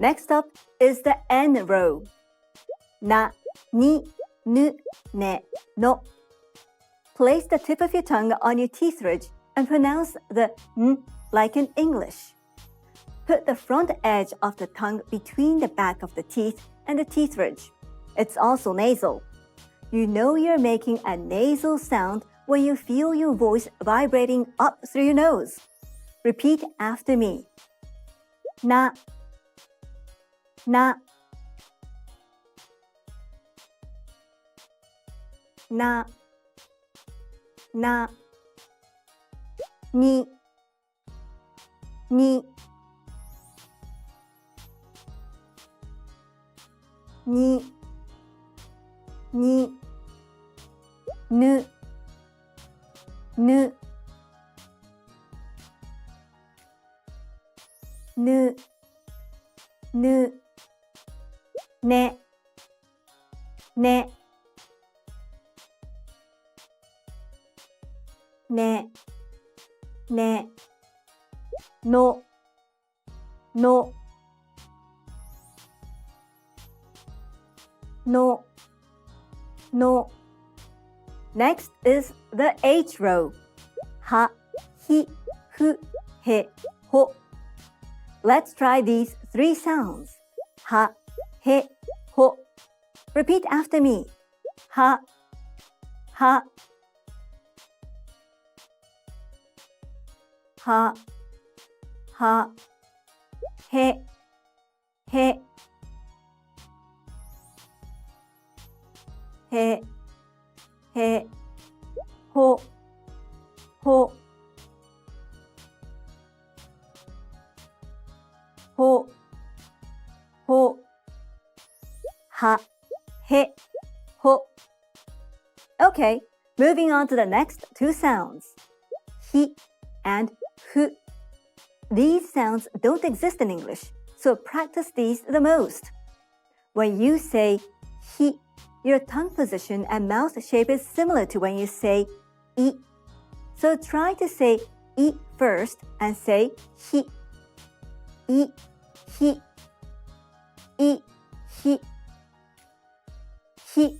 D: Next up is the N row. Na, ni, nu, ne, no. Place the tip of your tongue on your teeth ridge and pronounce the n like in English. Put the front edge of the tongue between the back of the teeth and the teeth ridge. It's also nasal. You know you're making a nasal sound when you feel your voice vibrating up through your nose. Repeat after me. Na, na, na, na, ni, ni, ni, ni, nu, nu, nu, nu, ne, ne, ne, ne, no, no, no, no. Next is the H row. Ha, hi, hu, he, ho. Let's try these three sounds. Ha, he, ho. Repeat after me. Ha, ha, ha, ha, he, he, he, he, ho, ho, ho, ho, ha, he, ho. Okay, moving on to the next two sounds. Hi and hu. These sounds don't exist in English, so practice these the most. When you say hi, your tongue position and mouth shape is similar to when you say I. So try to say I first and say hi. I, hi, I, hi, hi.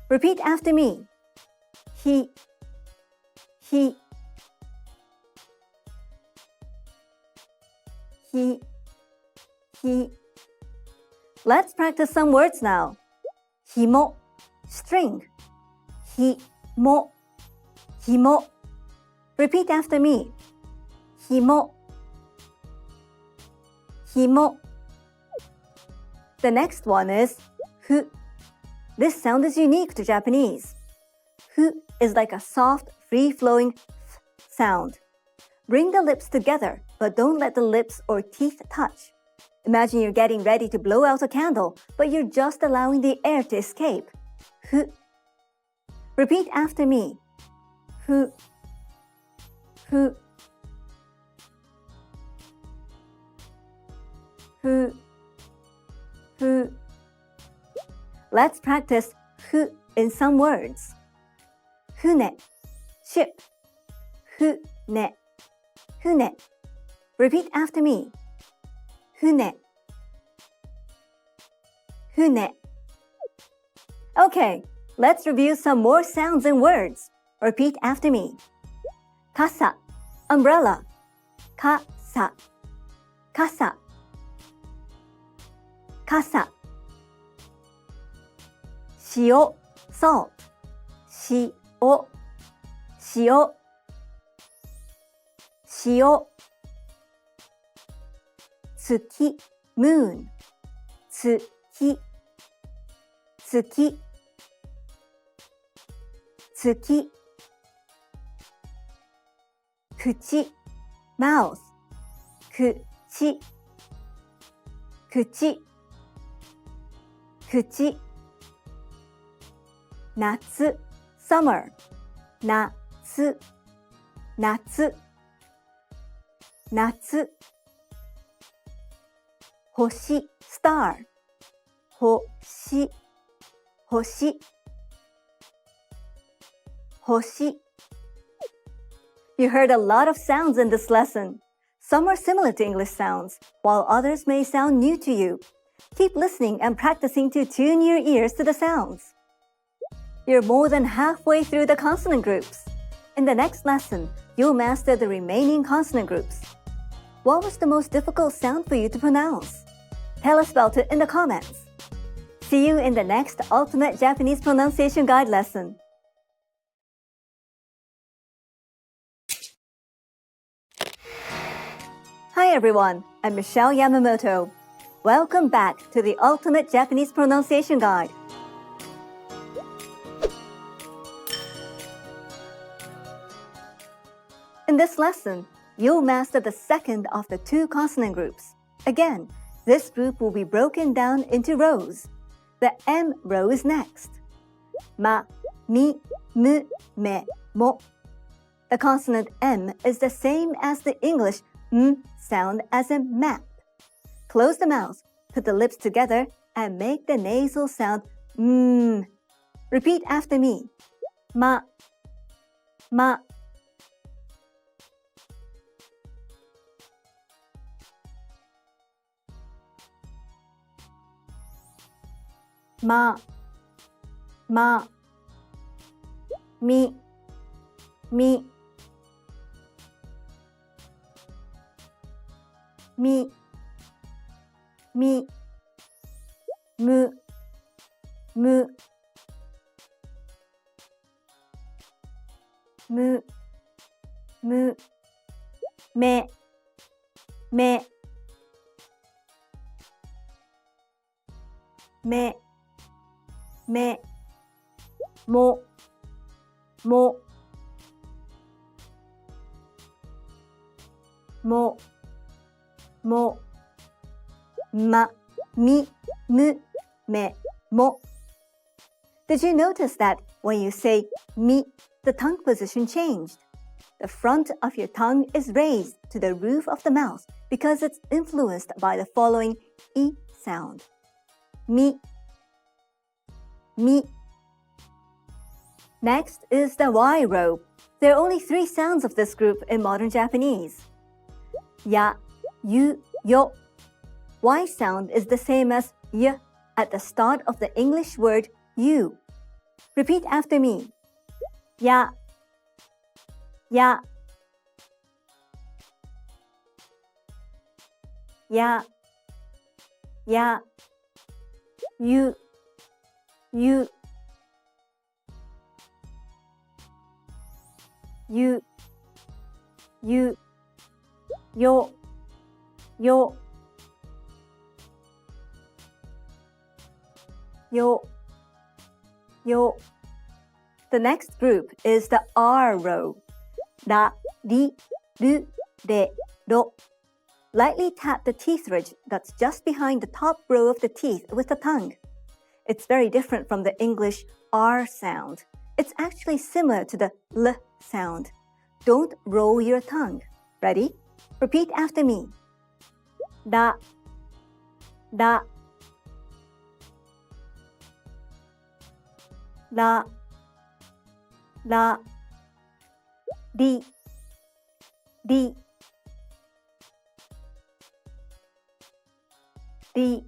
D: Repeat after me. Hi, hi, hi, hi. Let's practice some words now. Himo, string. Himo, himo. Repeat after me. Himo, himo. The next one is hu. This sound is unique to Japanese. Hu is like a soft, free-flowing th sound. Bring the lips together, but don't let the lips or teeth touch. Imagine you're getting ready to blow out a candle, but you're just allowing the air to escape. Hu. Repeat after me. Hu, hu, hu, hu. Let's practice hu in some words. Hune, ship. Hune, hune. Repeat after me. Hune, hune. Okay, let's review some more sounds and words. Repeat after me. Kasa, umbrella. Kasa, kasa, kasa. Shio, salt. しお塩塩月 moon 月月月口 mouth 口口口夏 summer 夏夏夏星 star 星星星 You heard a lot of sounds in this lesson. Some are similar to English sounds, while others may sound new to you. Keep listening and practicing to tune your ears to the sounds. You're more than halfway through the consonant groups. In the next lesson, you'll master the remaining consonant groups. What was the most difficult sound for you to pronounce? Tell us about it in the comments. See you in the next Ultimate Japanese Pronunciation Guide lesson. Hi everyone, I'm Michelle Yamamoto. Welcome back to the Ultimate Japanese Pronunciation Guide. In this lesson, you'll master the second of the two consonant groups. Again, this group will be broken down into rows. The M row is next. Ma, mi, mu, me, mo. The consonant M is the same as the English M sound as in map. Close the mouth, put the lips together, and make the nasal sound M. Repeat after me. Ma, ma. Ma, ma. Mi, mi. Mi, mi. Mu, mu. Mu, mu. Me, me. Me, me. Mo, mo. Mo, mo. Ma, mi, mu, me, mo. Did you notice that when you say mi, the tongue position changed? The front of your tongue is raised to the roof of the mouth because it's influenced by the following E sound. Mi, mi. Next is the Y row. There are only 3 sounds of this group in modern Japanese. Ya, you, yo. Y sound is the same as y at the start of the English word you. Repeat after me. Ya, ya. Ya, ya. You, you. You, you. Yo, yo. Yo, yo. The next group is the R row. Da, ri, ru, de, ro. Lightly tap the teeth ridge that's just behind the top row of the teeth with the tongue. It's very different from the English R sound. It's actually similar to the L sound. Don't roll your tongue. Ready? Repeat after me. Da, da. La, la. Di, di. Di,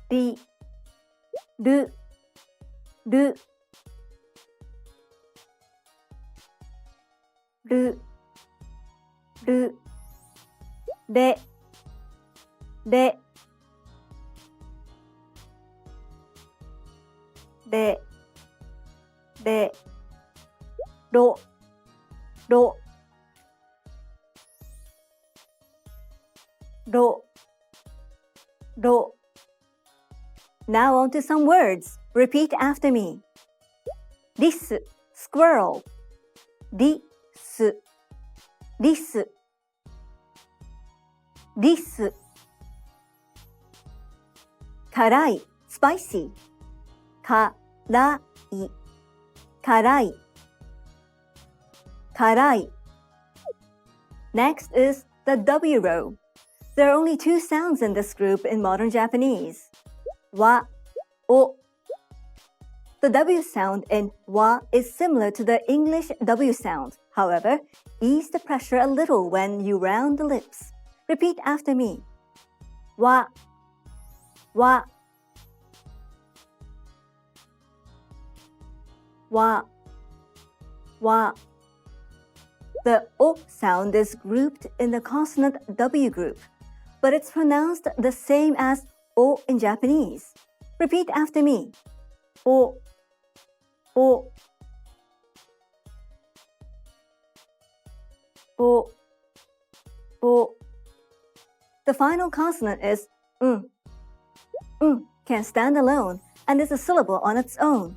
D: di. Du, du. Du, du. De, de. De, れ、ろ、ろ、ろ、ろ. Now on to some words. Repeat after me. リス squirrel. リス、リス、リス。辛い spicy. 辛い、辛い、辛い. Next is the W row. There are only two sounds in this group in modern Japanese. Wa, o. The W sound in wa is similar to the English W sound. However, ease the pressure a little when you round the lips. Repeat after me. Wa, wa, wa, wa. The O sound is grouped in the consonant W group, but it's pronounced the same as O in Japanese. Repeat after me. O, O, O, O. The final consonant is can stand alone and is a syllable on its own.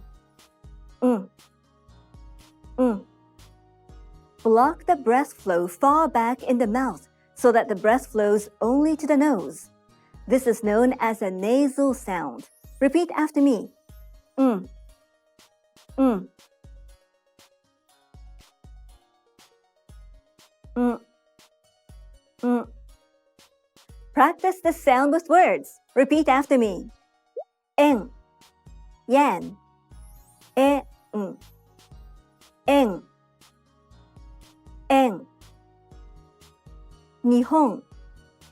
D: Block the breath flow far back in the mouth so that the breath flows only to the nose. This is known as a nasal sound. Repeat after me. Practice this sound with words. Repeat after me. En, yen, en, en, en. Nihon,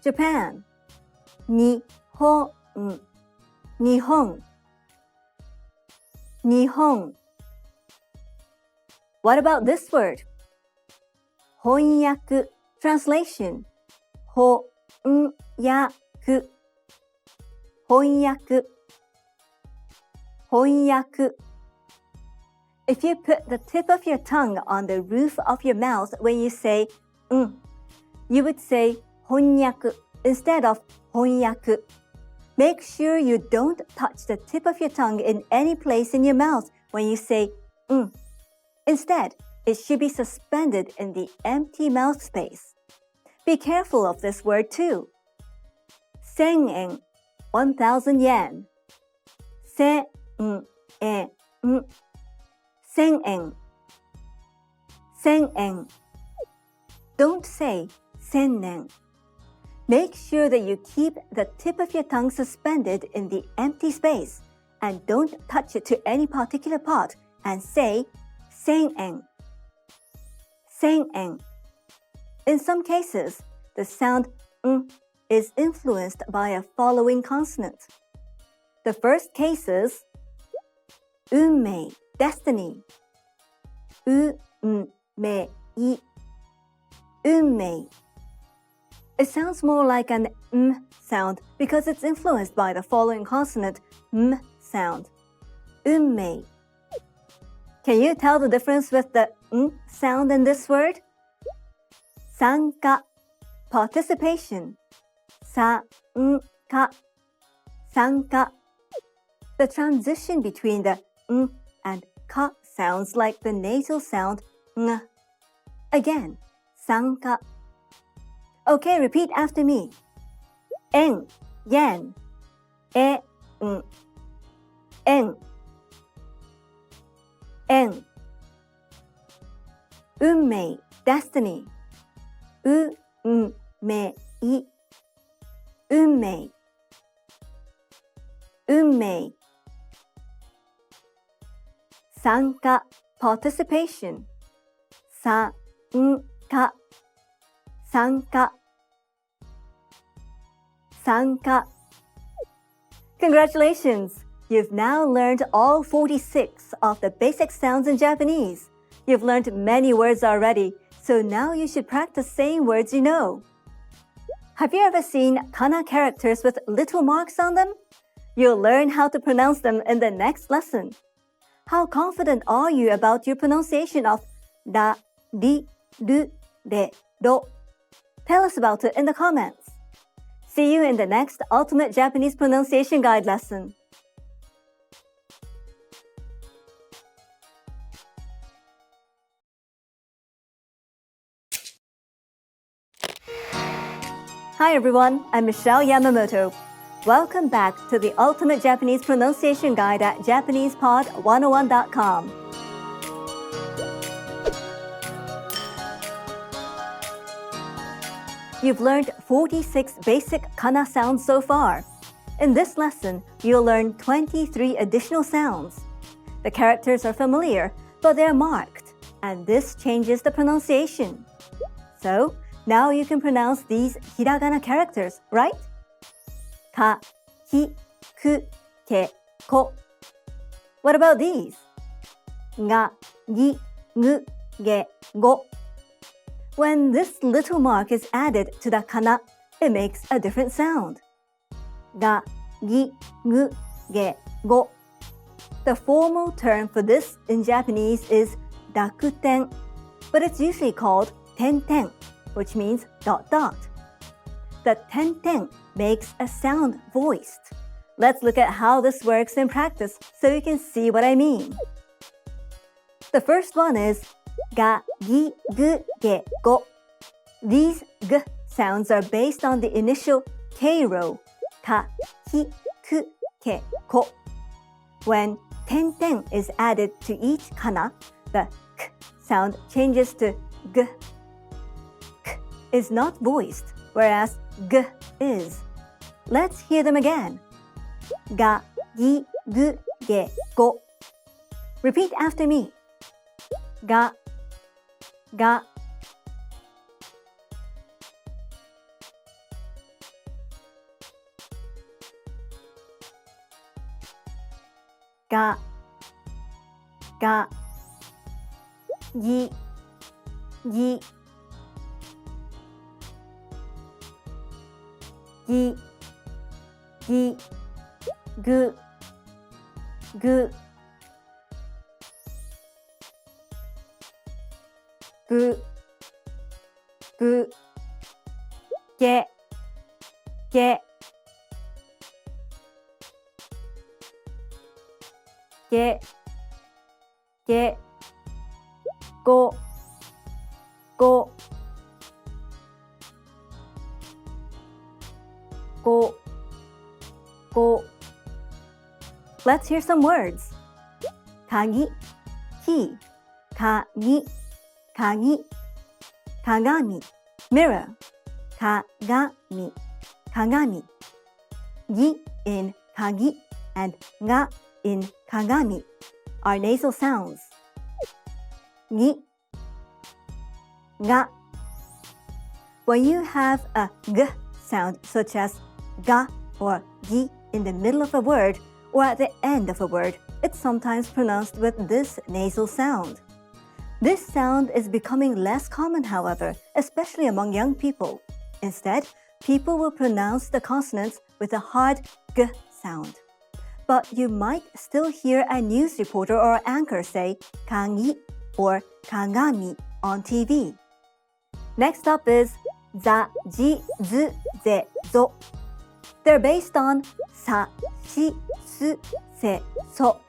D: Japan. Nihon, Nihon, Nihon. What about this word? Honyaku, translation. Honyaku, honyaku, honyaku. If you put the tip of your tongue on the roof of your mouth when you say you would say honyaku instead of honyaku. Make sure you don't touch the tip of your tongue in any place in your mouth when you say Instead, it should be suspended in the empty mouth space. Be careful of this word too. 1000 yen, 1,000 yen. 1000 yen, 1000 yen, 1000 yen. Don't say 1000 yen. Make sure that you keep the tip of your tongue suspended in the empty space and don't touch it to any particular part and say 1000 yen, 1000 yen. In some cases, the sound is influenced by a following consonant. The first case is 運命, destiny. 運命, 運命. It sounds more like an sound because it's influenced by the following consonant sound. 運命. Can you tell the difference with the sound in this word? 参加, participation. 参加, 参加. The transition between the and ka sounds like the nasal sound ng. Again, 参加. Okay, repeat after me. En, yen, en, en, en. 運命, destiny. 運命, 運命, 運命. 参加, participation. 参加, 参加, 参加. Congratulations! You've now learned all 46 of the basic sounds in Japanese. You've learned many words already, so now you should practice saying words you know. Have you ever seen kana characters with little marks on them? You'll learn how to pronounce them in the next lesson. How confident are you about your pronunciation of da, di, du, de, do? Tell us about it in the comments. See you in the next Ultimate Japanese Pronunciation Guide lesson. Hi everyone, I'm Michelle Yamamoto. Welcome back to the Ultimate Japanese Pronunciation Guide at JapanesePod101.com. You've learned 46 basic kana sounds so far. In this lesson, you'll learn 23 additional sounds. The characters are familiar, but they're marked, and this changes the pronunciation. So, now you can pronounce these hiragana characters, right? Ka, ki, ku, ke, ko. What about these? Ga, gi, gu, ge, go. When this little mark is added to the kana, it makes a different sound. Ga, gi, gu, ge, go. The formal term for this in Japanese is rakuten, but it's usually called tenten, which means dot dot. The tenten makes a sound voiced. Let's look at how this works in practice so you can see what I mean. The first one is ga, gi, gu, ge, go. These g sounds are based on the initial k row, ka, ki, ku, ke, ko. When tenten is added to each kana, the k sound changes to g. K is not voiced, whereas g is. Let's hear them again. Ga, gi, gu, ge, go. Repeat after me. Ga, ga. Ga, ga. Gi, gi. Gi, gi, gu, gu, gu, gu, ge, ge, ge, ge, go, go, go, go. Let's hear some words. Kagi, key. Kagi, kagi. Kagami, mirror. Kagami, kagami. Gi in kagi and ga in kagami are nasal sounds. Gi, ga. When you have a g sound such as ga or gi in the middle of a word or at the end of a word, it's sometimes pronounced with this nasal sound. This sound is becoming less common, however, especially among young people. Instead, people will pronounce the consonants with a hard g sound. But you might still hear a news reporter or anchor say kagi or kagami on TV. Next up is za, ji, zu, ze, zo. They're based on sa, shi, su, se, so.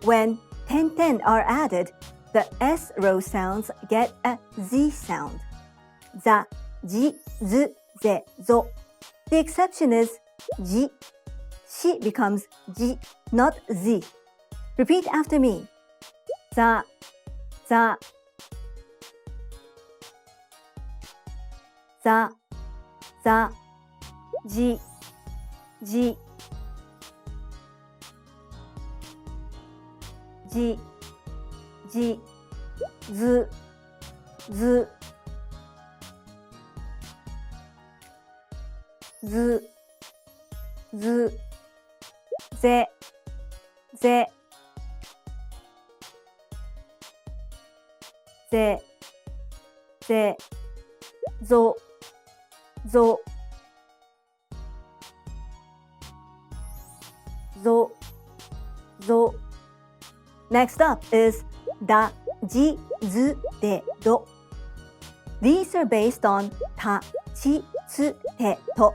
D: When tenten are added, the S row sounds get a Z sound. Za, ji, zu, ze, zo. The exception is ji. Shi becomes ji, not Z. Repeat after me. Za, za. Za, za. Ji, ji. Ji, ji. Zu, zu. Zu, zu. Ze, ze. Ze, ze. Zo, zo. Zo, zo. Next up is da, ji, zu, de, do. These are based on ta, chi, tsu, te, to.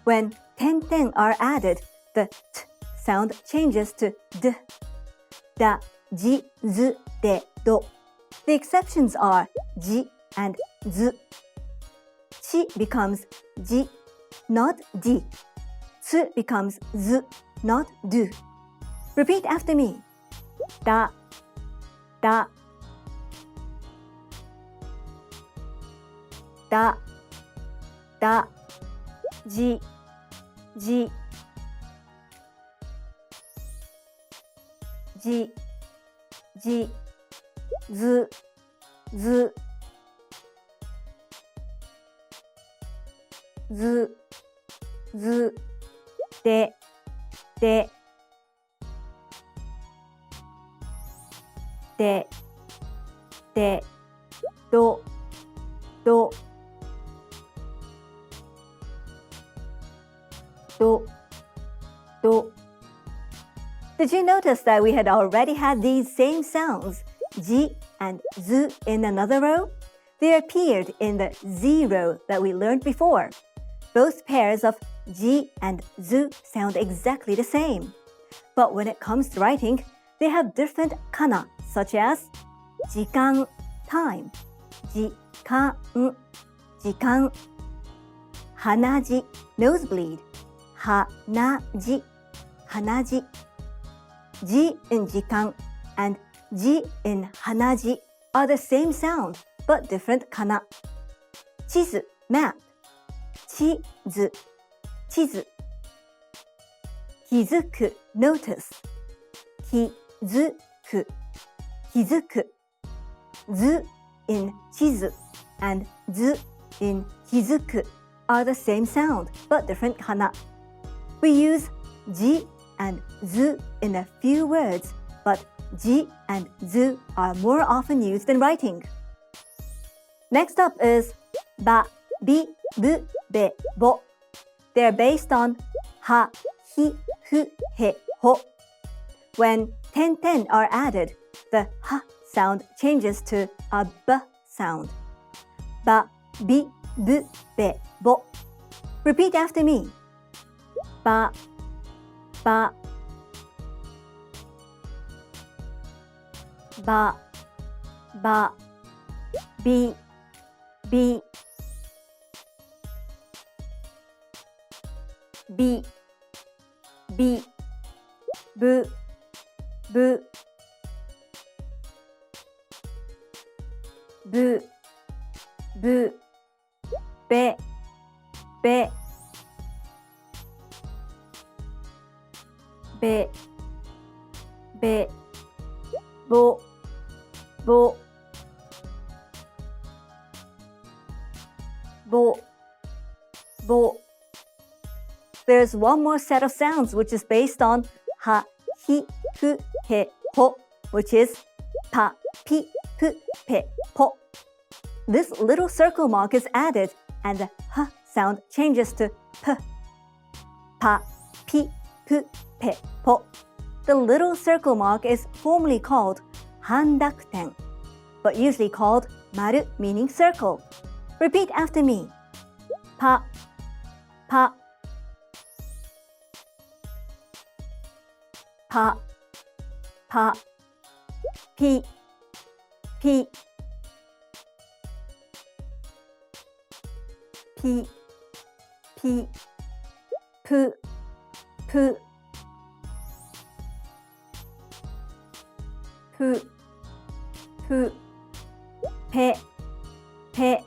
D: When ten are added, the t sound changes to d. Da, ji, zu, de, do. The exceptions are ji and zu. Chi becomes ji, not di. Tsu becomes zu, not du. Repeat after me. Da, da, da, da, ji, ji, ji, ji, zu, zu, zu, zu, de, de, de, de, do, do, do, do. Did you notice that we had already had these same sounds, ji and zu, in another row? They appeared in the Z row that we learned before. Both pairs of ji and zu sound exactly the same. But when it comes to writing, they have different kana, such as 時間 time, 時間 時間 hanaji nosebleed, 鼻血 hanaji. Ji in 時間 and ji in hanaji are the same sound but different kana. 地図 map, 地図 地図 気づく notice, 気づく 気づく zu in 地図 and zu in 気づく are the same sound but different kana. We use ji and zu in a few words, but ji and zu are more often used in writing. Next up is ba, bi, bu, be, bo. They're based on ha, hi, hu, he, ho. When 10 are added, the ha sound changes to a b sound. Ba, bi, bu, be, bo. Repeat after me. Ba, ba, ba, ba, bi, bi, bi, bi, bu, bu, bu, bu, be, be, be, be, bo, bo, bo, bo. There's one more set of sounds which is based on ha, hi, hu, he, ho, which is pa, pi, pu, pe, po. This little circle mark is added and the h sound changes to p. Pa, pi, pu, pe, po. The little circle mark is formerly called handakuten, but usually called maru, meaning circle. Repeat after me. Pa, pa, pa, pa, pi, pi, pi, pi, pu, pu, pu, pu, pe, pe,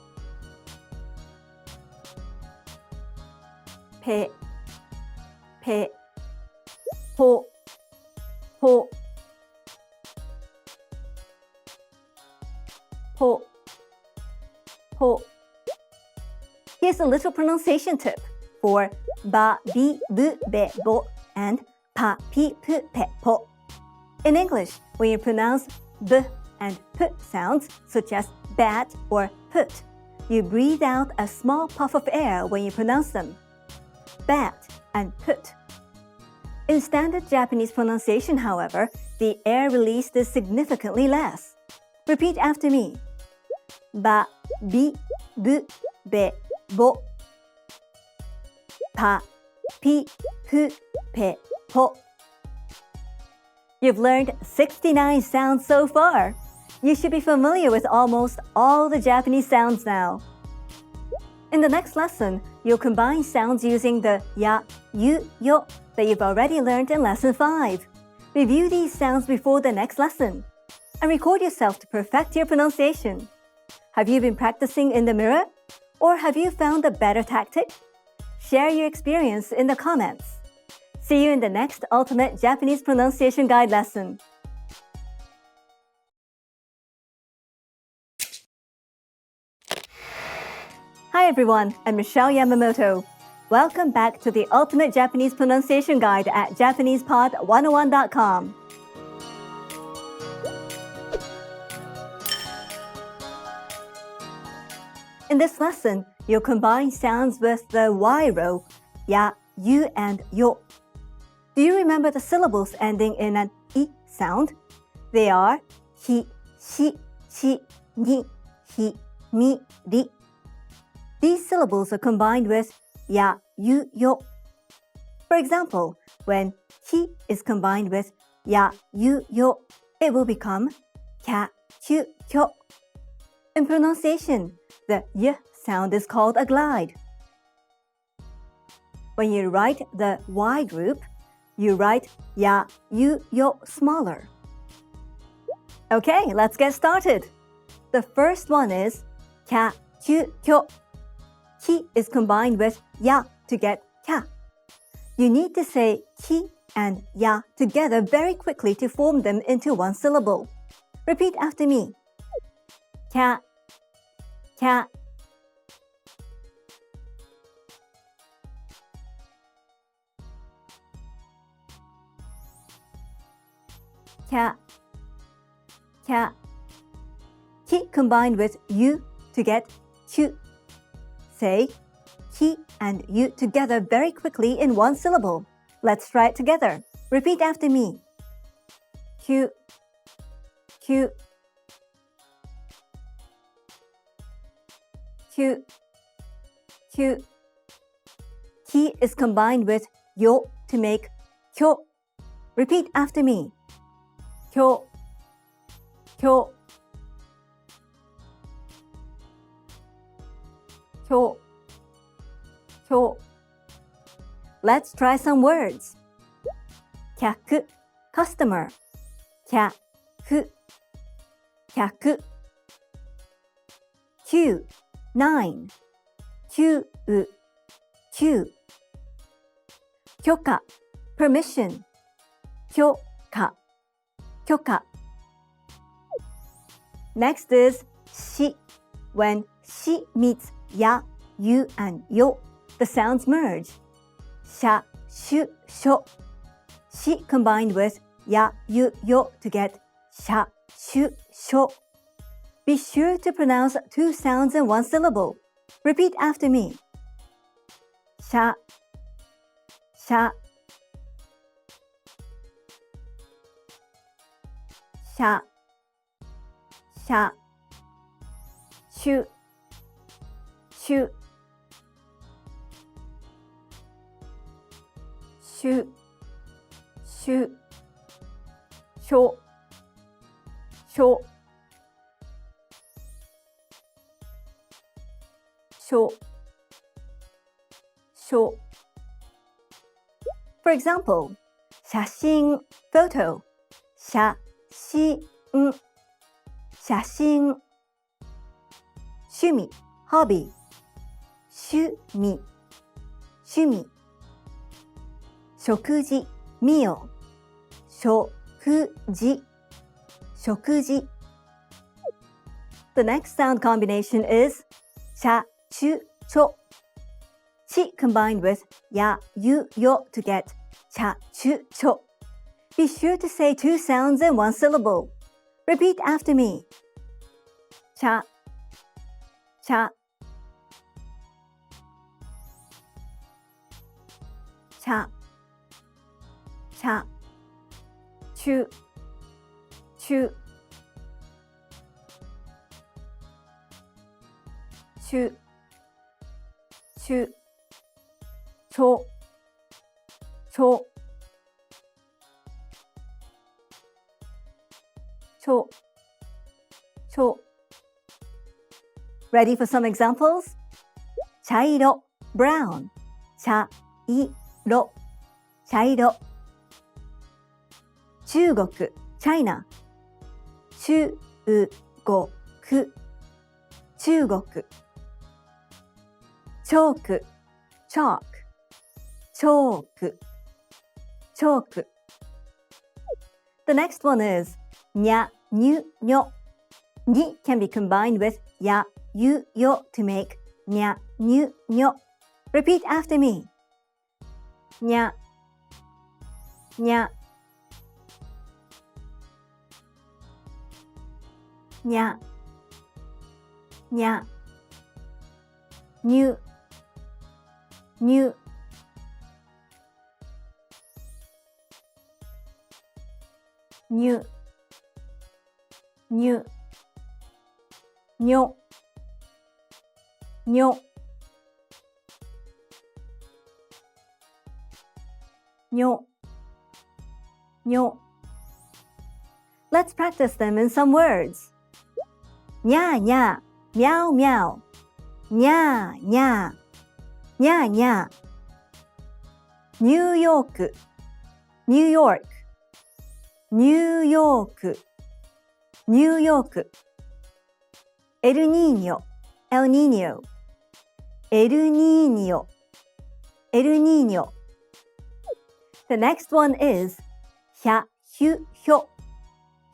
D: pe, pe, po, po, po, po. Here's a little pronunciation tip for ba, bi, bu, be, bo, and pa, pi, pu, pe, po. In English, when you pronounce b and p sounds, such as bat or put, you breathe out a small puff of air when you pronounce them. Bat and put. In standard Japanese pronunciation, however, the air released is significantly less. Repeat after me. Ba, bi, bu, be, bo. Pa, pi, pu, pe, po. You've learned 69 sounds so far. You should be familiar with almost all the Japanese sounds now. In the next lesson, you'll combine sounds using the ya, yu, yo that you've already learned in Lesson 5. Review these sounds before the next lesson and record yourself to perfect your pronunciation. Have you been practicing in the mirror? Or have you found a better tactic? Share your experience in the comments. See you in the next Ultimate Japanese Pronunciation Guide lesson. Hi everyone, I'm Michelle Yamamoto. Welcome back to the Ultimate Japanese Pronunciation Guide at JapanesePod101.com. In this lesson, you'll combine sounds with the Y row, ya, yu, and yo. Do you remember the syllables ending in an I sound? They are hi, shi, chi, ni, hi, mi, ri. These syllables are combined with ya, yu, yo. For example, when hi is combined with ya, yu, yo, it will become kya, kyu, kyo. In pronunciation, the y sound is called a glide. When you write the Y group, you write ya, yu, yo smaller. Okay, let's get started. The first one is kya, kyu, kyo. Ki is combined with ya to get kya. You need to say ki and ya together very quickly to form them into one syllable. Repeat after me. Kya, kya. Kya, kya. Ki combined with yu to get kyu. Say ki and yu together very quickly in one syllable. Let's try it together. Repeat after me. Kyu, kyu, kyu, kyu. Ki is combined with yo to make kyo. Repeat after me. Kyo, kyo, kyo, kyo. Let's try some words. Kyaku, customer. Kyaku, kyaku. Kyu, 9. Kyu, kyu. Kyoka, permission. Kyoka, kyoka. Next is shi. When shi meets ya, yu, and yo, the sounds merge. Sha, shu, sho. Shi combined with ya, yu, yo to get sha, shu, sho. Be sure to pronounce two sounds in one syllable. Repeat after me. Sha, sha, sha, sha. Shu, shu, shu, shu. Sho, sho, sho, sho. For example, 写真 photo. 写真写真。趣味 hobby. 趣味趣味。食事 meal. 食事食事。The next sound combination is cha, chu, cho. Chi combined with ya, yu, yo to get cha, chu, cho. Be sure to say two sounds in one syllable. Repeat after me. Cha, cha, cha, cha. Chu, 中中中長長長長 Ready for some examples? 茶色 brown 茶色茶色中国 China 中国中国チョーク chalk チョークチョーク The next one is にゃにゅにょに can be combined with やゆよ to make にゃにゅにょ Repeat after me にゃにゃにゃにゃにゅにゅにゅにゅにょにょにょにょ Let's practice them in some words にゃーにゃーみゃおみゃおにゃーにゃーにゃーにゃーニューヨークニューヨークニューヨークニューヨークエルニーニョエルニーニョエルニーニョエルニーニョ The next one is ひゃひゅひょ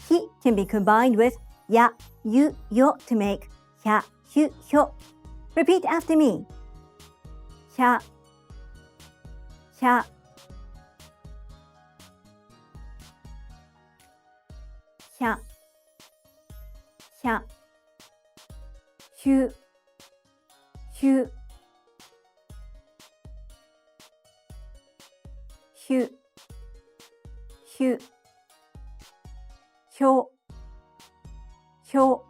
D: He can be combined with やゆよ to make ひゃひゅひょ Repeat after me ひゃひゃひゃひゃひゅひゅひゅひゅひょひょ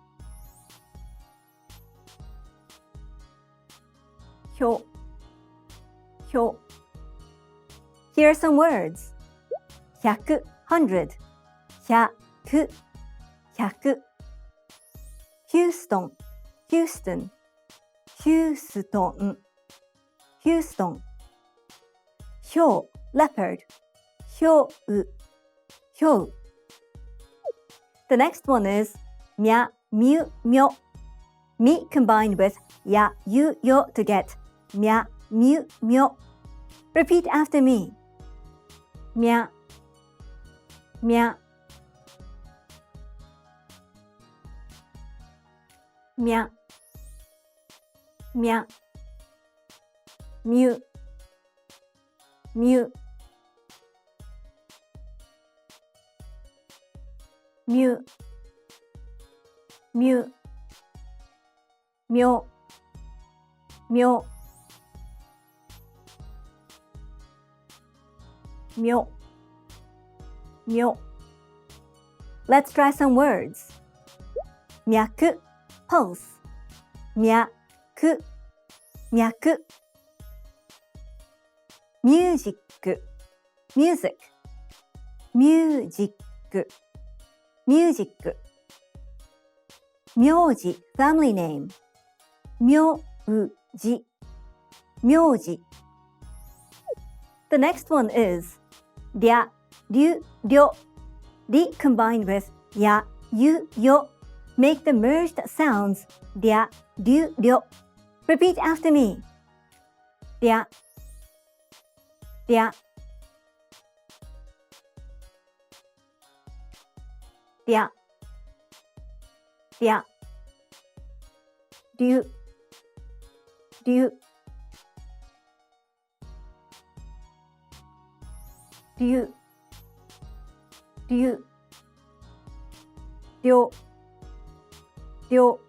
D: ひょひょ Here are some words 100 100 100 100 Houston Houston Houston Houston ひょう leopard ひょうひょう The next one is みゃみゅみょ み combined with やゆよ to get みゃみゅみょ Repeat after me みゃみゃみゃみゃみゅみゅみゅみゅみょみょみょみょ Let's try some words 脈 pulse 脈脈ミュージック music ミュージックミュージック名字 family name 名字名字 The next one is りゃりゅりょ り combined with やゆよ Make the merged sounds りゃりゅりょ Repeat after me りゃりゃりゃりゃりゅりゅりゅりゅりょりょ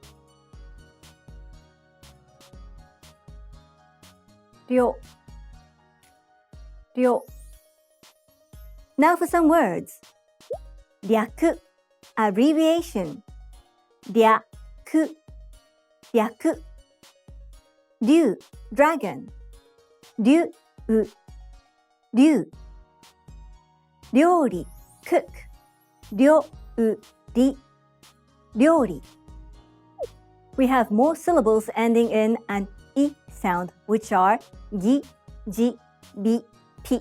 D: りょりょ Now for some words 略 abbreviation. 略 略 竜 dragon 竜竜料理 cook 料理料理 We have more syllables ending in an I sound, which are gi, ji, bi, pi.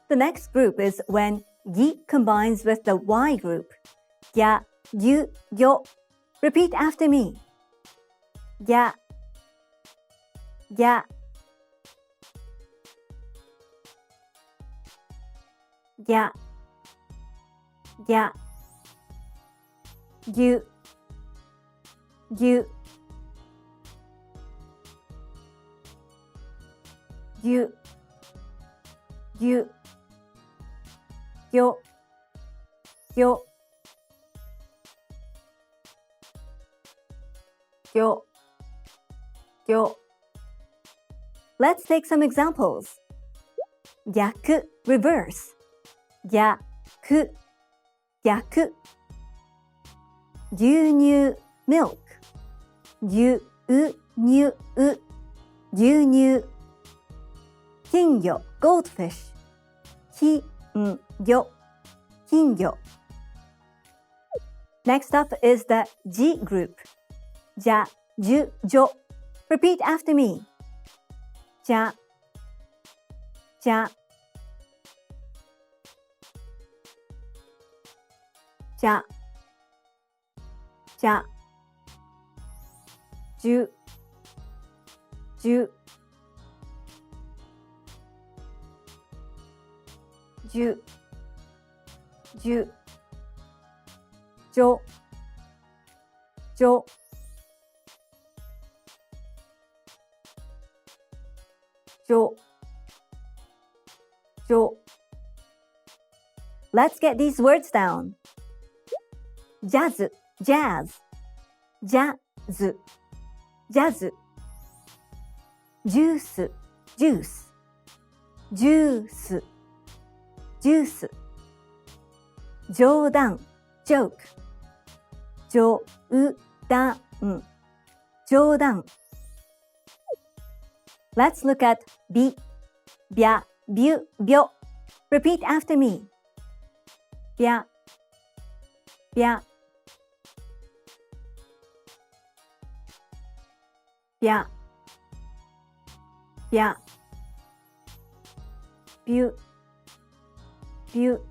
D: The next group is when gi combines with the Y group. Ya, gyu, gyo. Repeat after me. Ya, ya, ya, ya, gyu, gyu, gyu, gyu, gyo, gyo, gyo, gyo. Let's take some examples. 逆 reverse 逆逆牛乳 milk 牛乳牛乳金魚 goldfish 金魚金魚 Next up is the G group じゃじゅじょ Repeat after me じゃじゃじゃじゃじゅじゅじゅじゅじょじょじょじょ Let's get these words down. Jazz, jazz, jazz, jazz. Juice, juice, juice, juice. 冗談 joke, 冗談冗談 Let's look at び、びゃ、びゅ、びょ Repeat after me. びゃ、びゃ、びゃ、びゃ、びゅ、びゅ、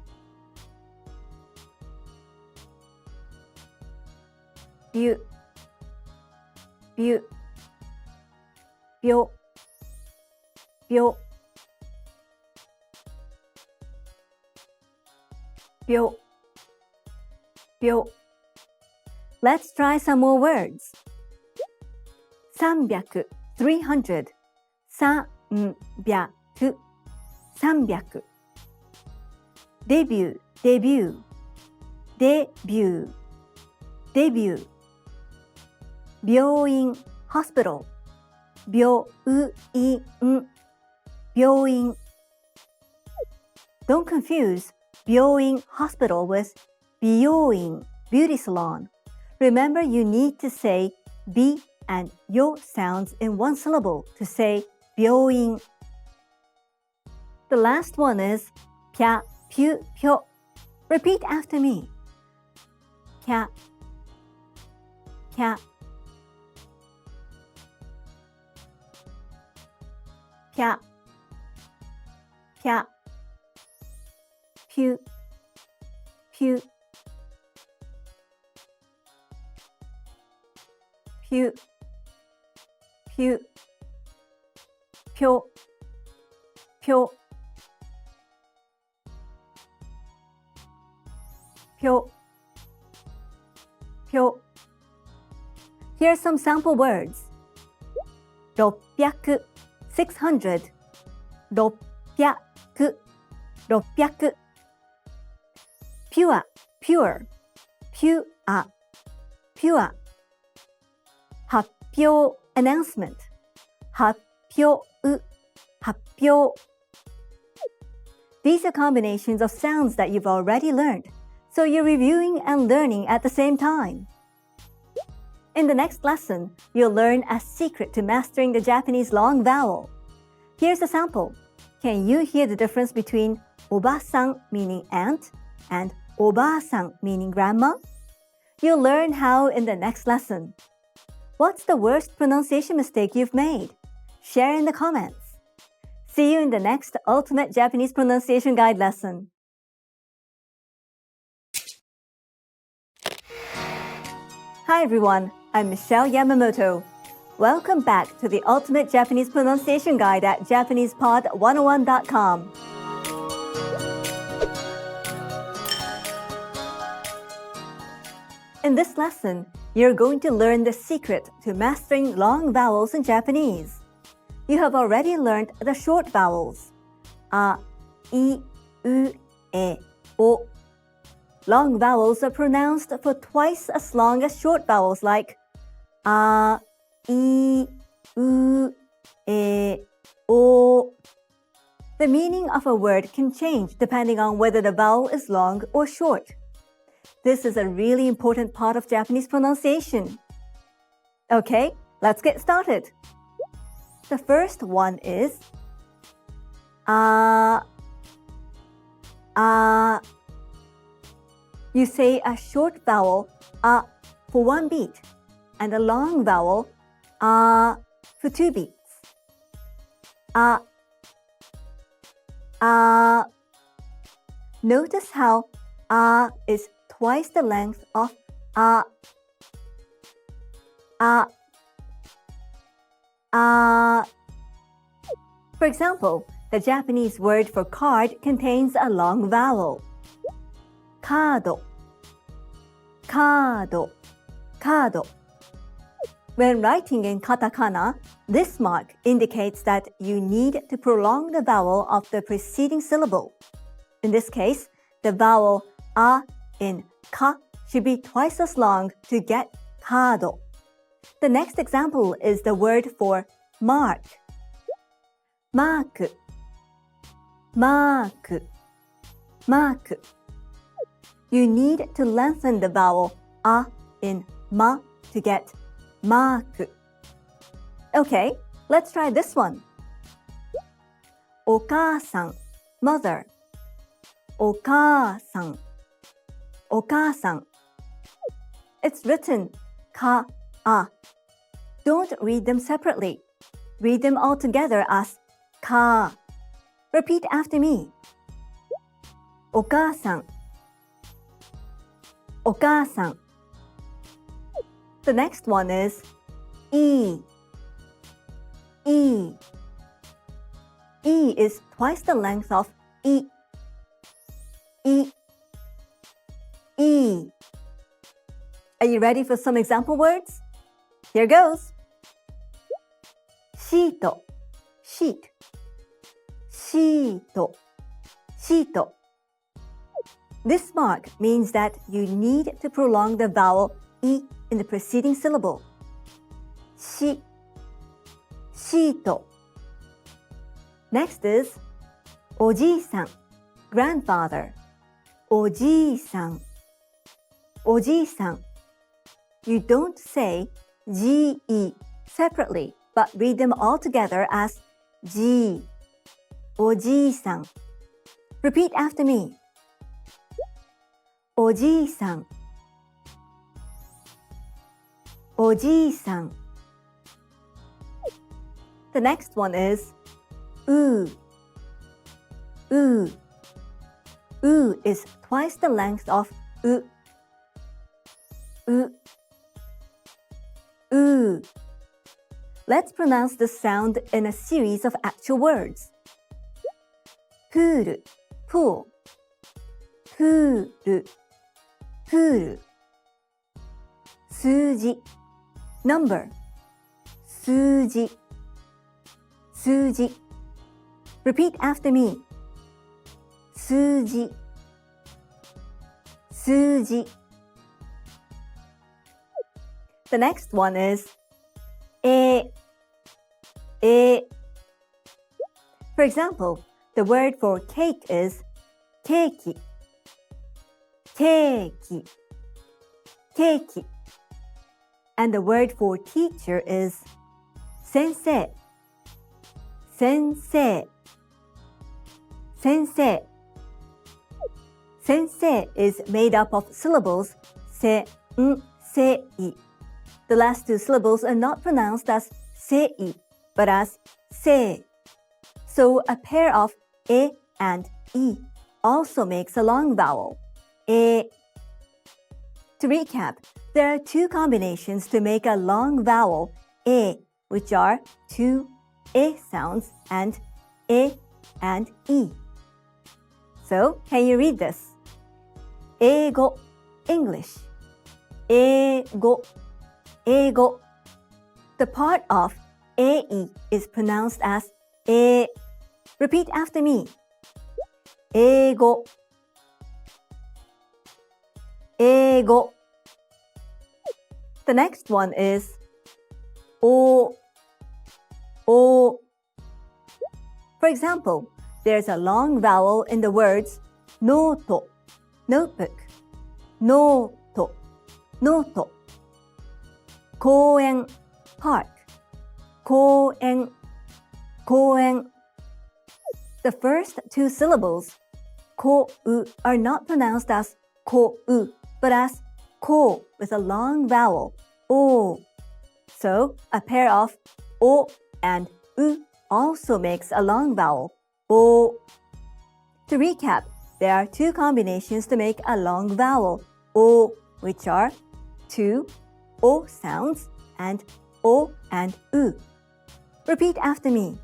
D: びゅ、びゅ、びょ、びょ、びょ、びょ Let's try some more words. 300, 300, 300, 300. Debut, debut, debut, debut. 病院 hospital, 病院 病院 Don't confuse 病院 hospital with 美容院 beauty salon. Remember, you need to say B and yo sounds in one syllable to say 病院 The last one is ぴゃ、ぴゅ、ぴょ Repeat after me. ぴゃ、ぴゃ、ぴゃ、ぴゃ、ぴゅ、ぴゅ、ぴゅ、ぴゅ、ぴょ、ぴょ、ぴょ、ぴょ Here's some sample words. 600, 600, 600, 600. Pure, pure, pure, pure. 発表 announcement 発表発表 These are combinations of sounds that you've already learned. so you're reviewing and learning at the same time. In the next lesson, you'll learn a secret to mastering the Japanese long vowel. Here's a sample. Can you hear the difference between oba-san meaning aunt and oba-san meaning grandma? You'll learn how in the next lesson. What's the worst pronunciation mistake you've made? Share in the comments. See you in the next Ultimate Japanese Pronunciation Guide lesson. Hi everyone, I'm Michelle Yamamoto. Welcome back to the Ultimate Japanese Pronunciation Guide at JapanesePod101.com. In this lesson, you're going to learn the secret to mastering long vowels in Japanese. You have already learned the short vowels. A, I, U, E, O. Long vowels are pronounced for twice as long as short vowels like A, I, U, E, O. The meaning of a word can change depending on whether the vowel is long or short. This is a really important part of Japanese pronunciation. Okay, let's get started. The first one is You say a short vowel for one beat and a long vowel for two beats. Notice how is twice the length of For example, the Japanese word for card contains a long vowel. Kado, kado, kado. When writing in katakana, this mark indicates that you need to prolong the vowel of the preceding syllable. In this case, the vowel a in ka should be twice as long to get kado. The next example is the word for mark. Mark, mark, mark. You need to lengthen the vowel a in ma to get mark. Okay, let's try this one. Okaasan, mother. Okaasan, okaasan. It's written ka-a. Don't read them separately. Read them all together as ka. Repeat after me. Okaasan, okaasan. The next one is e. E. E is twice the length of e. E. E. Are you ready for some example words? Here goes. Sheet, sheet. Sheet, sheet. This mark means that you need to prolong the vowel e in the preceding syllable. Shi, sheet. Next is oji-san, grandfather. Oji-san, oji-san. You don't say ji separately, but read them all together as ji. Oji-san. Repeat after me. Oji-san, oji-san. The next one is u. U. U is twice the length of u. U. U. Let's pronounce this sound in a series of actual words. Pool, pool. Pool, pool. Suji, number. Suji, suji. Repeat after me. Suji, suji. The next one is e. For example, the word for cake is keiki. keiki, keiki. And the word for teacher is sensei, sensei, sensei. Sensei is made up of syllables se, n, sei. The last two syllables are not pronounced as sei, but as se. So a pair of e and I also makes a long vowel, e. To recap, there are two combinations to make a long vowel, e, which are two e sounds and e and I. So, can you read this? 英語 English 英語 英語 The part of ei is pronounced as e. Repeat after me. 英語 英語 The next one is o. O. For example, there's a long vowel in the words note, notebook, note, note. 公園 park, 公園 公園 The first two syllables, こう are not pronounced as こう but as こ with a long vowel, o. So, a pair of o and u also makes a long vowel, o. To recap, there are two combinations to make a long vowel, o, which are two o sounds and o and u. Repeat after me.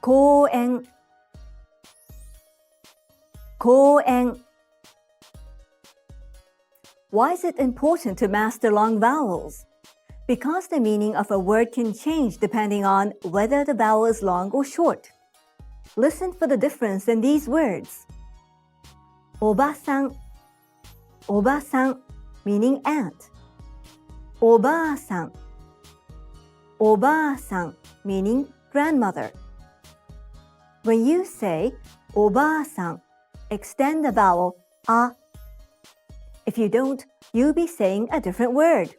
D: 公園公園 Why is it important to master long vowels? Because the meaning of a word can change depending on whether the vowel is long or short. Listen for the difference in these words. おばさんおばさん meaning aunt. おばあさんおばあさん meaning grandmother. When you say おばあさん, extend the vowel a. If you don't, you'll be saying a different word.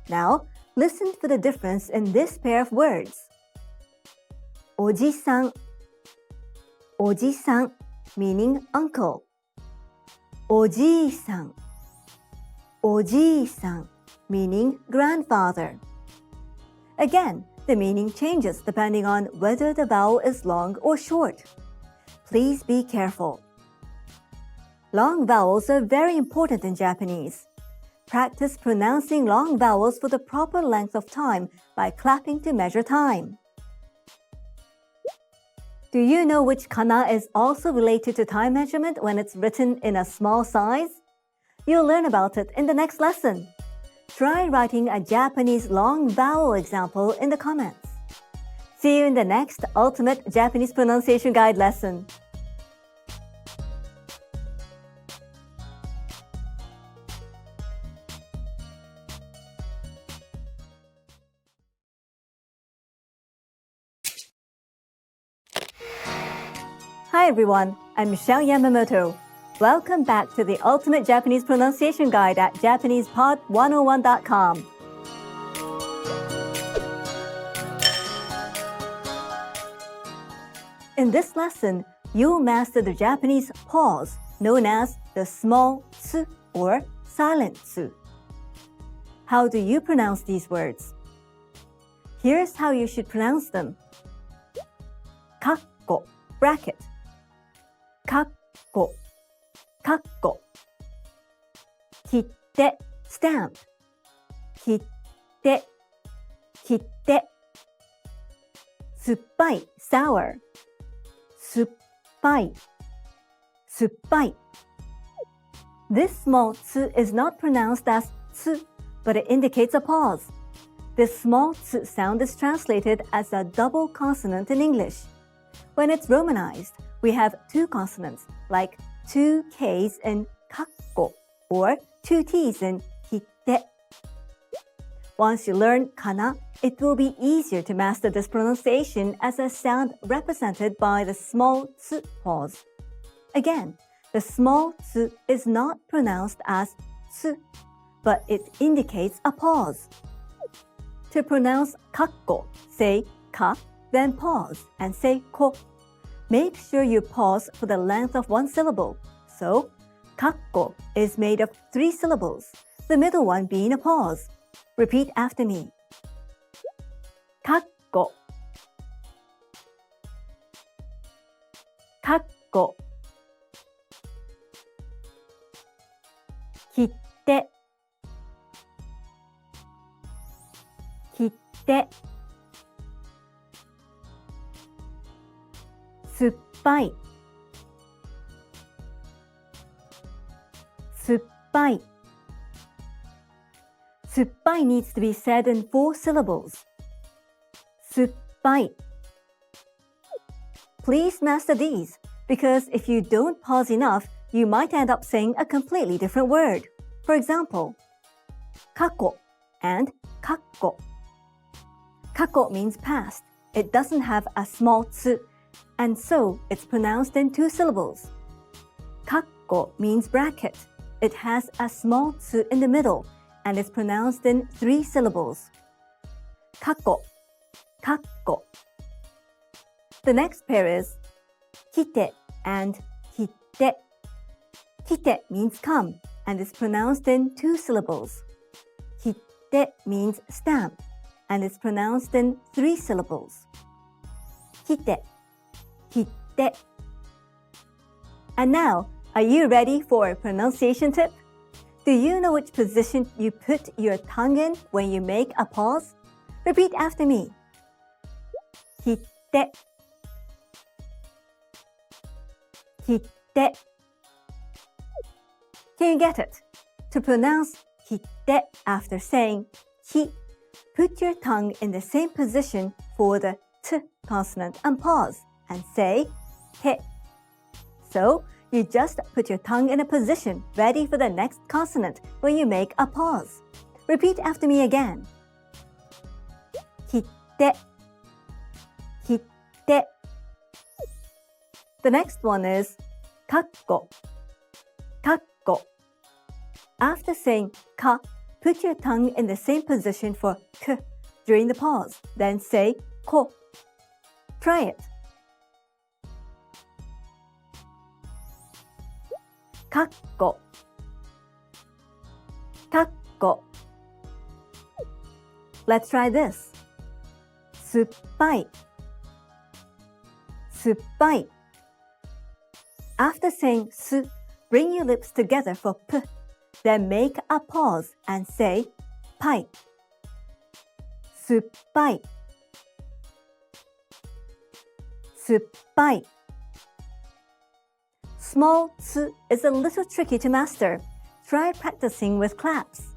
D: Now, listen for the difference in this pair of words. おじさんおじさん meaning uncle. おじいさんおじいさん meaning grandfather. Again, the meaning changes depending on whether the vowel is long or short. Please be careful. Long vowels are very important in Japanese. Practice pronouncing long vowels for the proper length of time by clapping to measure time. Do you know which kana is also related to time measurement when it's written in a small size? You'll learn about it in the next lesson. Try writing a Japanese long vowel example in the comments. See you in the next Ultimate Japanese Pronunciation Guide lesson. Hi everyone, I'm Michelle Yamamoto. Welcome back to the Ultimate Japanese Pronunciation Guide at JapanesePod101.com. In this lesson, you'll master the Japanese pause known as the small tsu or silent tsu. How do you pronounce these words? Here's how you should pronounce them. Kakko, bracket. Kakko, kakko. Kitte, stamp. Kitte, kitte. Suppai, sour. Suppai, suppai. This small tsu is not pronounced as tsu, but it indicates a pause. This small tsu sound is translated as a double consonant in English. When it's romanized, we have two consonants, like two K's in kakko or two T's in kitte. Once you learn kana, it will be easier to master this pronunciation as a sound represented by the small tsu pause. Again, the small tsu is not pronounced as tsu, but it indicates a pause. To pronounce kakko, say ka, then pause and say ko. Make sure you pause for the length of one syllable. So, kakko is made of 3 syllables, the middle one being a pause. Repeat after me. Kakko, kakko. Kitte, kitte. Suppai, suppai. Suppai needs to be said in 4 syllables. Suppai. Please master these, because if you don't pause enough, you might end up saying a completely different word. For example, kako and kakko. Kako means past. It doesn't have a small tsu, and so it's pronounced in 2 syllables. Kakko means bracket. It has a small tsu in the middle, and is pronounced in 3 syllables. Kako, kakko. The next pair is kite and kitte. Kite means come and is pronounced in 2 syllables. Kitte means stamp and is pronounced in 3 syllables. Kite, kitte. And now, are you ready for a pronunciation tip? Do you know which position you put your tongue in when you make a pause? Repeat after me. Kitte, kitte. Can you get it? To pronounce kitte after saying ki, put your tongue in the same position for the t consonant and pause and say te. So, you just put your tongue in a position ready for the next consonant when you make a pause. Repeat after me again. Kitte, kitte. The next one is kakko, kakko. After saying ka, put your tongue in the same position for k during the pause. Then say ko. Try it. Kakko, kakko. Let's try this. Suppai, suppai. After saying su, bring your lips together for p. Then make a pause and say pai. Suppai, suppai. Small tsu is a little tricky to master. Try practicing with claps.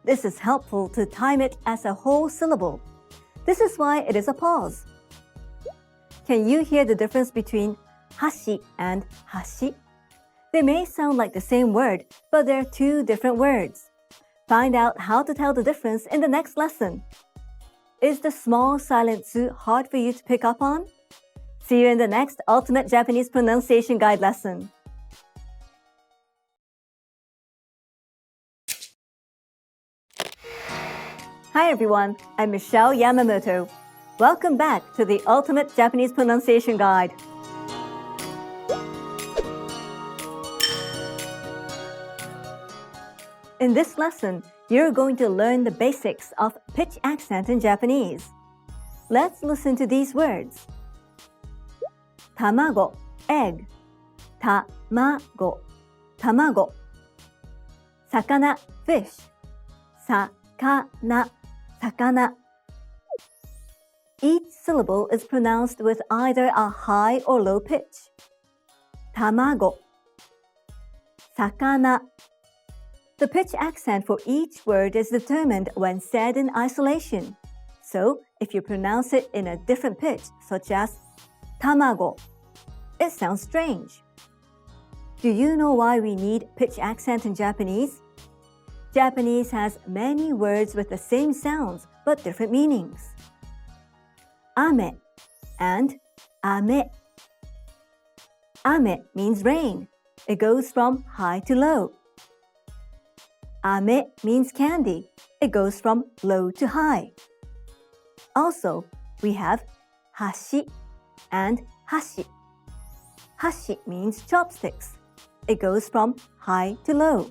D: This is helpful to time it as a whole syllable. This is why it is a pause. Can you hear the difference between hashi and hashi? They may sound like the same word, but they're 2 different words. Find out how to tell the difference in the next lesson. Is the small silent tsu hard for you to pick up on? See you in the next Ultimate Japanese Pronunciation Guide lesson. Hi everyone, I'm Michelle Yamamoto. Welcome back to the Ultimate Japanese Pronunciation Guide. In this lesson, you're going to learn the basics of pitch accent in Japanese. Let's listen to these words. Tamago, egg. Tamago, tamago. Sakana, fish. Sakana, sakana. Each syllable is pronounced with either a high or low pitch. Tamago, sakana. The pitch accent for each word is determined when said in isolation. So, if you pronounce it in a different pitch, such as tamago, it sounds strange. Do you know why we need pitch accent in Japanese? Japanese has many words with the same sounds but different meanings. Ame and ame. Ame means rain, It goes from high to low. Ame means candy. It goes from low to high. Also, we have hashi and hashi. Hashi means chopsticks. It goes from high to low.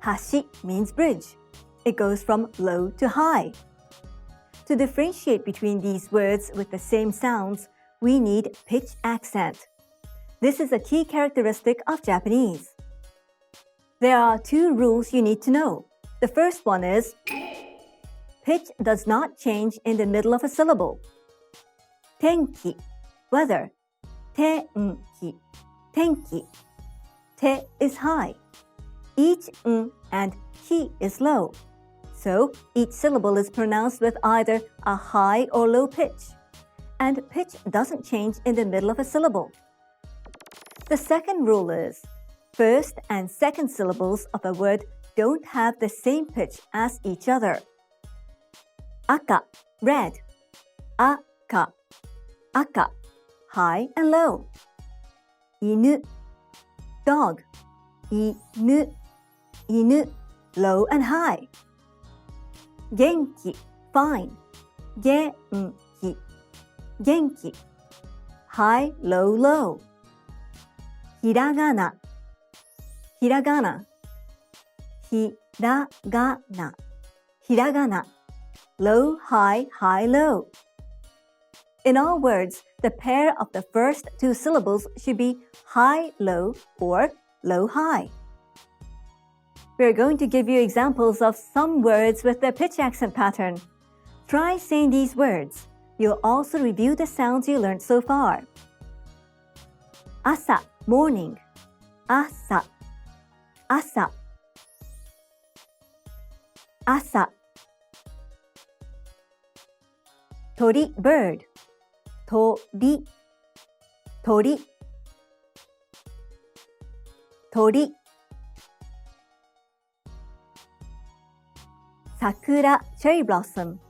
D: Hashi means bridge. It goes from low to high. To differentiate between these words with the same sounds, we need pitch accent. This is a key characteristic of Japanese. There are 2 rules you need to know. The first one is pitch does not change in the middle of a syllable. Tenki, weather. Tenki, tenki. Te is high. Each n and ki is low. So each syllable is pronounced with either a high or low pitch. And pitch doesn't change in the middle of a syllable. The second rule is first and second syllables of a word don't have the same pitch as each other. Aka, red. Aka, aka, high and low. Inu, dog. Inu, inu, low and high. Genki, fine. Genki, genki, high, low, low. Hiragana, hiragana, hiragana, hiragana, low, high, high, low. In all words, the pair of the first 2 syllables should be high, low or low, high. We're going to give you examples of some words with the pitch accent pattern. Try saying these words. You'll also review the sounds you learned so far. Asa, morning. Asa, asa, asa. Tori, bird. Tori, tori, tori. Sakura, cherry blossom.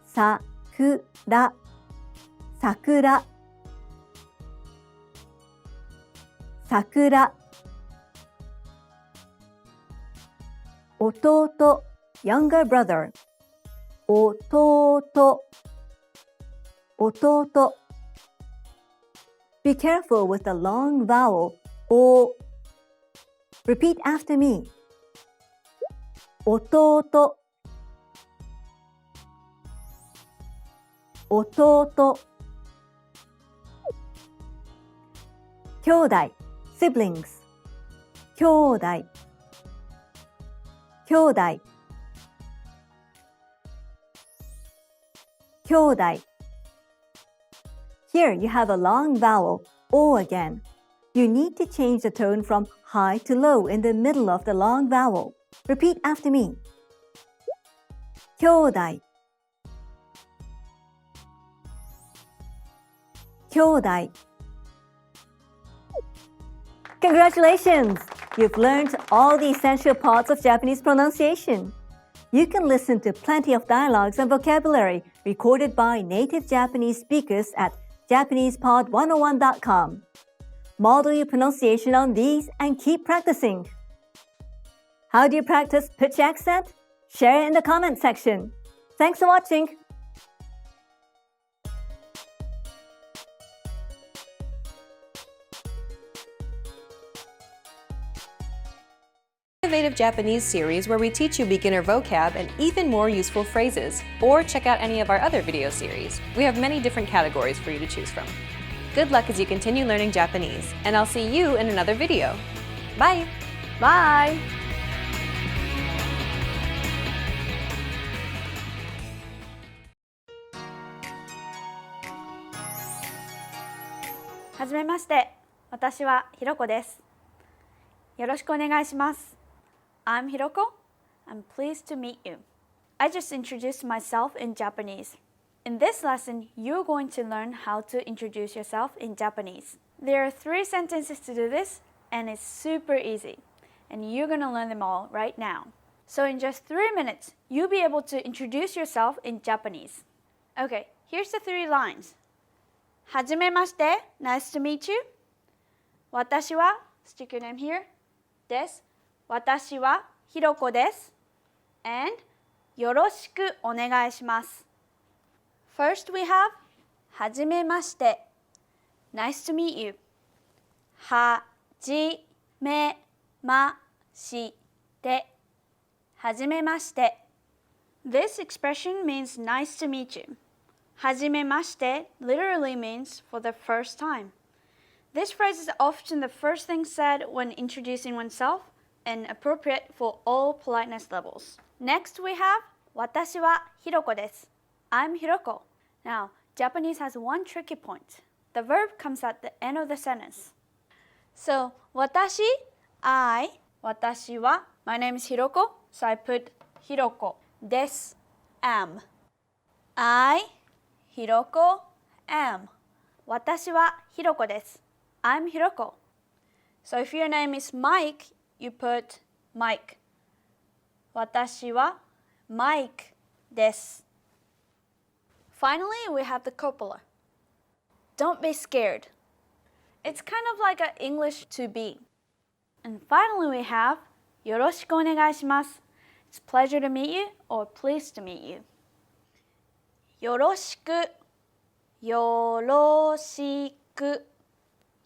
D: Sakura, sakura, sakura. Ototo, younger brother. Ototo, ototo. Be careful with the long vowel o. Repeat after me. Ototo, ototo. Kyodai, siblings. Kyodai, kyodai, kyodai. Here you have a long vowel, o again. You need to change the tone from high to low in the middle of the long vowel. Repeat after me. Kyodai, kyodai. Congratulations! You've learned all the essential parts of Japanese pronunciation. You can listen to plenty of dialogues and vocabulary recorded by native Japanese speakers at JapanesePod101.com. Model your pronunciation on these and keep practicing. How do you practice pitch accent? Share it in the comment section. Thanks for watching.
A: Innovative Japanese series where we teach you beginner vocab and even more useful phrases. Or check out any of our other video series. We have many different categories for you to choose from. Good luck as you continue learning Japanese, and I'll see you in another video. Bye!
B: Bye!
E: はじめまして、私はひろこです。よろしくお願いします。I'm Hiroko. I'm pleased to meet you. I just introduced myself in Japanese. In this lesson, you're going to learn how to introduce yourself in Japanese. There are 3 sentences to do this, and it's super easy. And you're going to learn them all right now. So in just 3 minutes, you'll be able to introduce yourself in Japanese. Okay, here's the 3 lines. はじめまして, nice to meet you. 私は stick your name here. です。私はひろこです。And よろしくお願いします。First we have はじめまして。Nice to meet you. はじめまして。はじめまして。This expression means nice to meet you. はじめまして literally means for the first time. This phrase is often the first thing said when introducing oneself and appropriate for all politeness levels. Next we have 私はひろこです。I'm Hiroko. Now, Japanese has one tricky point. The verb comes at the end of the sentence. So, 私, I, 私は, my name is Hiroko, so I put Hiroko. です, am. I, Hiroko, am. 私はひろこです。I'm Hiroko. So if your name is Mike, you put Mike. 私は Mike です。Finally, we have the copula. Don't be scared. It's kind of like an English to be. And finally, we have よろしくお願いします。It's a pleasure to meet you or pleased to meet you. よろしく、よろしく、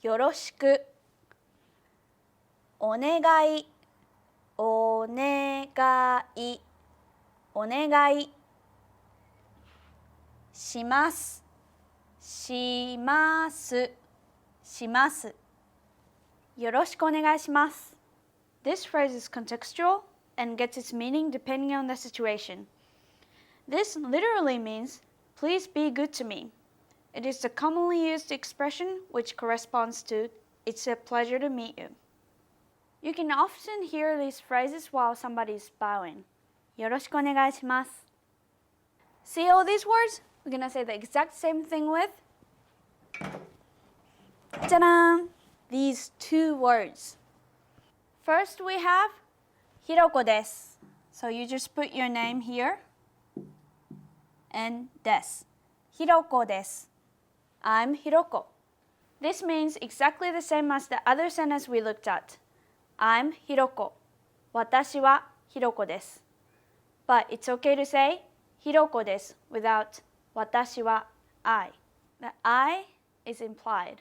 E: よろしく。お願い、お願い、お願い。します、します、します。よろしくお願いします。This phrase is contextual and gets its meaning depending on the situation. This literally means, please be good to me. It is the commonly used expression which corresponds to, it's a pleasure to meet you. You can often hear these phrases while somebody is bowing. よろしくお願いします。See all these words? We're going to say the exact same thing with ta-da! These two words. First we have ひろこです. So you just put your name here and です. ひろこです. I'm Hiroko. This means exactly the same as the other sentence we looked at. I'm Hiroko. 私はひろこです. But it's okay to say ひろこです without 私は I. The I is implied.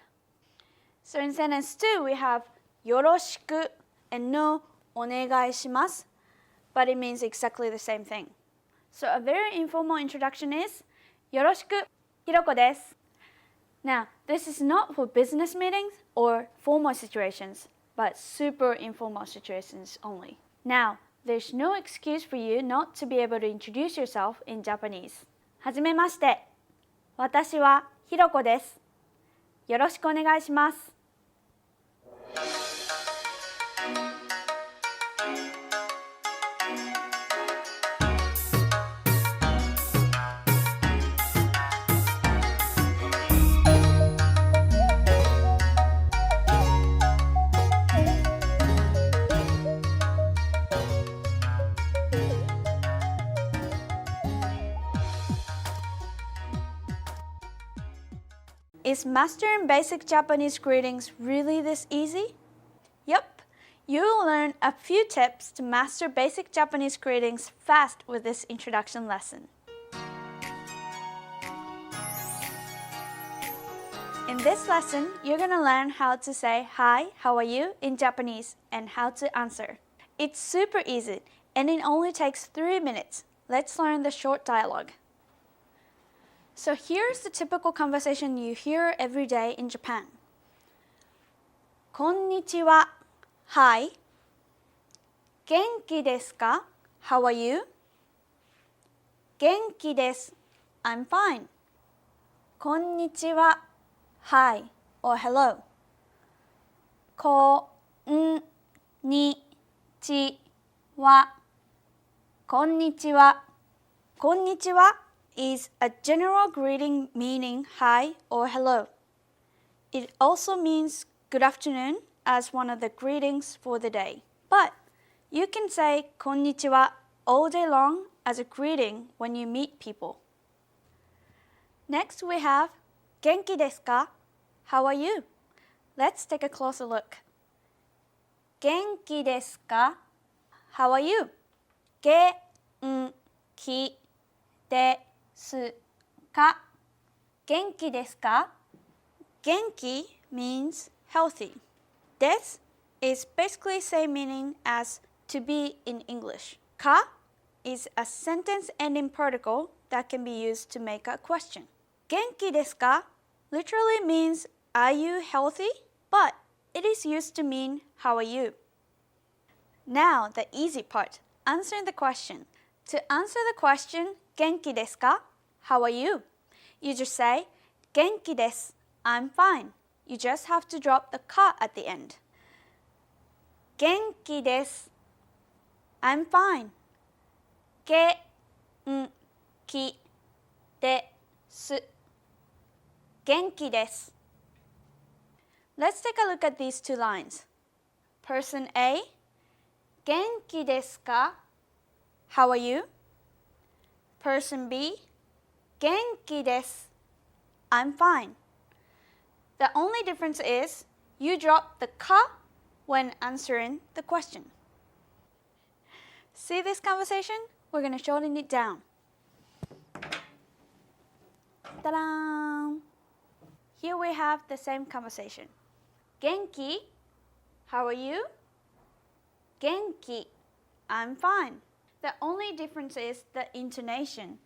E: So in sentence 2 we have よろしく and no お願いします, but it means exactly the same thing. So a very informal introduction is よろしくひろこです. Now, this is not for business meetings or formal situations, but super informal situations only. Now, there's no excuse for you not to be able to introduce yourself in Japanese. はじめまして。私はひろこです。よろしくお願いします。Is mastering basic Japanese greetings really this easy? Yup, you will learn a few tips to master basic Japanese greetings fast with this introduction lesson. In this lesson, you're going to learn how to say hi, how are you in Japanese and how to answer. It's super easy and it only takes 3 minutes. Let's learn the short dialogue. So here's the typical conversation you hear every day in Japan. こんにちは. Hi. 元気ですか? How are you? 元気です. I'm fine. こんにちは. Hi or hello. こんにちは. こんにちは. こんにちは is a general greeting meaning hi or hello. It also means good afternoon as one of the greetings for the day. But you can say こんにちは all day long as a greeting when you meet people. Next we have 元気ですか? How are you? Let's take a closer look. 元気ですか? How are you? 元気ですか? 元気ですか? 元気 means healthy. Des is basically same meaning as to be in English. Ka is a sentence ending particle that can be used to make a question. 元気ですか literally means are you healthy? But it is used to mean how are you? Now the easy part, answering the question. To answer the question, 元気ですか? How are you? You just say 元気です. I'm fine. You just have to drop the ka at the end. 元気です. I'm fine. 元気です. 元気です. Let's take a look at these two lines. Person A, 元気ですか? How are you? Person B, 元気です. I'm fine. The only difference is you drop the ka when answering the question. See this conversation? We're going to shorten it down. Ta-da! Here we have the same conversation. 元気? How are you? 元気. I'm fine. The only difference is the intonation.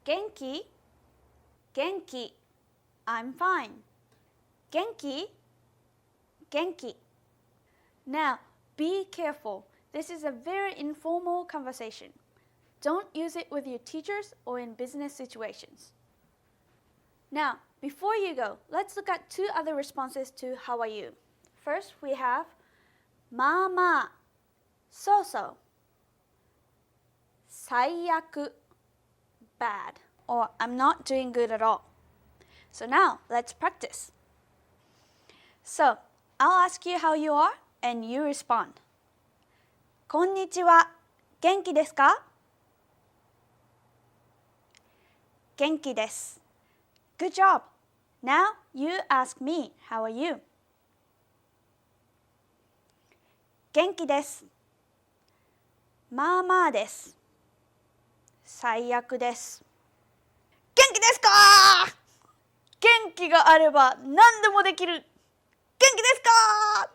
E: 元気? 元気. I'm fine. 元気? 元気. Now, be careful. This is a very informal conversation. Don't use it with your teachers or in business situations. Now, before you go, let's look at two other responses to how are you. First, we have まあまあ, so-so, 最悪, bad, or I'm not doing good at all. So now, let's practice. So, I'll ask you how you are, and you respond. こんにちは、元気ですか? 元気です. Good job. Now you ask me, how are you? 元気です. まあまあです. 最悪です. 元気ですか? 元気があれば何でもできる. 元気ですか?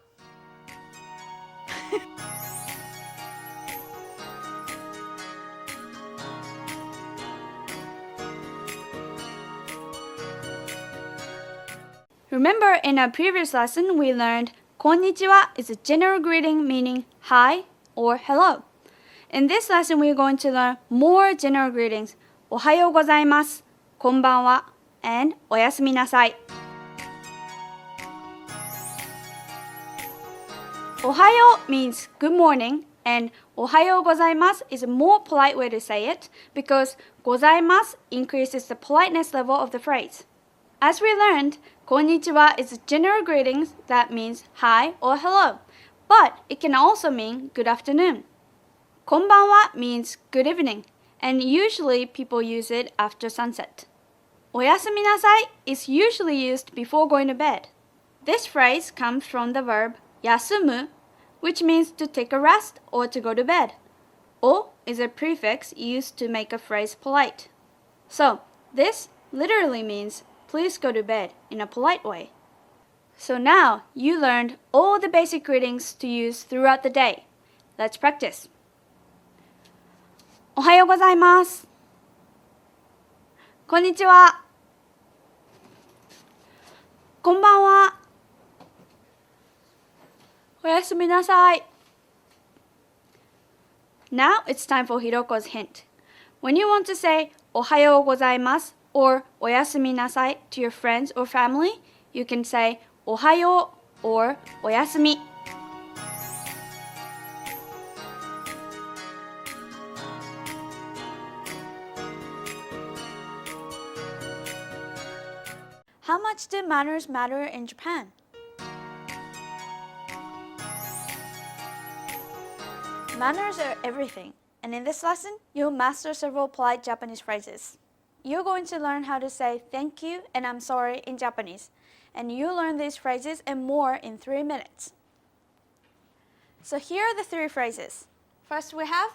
E: Remember, in our previous lesson, we learned こんにちは is a general greeting meaning hi or hello. In this lesson, we are going to learn more general greetings. おはようございます、こんばんは, and おやすみなさい. おはよう means good morning, and おはようございます is a more polite way to say it because ございます increases the politeness level of the phrase. As we learned, こんにちは is a general greetings that means hi or hello, but it can also mean good afternoon. こんばんは means good evening, and usually people use it after sunset. おやすみなさい is usually used before going to bed. This phrase comes from the verb 休む, which means to take a rest or to go to bed. お is a prefix used to make a phrase polite. So, this literally means please go to bed in a polite way. So now you learned all the basic greetings to use throughout the day. Let's practice. おはようございます。こんにちは。こんばんは。おやすみなさい。Now it's time for Hiroko's hint. When you want to say おはようございます or おやすみなさい to your friends or family, you can say おはよう or おやすみ. How much do manners matter in Japan? Manners are everything, and in this lesson, you'll master several polite Japanese phrases. You're going to learn how to say thank you and I'm sorry in Japanese, and you'll learn these phrases and more in 3 minutes. So here are the three phrases. First we have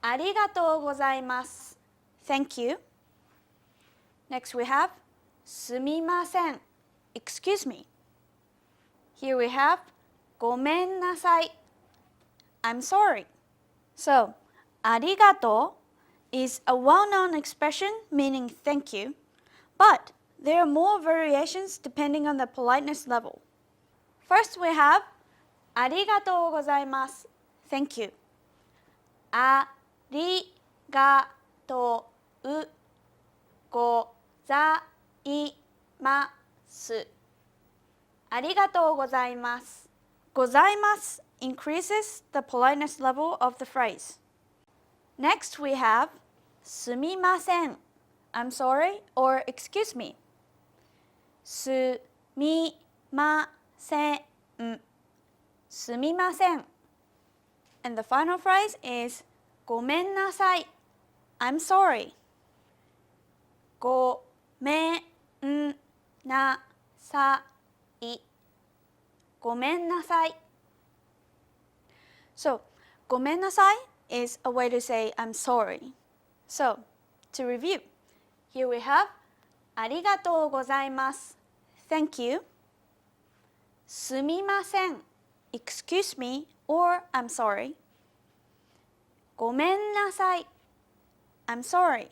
E: ありがとうございます Thank you. Next we have すみません Excuse me. Here we have ごめんなさい I'm sorry. So ありがとう is a well-known expression meaning thank you, but there are more variations depending on the politeness level. First we have ありがとうございます Thank you. ありがとうございますありがとうございますございます increases the politeness level of the phrase. Next we have すみません I'm sorry or excuse me. すみませんすみません And the final phrase is ごめんなさい I'm sorry. ごめんなさいごめんなさい So, ごめんなさい is a way to say I'm sorry. So, to review, here we have ありがとうございます Thank you. すみません Excuse me or I'm sorry. ごめんなさい I'm sorry.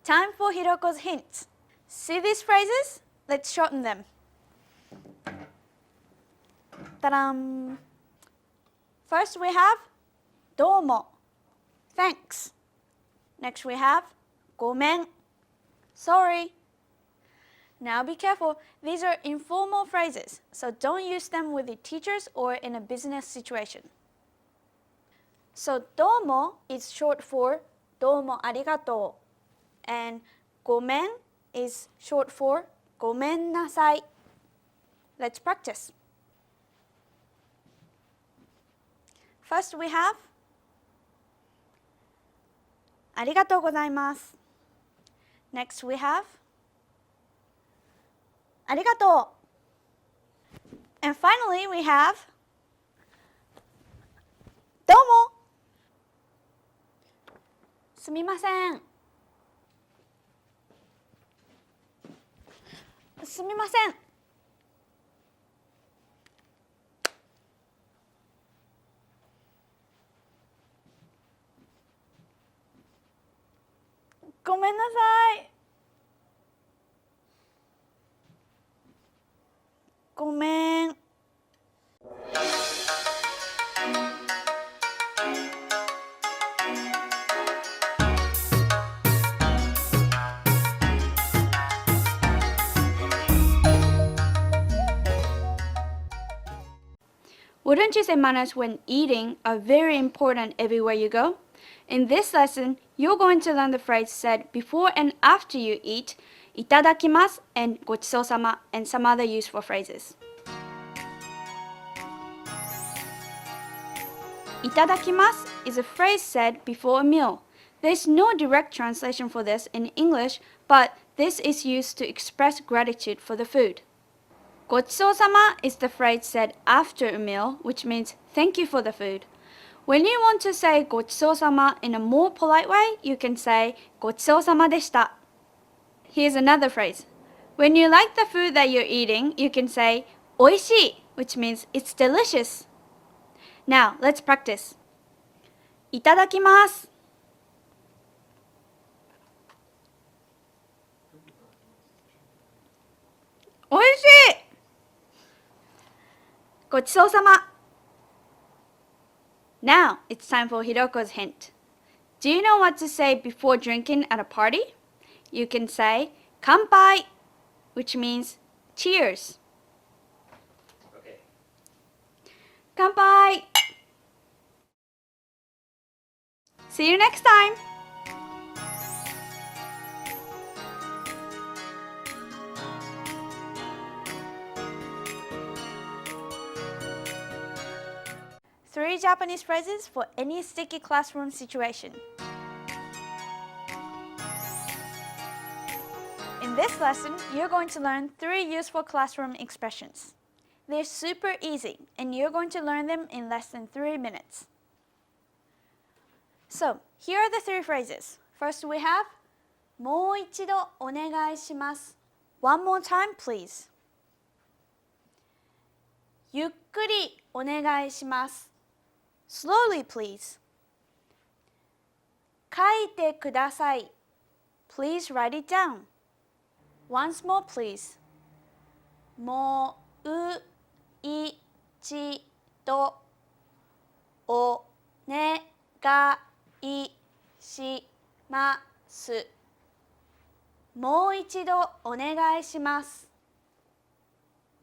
E: Time for Hiroko's hints. See these phrases? Let's shorten them. Ta-dam! First we have どうも Thanks. Next we have ごめん Sorry. Now be careful, these are informal phrases, so don't use them with the teachers or in a business situation. So どうも is short for どうもありがとう and ごめん is short for ごめんなさい Let's practice. First we have ありがとうございます Next we have ありがとう And finally we have どうもすみませんすみませんごめんなさいごめんWouldn't you say manners when eating are very important everywhere you go? In this lesson, you're going to learn the phrase said before and after you eat, いただきます and ごちそうさま and some other useful phrases. いただきます is a phrase said before a meal. There's no direct translation for this in English, but this is used to express gratitude for the food. ごちそうさま is the phrase said after a meal, which means thank you for the food. When you want to say ごちそうさま in a more polite way, you can say ごちそうさまでした. Here's another phrase. When you like the food that you're eating, you can say おいしい, which means it's delicious. Now, let's practice. いただきます. おいしい. ごちそうさま. Now, it's time for Hiroko's hint. Do you know what to say before drinking at a party? You can say 乾杯, which means cheers.
F: Okay.
E: 乾杯. See you next time. Three Japanese phrases for any sticky classroom situation. In this lesson, you're going to learn 3 useful classroom expressions. They're super easy, and you're going to learn them in less than 3 minutes. So, here are the 3 phrases. First we have もう一度お願いします。One more time, please. ゆっくりお願いします。Slowly, please. 書いてください。Please write it down. Once more, please. もう一度お願いします。もう一度お願いします。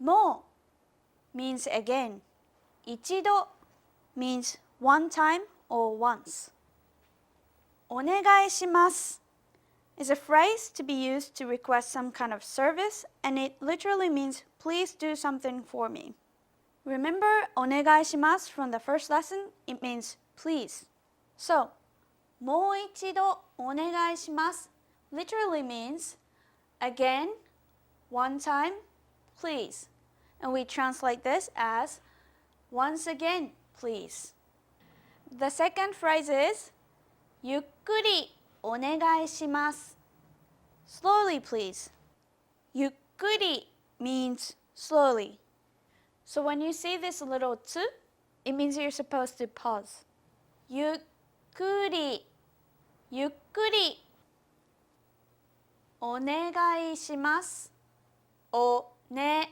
E: もう means again. 一度 means one time or once. お願いします is a phrase to be used to request some kind of service, and it literally means please do something for me. Remember お願いします from the first lesson? It means please. So, もう一度お願いします literally means again, one time, please. And we translate this as once again, please. The second phrase is ゆっくりお願いします。Slowly, please. ゆっくり means slowly. So when you see this little tsu, it means you're supposed to pause. ゆっくり、ゆっくりお願いします。お願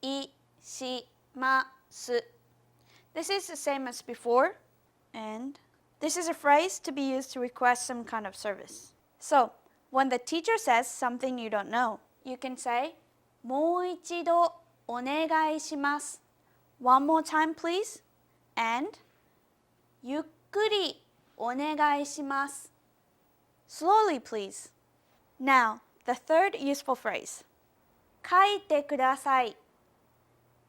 E: いします。This is the same as before, and this is a phrase to be used to request some kind of service. So, when the teacher says something you don't know, you can say, もう一度お願いします。One more time, please. And, ゆっくりお願いします。Slowly, please. Now, the third useful phrase. 書いてください。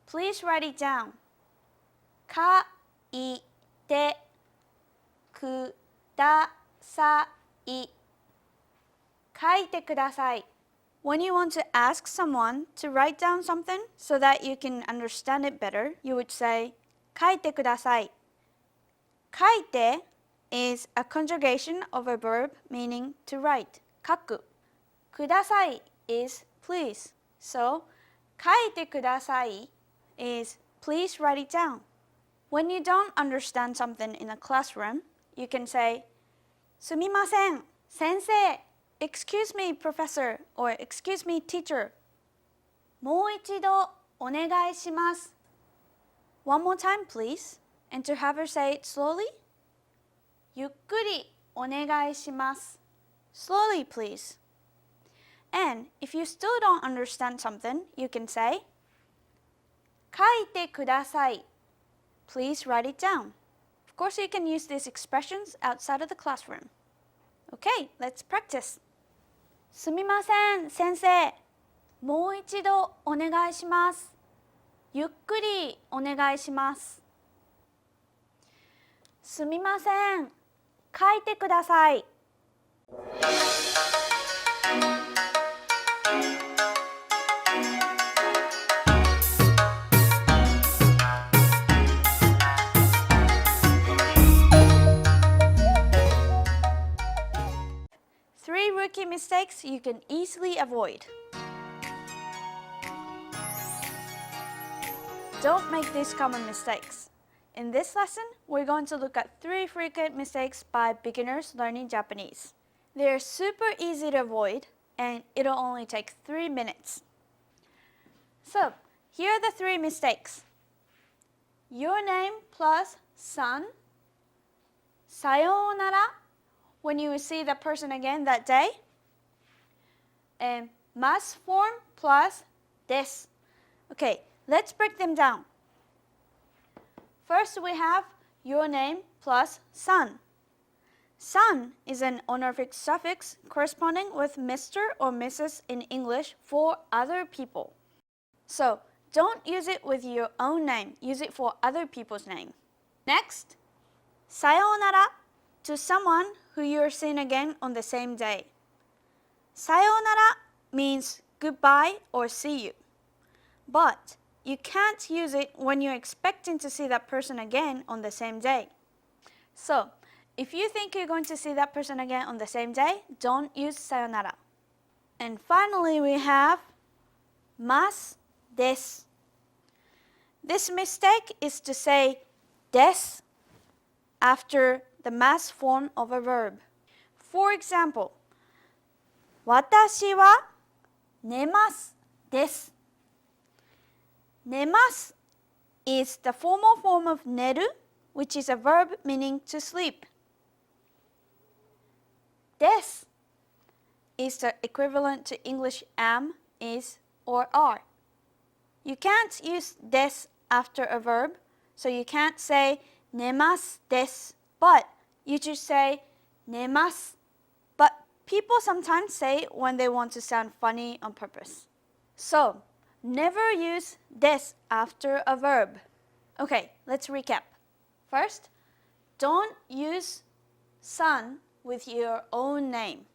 E: Please write it down. 書いてください。書いてください。When you want to ask someone to write down something so that you can understand it better, you would say, 書いてください。書いて is a conjugation of a verb meaning to write. 書く。ください is please. So, 書いてください is please write it down. When you don't understand something in a classroom, you can say, すみません、先生。Excuse me, professor, or excuse me, teacher. もう一度お願いします。One more time, please. And to have her say it slowly. ゆっくりお願いします。Slowly, please. And if you still don't understand something, you can say, 書いてください。Please write it down. Of course, you can use these expressions outside of the classroom. Okay, let's practice. すみません、先生。もう一度お願いします。ゆっくりお願いします。すみません。書いてください。Three rookie mistakes you can easily avoid. Don't make these common mistakes. In this lesson, we're going to look at 3 frequent mistakes by beginners learning Japanese. They're super easy to avoid, and it'll only take 3 minutes. So, here are the 3 mistakes. Your name plus san. Sayonara, when you will see that person again that day. And mas form plus des. Okay, let's break them down. First, we have your name plus san. San is an honorific suffix corresponding with Mr. or Mrs. in English for other people. So, don't use it with your own name. Use it for other people's name. Next, sayonara to someone who you are seeing again on the same day. Sayonara means goodbye or see you. But you can't use it when you're expecting to see that person again on the same day. So, if you think you're going to see that person again on the same day, don't use sayonara. And finally, we have mas desu. This mistake is to say desu after the mas form of a verb. For example, 私は寝ますです。寝ます is the formal form of 寝る, which is a verb meaning to sleep. です is the equivalent to English am, is, or are. You can't use です after a verb, so you can't say 寝ますです, but you just say 寝ます. But people sometimes say it when they want to sound funny on purpose. So, never use です after a verb. Okay, let's recap. First, don't use son with your own name.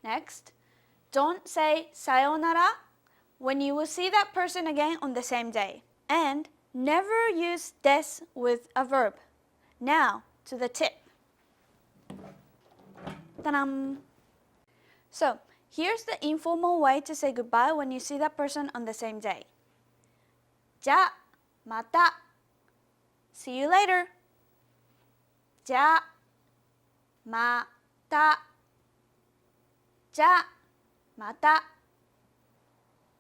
E: Next, don't say sayonara when you will see that person again on the same day. And never use des with a verb. Now, to the tip. Ta-dam! So, here's the informal way to say goodbye when you see that person on the same day. じゃあ、また. See you later. じゃあ、また。じゃあ、また。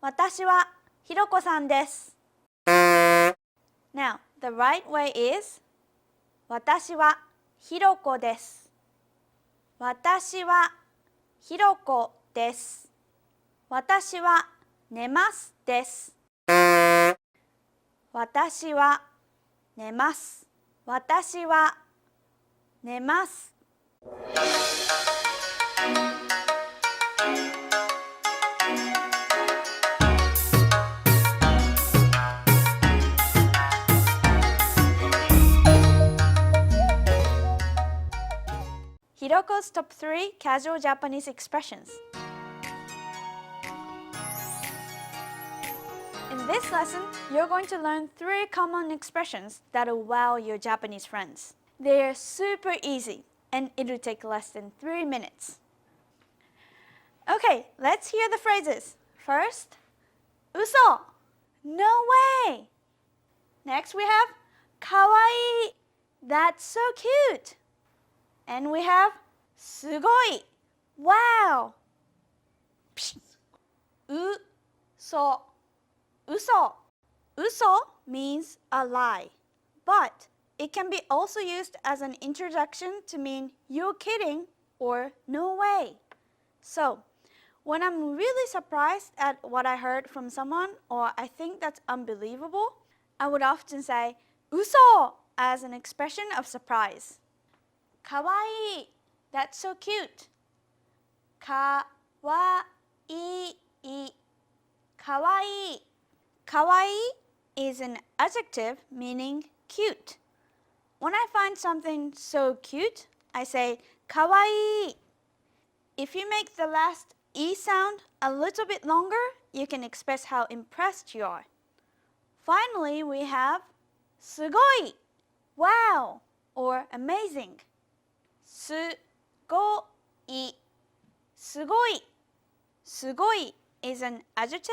E: 私はひろこさんです。Now, the right way is 私はひろこです。私はひろこです。私は寝ますです。私は寝ます。私は寝ます。Hiroko's top 3 casual Japanese expressions. In this lesson, you're going to learn 3 common expressions that will wow your Japanese friends. They are super easy, and it'll take less than 3 minutes. Okay, let's hear the phrases. First, 嘘! No way! Next we have かわいい! That's so cute! And we have すごい! Wow! Psh. 嘘! Uso. Uso means a lie, but it can be also used as an introduction to mean you're kidding or no way. So, when I'm really surprised at what I heard from someone or I think that's unbelievable, I would often say uso as an expression of surprise. Kawaii, that's so cute. Kawaii. Kawaii. Kawaii is an adjective meaning cute. When I find something so cute, I say kawaii. If you make the last E sound a little bit longer, you can express how impressed you are. Finally, we have すごい, wow, or amazing. すごい, すごい. すごい is an adjective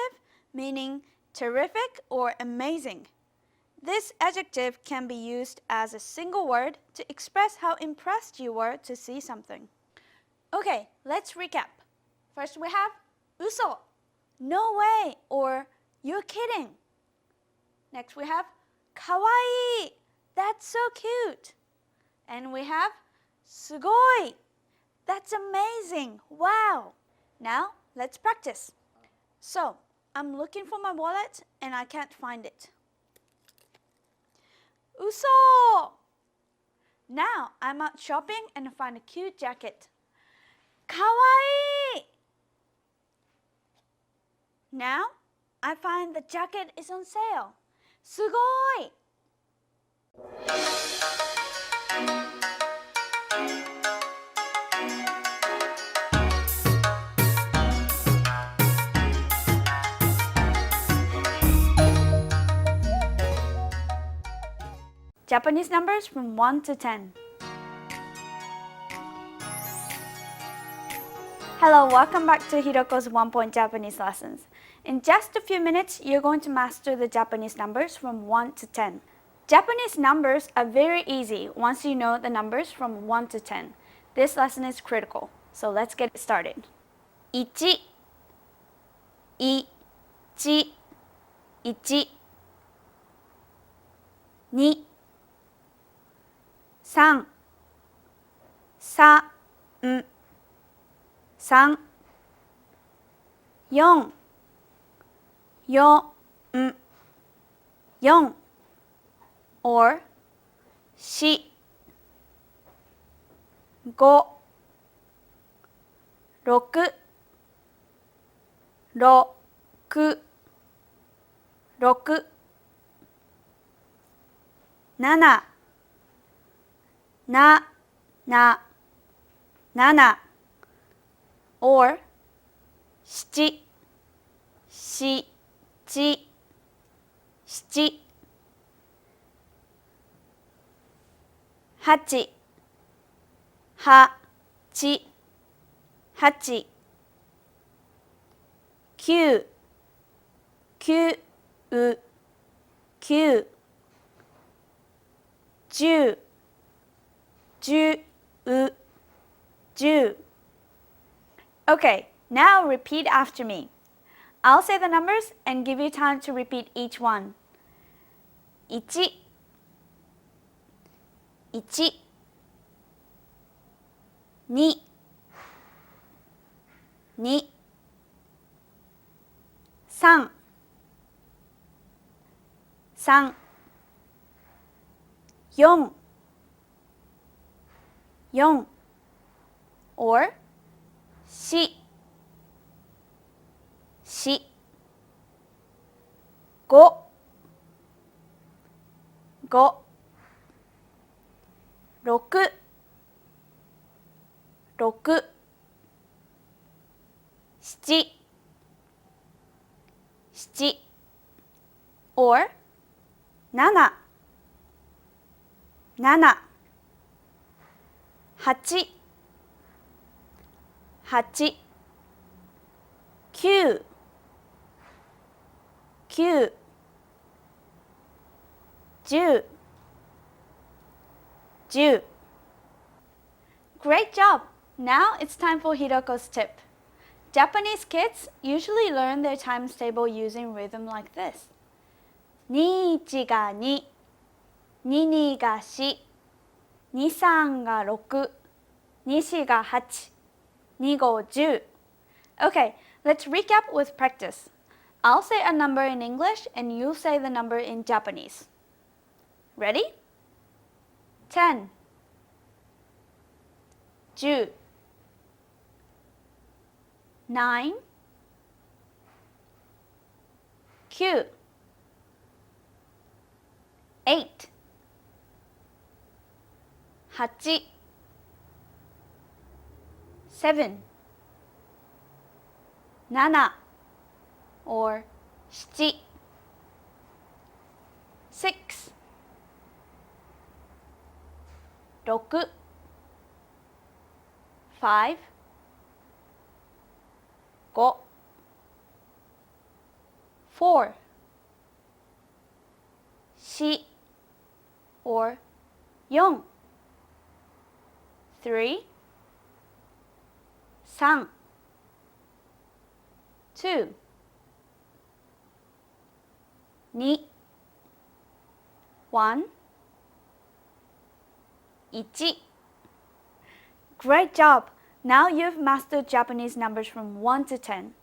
E: meaning terrific or amazing. This adjective can be used as a single word to express how impressed you were to see something. Okay, let's recap. First we have 嘘, no way, or you're kidding. Next we have かわいい, that's so cute. And we have すごい, that's amazing, wow. Now, let's practice. So, I'm looking for my wallet and I can't find it. Uso! Now, I'm out shopping and find a cute jacket. Kawaii! Now, I find the jacket is on sale. Sugoi! Japanese numbers from 1 to 10. Hello, welcome back to Hiroko's 1-Point Japanese lessons. In just a few minutes, you're going to master the Japanese numbers from 1 to 10. Japanese numbers are very easy once you know the numbers from 1 to 10. This lesson is critical, so let's get started. 1 1 1 2 3 3 3 4 4 4 or 4 5 6 6 6 7 7 7 or 7 7 7 8 8 8 9 9 9 10 10 10 Okay, now repeat after me. I'll say the numbers and give you time to repeat each one. 1 1 2 2 3 3 4 4 or 4 4 5 5 6 6 7 7 or 7 7 8 8 9 9 10 10 Great job! Now it's time for Hiroko's tip. Japanese kids usually learn their times table using rhythm like this. 2、1が2、2、2が4、2、3が6、2、4が8、2、5、10. Okay, let's recap with practice. I'll say a number in English and you'll say the number in Japanese. Ready? 10 10 9 9 8 8 7 7 or 7 6 6 5 5 4 4 or 4 3 3 2 2 1 1 Great job! Now you've mastered Japanese numbers from 1 to 10.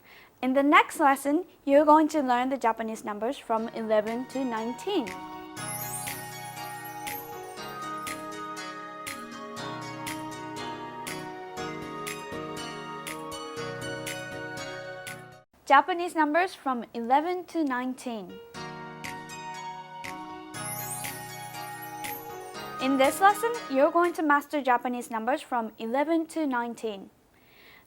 E: In the next lesson, you're going to learn the Japanese numbers from 11 to 19. Japanese numbers from 11 to 19. In this lesson, you're going to master Japanese numbers from 11 to 19.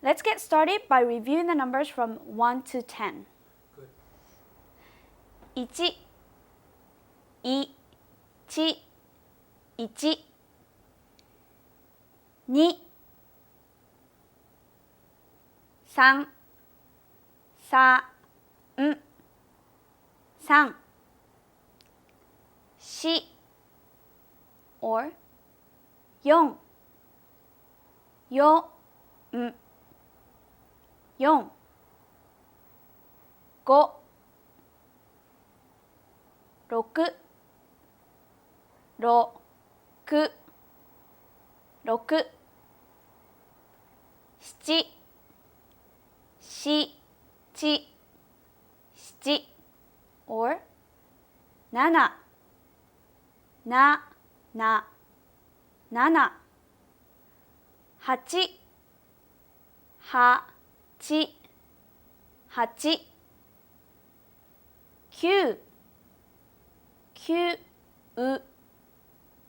E: Let's get started by reviewing the numbers from 1 to 10.
F: Good.
E: 1 1 1 2 3 3 3 4 or 4 4 4 5 6 6 6 7 7 7 or 7 7 7 8 8 8 9 9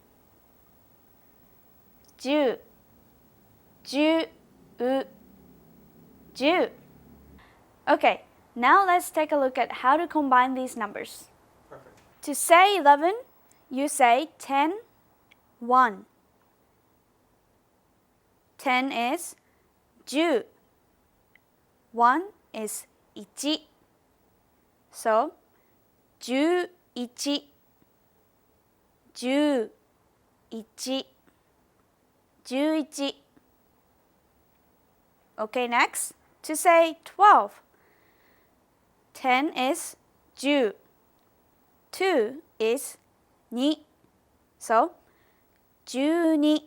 E: 9 10 10 10 Okay, now let's take a look at how to combine these numbers.
F: Perfect.
E: To say 11, you say 10, 1. 10 is 10. 1 is 1. So, 11, 11, 11. Okay, next, to say 12. 10 is 10. 2 is 2. So, 12,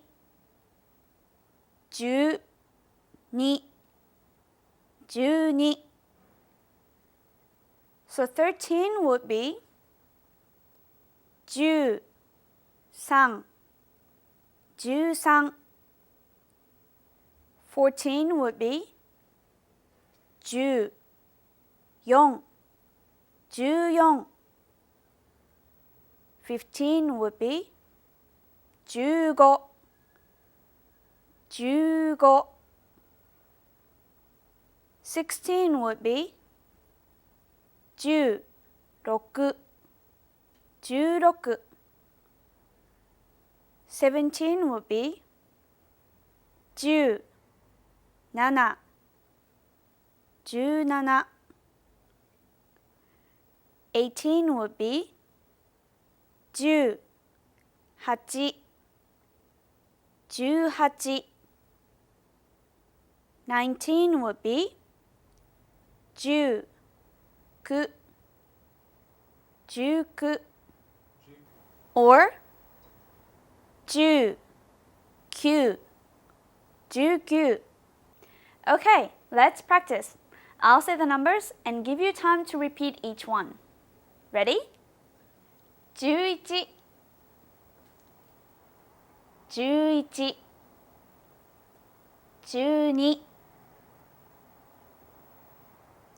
E: 12, 12. So 13 would be 13, 13. 14 would be 14, 14. 15 would be 15, 15. 16 would be 16, 16. 17 would be 17, 17. 18 would be 18, 18. 19 would be 19, 19. Or 19, 19. Okay, let's practice. I'll say the numbers and give you time to repeat each one. Ready? 11, 11, 12, 12, 13,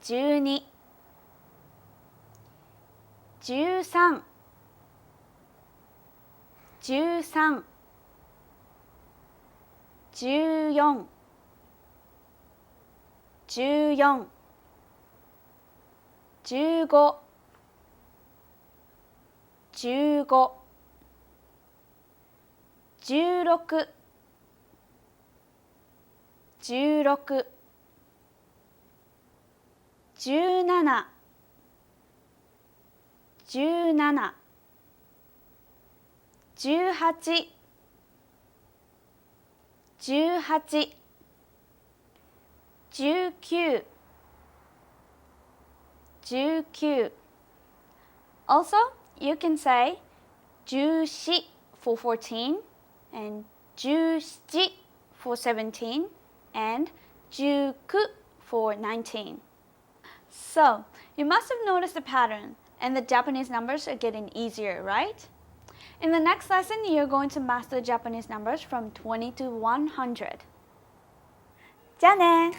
E: 13, 14, 14, 15, 15, 16, 16, 17, 17, 18, 18, 19, 19. Also, you can say 14 for 14 and 17 for 17 and 19 for 19. So, you must have noticed the pattern and the Japanese numbers are getting easier, right? In the next lesson, you're going to master Japanese numbers from 20 to 100. じゃあね!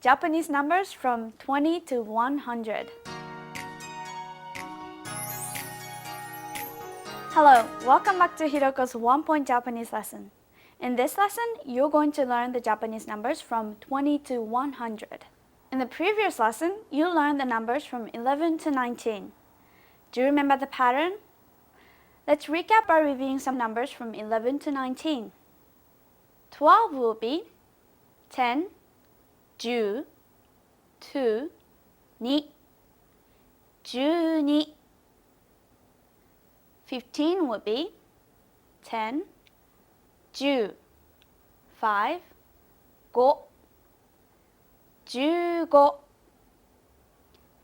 E: Japanese numbers from 20 to 100. Hello, welcome back to Hiroko's One-Point Japanese lesson. In this lesson, you're going to learn the Japanese numbers from 20 to 100. In the previous lesson, you learned the numbers from 11 to 19. Do you remember the pattern? Let's recap by reviewing some numbers from 11 to 19. 12 will be 10, 10, 2, 2, 12. 15 would be 10, 10, 5, 5, 15.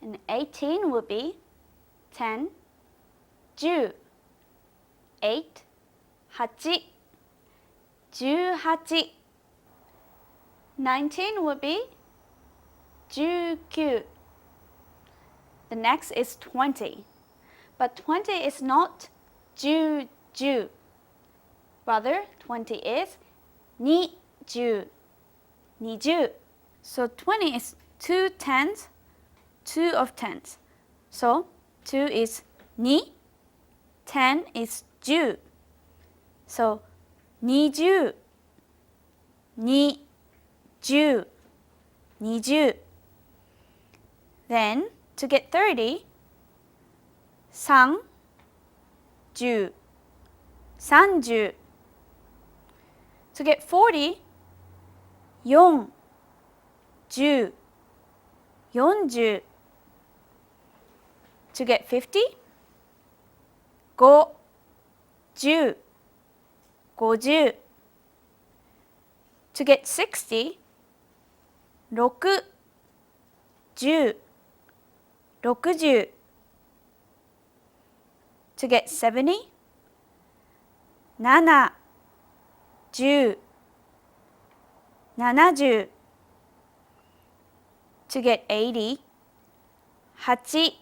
E: And 18 would be 10, 10, 8, 8, 18. 19 would be 19. The next is 20. But 20 is not 10. Rather, 20 is 20. 20. So 20 is 2 tens, 2 of tens. So 2 is 2, 10 is 10. So 20, 20, 20. Then to get 30, 30, 30. To get 40, 40, 40. To get 50, 50, 50. To get 60, 60, 60. To get 70, 70, 70. To get 80, 80,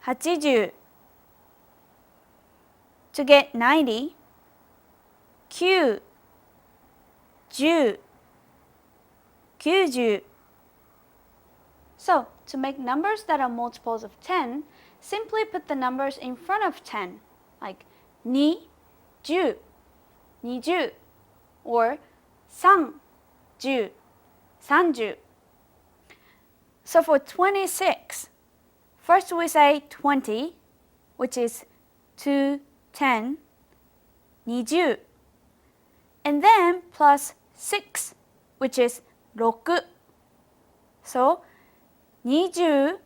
E: 80. To get 90, 90, 90. So, to make numbers that are multiples of 10, simply put the numbers in front of 10, like 20, 20, or 30, 30. So for 26, first we say 20, which is 2, 10, 20. And then plus 6, which is 6. So 26,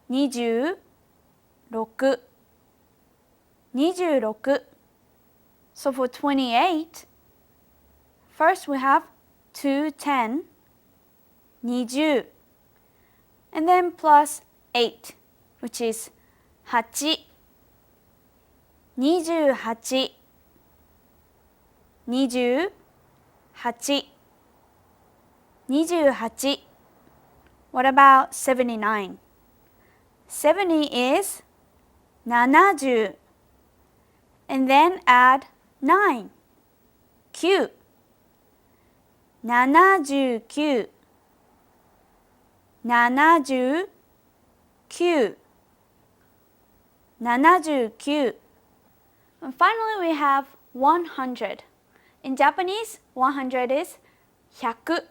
E: 26, 26. So for 28, first we have 2, 10, 20. And then plus 8, which is 8, 28, 28, 28. What about 79? 70 is 70. And then add 9, 9. 79, 79, 79. And finally we have 100. In Japanese, 100 is 100,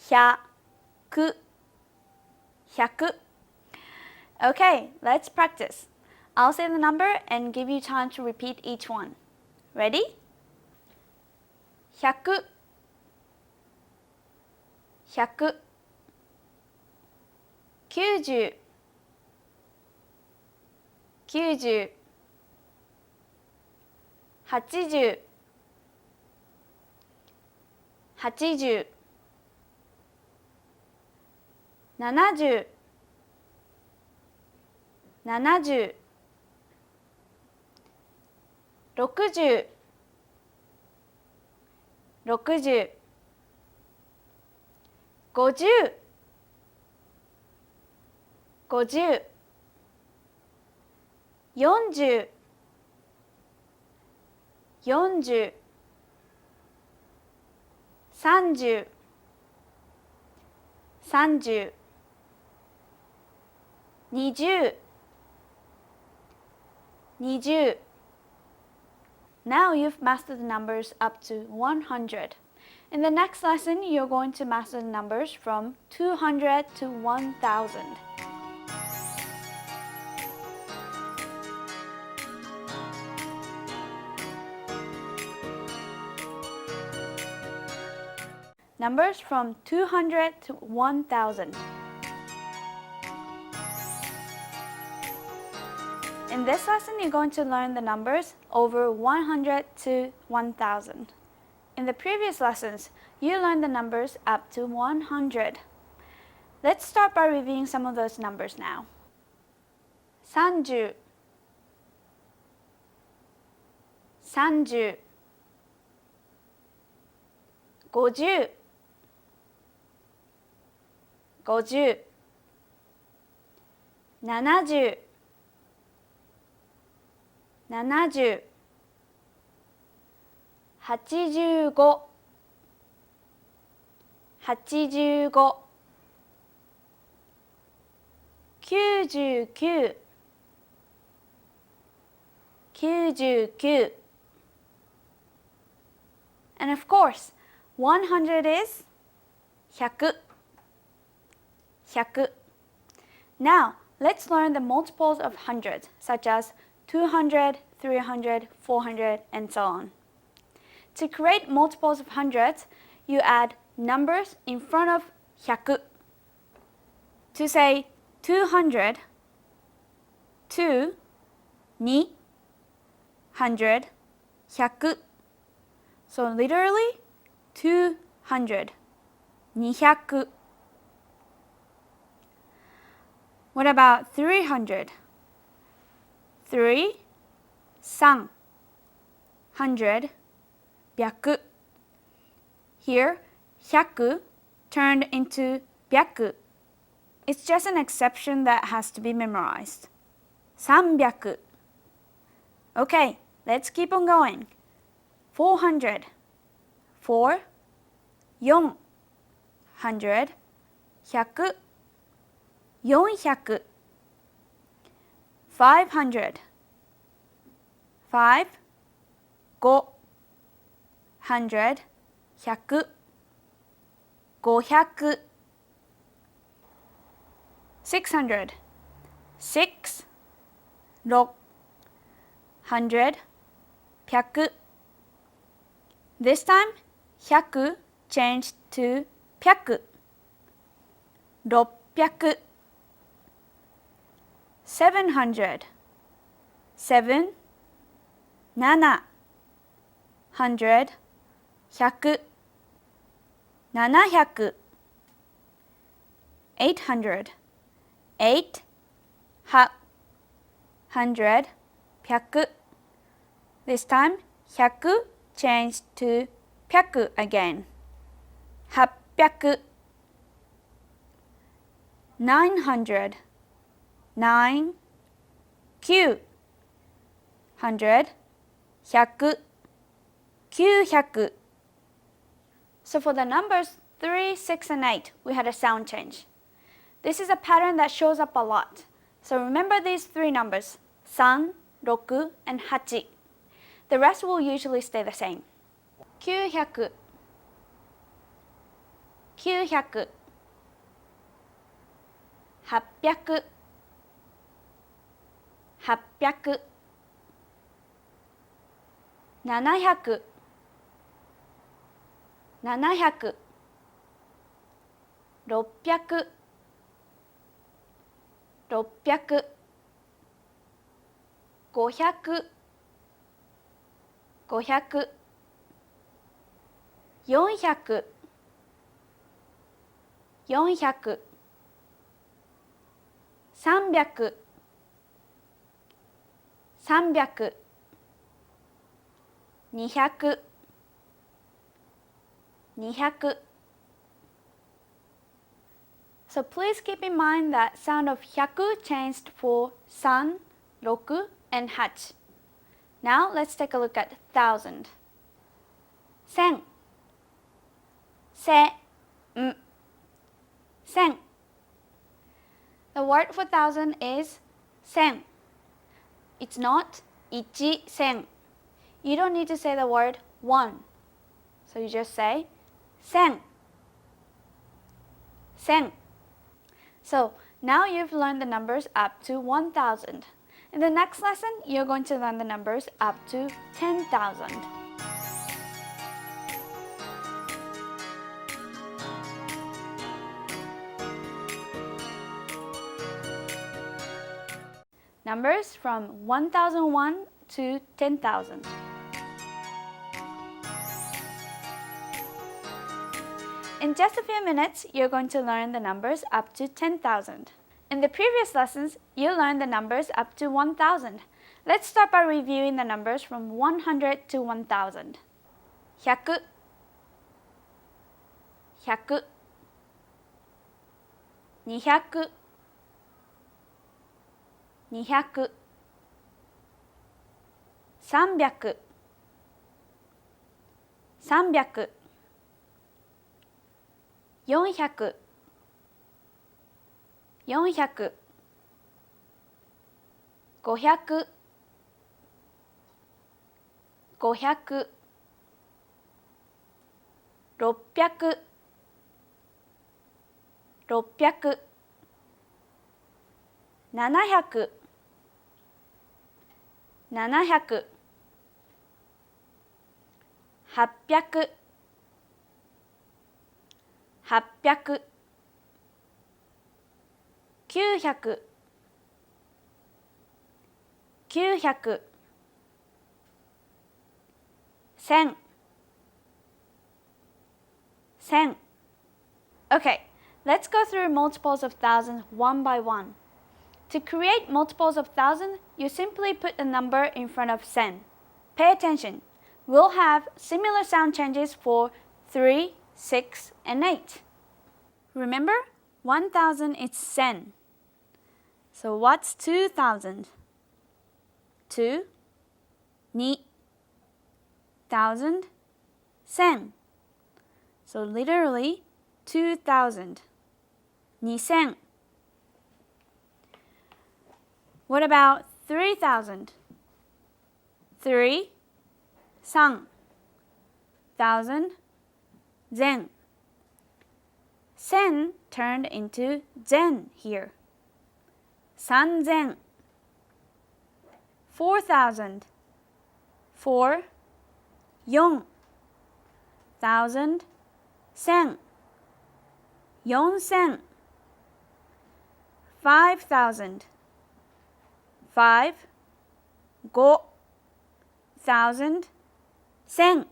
E: 100, 100. Okay, let's practice. I'll say the number and give you time to repeat each one. Ready? 100, 100. 90, 90. 80, 80. 70, 70. 60, 60. 50, 50. 40, 40. 30, 30. 20, 20. Now you've mastered the numbers up to 100. In the next lesson, you're going to master the numbers from 200 to 1000. Numbers from 200 to 1000. In this lesson, you're going to learn the numbers over 100 to 1000. In the previous lessons, you learned the numbers up to 100. Let's start by reviewing some of those numbers now. 30 30 50 50 70 70 85 85 99 99 And of course, 100 is 100 100 Now, let's learn the multiples of hundreds, such as 200, 300, 400, and so on. To create multiples of hundreds, you add numbers in front of 100. To say 200, 2, 2, 100, 100. So literally 200, 200. What about 300? 3, 3, 100, 100. Here, 100 turned into 100. It's just an exception that has to be memorized. 300. Okay, let's keep on going. 400, 4, 4, 100, 100, 400. 500, 5, 5, 100, 100, 500. 600, 6, 6, 100, 100. This time, 100 changed to 100. 600. 700, 7, 7, 100, 100, 700. 800, 8, 100, 100. This time, 100 changed to 100 again. 800. 900, 9, 9, 100, 100, 900. So for the numbers 3, 6, and 8, we had a sound change. This is a pattern that shows up a lot. So remember these three numbers, 3, 6, and 8. The rest will usually stay the same. 900, 900, 800, 800, 700, 700, 600, 600, 500, 500, 400, 400, 300, 300, 200, 200. So please keep in mind that sound of 100 changed for 3, 6, and 8. Now let's take a look at 1000. 1000, 1000, 1000. The word for 1000 is 1000. It's not 1000. you don't need to say the word one. So you just say 1000. 1000. So now you've learned the numbers up to 1000. In the next lesson, you're going to learn the numbers up to 10,000. Numbers from 1001 to 10,000. In just a few minutes, you're going to learn the numbers up to 10,000. In the previous lessons, you learned the numbers up to 1,000. Let's start by reviewing the numbers from 100 to 1,000. 100 100 200 200 300 300 400 400 500 500 600 600 700 700 800 800 900 900 1000 1000. Okay, let's go through multiples of thousands one by one. To create multiples of thousand, you simply put a number in front of 1000. Pay attention. We'll have similar sound changes for 3, 6, and 8. Remember, 1000 is 1000. So what's 2000? 2, 2,000, 1000. So literally 2000. 2000. What about 3000? 3, 3,000, 1000. 1000 turned into 1000 here. 3000. 4000. 4, 4,000, 1000. 4000. 5000. 5, 5,000, 1000.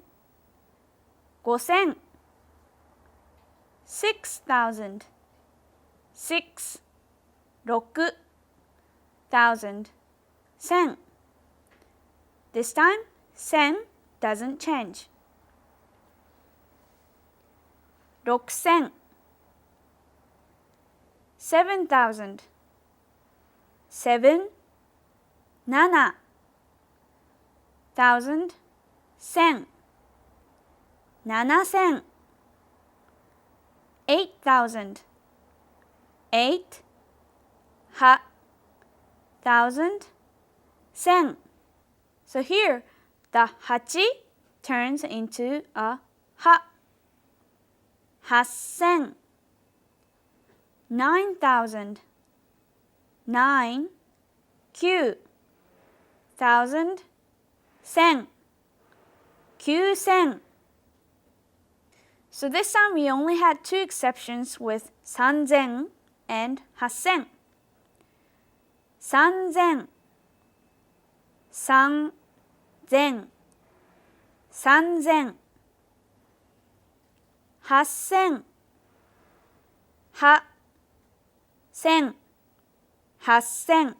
E: 5000. 6,000. 6, 6,000, 1000. This time, 1000 doesn't change. 6000. 7,000. 7, 7,000, 1000. 7000. 8,000. 8, 8,000, 1000. So here, the hachi turns into a ha. 8000. 9,000. 9, 9,000, 1000. 9,000. So this time we only had two exceptions with 3000 and 8000. 3000. 3000. 3000. 8000. 8000. 8000.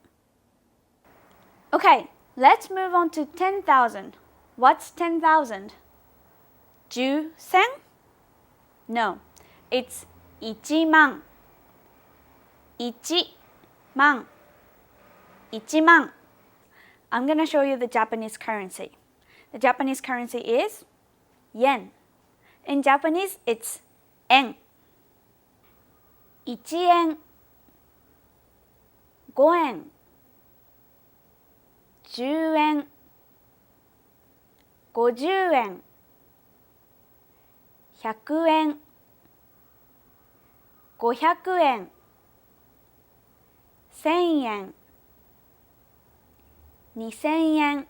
E: Okay, let's move on to 10,000. What's 10,000? 10,000? No, it's 1,000,000. 1,000,000. 1,000,000. I'm going to show you the Japanese currency. The Japanese currency is yen. In Japanese, it's en. 1円 5円10円50円、100円、500円、1000円、2000円、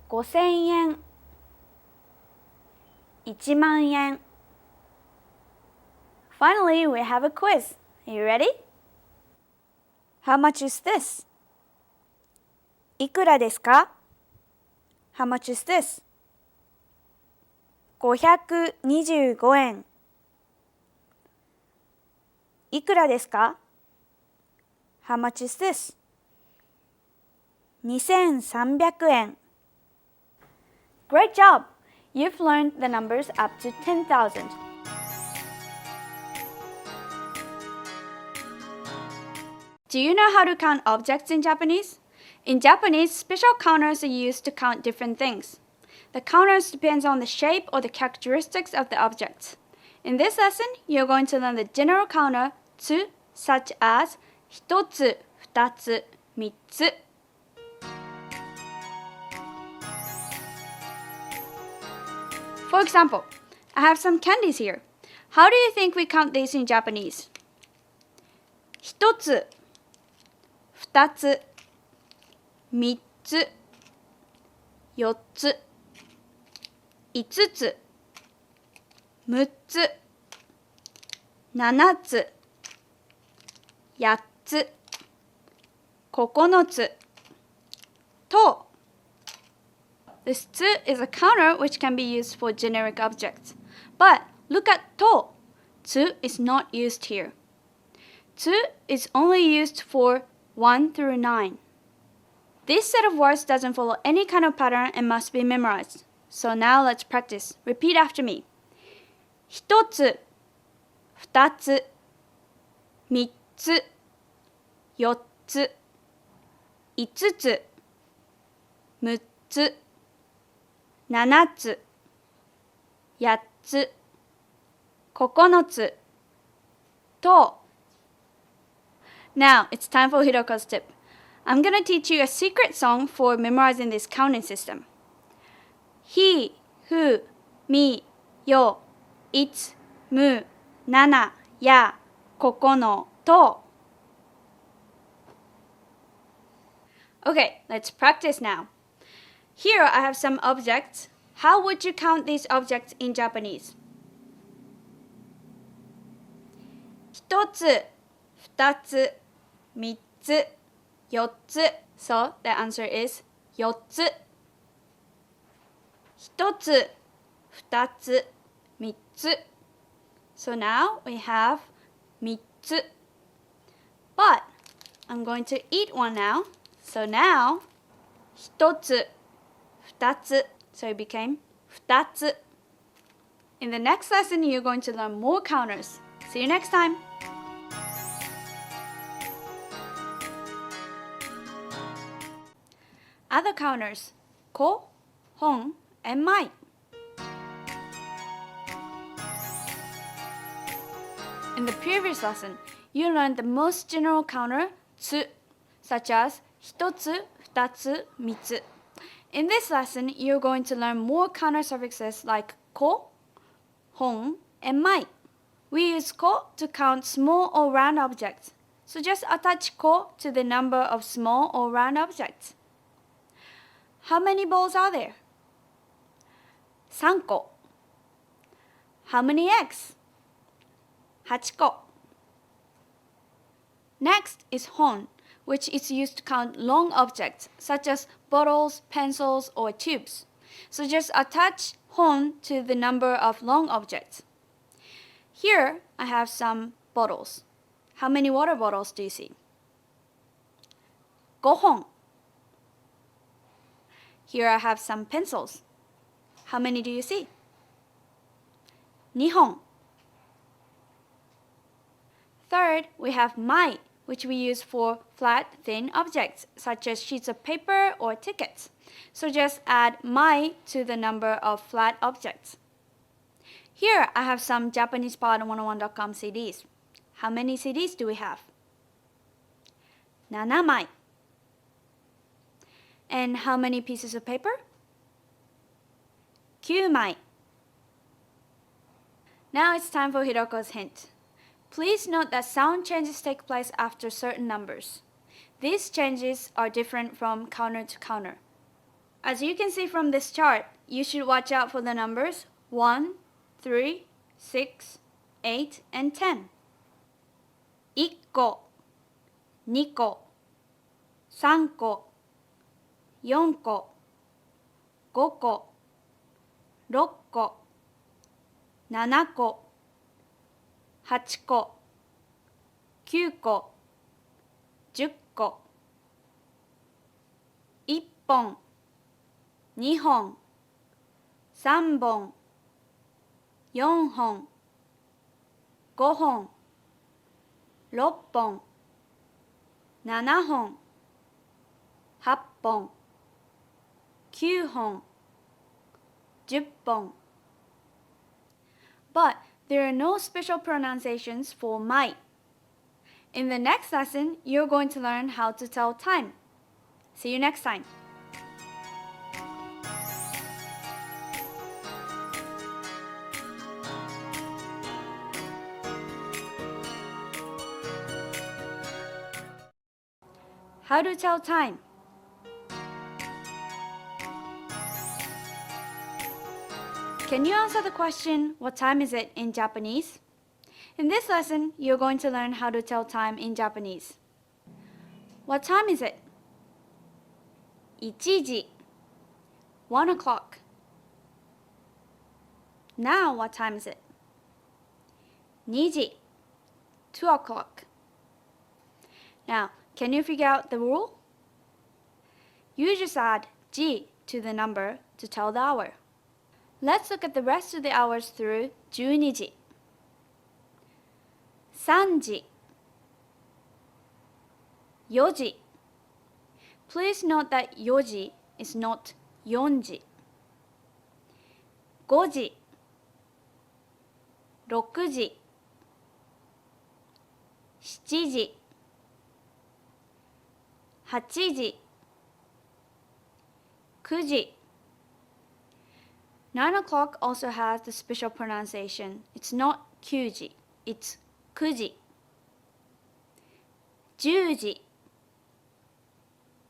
E: 5000円、1万円。Finally, we have a quiz. Are you ready? How much is this? いくらですか? How much is this? 525円。いくらですか? How much is this? 2300円。Great job! You've learned the numbers up to 10,000. Do you know how to count objects in Japanese? In Japanese, special counters are used to count different things. The counters depends on the shape or the characteristics of the object. In this lesson, you're going to learn the general counter つ, such as 1つ、2つ、3つ. For example, I have some candies here. How do you think we count these in Japanese? 1つ、2つ、3つ、4つ、5つ、6つ、7つ、8つ、9つ、と。This つ is a counter which can be used for generic objects. But look at と. つ is not used here. つ is only used for 1 through 9. This set of words doesn't follow any kind of pattern and must be memorized. So now let's practice. Repeat after me. 1つ、2つ、3つ、4つ、5つ、6つ、7つ、8つ、9つ、と。Now, it's time for Hiroko's tip. I'm going to teach you a secret song for memorizing this counting system. ひ、ふ、み、よ、いつ、む、なな、や、ここの、と。Okay, let's practice now. Here I have some objects. How would you count these objects in Japanese? 1つ、2つ、3つ、4つ. So the answer is 4つ。1つ、2つ、3つ. So now we have 3つ. But I'm going to eat one now. So now 1つ、2つ. So it became 2つ. In the next lesson, you're going to learn more counters. See you next time. Other counters, こ、ほん, and mai. In the previous lesson, you learned the most general counter, つ, such as 1つ、2つ、3つ. In this lesson, you're going to learn more counter suffixes like こ, ほん, and mai. We use こ to count small or round objects. So just attach こ to the number of small or round objects. How many balls are there? 3個. How many eggs? 8個. Next is ほん, which is used to count long objects such as bottles, pencils, or tubes. So just attach ほん to the number of long objects. Here I have some bottles. How many water bottles do you see? 5本. Here I have some pencils. How many do you see? 2本. Third, we have mai, which we use for flat, thin objects, such as sheets of paper or tickets. So just add mai to the number of flat objects. Here I have some JapanesePod101.com CDs. How many CDs do we have? 7枚. And how many pieces of paper? 9枚. Now it's time for Hiroko's hint. Please note that sound changes take place after certain numbers. These changes are different from counter to counter. As you can see from this chart, you should watch out for the numbers 1, 3, 6, 8, and 10. 1個、2個、3個、4個、5個、6個、7個、8個、9個、10個。1本、2本、3本、4本、5本、6本、7本、8本、9本、10本. But there are no special pronunciations for might. In the next lesson, you're going to learn how to tell time. See you next time. How to tell time. Can you answer the question, what time is it in Japanese? In this lesson, you're going to learn how to tell time in Japanese. What time is it? 1時, 1 o'clock. Now what time is it? 2時, 2 o'clock. Now, can you figure out the rule? You just add ji to the number to tell the hour. Let's look at the rest of the hours through 12時, 3時, 4時. Please note that 4時 is not 4時. 5時, 6時, 7時, 8時, 9時. 9 o'clock also has the special pronunciation. It's not 9時, it's 9時. 10時,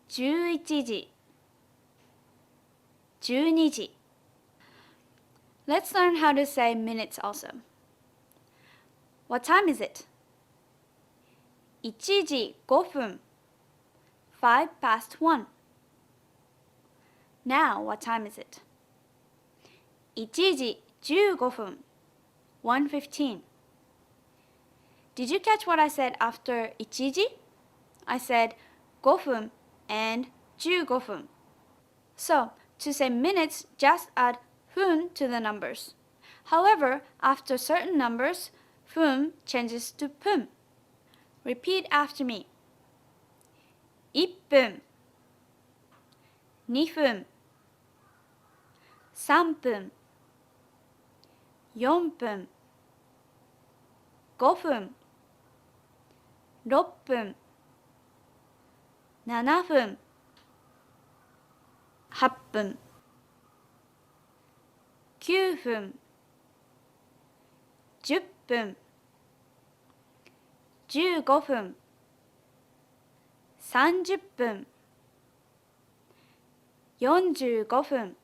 E: 11時, 12時. Let's learn how to say minutes also. What time is it? 1時5分, 5 past 1. Now, what time is it? 1時15分, 1:15. Did you catch what I said after 1時? I said 5分 and 15分. So, to say minutes, just add 分 to the numbers. However, after certain numbers, 分 changes to 分. Repeat after me. 1分、2分、3分、4分、5分、6分、7分、8分、9分、10分、15分、30分、45分.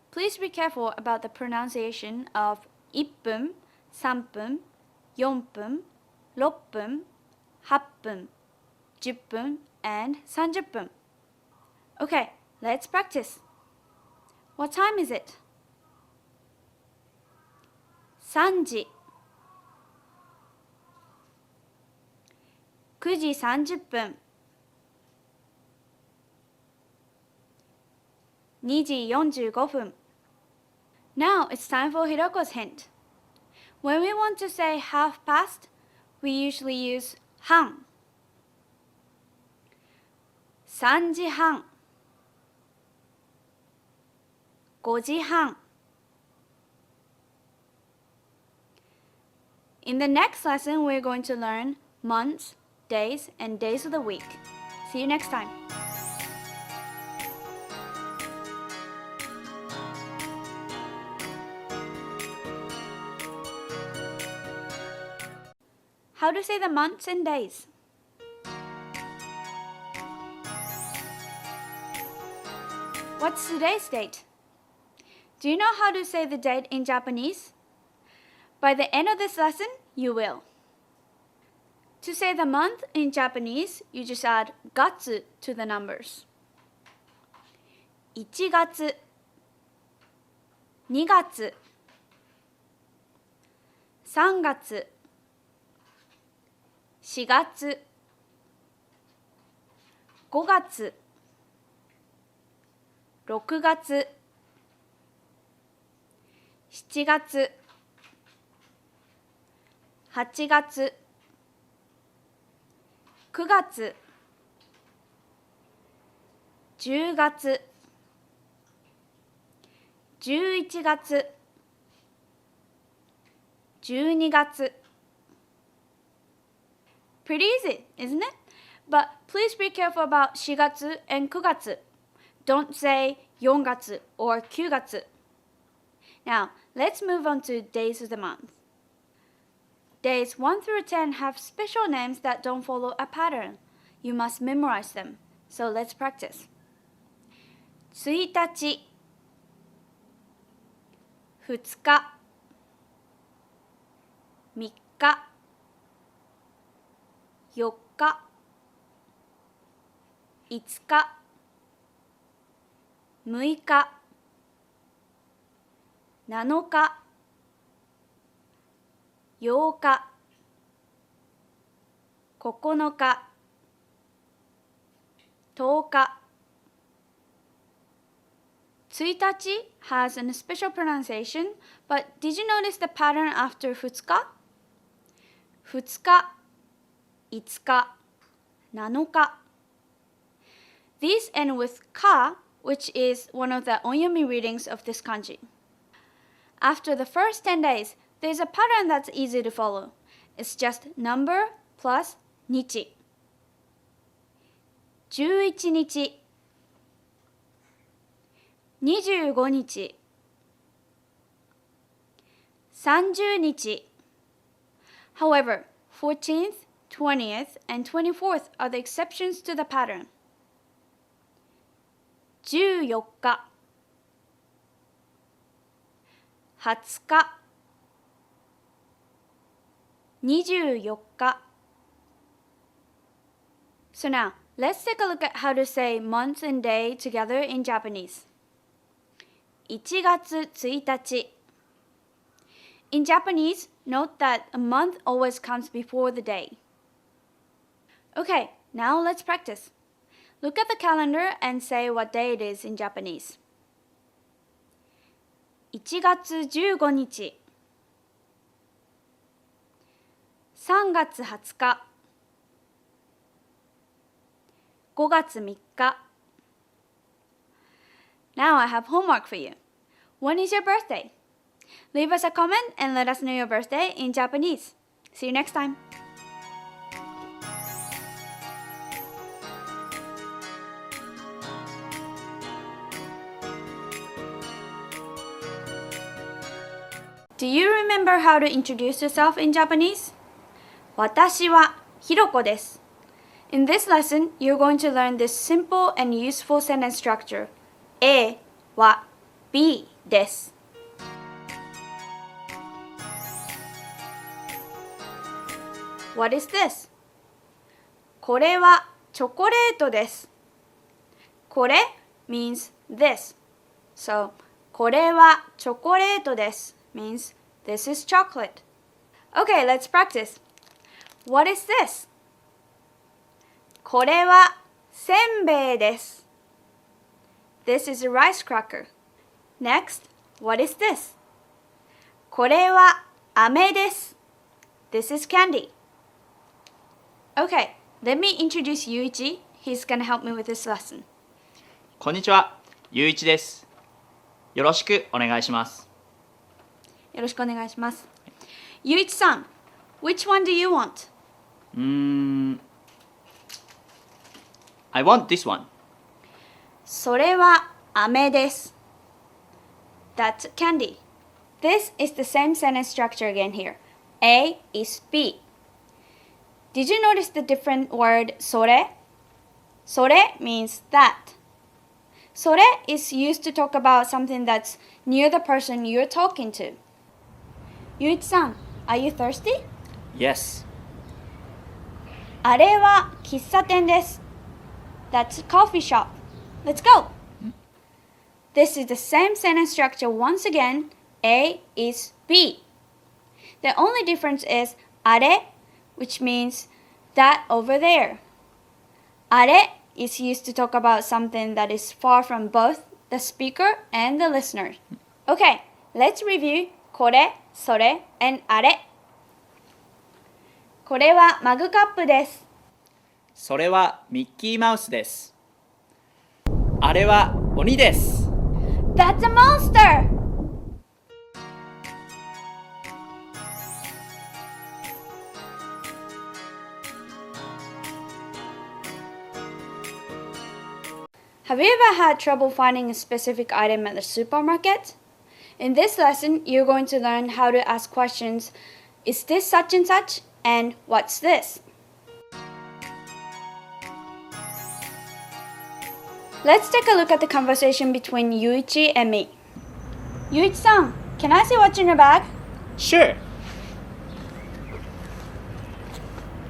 E: Please be careful about the pronunciation of 1分、3分、4分、6分、8分、10分, and 30分. Okay, let's practice. What time is it? 3時、9時30分、2時45分. Now it's time for Hiroko's hint. When we want to say half past, we usually use 半. 3時半、5時半. In the next lesson, we're going to learn months, days, and days of the week. See you next time. how to say the months and days. What's today's date? Do you know how to say the date in Japanese? By the end of this lesson, you will. To say the month in Japanese, you just add gatsu to the numbers. 1月 2月 3月 4月 5月 6月 7月 8月 9月 10月 11月 12月 Pretty easy, isn't it? But please be careful about 4月 and 9月. Don't say 4月 or 9月. Now, let's move on to days of the month. Days 1 through 10 have special names that don't follow a pattern. You must memorize them. So let's practice. 1日 2日 3日 4日 5日 6日 7日 8日 9日 10日 1日 has a special pronunciation, but did you notice the pattern after 2日? 2日 5日 7日 These end with ka, which is one of the onyomi readings of this kanji. After the first 10 days, there's a pattern that's easy to follow. It's just number plus nichi. 11日 25日 30日 However, 14th, 20th, and 24th are the exceptions to the pattern. 14日 20日 24日 So now, let's take a look at how to say month and day together in Japanese. 1月1日 In Japanese, note that a month always comes before the day. Okay, now let's practice. Look at the calendar and say what day it is in Japanese. 1月15日 3月20日 5月3日 Now I have homework for you. When is your birthday? Leave us a comment and let us know your birthday in Japanese. See you next time. Do you remember how to introduce yourself in Japanese? 私はひろこです. In this lesson, you're going to learn this simple and useful sentence structure. A は B です. What is this? これはチョコレートです. これ means this. So, これはチョコレートです means this is chocolate. Okay, let's practice. What is this? これはせんべいです. This is a rice cracker. Next, what is this? これは飴です. This is candy. Okay, let me introduce Yuichi. He's gonna help me with this lesson.
F: こんにちは、ゆういちです。よろしくお願いします。
E: よろしくお願いします. Yuichi-san, which one do you want?
F: I want this one.
E: それは飴です. That's candy. This is the same sentence structure again here. A is B. Did you notice the different word それ? それ means that. それ is used to talk about something that's near the person you're talking to. Yuichi-san, are you thirsty?
F: Yes.
E: あれは喫茶店です. That's a coffee shop. Let's go. This is the same sentence structure once again. A is B. The only difference is あれ, which means that over there. あれ is used to talk about something that is far from both the speaker and the listener. Okay, let's review これ、それ and あれ。これはマグカップです。
F: それはミッキーマウスです。あれは鬼です。
E: That's a monster! Have you ever had trouble finding a specific item at the supermarket? In this lesson, you're going to learn how to ask questions, is this such and such? And what's this? Let's take a look at the conversation between Yuichi and me. Yuichi-san, can I see what's in your bag?
F: Sure.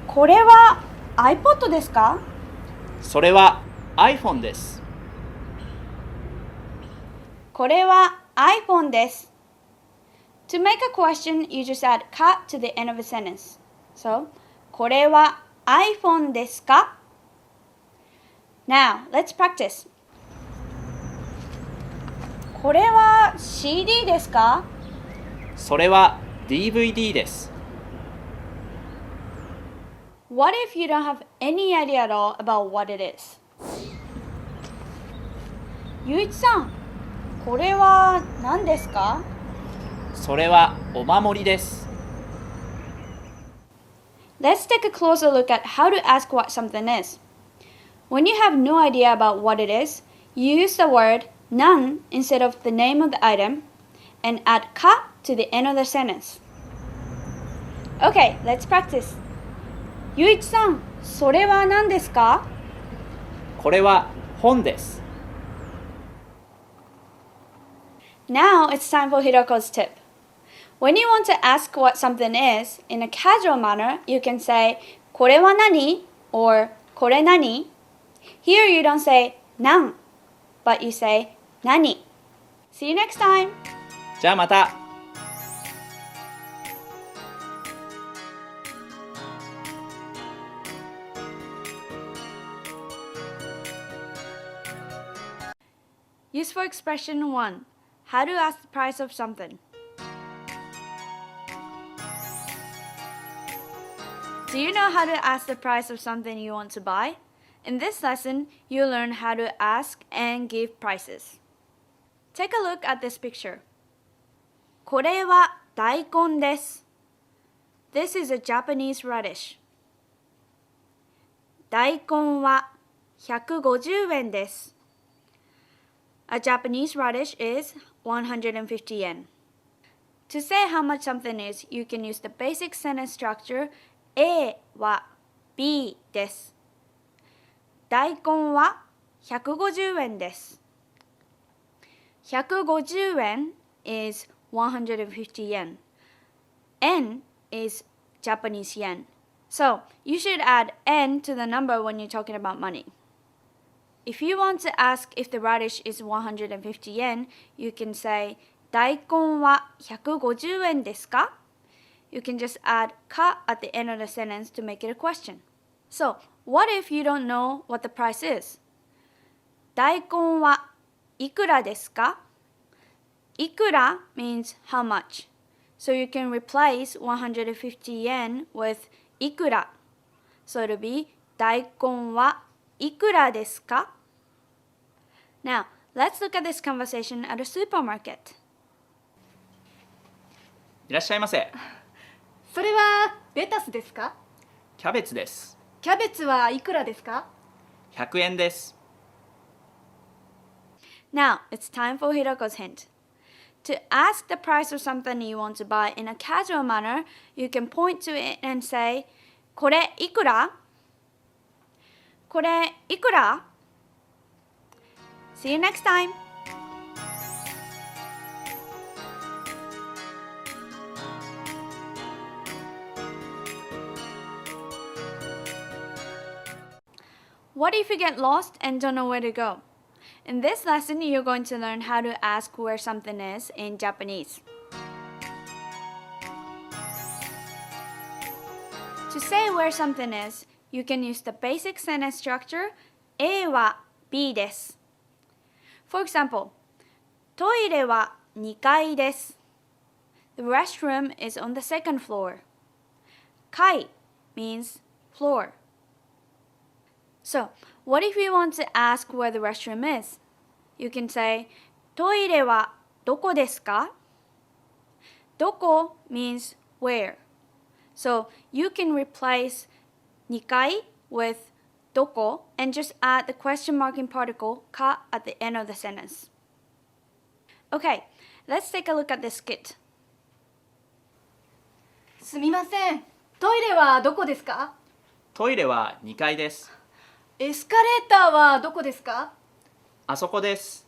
E: これは iPod ですか?
F: それは iPhone です。
E: これは iPhone です。To make a question, you just add か to the end of a sentence. So, これは iPhone ですか? Now, let's practice. これは CD ですか?
F: それは DVD です。
E: What if you don't have any idea at all about what it is? ゆういちさん、これは何ですか?
F: それはお守りです。
E: Let's take a closer look at how to ask what something is. When you have no idea about what it is, you use the word none instead of the name of the item and add か to the end of the sentence. Okay, let's practice. ゆういちさん、それは何ですか?
F: これは本です。
E: Now it's time for Hiroko's tip. When you want to ask what something is, in a casual manner, you can say これは何? or これ何? Here you don't say なん, but you say 何. See you next time!
F: じゃあまた。
E: Useful expression 1. How to ask the price of something. Do you know how to ask the price of something you want to buy? In this lesson, you'll learn how to ask and give prices. Take a look at this picture. これは大根です。This is a Japanese radish. 大根は150円です。A Japanese radish is 150 yen. To say how much something is, you can use the basic sentence structure A は B です。大根は150円です。150円 is 150 yen. N is Japanese yen. So, you should add N to the number when you're talking about money. If you want to ask if the radish is 150 yen, you can say 大根は150円ですか? You can just add か at the end of the sentence to make it a question. So, what if you don't know what the price is? 大根はいくらですか? いくら means how much. So you can replace 150 yen with いくら. So it'll be 大根はいくらですか? Now, let's look at this conversation at a supermarket.
F: いらっしゃいませ。
G: それはレタスですか?
F: キャベツです。
G: キャベツはいくらですか?
F: 100円です。
E: Now, it's time for Hiroko's hint. To ask the price of something you want to buy in a casual manner, you can point to it and say, これいくら？これいくら？ See you next time! What if you get lost and don't know where to go? In this lesson, you're going to learn how to ask where something is in Japanese. To say where something is, you can use the basic sentence structure A は B です。For example, トイレは2階です。The restroom is on the second floor. 階 means floor. So, what if you want to ask where the restroom is? You can say, トイレはどこですか? どこ means where. So, you can replace 2階 with どこ and just add the question marking particle か at the end of the sentence. Okay, let's take a look at this skit.
G: すみません。トイレはどこですか？
F: トイレは2階です。
G: エスカレーターはどこですか？
F: あそこです。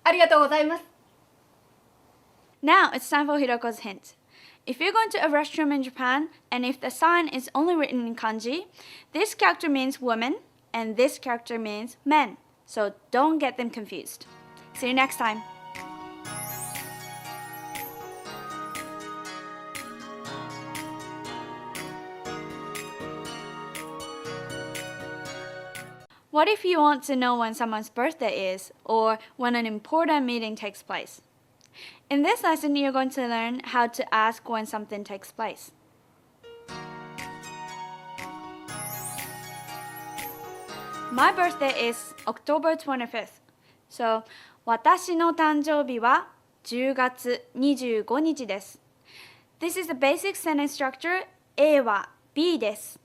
G: ありがとうございます。
E: Now it's time for Hiroko's hint. If you're going to a restroom in Japan, and if the sign is only written in kanji, this character means woman, and this character means men. So don't get them confused. See you next time. What if you want to know when someone's birthday is, or when an important meeting takes place? In this lesson, you're going to learn how to ask when something takes place. My birthday is October 25th. So, 私の誕生日は10月25日です。This is the basic sentence structure. A は B です。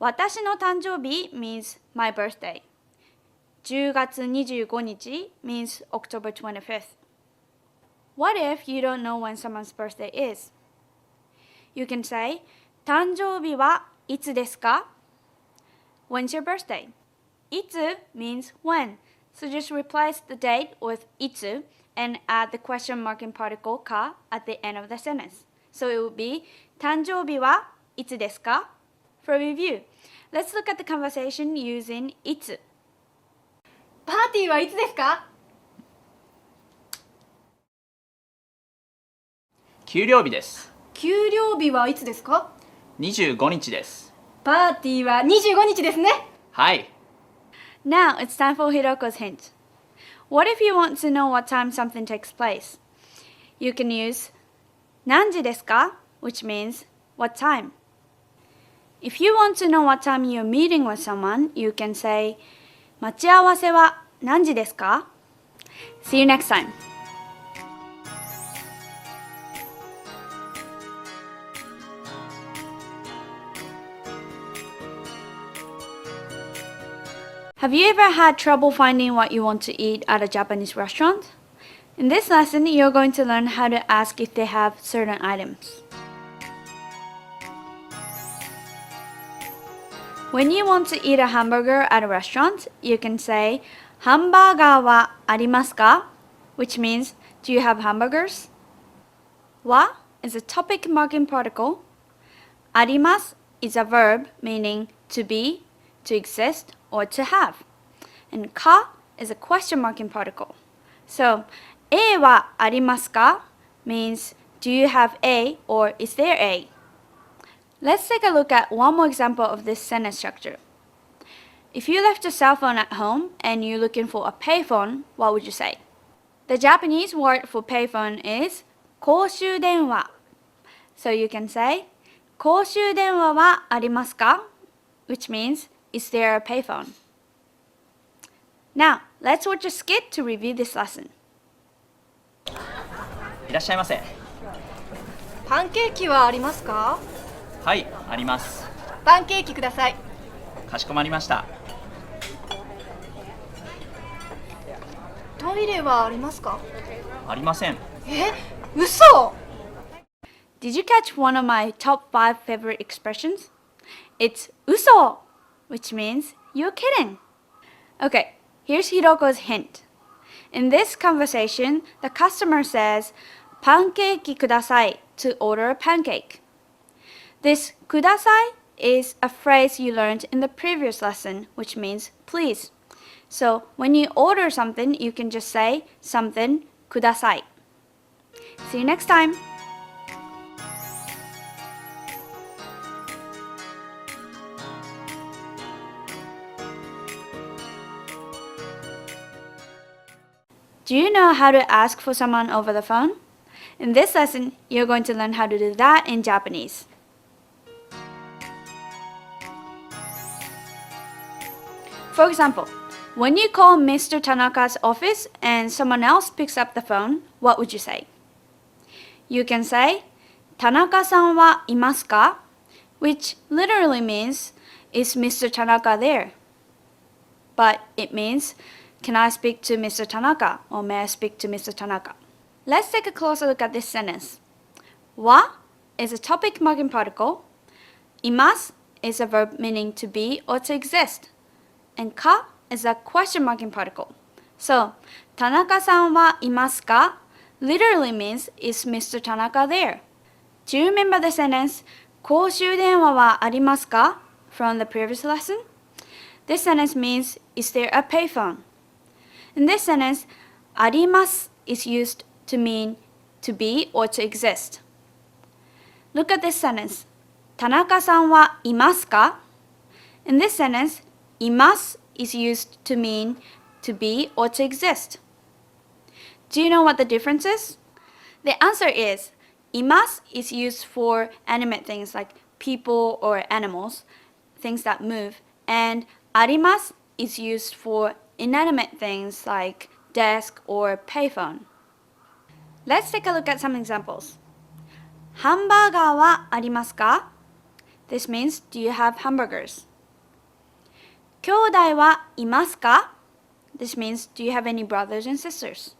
E: 私の誕生日 means my birthday. 10月25日 means October 25th. What if you don't know when someone's birthday is? You can say, 誕生日はいつですか? When's your birthday? いつ means when. So just replace the date with いつ and add the question marking particle か at the end of the sentence. So it would be, 誕生日はいつですか? For review, let's look at the conversation using いつ.
G: パーティーはいつですか？
F: 給料日です。
G: 給料日はいつですか
F: 25日です。
G: パーティーは25日ですね。
F: はい。
E: Now it's time for Hiroko's hint. What if you want to know what time something takes place? You can use 何時ですか? which means what time. If you want to know what time you're meeting with someone, you can say 待ち合わせは何時ですか? See you next time. Have you ever had trouble finding what you want to eat at a Japanese restaurant? In this lesson, you're going to learn how to ask if they have certain items. When you want to eat a hamburger at a restaurant, you can say, ハンバーガーはありますか? which means, do you have hamburgers? は is a topic marking particle. あります is a verb meaning to be, to exist, or to have. And か is a question marking particle. So, A はありますか means, do you have A or is there A? Let's take a look at one more example of this sentence structure. If you left your cell phone at home and you're looking for a payphone, what would you say? The Japanese word for payphone is 公衆電話. So you can say 公衆電話はありますか? which means, is there a payphone? Now, let's watch a skit to review this lesson.
F: いらっしゃいませ。
G: パンケーキはありますか？
F: はい、あります。
G: パンケーキください。
F: かしこまりました。
G: トイレはありますか？
F: ありません。
G: 嘘！
E: Did you catch one of my top 5 favorite expressions? It's 嘘, which means you're kidding. Okay, here's Hiroko's hint. In this conversation, the customer says, パンケーキください to order a pancake. This ください is a phrase you learned in the previous lesson, which means please. So when you order something, you can just say something ください. See you next time. Do you know how to ask for someone over the phone? In this lesson, you're going to learn how to do that in Japanese. For example, when you call Mr. Tanaka's office and someone else picks up the phone, what would you say? You can say, 田中さんはいますか? Which literally means, is Mr. Tanaka there? But it means, can I speak to Mr. Tanaka, or may I speak to Mr. Tanaka? Let's take a closer look at this sentence. Wa is a topic marking particle. Imasu is a verb meaning to be or to exist. And ka is a question marking particle. So, 田中さんはいますか literally means, is Mr. Tanaka there? Do you remember the sentence, 公衆電話はありますか from the previous lesson? This sentence means, is there a payphone? In this sentence, あります is used to mean to be or to exist. Look at this sentence. 田中さんはいますか? In this sentence, います is used to mean to be or to exist. Do you know what the difference is? The answer is, います is used for animate things like people or animals, things that move, and あります is used for inanimate things like desk or payphone. Let's take a look at some examples. ハンバーガーはありますか? This means, do you have hamburgers? 兄弟はいますか? This means, do you have any brothers and sisters?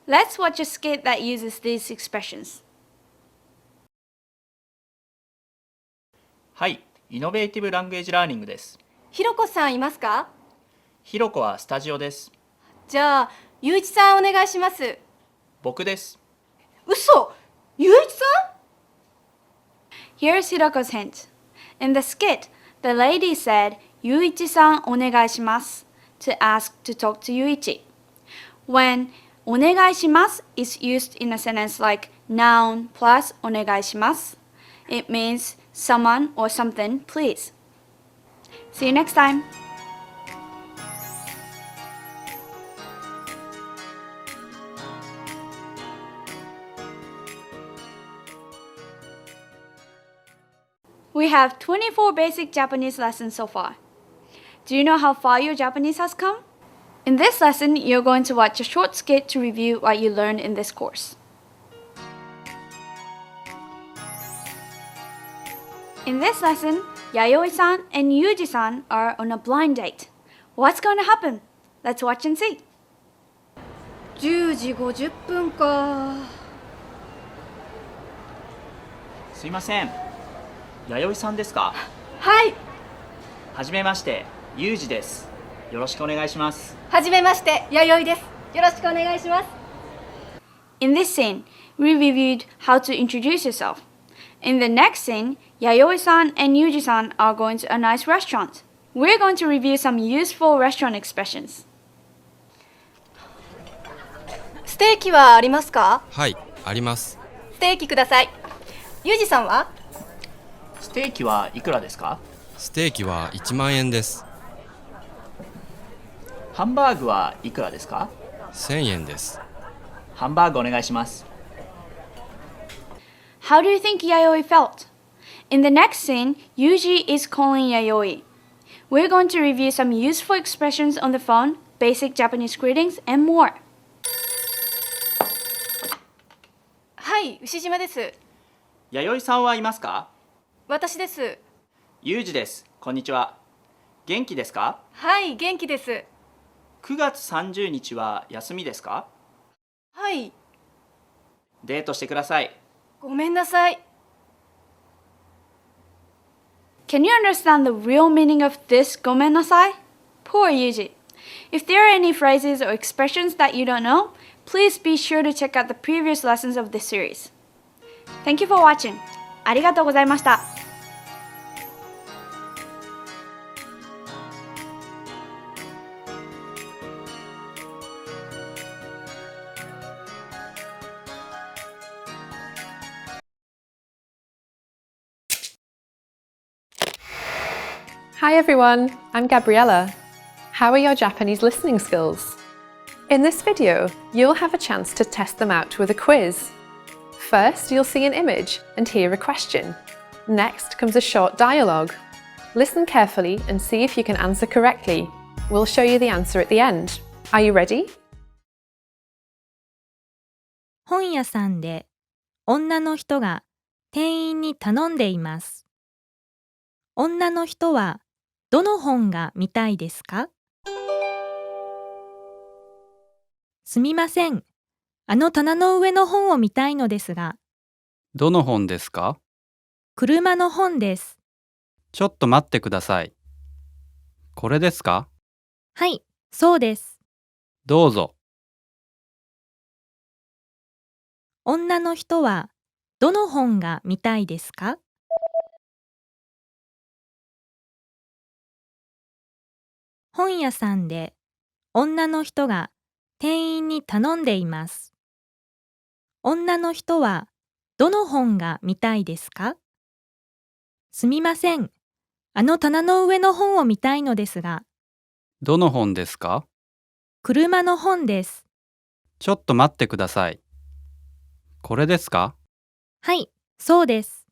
E: Let's watch a skit that uses these expressions.
F: はい、イノベーティブラングエージラーニングです。
G: ひろこさんいますか？
F: ひろこはスタジオです。
G: じゃあ、ゆういちさんお願いします。
F: 僕です。
G: 嘘！ゆういちさん？
E: Here's Hiroko's hint. In the skit, the lady said, ゆういちさんお願いします to ask to talk to Yuichi. When お願いします is used in a sentence like noun plus お願いします, it means someone or something, please. See you next time. We have 24 basic Japanese lessons so far. Do you know how far your Japanese has come? In this lesson, you're going to watch a short skit to review what you learned in this course. In this lesson, Yayoi-san and Yuji-san are on a blind date. What's going to happen? Let's watch and see.
G: 10時50分か。
F: すいません。弥生さんですか？
G: はい、
F: はじめまして、ゆうじです。よろしくお願いします。
G: はじめまして、弥生です。よろしくお願いします。
E: In this scene, we reviewed how to introduce yourself. In the next scene, Yayoi-san and Yuji-san are going to a nice restaurant. We're going to review some useful restaurant expressions.
G: ステーキはありますか？
H: はい、あります。
G: ステーキください。ゆうじさんは？
F: ステーキはいくらですか？
H: ステーキは1万円です。
F: ハンバーグはいくらですか
H: 1000円です。
F: ハンバーグお願いします。
E: How do you think Yayoi felt? In the next scene, Yuji is calling Yayoi. We're going to review some useful expressions on the phone, basic Japanese greetings, and more.
G: はい、牛島です。
F: 弥生さんはいますか？
G: 私です。
F: ゆうじです。こんにちは。元気ですか？
G: はい、元気です。
F: 9月30日は休みですか？
G: はい、
F: デートしてください。
G: ごめんなさい。
E: Can you understand the real meaning of this gomennasai? Poor Yuji. If there are any phrases or expressions that you don't know, please be sure to check out the previous lessons of this series. Thank you for watching. ありがとうございました。
A: Hi everyone, I'm Gabriella. How are your Japanese listening skills? In this video, you'll have a chance to test them out with a quiz. First, you'll see an image and hear a question. Next comes a short dialogue. Listen carefully and see if you can answer correctly. We'll show you the answer at the end. Are you ready?
C: 本屋さんで女の人が店員に頼んでいます。女の人はどの本が見たいですか？すみません。あの棚の上の本を見たいのですが。
I: どの本ですか？
C: 車の本です。
I: ちょっと待ってください。これですか？
C: はい、そうです。
I: どうぞ。
C: 女の人はどの本が見たいですか？本屋さんで女の人が店員に頼んでいます。女の人はどの本が見たいですか？すみません。あの棚の上の本を見たいのですが。
I: どの本ですか？
C: 車の本です。
I: ちょっと待ってください。これですか？
C: はい、そうです。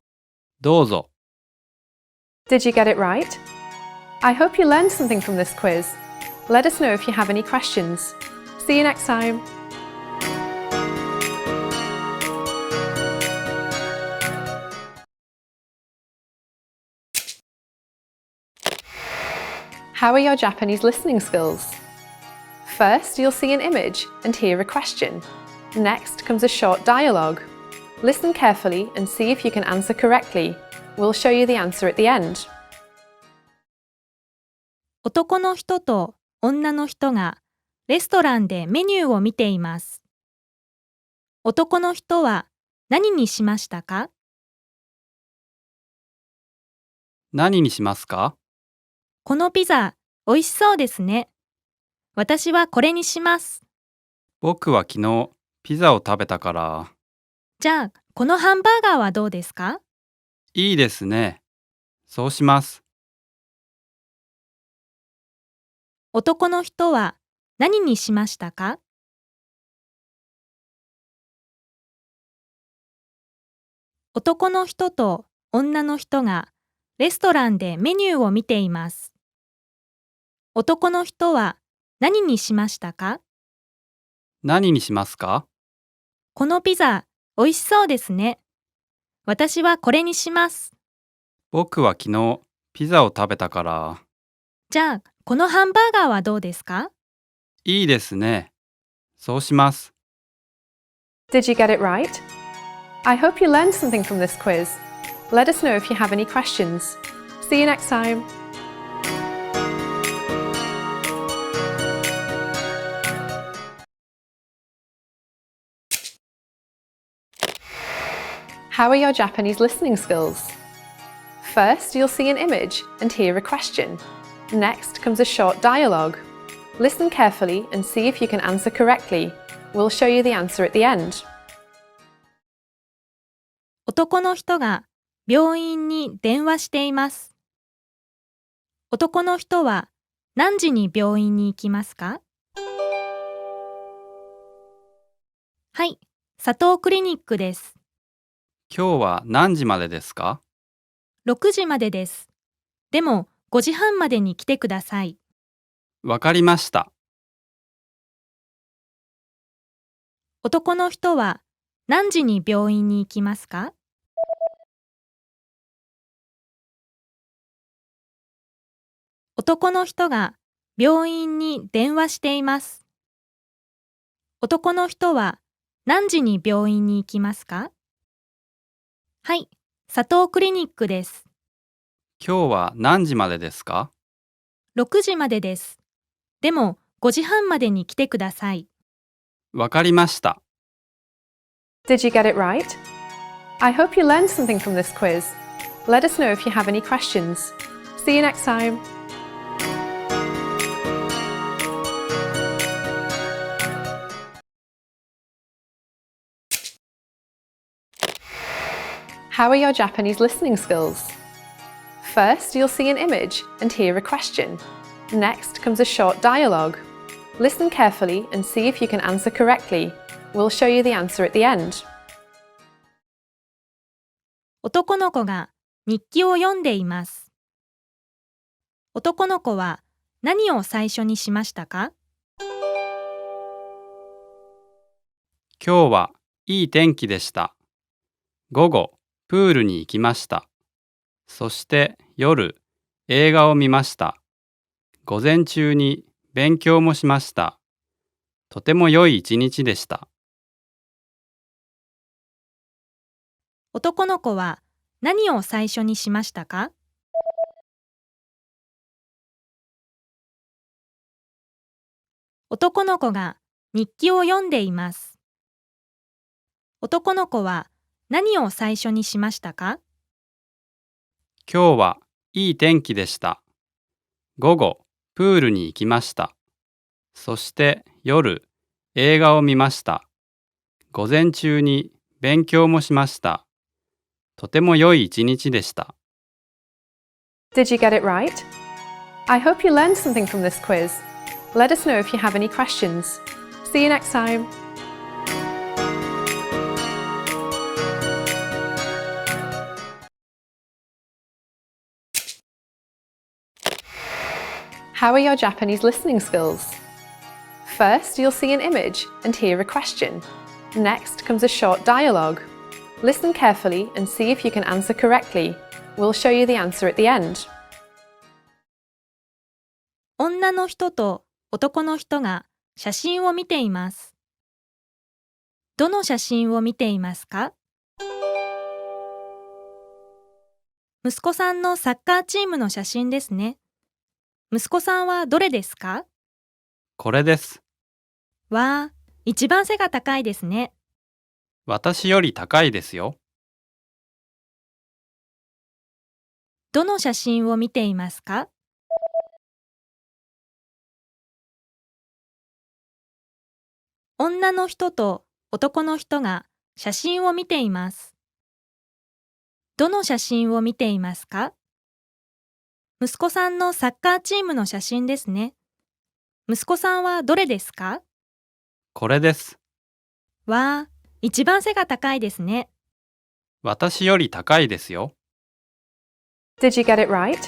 I: どうぞ。
A: Did you get it right? I hope you learned something from this quiz. Let us know if you have any questions. See you next time. How are your Japanese listening skills? First, you'll see an image and hear a question. Next comes a short dialogue. Listen carefully and see if you can answer correctly. We'll show you the answer at the end.
C: 男の人と女の人がレストランでメニューを見ています。男の人は何にしましたか？
I: 何にしますか？
C: このピザ、おいしそうですね。私はこれにします。
I: 僕は昨日ピザを食べたから。
C: じゃあ、このハンバーガーはどうですか？
I: いいですね。そうします。
C: 男の人は何にしましたか？男の人と女の人がレストランでメニューを見ています。男の人は何にしましたか？
I: 何にしますか？
C: このピザ、おいしそうですね。私はこれにします。
I: 僕は昨日ピザを食べたから。
C: じゃあ、このハンバーガーはどうですか？
I: いいですね。そうします。
A: Did you get it right? I hope you learned something from this quiz. Let us know if you have any questions. See you next time. How are your Japanese listening skills? First, you'll see an image and hear a question. Next comes a short dialogue. Listen carefully and see if you can answer correctly. We'll show you the answer at the end.
C: 男の人が病院に電話しています。男の人は何時に病院に行きますか？はい、佐藤クリニックです。
I: 今日は何時までですか
C: ？6時までです。でも5時半までに来てください。
I: わかりました。
C: 男の人は何時に病院に行きますか？男の人が病院に電話しています。男の人は何時に病院に行きますか？はい、佐藤クリニックです。
I: 今日は何時までですか？
J: 6時までです。でも5時半までに来てください。
I: わかりました。
A: Did you get it right? I hope you learned something from this quiz. Let us know if you have any questions. See you next time. How are your Japanese listening skills? First, you'll see an image and hear a question. Next comes a short dialogue. Listen carefully and see if you can answer correctly. We'll show you the answer at the end.
J: 男の子が日記を読んでいます。男の子は何を最初にしましたか？
I: 今日はいい天気でした。午後、プールに行きました。そして夜、映画を見ました。午前中に勉強もしました。とても良い一日でした。
J: 男の子は何を最初にしましたか？男の子が日記を読んでいます。男の子は何を最初にしましたか？
I: 今日はいい天気でした。午後、プールに行きました。そして夜、映画を見ました。午前中に勉強もしました。とても良い一日でした。
A: Did you get it right? I hope you learned something from this quiz. Let us know if you have any questions. See you next time. How are your Japanese listening skills? First, you'll see an image and hear a question. Next comes a short dialogue. Listen carefully and see if you can answer correctly. We'll show you the answer at the end.
J: 女の人と男の人が写真を見ています。どの写真を見ていますか？息子さんのサッカーチームの写真ですね。息子さんはどれですか？
I: これです。
J: わあ、一番背が高いですね。
I: 私より高いですよ。
J: どの写真を見ていますか？女の人と男の人が写真を見ています。どの写真を見ていますか？息子さんのサッカーチームの写真ですね。息子さんはどれですか？
I: これです。
J: わあ、一番背が高いですね。
I: 私より高いですよ。
A: Did you get it right?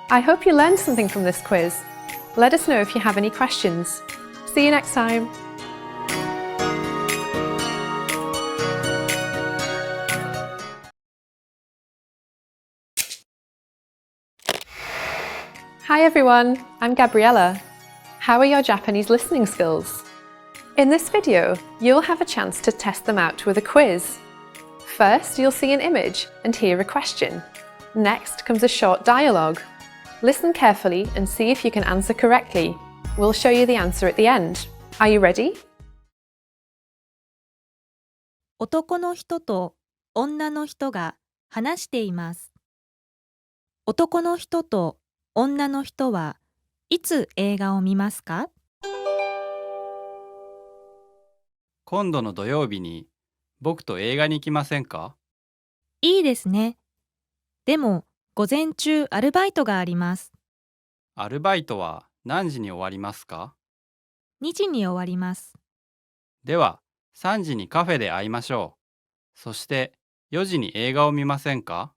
A: I hope you learned something from this quiz. Let us know if you have any questions. See you next time. Hi everyone, I'm Gabriella. How are your Japanese listening skills? In this video, you'll have a chance to test them out with a quiz. First, you'll see an image and hear a question. Next comes a short dialogue. Listen carefully and see if you can answer correctly. We'll show you the answer at the end. Are you ready?
J: 男の人と女の人が話しています。男の人と女の人はいつ映画を見ますか？
I: 今度の土曜日に僕と映画に行きませんか？
J: いいですね。でも午前中アルバイトがあります。
I: アルバイトは何時に終わりますか？
J: 2時に終わります。
I: では3時にカフェで会いましょう。そして4時に映画を見ませんか？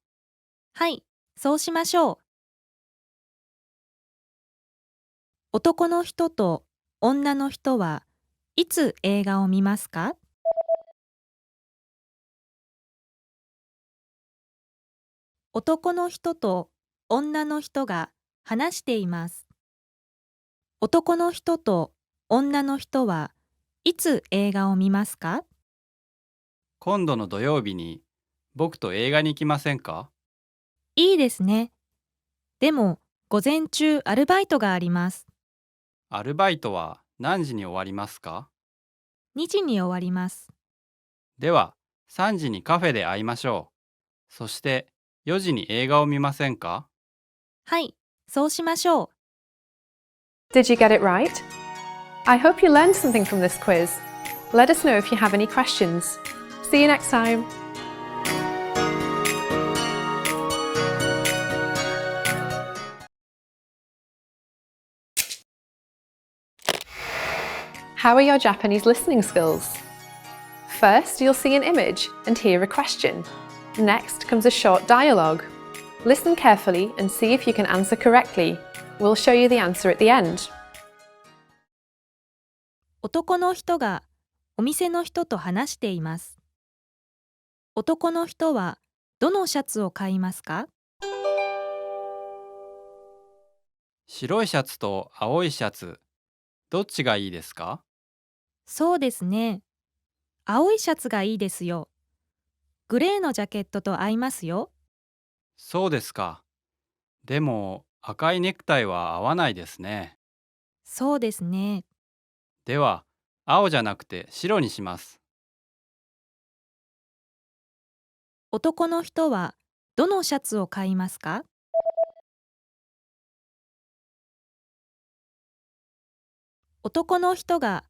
J: はい、そうしましょう。男の人と女の人はいつ映画を見ますか？男の人と女の人が話しています。男の人と女の人はいつ映画を見ますか？
I: 今度の土曜日に僕と映画に行きませんか？
J: いいですね。でも、午前中アルバイトがあります。
I: アルバイトは何時に終わりますか？
J: 2時に終わります。
I: では、3時にカフェで会いましょう。そして、4時に映画を見ませんか？
J: はい、そうしましょう。
A: Did you get it right? I hope you learned something from this quiz. Let us know if you have any questions. See you next time. How are your Japanese listening skills? First, you'll see an image and hear a question. Next comes a short dialogue. Listen carefully and see if you can answer correctly. We'll show you the answer at the end.
J: 男の人がお店の人と話しています。男の人はどのシャツを買いますか？
I: 白いシャツと青いシャツ、どっちがいいですか？
J: そうですね。青いシャツがいいですよ。グレーのジャケットと合いますよ。
I: そうですか。でも、赤いネクタイは合わないですね。
J: そうですね。
I: では、青じゃなくて白にします。
J: 男の人はどのシャツを買いますか？男の人が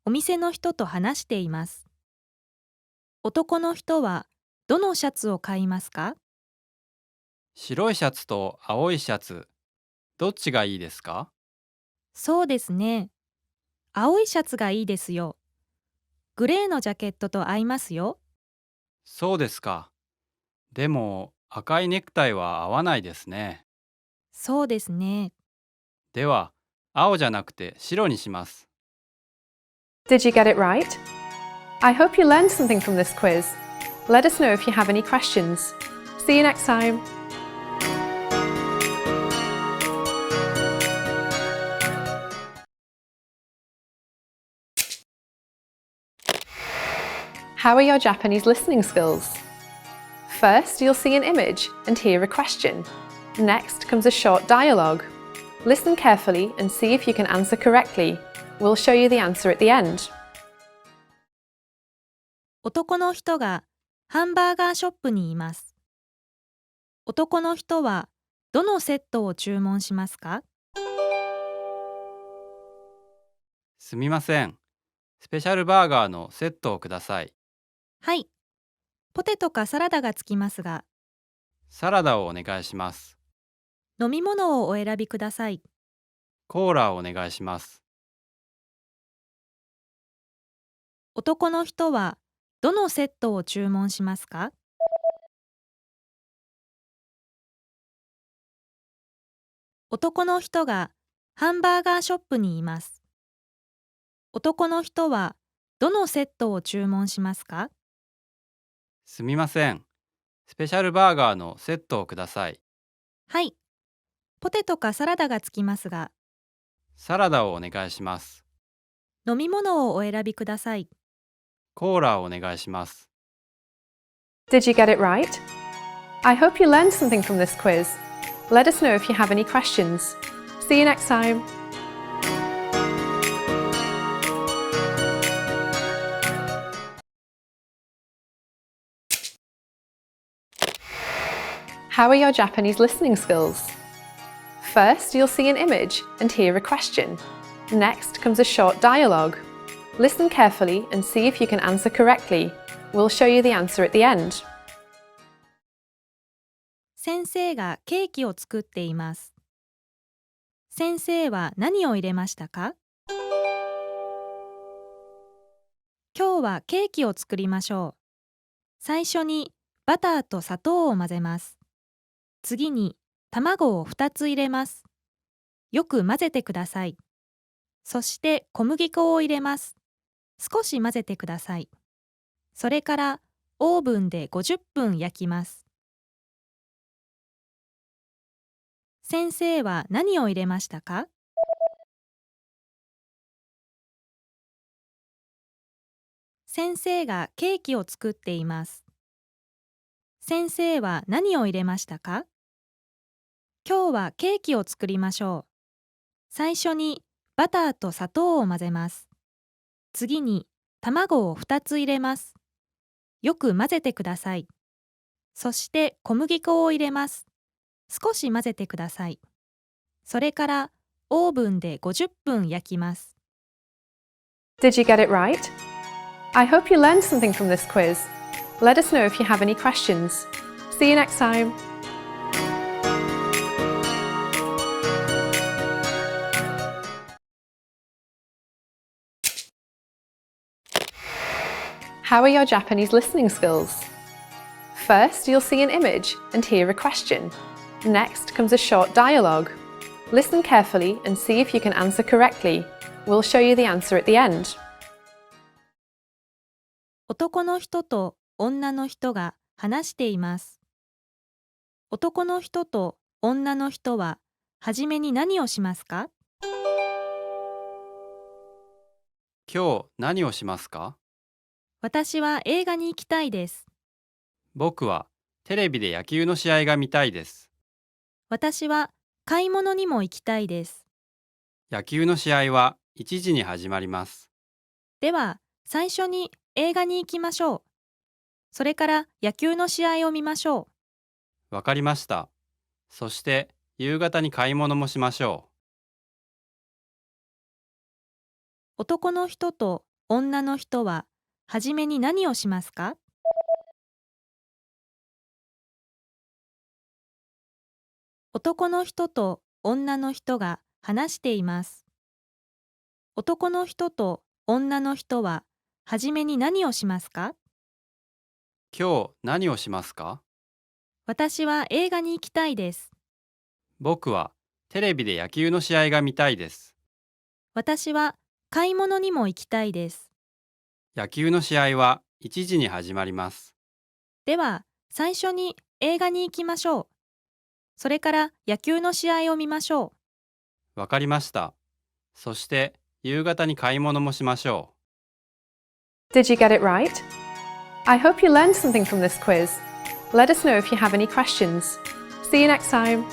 J: お店の人と話しています。男の人はどのシャツを買いますか？
I: 白いシャツと青いシャツ、どっちがいいですか？
J: そうですね。青いシャツがいいですよ。グレーのジャケットと合いますよ。
I: そうですか。でも、赤いネクタイは合わないですね。
J: そうですね。
I: では、青じゃなくて白にします。
A: Did you get it right? I hope you learned something from this quiz. Let us know if you have any questions. See you next time. How are your Japanese listening skills? First, you'll see an image and hear a question. Next comes a short dialogue. Listen carefully and see if you can answer correctly. We'll show you the answer at the end.
J: 男の人がハンバーガーショップにいます。男の人はどのセットを注文しますか？
I: すみません。スペシャルバーガーのセットをください。
J: はい。ポテトかサラダがつきますが、
I: サラダをお願いします。
J: 飲み物をお選びください。
I: コーラをお願いします。
J: 男の人はどのセットを注文しますか？男の人がハンバーガーショップにいます。男の人はどのセットを注文しますか？
I: すみません。スペシャルバーガーのセットをください。
J: はい。ポテトかサラダがつきますが、
I: サラダをお願いします。
J: 飲み物をお選びください。
I: コーラをお願いします。
A: Did you get it right? I hope you learned something from this quiz. Let us know if you have any questions. See you next time. How are your Japanese listening skills? First, you'll see an image and hear a question. Next comes a short dialogue. Listen carefully and see if you can answer correctly. We'll show you the answer at the end.
J: 先生がケーキを作っています。先生は何を入れましたか？今日はケーキを作りましょう。最初にバターと砂糖を混ぜます。次に卵を2つ入れます。よく混ぜてください。そして小麦粉を入れます。少し混ぜてください。それからオーブンで50分焼きます。先生は何を入れましたか？先生がケーキを作っています。先生は何を入れましたか？今日はケーキを作りましょう。最初にバターと砂糖を混ぜます。次に卵を2つ入れます。よく混ぜてください。そして小麦粉を入れます。少し混ぜてください。それからオーブンで50分焼きます。
A: Did you get it right? I hope you learned something from this quiz. Let us know if you have any questions. See you next time. How are your Japanese listening skills? First, you'll see an image and hear a question. Next comes a short dialogue. Listen carefully and see if you can answer correctly. We'll show you the answer at the end.
J: 男の人と女の人が話しています。男の人と女の人ははじめに何をしますか？
I: 今日何をしますか？
J: 私は映画に行きたいです。
I: 僕はテレビで野球の試合が見たいです。
J: 私は買い物にも行きたいです。
I: 野球の試合は1時に始まります。
J: では、最初に映画に行きましょう。それから野球の試合を見ましょう。
I: わかりました。そして夕方に買い物もしましょ
J: 男の人と女の人ははじめに何をしますか？男の人と女の人が話しています。男の人と女の人ははじめに何をしますか？
I: う。今日何をしますか？
J: 私は映画に行きたいです。
I: 僕はテレビで野球の試合が見たいです。
J: 私は買い物にも行きたいです。
I: 野球の試合は1時に始まります。
J: では、最初に映画に行きましょう。それから野球の試合を見ましょう。
I: わかりました。そして夕方に買い物もしましょう。
A: Did you get it right? I hope you learned something from this quiz. Let us know if you have any questions. See you next time.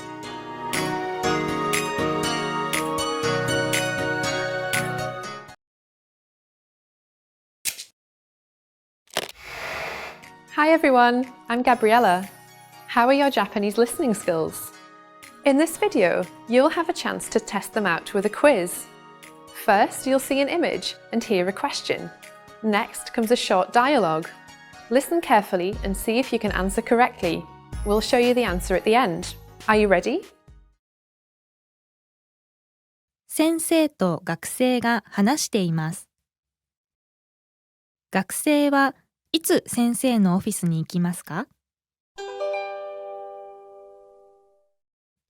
A: Hi everyone, I'm Gabriella. How are your Japanese listening skills? In this video, you'll have a chance to test them out with a quiz. First, you'll see an image and hear a question. Next comes a short dialogue. Listen carefully and see if you can answer correctly. We'll show you the answer at the end. Are you ready?
J: 先生と学生が話しています。学生はいつ先生のオフィスに行きますか？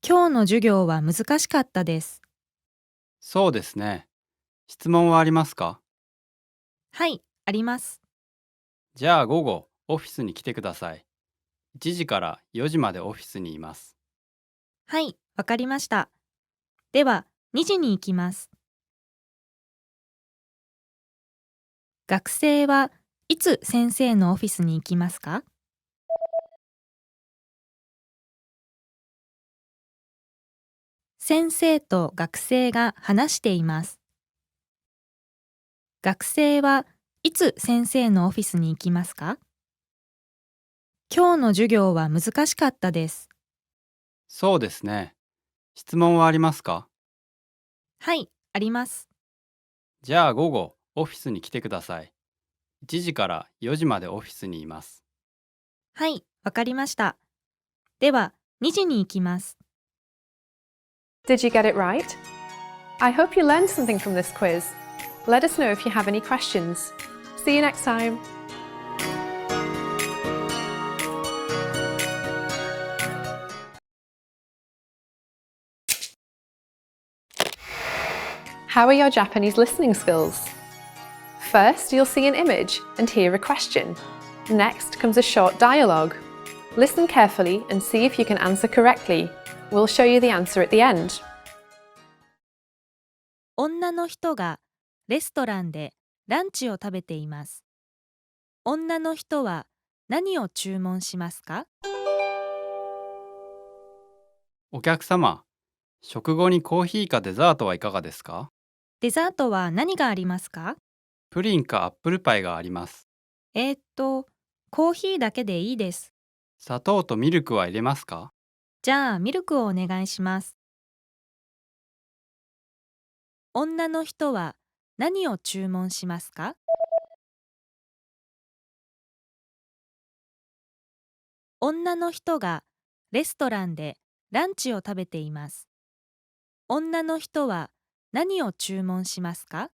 J: 今日の授業は難しかったです。
I: そうですね。質問はありますか？
J: はい、あります。
I: じゃあ午後オフィスに来てください。1時から4時までオフィスにいます。
J: はい、わかりました。では、2時に行きます。学生はいつ先生のオフィスに行きますか？先生と学生が話しています。学生はいつ先生のオフィスに行きますか？今日の授業は難しかったです。
I: そうですね。質問はありますか？
J: はい、あります。
I: じゃあ午後オフィスに来てください。1時から4時までオフィスにいます。
J: はい、わかりました。では、2時に行きます。
A: Did you get it right? I hope you learned something from this quiz. Let us know if you have any questions. See you next time. How are your Japanese listening skills? First, you'll see an image and hear a question. Next comes a short dialogue. Listen carefully and see if you can answer correctly. We'll show you the answer at the end.
J: 女の人がレストランでランチを食べています。女の人は何を注文しますか？
I: お客様、食後にコーヒーかデザートはいかがですか？
J: デザートは何がありますか？
I: プリンかアップルパイがあります。
J: コーヒーだけでいいです。
I: 砂糖とミルクは入れますか？
J: じゃあミルクをお願いします。女の人は何を注文しますか？女の人がレストランでランチを食べています。女の人は何を注文しますか？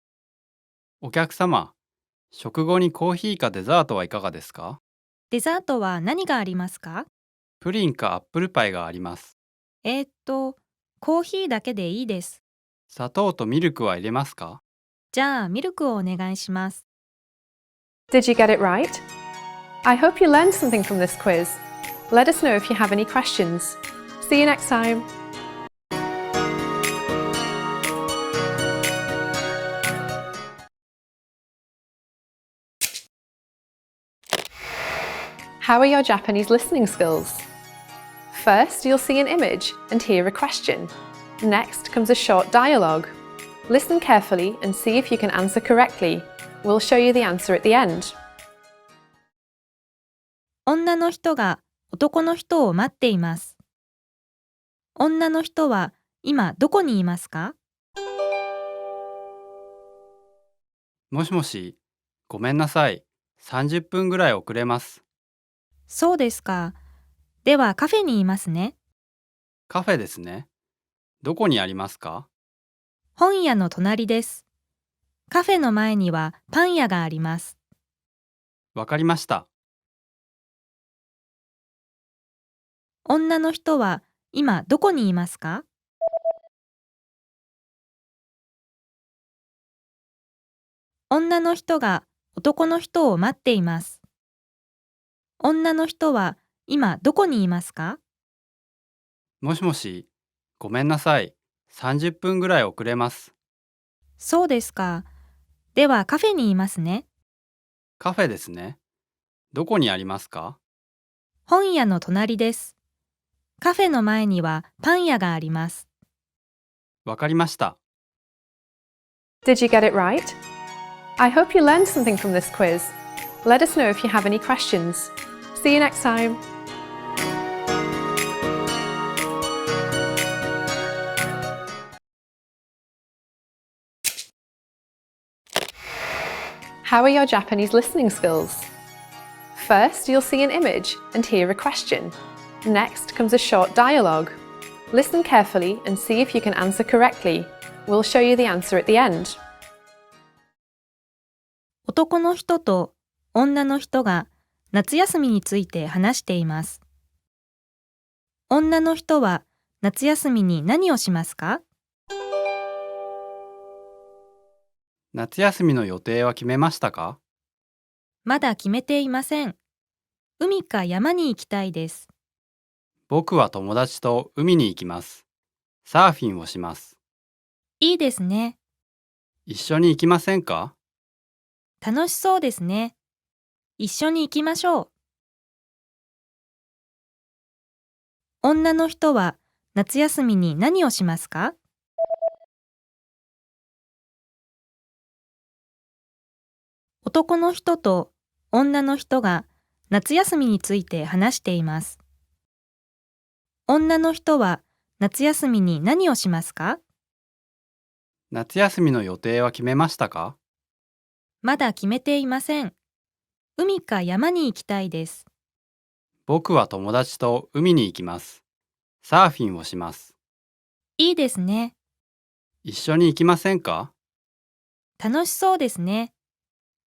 I: お客様、食後にコーヒーかデザートはいかがですか？
J: デザートは何がありますか？
I: プリンかアップルパイがあります。
J: コーヒーだけでいいです。
I: 砂糖とミルクは入れますか？
J: じゃあミルクをお願いします。
A: Did you get it right? I hope you learned something from this quiz. Let us know if you have any questions. See you next time. How are your Japanese listening skills? First, you'll see an image and hear a question. Next comes a short dialogue. Listen carefully and see if you can answer correctly. We'll show you the answer at the end.
J: 女の人が男の人を待っています。女の人は今どこにいますか？
I: もしもし、ごめんなさい。30分ぐらい遅れます。
J: そうですか。ではカフェにいますね。
I: カフェですね。どこにありますか？
J: 本屋の隣です。カフェの前にはパン屋があります。
I: わかりました。
J: 女の人は今どこにいますか？女の人が男の人を待っています。女の人は今どこにいますか？
I: もしもし、ごめんなさい。30分ぐらい遅れます。
J: そうですか。ではカフェにいますね。
I: カフェですね。どこにありますか？
J: 本屋の隣です。カフェの前にはパン屋があります。
I: わかりました。
A: Did you get it right? I hope you learned something from this quiz. Let us know if you have any questions. See you next time. How are your Japanese listening skills? First, you'll see an image and hear a question. Next comes a short dialogue. Listen carefully and see if you can answer correctly. We'll show you the answer at the end.
J: 男の人と女の人が夏休みについて話しています。女の人は夏休みに何をしますか？
I: 夏休みの予定は決めましたか？
J: まだ決めていません。海か山に行きたいです。
I: 僕は友達と海に行きます。サーフィンをします。
J: いいですね。
I: 一緒に行きませんか？
J: 楽しそうですね。一緒に行きましょう。女の人は夏休みに何をしますか？男の人と女の人が夏休みについて話しています。女の人は夏休みに何をしますか？
I: 夏休みの予定は決めましたか？
J: まだ決めていません。海か山に行きたいです。
I: 僕は友達と海に行きます。サーフィンをします。
J: いいですね。
I: 一緒に行きませんか？
J: 楽しそうですね。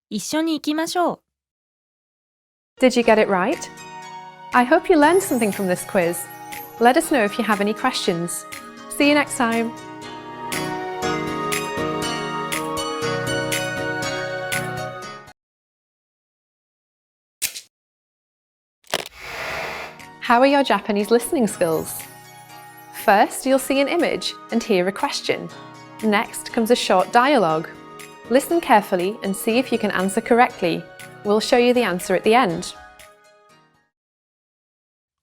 J: 一緒に行きましょう。
A: Did you get it right? I hope you learned something from this quiz. Let us know if you have any questions. See you next time. How are your Japanese listening skills? First, you'll see an image and hear a question. Next comes a short dialogue. Listen carefully and see if you can answer correctly. We'll show you the answer at the end.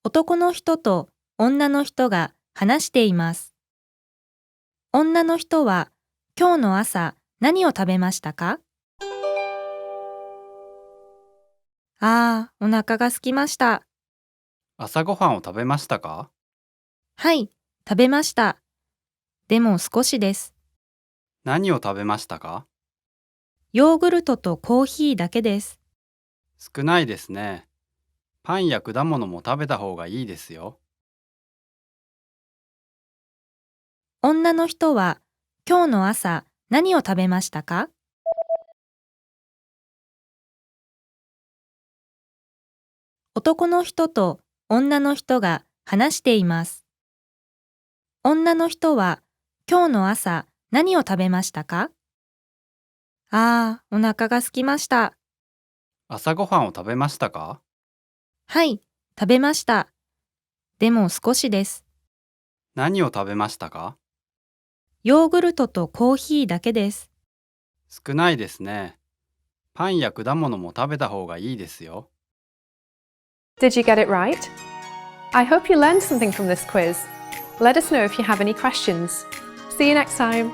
J: 男の人と女の人が話しています。女の人は今日の朝何を食べましたか？ああ、お腹が空きました。
I: 朝ごはんを食べましたか？
J: はい、食べました。でも少しです。
I: 何を食べましたか？
J: ヨーグルトとコーヒーだけです。
I: 少ないですね。パンや果物も食べた方がいいですよ。
J: 女の人は今日の朝何を食べましたか？男の人と女の人が話しています。女の人は今日の朝何を食べましたか？ああ、お腹が空きました。
I: 朝ごはんを食べましたか？
J: はい、食べました。でも少しです。
I: 何を食べましたか？
J: ヨーグルトとコーヒーだけです。
I: 少ないですね。パンや果物も食べた方がいいですよ。
A: Did you get it right? I hope you learned something from this quiz. Let us know if you have any questions. See you next time.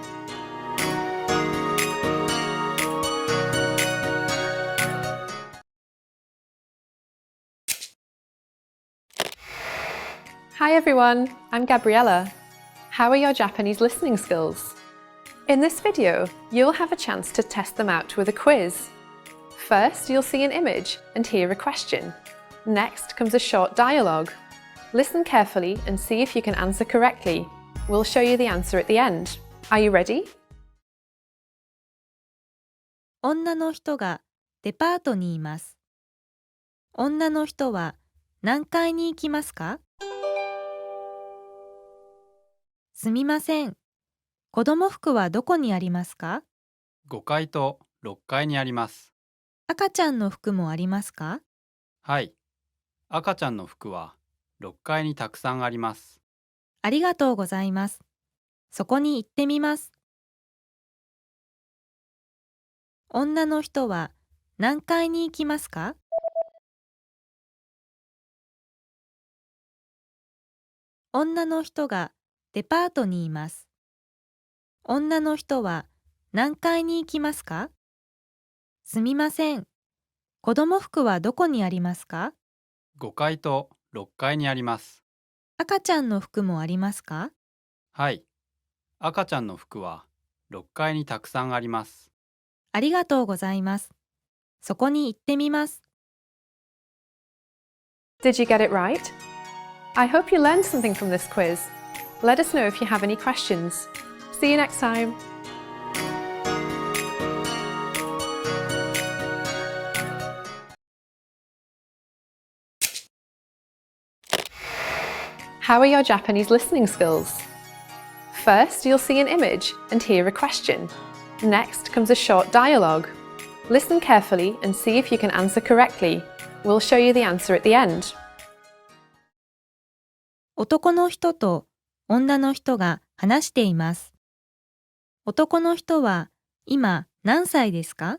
A: Hi everyone, I'm Gabriella. How are your Japanese listening skills? In this video, you'll have a chance to test them out with a quiz. First, you'll see an image and hear a question. Next comes a short dialogue. Listen carefully and see if you can answer correctly. We'll show you the answer at the end. Are you ready?
J: 女の人がデパートにいます。女の人は何階に行きますか？すみません。子供服はどこにありますか？5
I: 階と6階にあります。
J: 赤ちゃんの服もありますか？
I: はい。赤ちゃんの服は6階にたくさんあります。
J: ありがとうございます。そこに行ってみます。女の人は何階に行きますか？女の人がデパートにいます。女の人は何階に行きますか？すみません。子供服はどこにありますか？5
I: 階と6階にあります。
J: 赤ちゃんの服もありますか？
I: はい。赤ちゃんの服は6階にたくさんあります。
J: ありがとうございます。そこに行ってみます。
A: Did you get it right? I hope you learned something from this quiz. Let us know if you have any questions. See you next time. How are your Japanese listening skills? First, you'll see an image and hear a question. Next comes a short dialogue. Listen carefully and see if you can answer correctly. We'll show you the answer at the end.
J: 男の人と女の人が話しています。男の人は今何歳ですか？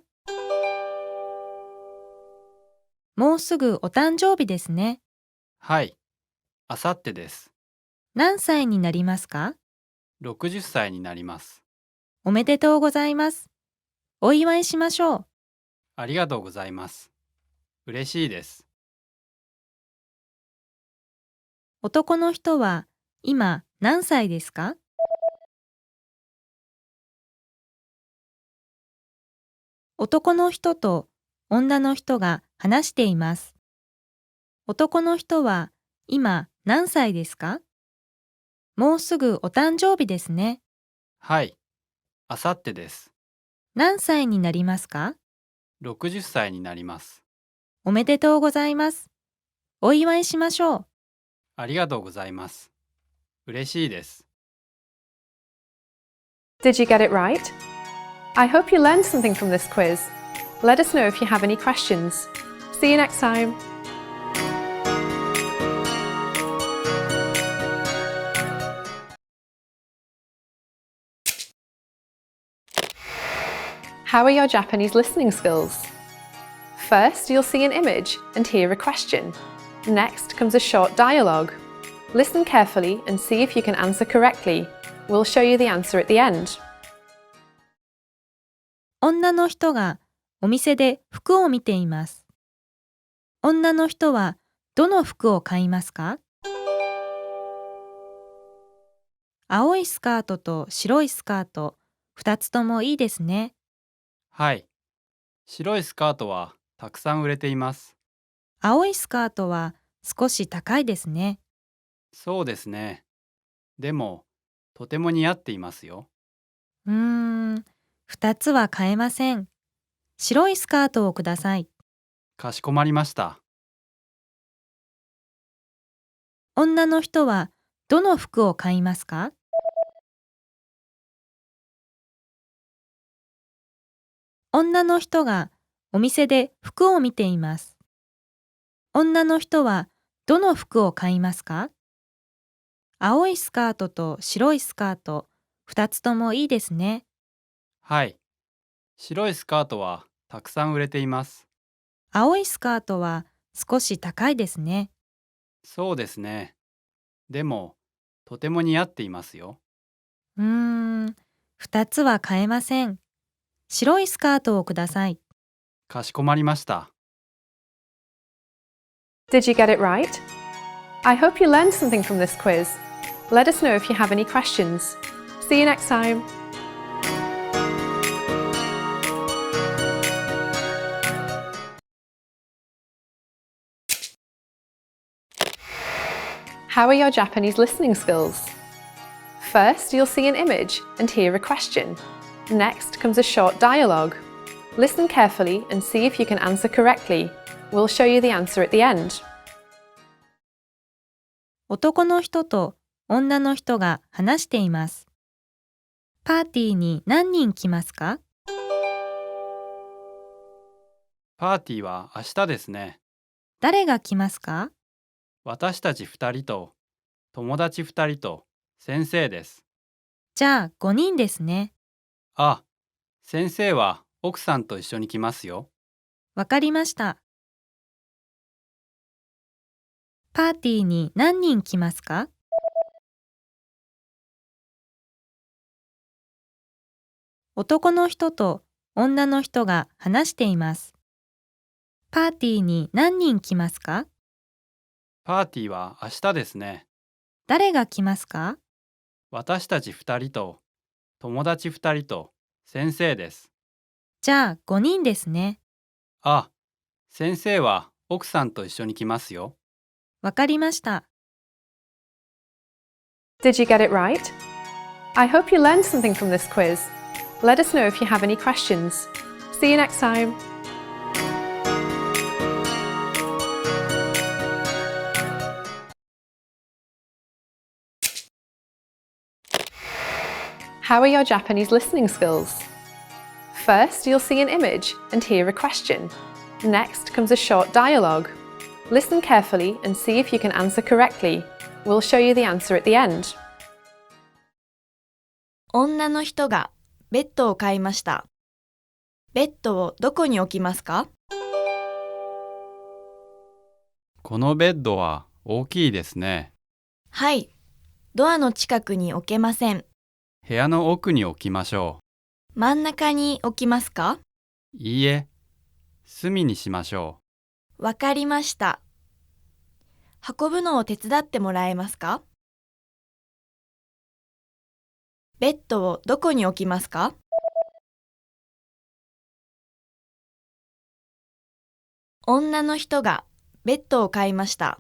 J: もうすぐお誕生日ですね。
I: はい。あさってです。
J: 何歳になりますか？60
I: 歳になります。
J: おめでとうございます。お祝いしましょう。
I: ありがとうございます。嬉しいです。
J: 男の人は今何歳ですか？男の人と女の人が話しています。男の人は今何歳ですか？もうすぐお誕生日ですね。
I: はい。あさってです。
J: 何歳になりますか？
I: 60歳になります。
J: おめでとうございます。お祝いしましょう。
I: ありがとうございます。嬉しいです。
A: Did you get it right? I hope you learned something from this quiz. Let us know if you have any questions. See you next time. How are your Japanese listening skills? First, you'll see an image and hear a question. Next comes a short dialogue. Listen carefully and see if you can answer correctly. We'll show you the answer at the end.
J: 女の人がお店で服を見ています。女の人はどの服を買いますか？青いスカートと白いスカート、2つともいいですね。
I: はい。白いスカートはたくさん売れています。
J: 青いスカートは少し高いですね。
I: そうですね。でも、とても似合っていますよ。
J: 2つは買えません。白いスカートをください。
I: かしこまりました。
J: 女の人はどの服を買いますか？女の人がお店で服を見ています。女の人はどの服を買いますか？青いスカートと白いスカート、2つともいいですね。
I: はい。白いスカートはたくさん売れています。
J: 青いスカートは少し高いですね。
I: そうですね。でも、とても似合っていますよ。
J: 2つは買えません。白いスカートをください。
I: かしこまりました。
A: Did you get it right? I hope you learned something from this quiz. Let us know if you have any questions. See you next time. How are your Japanese listening skills? First, you'll see an image and hear a question. Next comes a short dialogue. Listen carefully and see if you can answer correctly. We'll show you the answer at the end.
J: 男の人と女の人が話しています。パーティーに何人来ますか？
I: パーティーは明日ですね。
J: 誰が来ますか？
I: 私たち2人と友達2人と先生です。
J: じゃあ5人ですね。
I: あ、先生は奥さんと一緒に来ますよ。
J: わかりました。パーティーに何人来ますか？男の人と女の人が話しています。パーティーに何人来ますか？
I: パーティーは明日ですね。
J: 誰が来ますか？
I: 私たち2人と友達2人と先生です。
J: じゃあ5人ですね。
I: あ、先生は奥さんと一緒に来ますよ。
J: わかりました。
A: Did you get it right? I hope you learned something from this quiz. Let us know if you have any questions. See you next time. How are your Japanese listening skills? First, you'll see an image and hear a question. Next comes a short dialogue. Listen carefully and see if you can answer correctly. We'll show you the answer at the end.
C: 女の人がベッドを買いました。ベッドをどこに置きますか？
I: このベッドは大きいですね。
C: はい。ドアの近くに置けません。
I: 部屋の奥に置きましょ
C: 真ん中に置きますか？
I: う。いいえ、隅にしましょ
C: わかりました。運ぶのを手伝ってもらえますか？ベッドをどこに置きますか？女の人がベッドを買いました。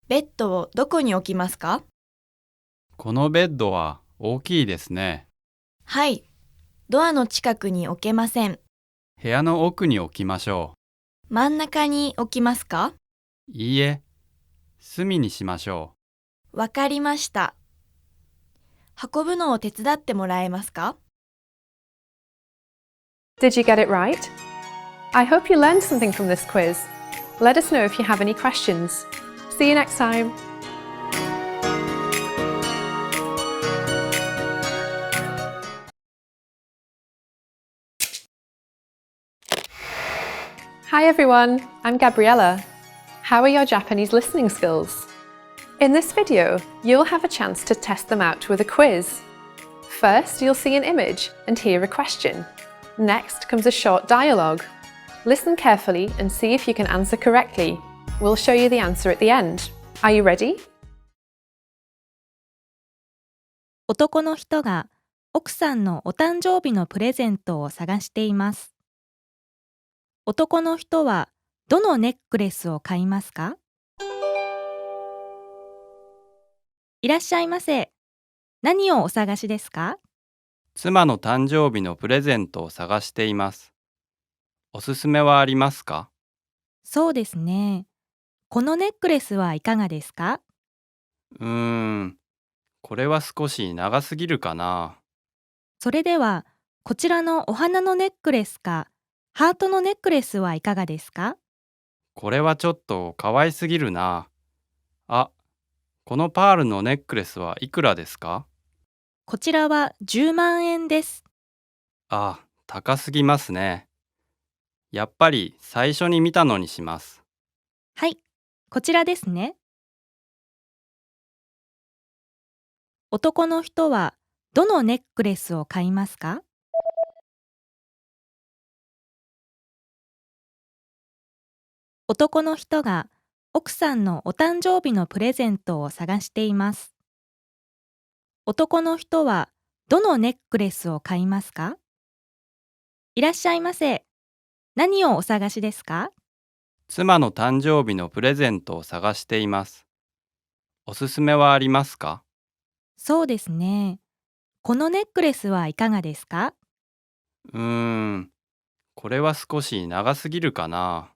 C: ベッドをどこに置きますか？
I: う。このベッドは大きいですね。
C: はい。ドアの近くに置けません。
I: 部屋の奥に置きましょ
C: 真ん中に置きますか？
I: う。いいえ、隅にしましょ
C: わかりました。運ぶのを手伝ってもらえますか？
A: Did you get it right? I hope you learned something from this quiz. Let us know if you have any questions. See you next time. Hi everyone, I'm Gabriella. How are your Japanese listening skills? In this video, you'll have a chance to test them out with a quiz. First, you'll see an image and hear a question. Next comes a short dialogue. Listen carefully and see if you can answer correctly. We'll show you the answer at the end. Are you ready?
J: 男の人が奥さんのお誕生日のプレゼントを探しています。男の人はどのネックレスを買いますか？いらっしゃいませ。何をお探しですか？
I: 妻の誕生日のプレゼントを探しています。おすすめはありますか？
J: そうですね。このネックレスはいかがですか？
I: これは少し長すぎるかな。
J: それでは、こちらのお花のネックレスか、ハートのネックレスはいかがですか？
I: これはちょっと可愛すぎるな。あ、このパールのネックレスはいくらですか？
J: こちらは10万円です。
I: あ、高すぎますね。やっぱり最初に見たのにします。
J: はい、こちらですね。男の人はどのネックレスを買いますか？男の人が奥さんのお誕生日のプレゼントを探しています。男の人はどのネックレスを買いますか？いらっしゃいませ。何をお探しですか？
I: 妻の誕生日のプレゼントを探しています。おすすめはありますか？
J: そうですね。このネックレスはいかがですか？
I: これは少し長すぎるかな。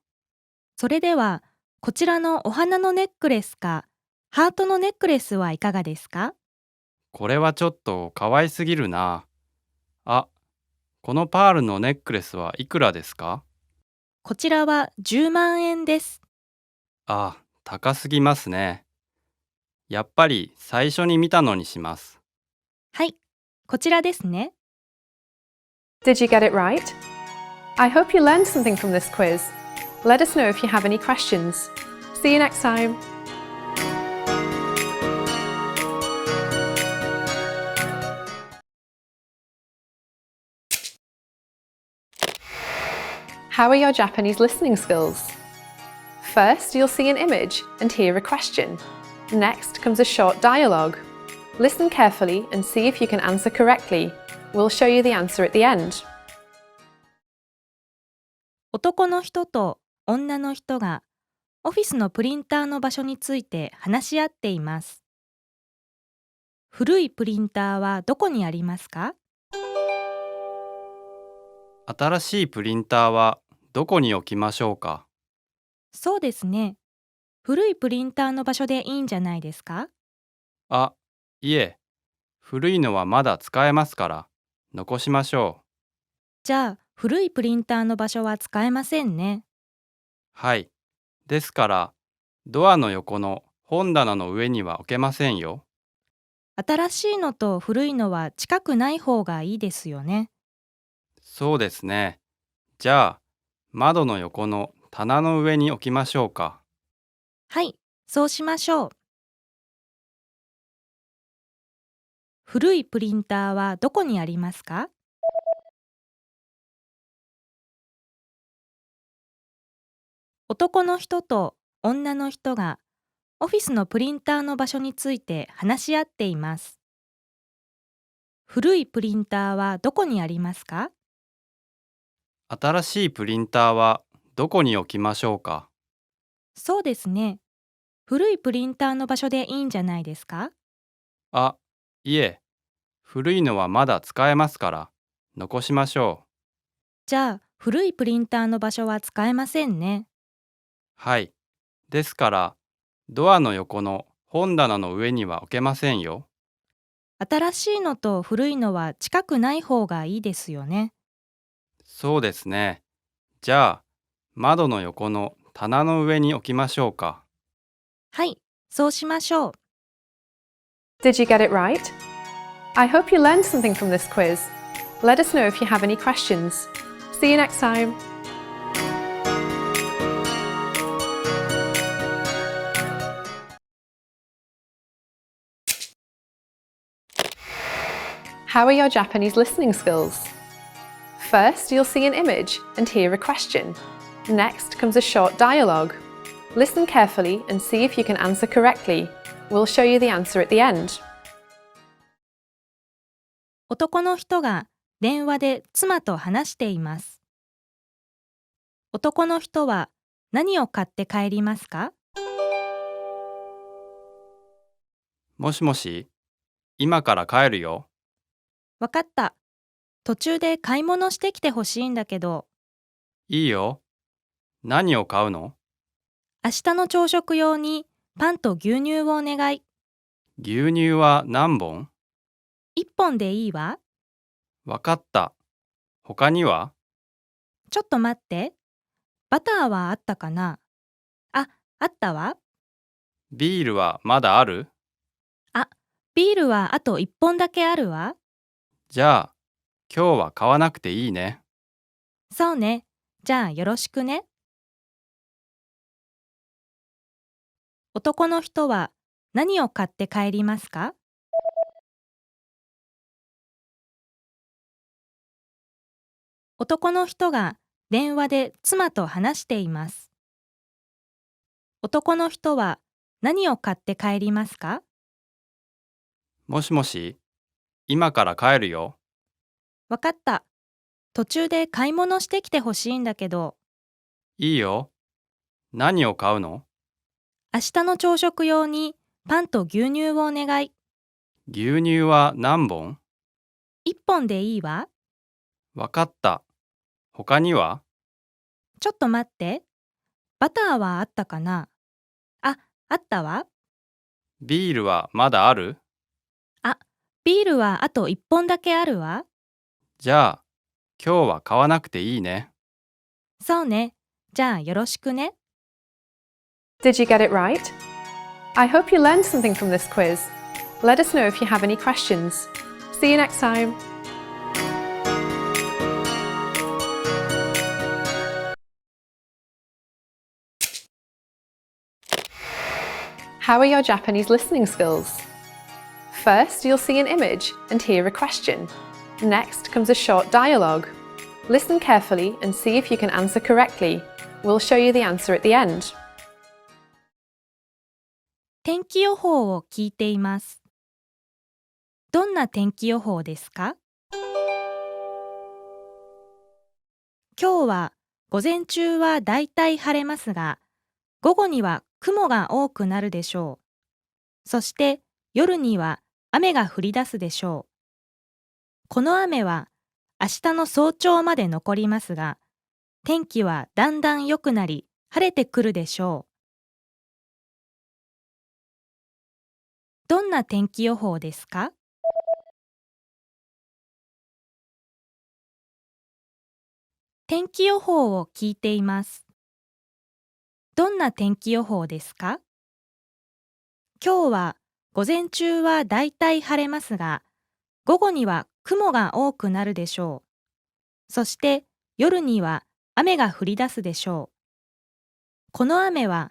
J: それでは、こちらのお花のネックレスか、ハートのネックレスはいかがですか？
I: これはちょっと可愛すぎるな。あ、このパールのネックレスはいくらですか？
J: こちらは10万円です。
I: あ、高すぎますね。やっぱり最初に見たのにします。
J: はい、こちらですね。
A: Did you get it right? I hope you learned something from this quiz. Let us know if you have any questions. See you next time. How are your Japanese listening skills? First, you'll see an image and hear a question. Next comes a short dialogue. Listen carefully and see if you can answer correctly. We'll show you the answer at the end.
J: 男の人と女の人がオフィスのプリンターの場所について話し合っています。古いプリンターはどこにありますか？
I: 新しいプリンターはどこに置きましょうか？
J: そうですね。古いプリンターの場所でいいんじゃないですか？
I: あ、いえ、古いのはまだ使えますから残しましょう。
J: じゃあ、古いプリンターの場所は使えませんね。
I: はい。ですから、ドアの横の本棚の上には置けませんよ。
J: 新しいのと古いのは近くない方がいいですよね。
I: そうですね。じゃあ、窓の横の棚の上に置きましょうか。
J: はい、そうしましょう。古いプリンターはどこにありますか？男の人と女の人がオフィスのプリンターの場所について話し合っています。古いプリンターはどこにありますか？
I: 新しいプリンターはどこに置きましょうか？
J: そうですね。古いプリンターの場所でいいんじゃないですか？
I: あ、いえ、古いのはまだ使えますから残しましょう。
J: じゃあ、古いプリンターの場所は使えませんね。
I: はい。ですから、ドアの横の本棚の上には置けませんよ。
J: 新しいのと古いのは近くない方がいいですよね。
I: そうですね。じゃあ、窓の横の棚の上に置きましょうか。
J: はい、そうしましょう。
A: Did you get it right? I hope you learned something from this quiz. Let us know if you have any questions. See you next time. How are your Japanese listening skills? First, you'll see an image and hear a question. Next comes a short dialogue. Listen carefully and see if you can answer correctly. We'll show you the answer at the end.
J: 男の人が電話で妻と話しています。男の人は何を買って帰りますか？
I: もしもし、今から帰るよ。
J: わかった。途中で買い物してきてほしいんだけど、
I: いいよ。何を買うの？
J: 明日の朝食用にパンと牛乳をお願い。
I: 牛乳は何本？
J: 1本でいいわ。
I: わかった。他には？
J: ちょっと待って。バターはあったかな？あったわ。
I: ビールはまだある？
J: ビールはあと1本だけあるわ。
I: じゃあ、今日は買わなくていいね。
J: そうね。じゃあよろしくね。男の人は何を買って帰りますか？男の人が電話で妻と話しています。男の人は何を買って帰りますか？
I: もしもし、今から帰るよ。
J: わかった。途中で買い物してきてほしいんだけど、
I: いいよ。何を買うの？
J: 明日の朝食用にパンと牛乳をお願い。
I: 牛乳は何本？
J: 1本でいいわ。
I: わかった。他には？
J: ちょっと待って。バターはあったかな？あったわ。
I: ビールはまだある？
J: ビールはあと1本だけあるわ。
I: じゃあ、今日は買わなくていいね。
J: そうね。じゃあよろしくね。
A: Did you get it right? I hope you learned something from this quiz. Let us know if you have any questions. See you next time. How are your Japanese listening skills? First, you'll see an image and hear a question. Next comes a short dialogue. Listen carefully and see if you can answer correctly. We'll show you the answer at the end.
J: 天気予報を聞いています。どんな天気予報ですか？今日は午前中はだいたい晴れますが、午後には雲が多くなるでしょう。そして夜には雨が降り出すでしょう。この雨は明日の早朝まで残りますが、天気はだんだん良くなり、晴れてくるでしょう。どんな天気予報ですか？天気予報を聞いています。どんな天気予報ですか？今日は午前中はだいたい晴れますが、午後には雲が多くなるでしょう。そして夜には雨が降り出すでしょう。この雨は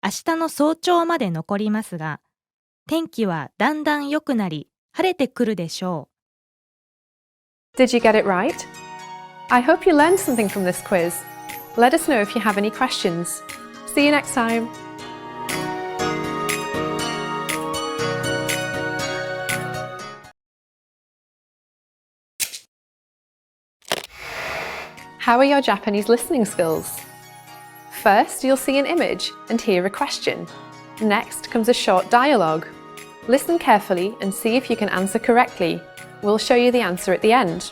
J: 明日の早朝まで残りますが、天気はだんだん良くなり、晴れてくるでしょう。
A: Did you get it right? I hope you learned something from this quiz. Let us know if you have any questions. See you next time. How are your Japanese listening skills? First, you'll see an image and hear a question. Next comes a short dialogue. Listen carefully and see if you can answer correctly. We'll show you the answer at the end.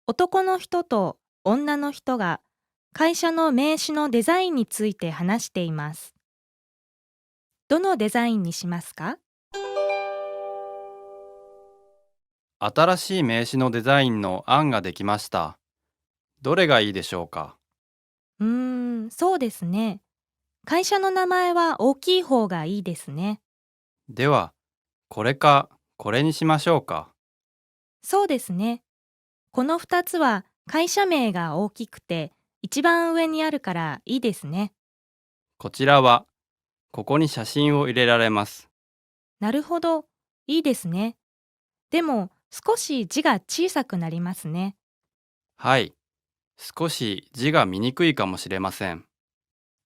J: 男の人と女の人が会社の名刺のデザインについて話しています。どのデザインにしますか？
I: 新しい名刺のデザインの案ができました。どれがいいでしょうか？
J: そうですね。会社の名前は大きい方がいいですね。
I: では、これかこれにしましょうか。
J: そうですね。この2つは会社名が大きくて一番上にあるからいいですね。
I: こちらは、ここに写真を入れられます。
J: なるほど。いいですね。でも少し字が小さくなりますね。
H: はい。少し字が見にくいかもしれません。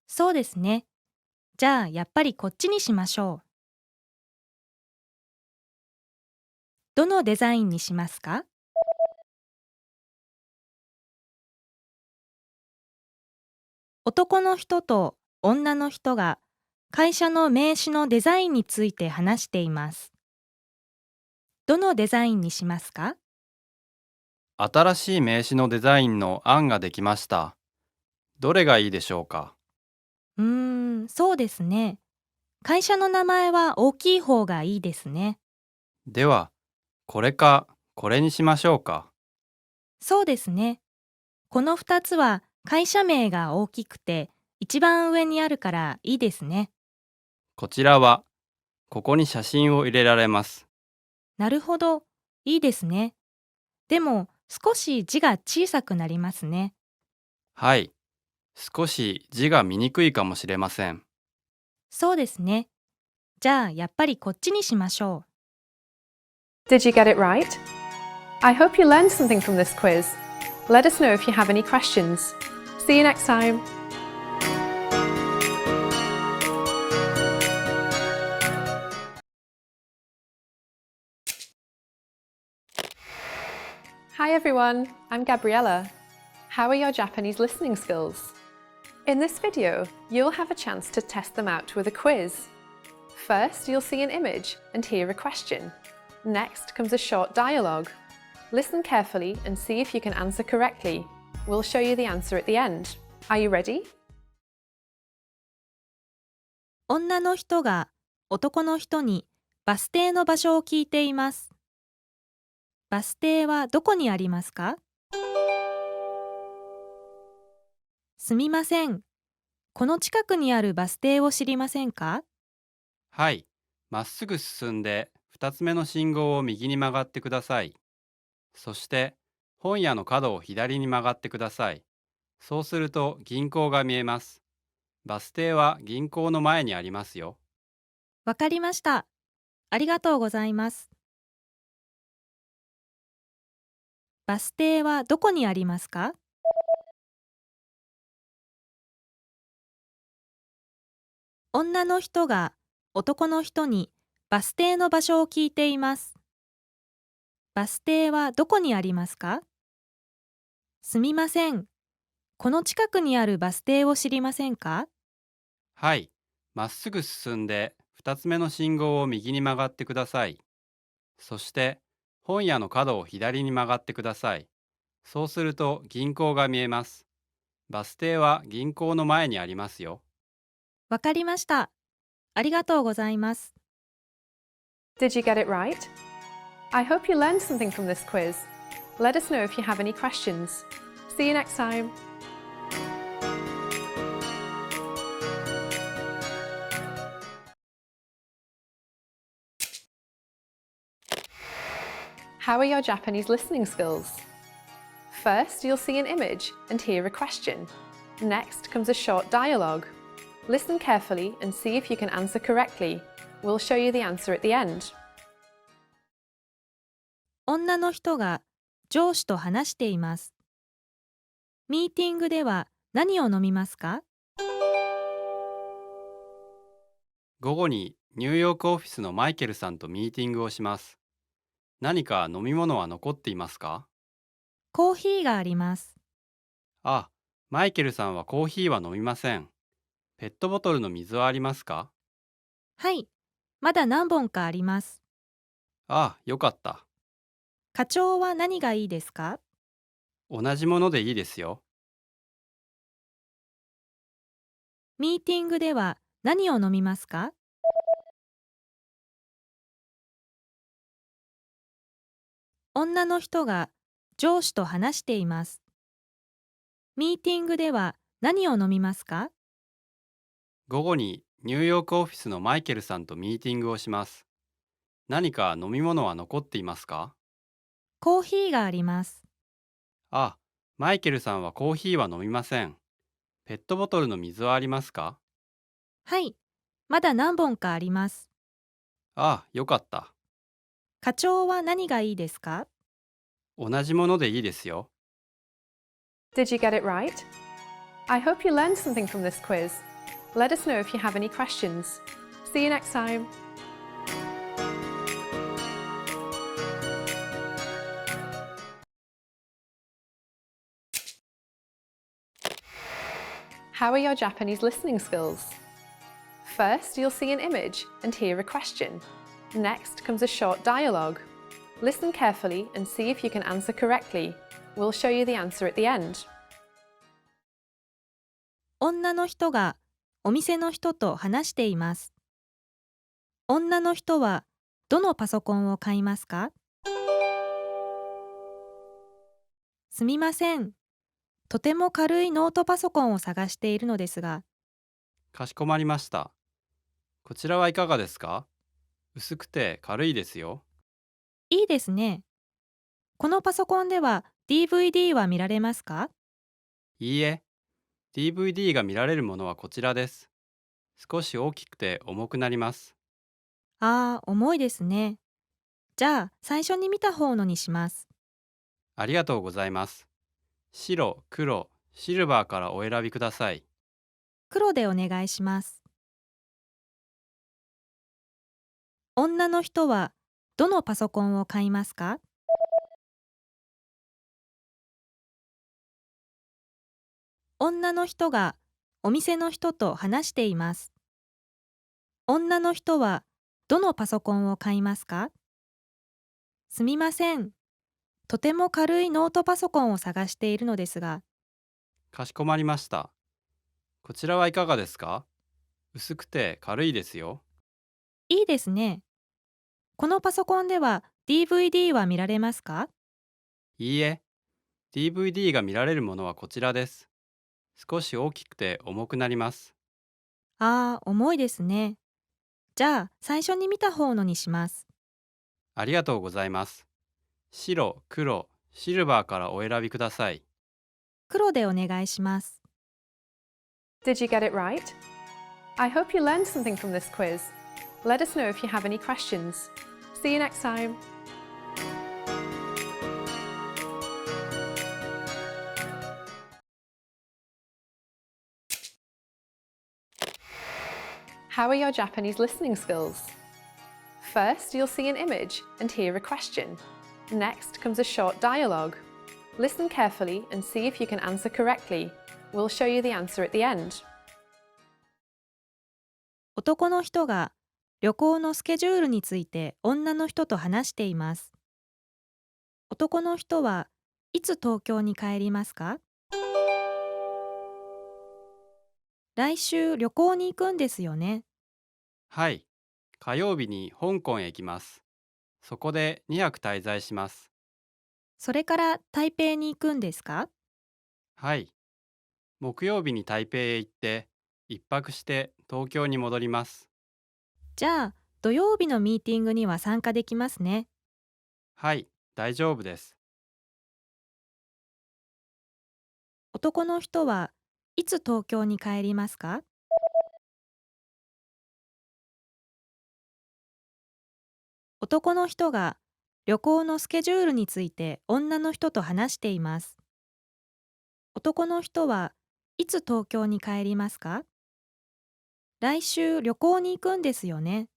J: そうですね。じゃあやっぱりこっちにしましょう。どのデザインにしますか？男の人と女の人が会社の名刺のデザインについて話しています。どのデザインにしますか？
H: 新しい名刺のデザインの案ができました。どれがいいでしょうか？
J: そうですね。会社の名前は大きい方がいいですね。
H: では、これかこれにしましょうか。
J: そうですね。この2つは会社名が大きくて一番上にあるからいいですね。
H: こちらは、ここに写真を入れられます。
J: なるほど。いいですね。でも少し字が小さくなりますね。
H: はい。少し字が見にくいかもしれません。
J: そうですね。じゃあやっぱりこっちにしましょう。
A: Did you get it right? I hope you learned something from this quiz. Let us know if you have any questions. See you next time. Hi everyone, I'm Gabriella. How are your Japanese listening skills? In this video, you'll have a chance to test them out with a quiz. First, you'll see an image and hear a question. Next comes a short dialogue. Listen carefully and see if you can answer correctly. We'll show you the answer at the end. Are you ready?
J: 女の人が男の人にバス停の場所を聞いています。バス停はどこにありますか？すみません。この近くにあるバス停を知りませんか？
H: はい。まっすぐ進んで、2つ目の信号を右に曲がってください。そして、本屋の角を左に曲がってください。そうすると銀行が見えます。バス停は銀行の前にありますよ。
J: わかりました。ありがとうございます。バス停はどこにありますか？女の人が男の人にバス停の場所を聞いています。バス停はどこにありますか？すみません。この近くにあるバス停を知りませんか？
H: はい。まっすぐ進んで、2つ目の信号を右に曲がってください。そして、本屋の角を左に曲がってください。そうすると銀行が見えます。バス停は銀行の前にありますよ。
J: わかりました。ありがとうございます。
A: Did you get it right? I hope you learned something from this quiz. Let us know if you have any questions. See you next time. How are your Japanese listening skills? First, you'll see an image and hear a question. Next comes a short dialogue. Listen carefully and see if you can answer correctly. We'll show you the answer at the end.
J: 女の人が上司と話しています。ミーティングでは何を飲みますか？
H: 午後にニューヨークオフィスのマイケルさんとミーティングをします。何か飲み物は残っていますか？
J: コーヒーがあります。
H: あ、マイケルさんはコーヒーは飲みません。ペットボトルの水はありますか？
J: はい、まだ何本かあります。
H: あ、よかった。
J: 課長は何がいいですか？
H: 同じものでいいですよ。
J: ミーティングでは何を飲みますか？女の人が上司と話しています。ミーティングでは何を飲みますか？
H: 午後にニューヨークオフィスのマイケルさんとミーティングをします。何か飲み物は残っていますか？
J: コーヒーがあります。
H: あ、マイケルさんはコーヒーは飲みません。ペットボトルの水はありますか？
J: はい、まだ何本かあります。
H: あ、よかった。
J: 課長は何がいいですか？
H: 同じものでいいですよ。
A: Did you get it right? I hope you learned something from this quiz. Let us know if you have any questions. See you next time. How are your Japanese listening skills? First, you'll see an image and hear a question. Next comes a short dialogue. Listen carefully and see if you can answer correctly. We'll show you the answer at the end.
J: 女の人がお店の人と話しています。女の人はどのパソコンを買いますか？すみません。とても軽いノートパソコンを探しているのですが、
H: かしこまりました。こちらはいかがですか？薄くて軽いですよ。
J: いいですね。このパソコンでは DVD は見られますか？
H: いいえ、DVD が見られるものはこちらです。少し大きくて重くなります。
J: ああ、重いですね。じゃあ、最初に見た方のにします。
H: ありがとうございます。白、黒、シルバーからお選びください。
J: 黒でお願いします。女の人はどのパソコンを買いますか？女の人がお店の人と話しています。女の人はどのパソコンを買いますか？すみません。とても軽いノートパソコンを探しているのですが、
H: かしこまりました。こちらはいかがですか？薄くて軽いですよ。
J: いいですね。このパソコンでは DVD は見られますか？
H: いいえ、DVD が見られるものはこちらです。少し大きくて重くなります。
J: ああ、重いですね。じゃあ、最初に見た方のにします。
H: ありがとうございます。白、黒、シルバーからお選びください。
J: 黒でお願いします。
A: Did you get it right? I hope you learned something from this quiz. Let us know if you have any questions. See you next time. How are your Japanese listening skills? First, you'll see an image and hear a question. Next comes a short dialogue. Listen carefully and see if you can answer correctly. We'll show you the answer at the end.
J: 男の人が旅行のスケジュールについて女の人と話しています。男の人はいつ東京に帰りますか？来週旅行に行くんですよね。
H: はい、火曜日に香港へ行きます。そこで2泊滞在します。
J: それから台北に行くんですか？
H: はい、木曜日に台北へ行って1泊して東京に戻ります。
J: じゃあ、土曜日のミーティングには参加できますね。
H: はい、大丈夫です。
J: 男の人はいつ東京に帰りますか？男の人が旅行のスケジュールについて女の人と話しています。男の人はいつ東京に帰りますか？来週旅行に行くんですよね。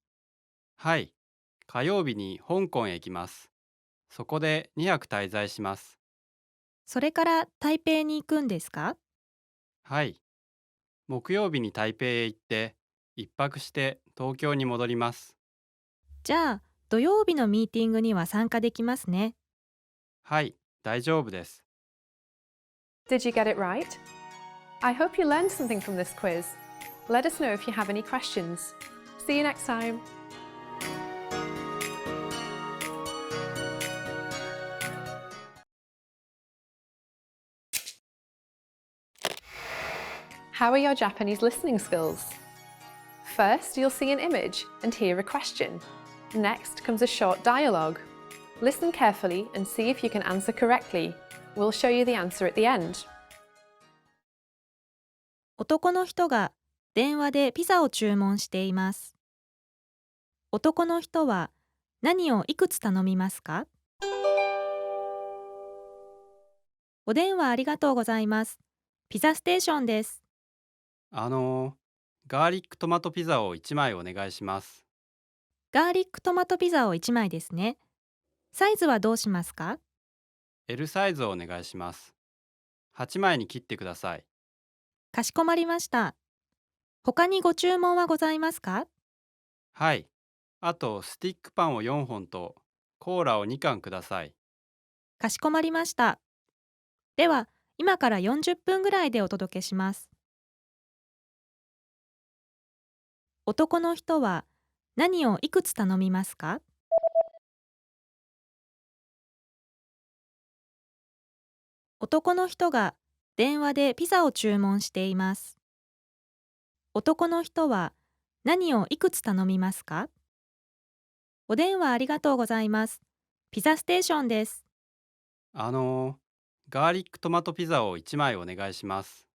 H: はい、火曜日に香港へ行きます。そこで2泊滞在します。
J: それから台北に行くんですか？
H: はい、木曜日に台北へ行って1泊して東京に戻ります。
J: じゃあ、土曜日のミーティングには参加できますね。
H: はい、大丈夫です。
A: Did you get it right? I hope you learned something from this quiz. Let us know if you have any questions. See you next time. How are your Japanese listening skills? First, you'll see an image and hear a question. Next comes a short dialogue. Listen carefully and see if you can answer correctly. We'll show you the answer at the end.
J: 男の人が電話でピザを注文しています。男の人は何をいくつ頼みますか？お電話ありがとうございます。ピザステーションです。
H: ガーリックトマトピザを1枚お願いします。
J: ガーリックトマトピザを1枚ですね。サイズはどうしますか？
H: L サイズをお願いします。8枚に切ってください。
J: かしこまりました。他にご注文はございますか？
H: はい。あと、スティックパンを4本と、コーラを2缶ください。
J: かしこまりました。では、今から40分ぐらいでお届けします。男の人は何をいくつ頼みますか？男の人が電話でピザを注文しています。男の人は何をいくつ頼みますか？お電話ありがとうございます。ピザステーションです。
H: ガーリックトマトピザを1枚お願いします。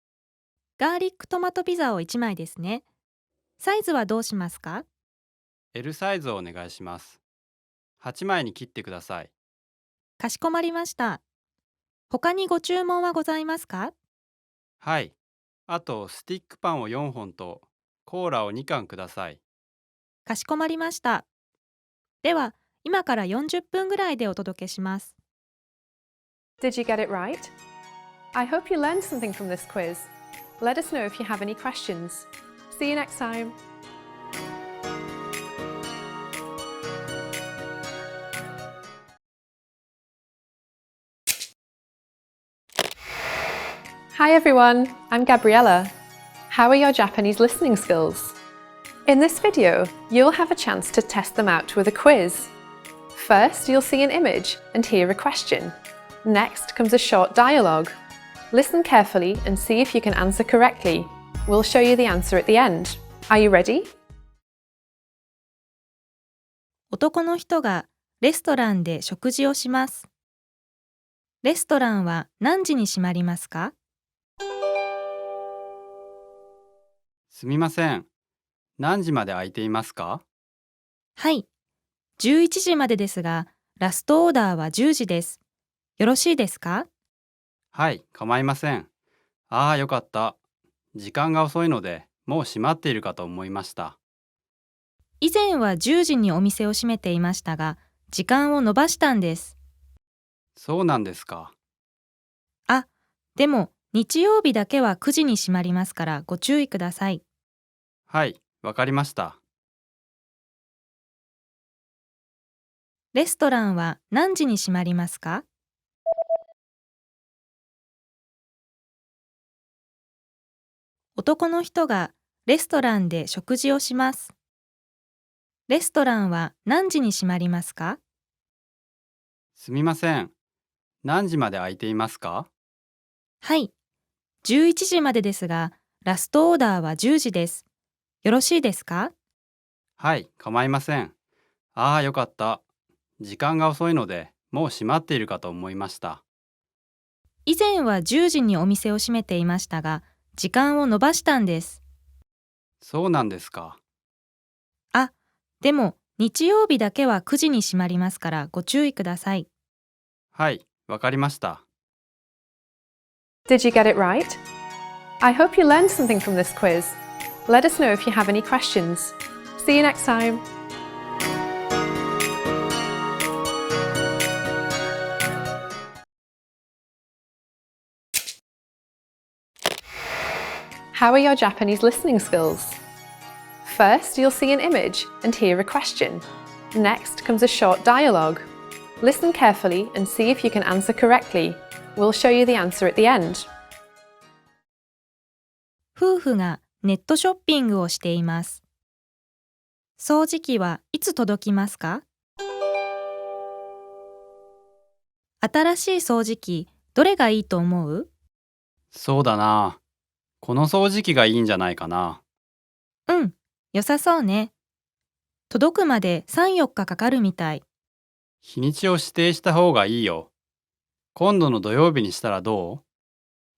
J: ガーリックトマトピザを1枚ですね。サイズはどうしますか？
H: L サイズをお願いします。8枚に切ってください。
J: かしこまりました。他にご注文はございますか？
H: はい。あと、スティックパンを4本と、コーラを2缶ください。
J: かしこまりました。では、今から40分ぐらいでお届けします。
A: Did you get it right? I hope you learned something from this quiz. Let us know if you have any questions. See you next time. Hi everyone, I'm Gabriella. How are your Japanese listening skills? In this video, you'll have a chance to test them out with a quiz. First, you'll see an image and hear a question. Next comes a short dialogue. Listen carefully and see if you can answer correctly. We'll show you the answer at the end. Are you ready?
J: 男の人がレストランで食事をします。レストランは何時に閉まりますか？
H: すみません。何時まで空いていますか？
J: はい。11時までですが、ラストオーダーは10時です。よろしいですか？
H: はい、構いません。ああ、よかった。時間が遅いので、もう閉まっているかと思いました。
J: 以前は10時にお店を閉めていましたが、時間を延ばしたんです。
H: そうなんですか。
J: あ、でも日曜日だけは9時に閉まりますからご注意ください。
H: はい、わかりました。
J: レストランは何時に閉まりますか？男の人がレストランで食事をします。レストランは何時に閉まりますか？
H: すみません。何時まで空いていますか？
J: はい。11時までですが、ラストオーダーは10時です。よろしいですか？
H: はい、構いません。ああ、よかった。時間が遅いので、もう閉まっているかと思いました。
J: 以前は10時にお店を閉めていましたが、時間を延ばしたんです。
H: そうなんですか。
J: あ、でも日曜日だけは9時に閉まりますからご注意ください。
H: はい、わかりました。
A: Did you get it right? I hope you learned something from this quiz. Let us know if you have any questions. See you next time. How are your Japanese listening skills? First, you'll see an image and hear a question. Next comes a short dialogue. Listen carefully and see if you can answer correctly. We'll show you the answer at the end.
J: 夫婦がネットショッピングをしています。掃除機はいつ届きますか？新しい掃除機、どれがいいと思う？
H: そうだな。この掃除機がいいんじゃないかな。
J: うん、良さそうね。届くまで3、4日かかるみたい。
H: 日にちを指定した方がいいよ。今度の土曜日にしたらど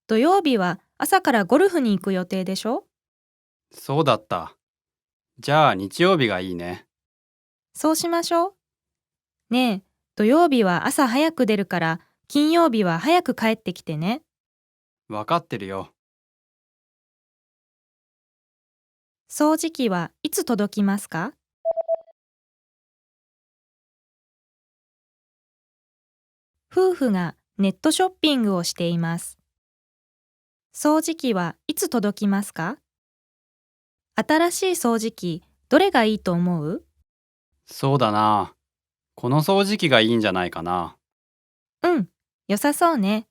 J: 土曜日は朝からゴルフに行く予定でしょ？
H: う？そうだった。じゃあ日曜日がいいね。
J: そうしましょう。ねえ、土曜日は朝早く出るから金曜日は早く帰ってきてね。
H: わかってるよ。
J: 掃除機はいつ届きますか？夫婦がネットショッピングをしています。掃除機はいつ届きますか？新しい掃除機、どれがいいと思う？
H: そうだな。この掃除機がいいんじゃないかな。
J: うん、良さそうね。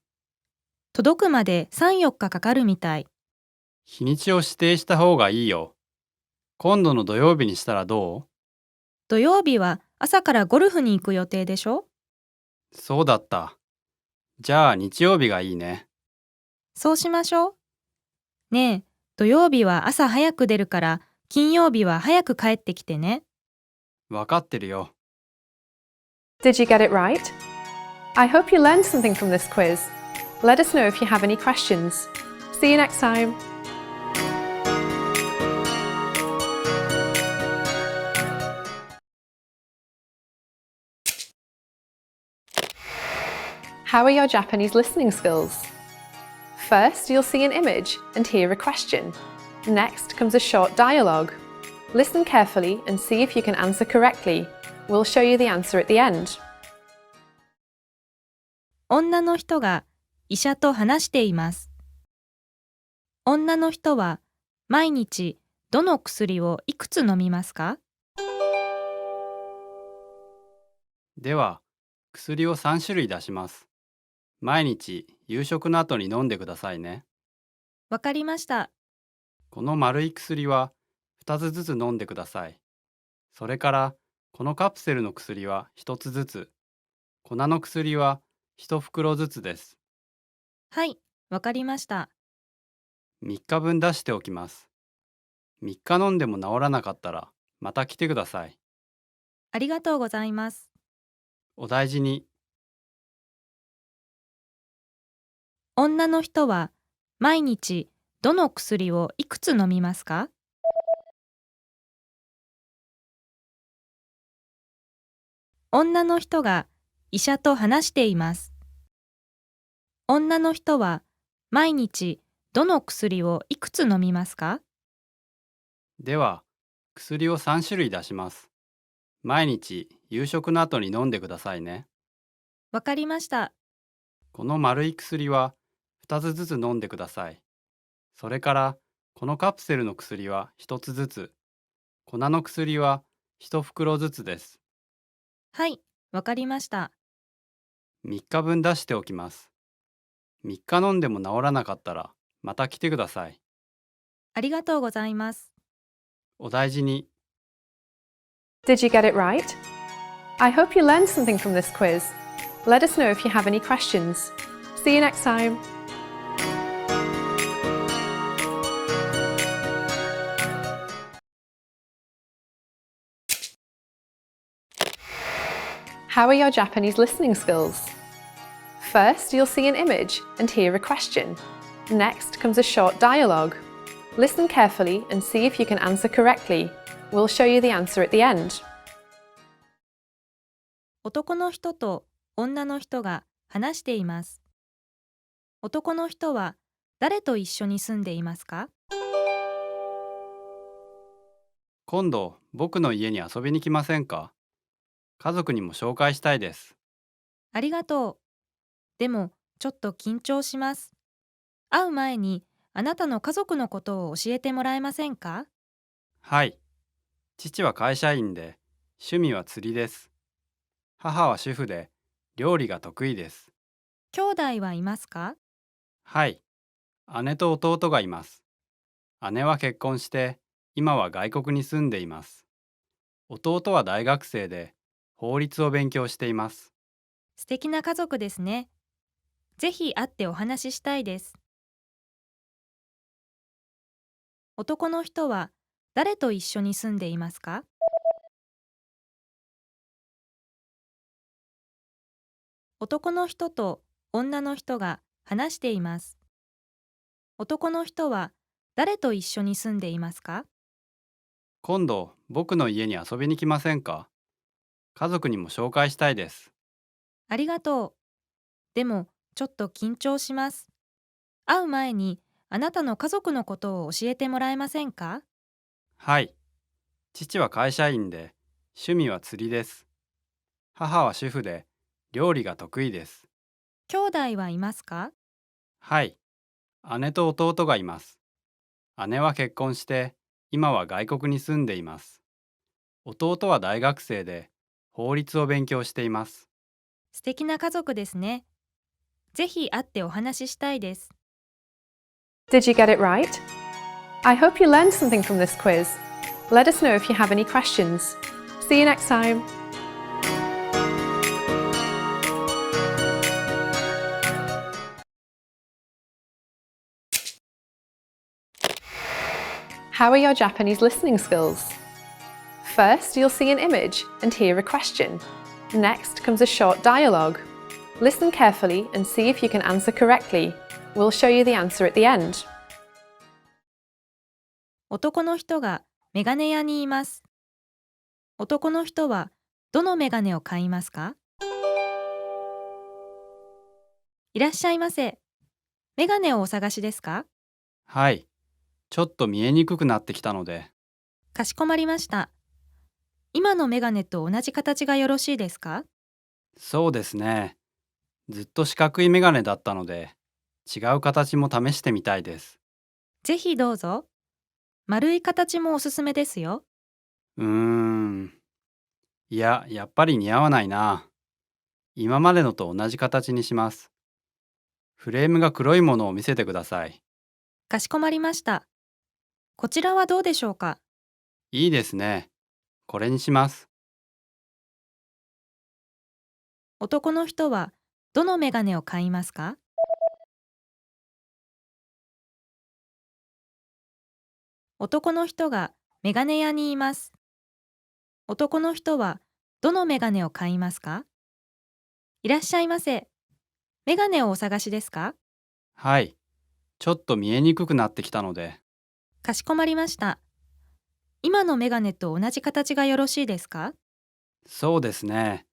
J: 届くまで3、4日かかるみたい。
H: 日にちを指定した方がいいよ。今度の土曜日にしたらど
J: 土曜日は朝からゴルフに行く予定でしょ？
H: う？そうだった。じゃあ日曜日がいいね。
J: そうしましょう。ねえ、土曜日は朝早く出るから金曜日は早く帰ってきてね。
H: わかってるよ。
A: Did you get it right? I hope you learned something from this quiz. Let us know if you have any questions. See you next time. How are your Japanese listening skills? First, you'll see an image and hear a question. Next comes a short dialogue. Listen carefully and see if you can answer correctly. We'll show you the answer at the end.
J: 女の人が医者と話しています。女の人は毎日どの薬をいくつ飲みますか？
H: では、薬を3種類出します。毎日夕食の後に飲んでくださいね。
J: わかりました。
H: この丸い薬は2つずつ飲んでください。それからこのカプセルの薬は1つずつ、粉の薬は1袋ずつです。
J: はい、わかりました。
H: 3日分出しておきます。3日飲んでも治らなかったらまた来てください。
J: ありがとうございます。
H: お大事に。
J: 女の人は毎日どの薬をいくつ飲みますか？女の人が医者と話しています。女の人は毎日どの薬をいくつ飲みますか？
H: では、薬を3種類出します。毎日夕食の後に飲んでくださいね。
J: わかりました。
H: この丸い薬は2つずつ飲んでください。それからこのカプセルの薬は1つずつ、粉の薬は1袋ずつです。
J: はい、わかりました。
H: 3日分出しておきます。3日飲んでも治らなかったらまた来てください。
J: ありがとうございます。
H: お大事に。
A: Did you get it right? I hope you learned something from this quiz. Let us know if you have any questions. See you next time. How are your Japanese listening skills? First, you'll see an image and hear a question. Next comes a short dialogue. Listen carefully and see if you can answer correctly. We'll show you the answer at the end.
J: 男の人と女の人が話しています。男の人は誰と一緒に住んでいますか？
H: 今度僕の家に遊びに来ませんか？家族にも紹介したいです。
J: ありがとう。でもちょっと緊張します。会う前にあなたの家族のことを教えてもらえませんか？
H: はい。父は会社員で趣味は釣りです。母は主婦で料理が得意です。
J: 兄弟はいますか？
H: はい。姉と弟がいます。姉は結婚して今は外国に住んでいます。弟は大学生で法律を勉強しています。
J: 素敵な家族ですね。ぜひ会ってお話ししたいです。男の人は誰と一緒に住んでいますか？男の人と女の人が話しています。男の人は誰と一緒に住んでいますか？
H: 今度僕の家に遊びに来ませんか？家族にも紹介したいです。
J: ありがとう。でも、ちょっと緊張します。会う前に、あなたの家族のことを教えてもらえませんか？
H: はい。父は会社員で、趣味は釣りです。母は主婦で、料理が得意です。
J: 兄弟はいますか？
H: はい。姉と弟がいます。姉は結婚して、今は外国に住んでいます。弟は大学生で、法律を勉強しています。
J: 素敵な家族ですね。ぜひ会ってお話ししたいです。
A: Did you get it right? I hope you learned something from this quiz. Let us know if you have any questions. See you next time. How are your Japanese listening skills? First, you'll see an image and hear a question. Next comes a short dialogue. Listen carefully and see if you can answer correctly. We'll show you the answer at the end.
J: 男の人がメガネ屋にいます。男の人はどのメガネを買いますか？いらっしゃいませ。メガネをお探しですか？
H: はい。ちょっと見えにくくなってきたので。
J: かしこまりました。今のメガネと同じ形がよろしいですか？
H: そうですね。ずっと四角いメガネだったので、違う形も試してみたいです。
J: ぜひどうぞ。丸い形もおすすめですよ。
H: いや、やっぱり似合わないな。今までのと同じ形にします。フレームが黒いものを見せてください。
J: かしこまりました。こちらはどうでしょうか？
H: いいですね。これにします。
J: 男の人はどのメガネを買いますか？男の人がメガネ屋にいます。男の人はどのメガネを買いますか？いらっしゃいませ。メガネをお探しですか？
H: はい。ちょっと見えにくくなってきたので。
J: かしこまりました。今のメガネと同じ形がよろしいですか？
H: そうですね。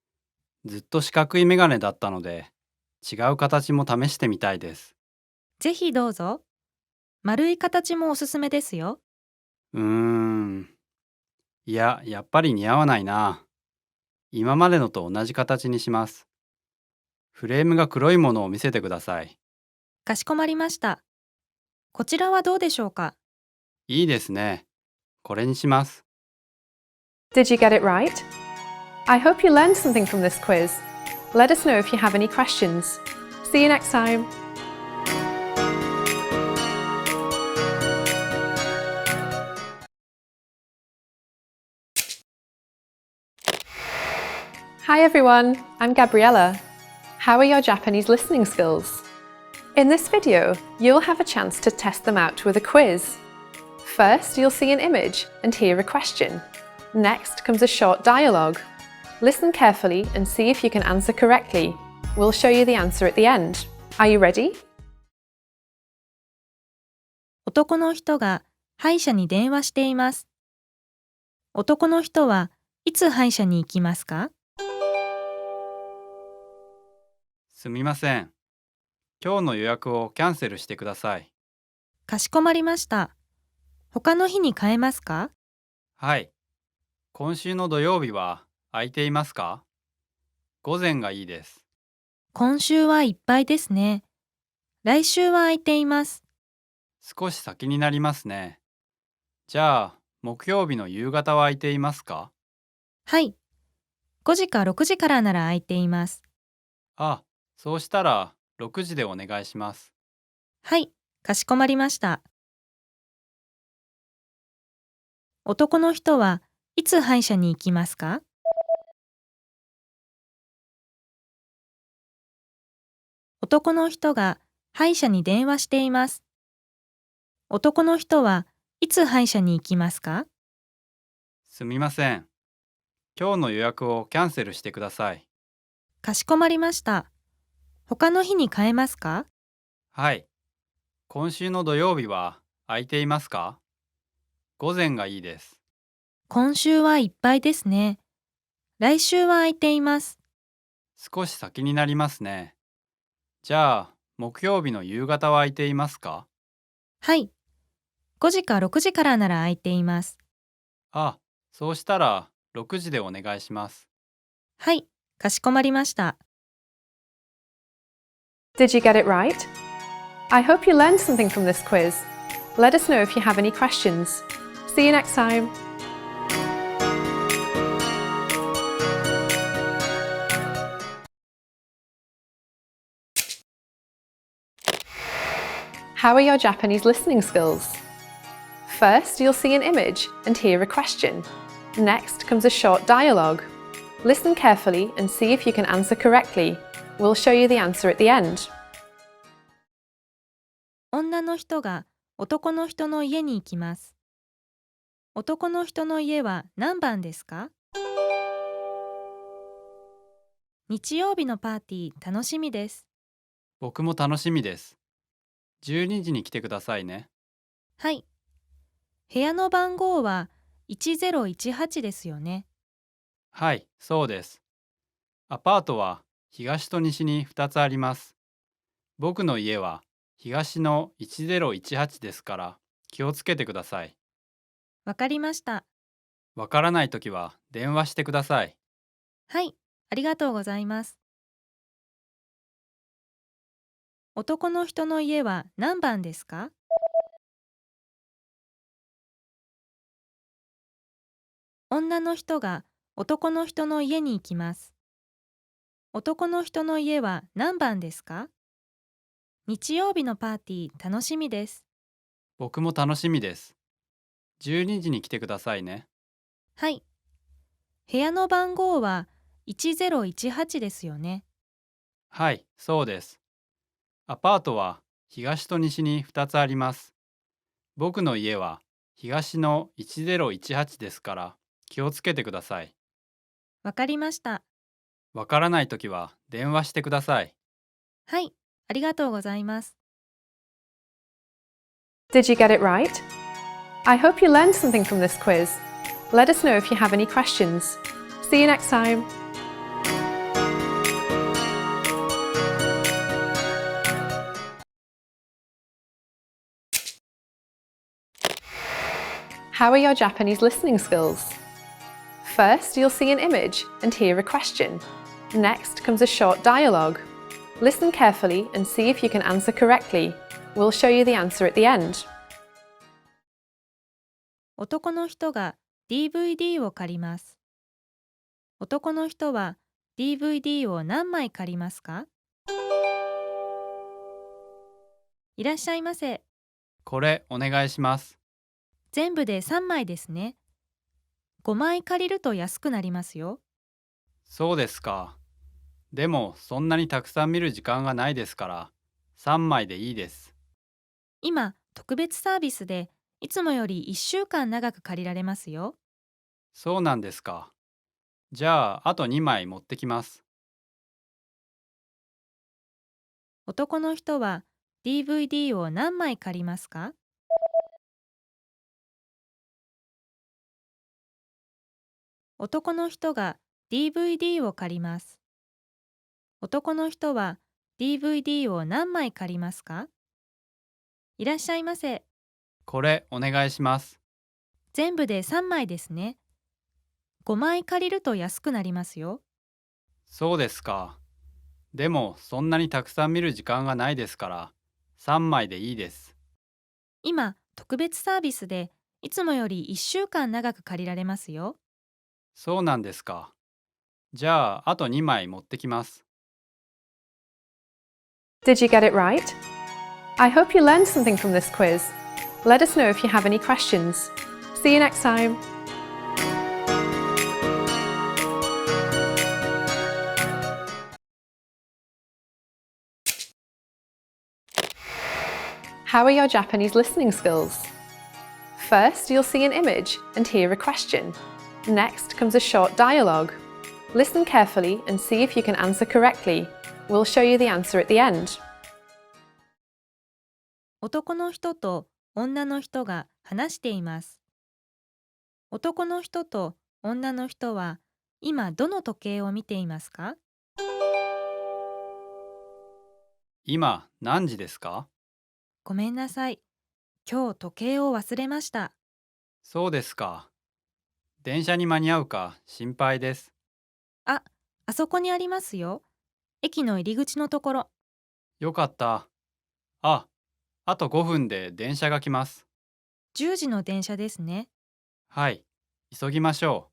H: ずっと四角いメガネだったので、違う形も試してみたいです。
J: ぜひどうぞ。丸い形もおすすめですよ。
H: いや、やっぱり似合わないな。今までのと同じ形にします。フレームが黒いものを見せてください。
J: かしこまりました。こちらはどうでしょうか？
H: いいですね。これにします。
A: Did you get it right? I hope you learned something from this quiz. Let us know if you have any questions. See you next time. Hi everyone, I'm Gabriella. How are your Japanese listening skills? In this video, you'll have a chance to test them out with a quiz. First, you'll see an image and hear a question. Next comes a short dialogue. Listen carefully and see if you can answer correctly. We'll show you the answer at the end. Are you ready?
J: 男の人が歯医者に電話しています。男の人はいつ歯医者に行きますか？
H: すみません。今日の予約をキャンセルしてください。
J: かしこまりました。他の日に変えますか？
H: はい。今週の土曜日は空いていますか？午前がいいです。
J: 今週はいっぱいですね。来週は空いています。
H: 少し先になりますね。じゃあ、木曜日の夕方は空いていますか？
J: はい。5時か6時からなら空いています。
H: あ、そうしたら6時でお願いします。
J: はい、かしこまりました。男の人はいつ歯医者に行きますか？男の人が歯医者に電話しています。男の人はいつ歯医者に行きますか？
H: すみません。今日の予約をキャンセルしてください。
J: かしこまりました。他の日に変えますか？
H: はい。今週の土曜日は空いていますか？午前がいいです。
J: 今週はいっぱいですね。来週は空いています。
H: 少し先になりますね。じゃあ、木曜日の夕方は空いていますか？
J: はい。5時か6時からなら空いています。
H: あ、そうしたら6時でお願いします。
J: はい。かしこまりました。
A: Did you get it right? I hope you learned something from this quiz. Let us know if you have any questions. See you next time. How are your Japanese listening skills? First, you'll see an image and hear a question. Next comes a short dialogue. Listen carefully and see if you can answer correctly. We'll show you the answer at the end.
J: 女の人が男の人の家に行きます。男の人の家は何番ですか？日曜日のパーティー楽しみです。
H: 僕も楽しみです。12時に来てくださいね。
J: はい。部屋の番号は1018ですよね。
H: はい、そうです。アパートは東と西に2つあります。僕の家は東の1018ですから気をつけてください。
J: わかりました。
H: わからないときは電話してください。
J: はい。ありがとうございます。男の人の家は何番ですか？女の人が男の人の家に行きます。男の人の家は何番ですか？日曜日のパーティー楽しみです。
H: 僕も楽しみです。12時に来てくださいね。
J: はい。部屋の番号は1018ですよね。
H: はい、そうです。アパートは東と西に2つあります。僕の家は東の1018ですから気をつけてください。
J: わかりました。
H: わからないときは電話してください。
J: はい。ありがとうございます。
A: Did you get it right? I hope you learned something from this quiz. Let us know if you have any questions. See you next time. How are your Japanese listening skills? First, you'll see an image and hear a question. Next comes a short dialogue. Listen carefully and see if you can answer correctly. We'll show you the answer at the end.
J: 男の人が DVD を借ります。男の人は DVD を何枚借りますか？いらっしゃいませ。
H: これお願いします。
J: 全部で3枚ですね。5枚借りると安くなりますよ。
H: そうですか。でもそんなにたくさん見る時間がないですから3枚でいいです。
J: 今、特別サービスでいつもより1週間長く借りられますよ。
H: そうなんですか。じゃああと2枚持ってきます。
J: 男の人は DVD を何枚借りますか？男の人が DVD を借ります。男の人は DVD を何枚借りますか？いらっしゃいませ。
H: これお願いします。
J: 全部で3枚ですね。5枚借りると安くなりますよ。
H: そうですか。でもそんなにたくさん見る時間がないですから3枚でいいです。
J: 今、特別サービスでいつもより1週間長く借りられますよ。
H: そうなんですか。じゃああと2枚持ってきます。
A: Did you get it right? I hope you learned something from this quiz. Let us know if you have any questions. See you next time. How are your Japanese listening skills? First, you'll see an image and hear a question. Next comes a short dialogue. Listen carefully and see if you can answer correctly. We'll show you the answer at the end.
J: 男の人と女の人が話しています。男の人と女の人は今どの時計を見ていますか？
H: 今何時ですか？
J: ごめんなさい。今日時計を忘れました。
H: そうですか。電車に間に合うか心配です。
J: あそこにありますよ。駅の入り口のところ。
H: よかった。あと5分で電車が来ます。
J: 10時の電車ですね。
H: はい、急ぎましょ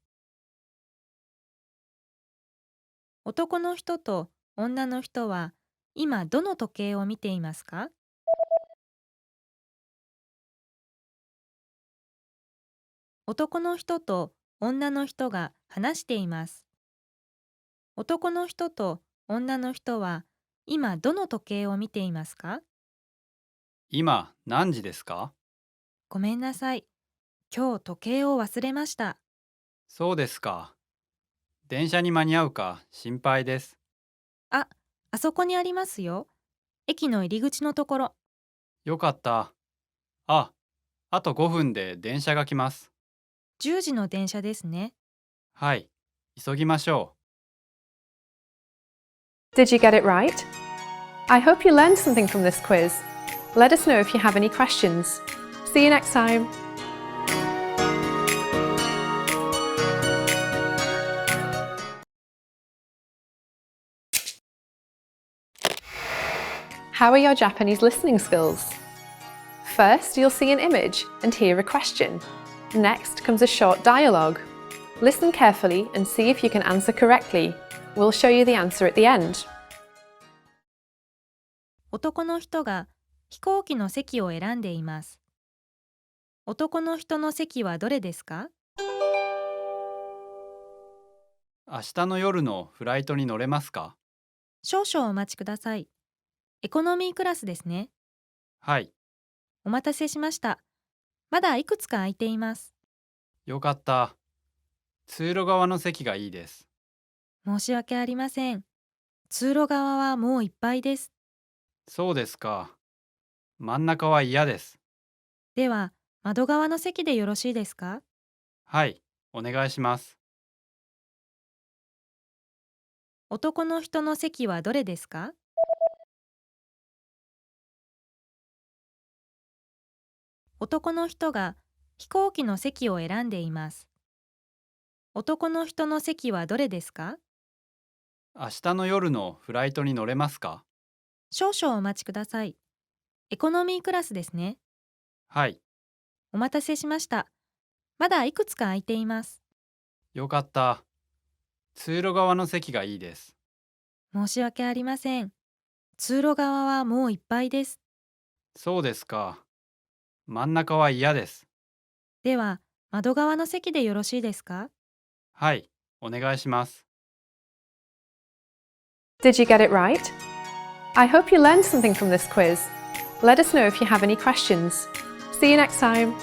J: 男の人と女の人は今どの時計を見ていますか？男の人と女の人が話しています。男の人と女の人は今どの時計を見ていますか？
H: う。今何時ですか？
J: ごめんなさい。今日時計を忘れました。
H: そうですか。電車に間に合うか心配です。
J: あそこにありますよ。駅の入り口のところ。
H: よかった。あと5分で電車が来ます。
J: 10時の電車ですね。
H: はい、急ぎましょう。
A: Did you get it right? I hope you learned something from this quiz. Let us know if you have any questions. See you next time. How are your Japanese listening skills? First, you'll see an image and hear a question. Next comes a short dialogue. Listen carefully and see if you can answer correctly. We'll show you the answer at the end.
J: 男の人が飛行機の席を選んでいます。男の人の席はどれですか？
H: 明日の夜のフライトに乗れますか？
J: 少々お待ちください。エコノミークラスですね。
H: はい、
J: お待たせしました。まだいくつか空いています。
H: よかった。通路側の席がいいです。
J: 申し訳ありません。通路側はもういっぱいです。
H: そうですか。真ん中は嫌です。
J: では、窓側の席でよろしいですか？
H: はい、お願いします。
J: 男の人の席はどれですか？男の人が飛行機の席を選んでいます。男の人の席はどれですか？
H: 明日の夜のフライトに乗れますか？
J: 少々お待ちください。エコノミークラスですね。
H: はい、
J: お待たせしました。まだいくつか空いています。
H: よかった。通路側の席がいいです。
J: 申し訳ありません。通路側はもういっぱいです。
H: そうですか。真ん中は嫌です。
J: では、窓側の席でよろしいですか？
H: はい、お願いします。
A: Did you get it right? I hope you learned something from this quiz. Let us know if you have any questions. See you next time.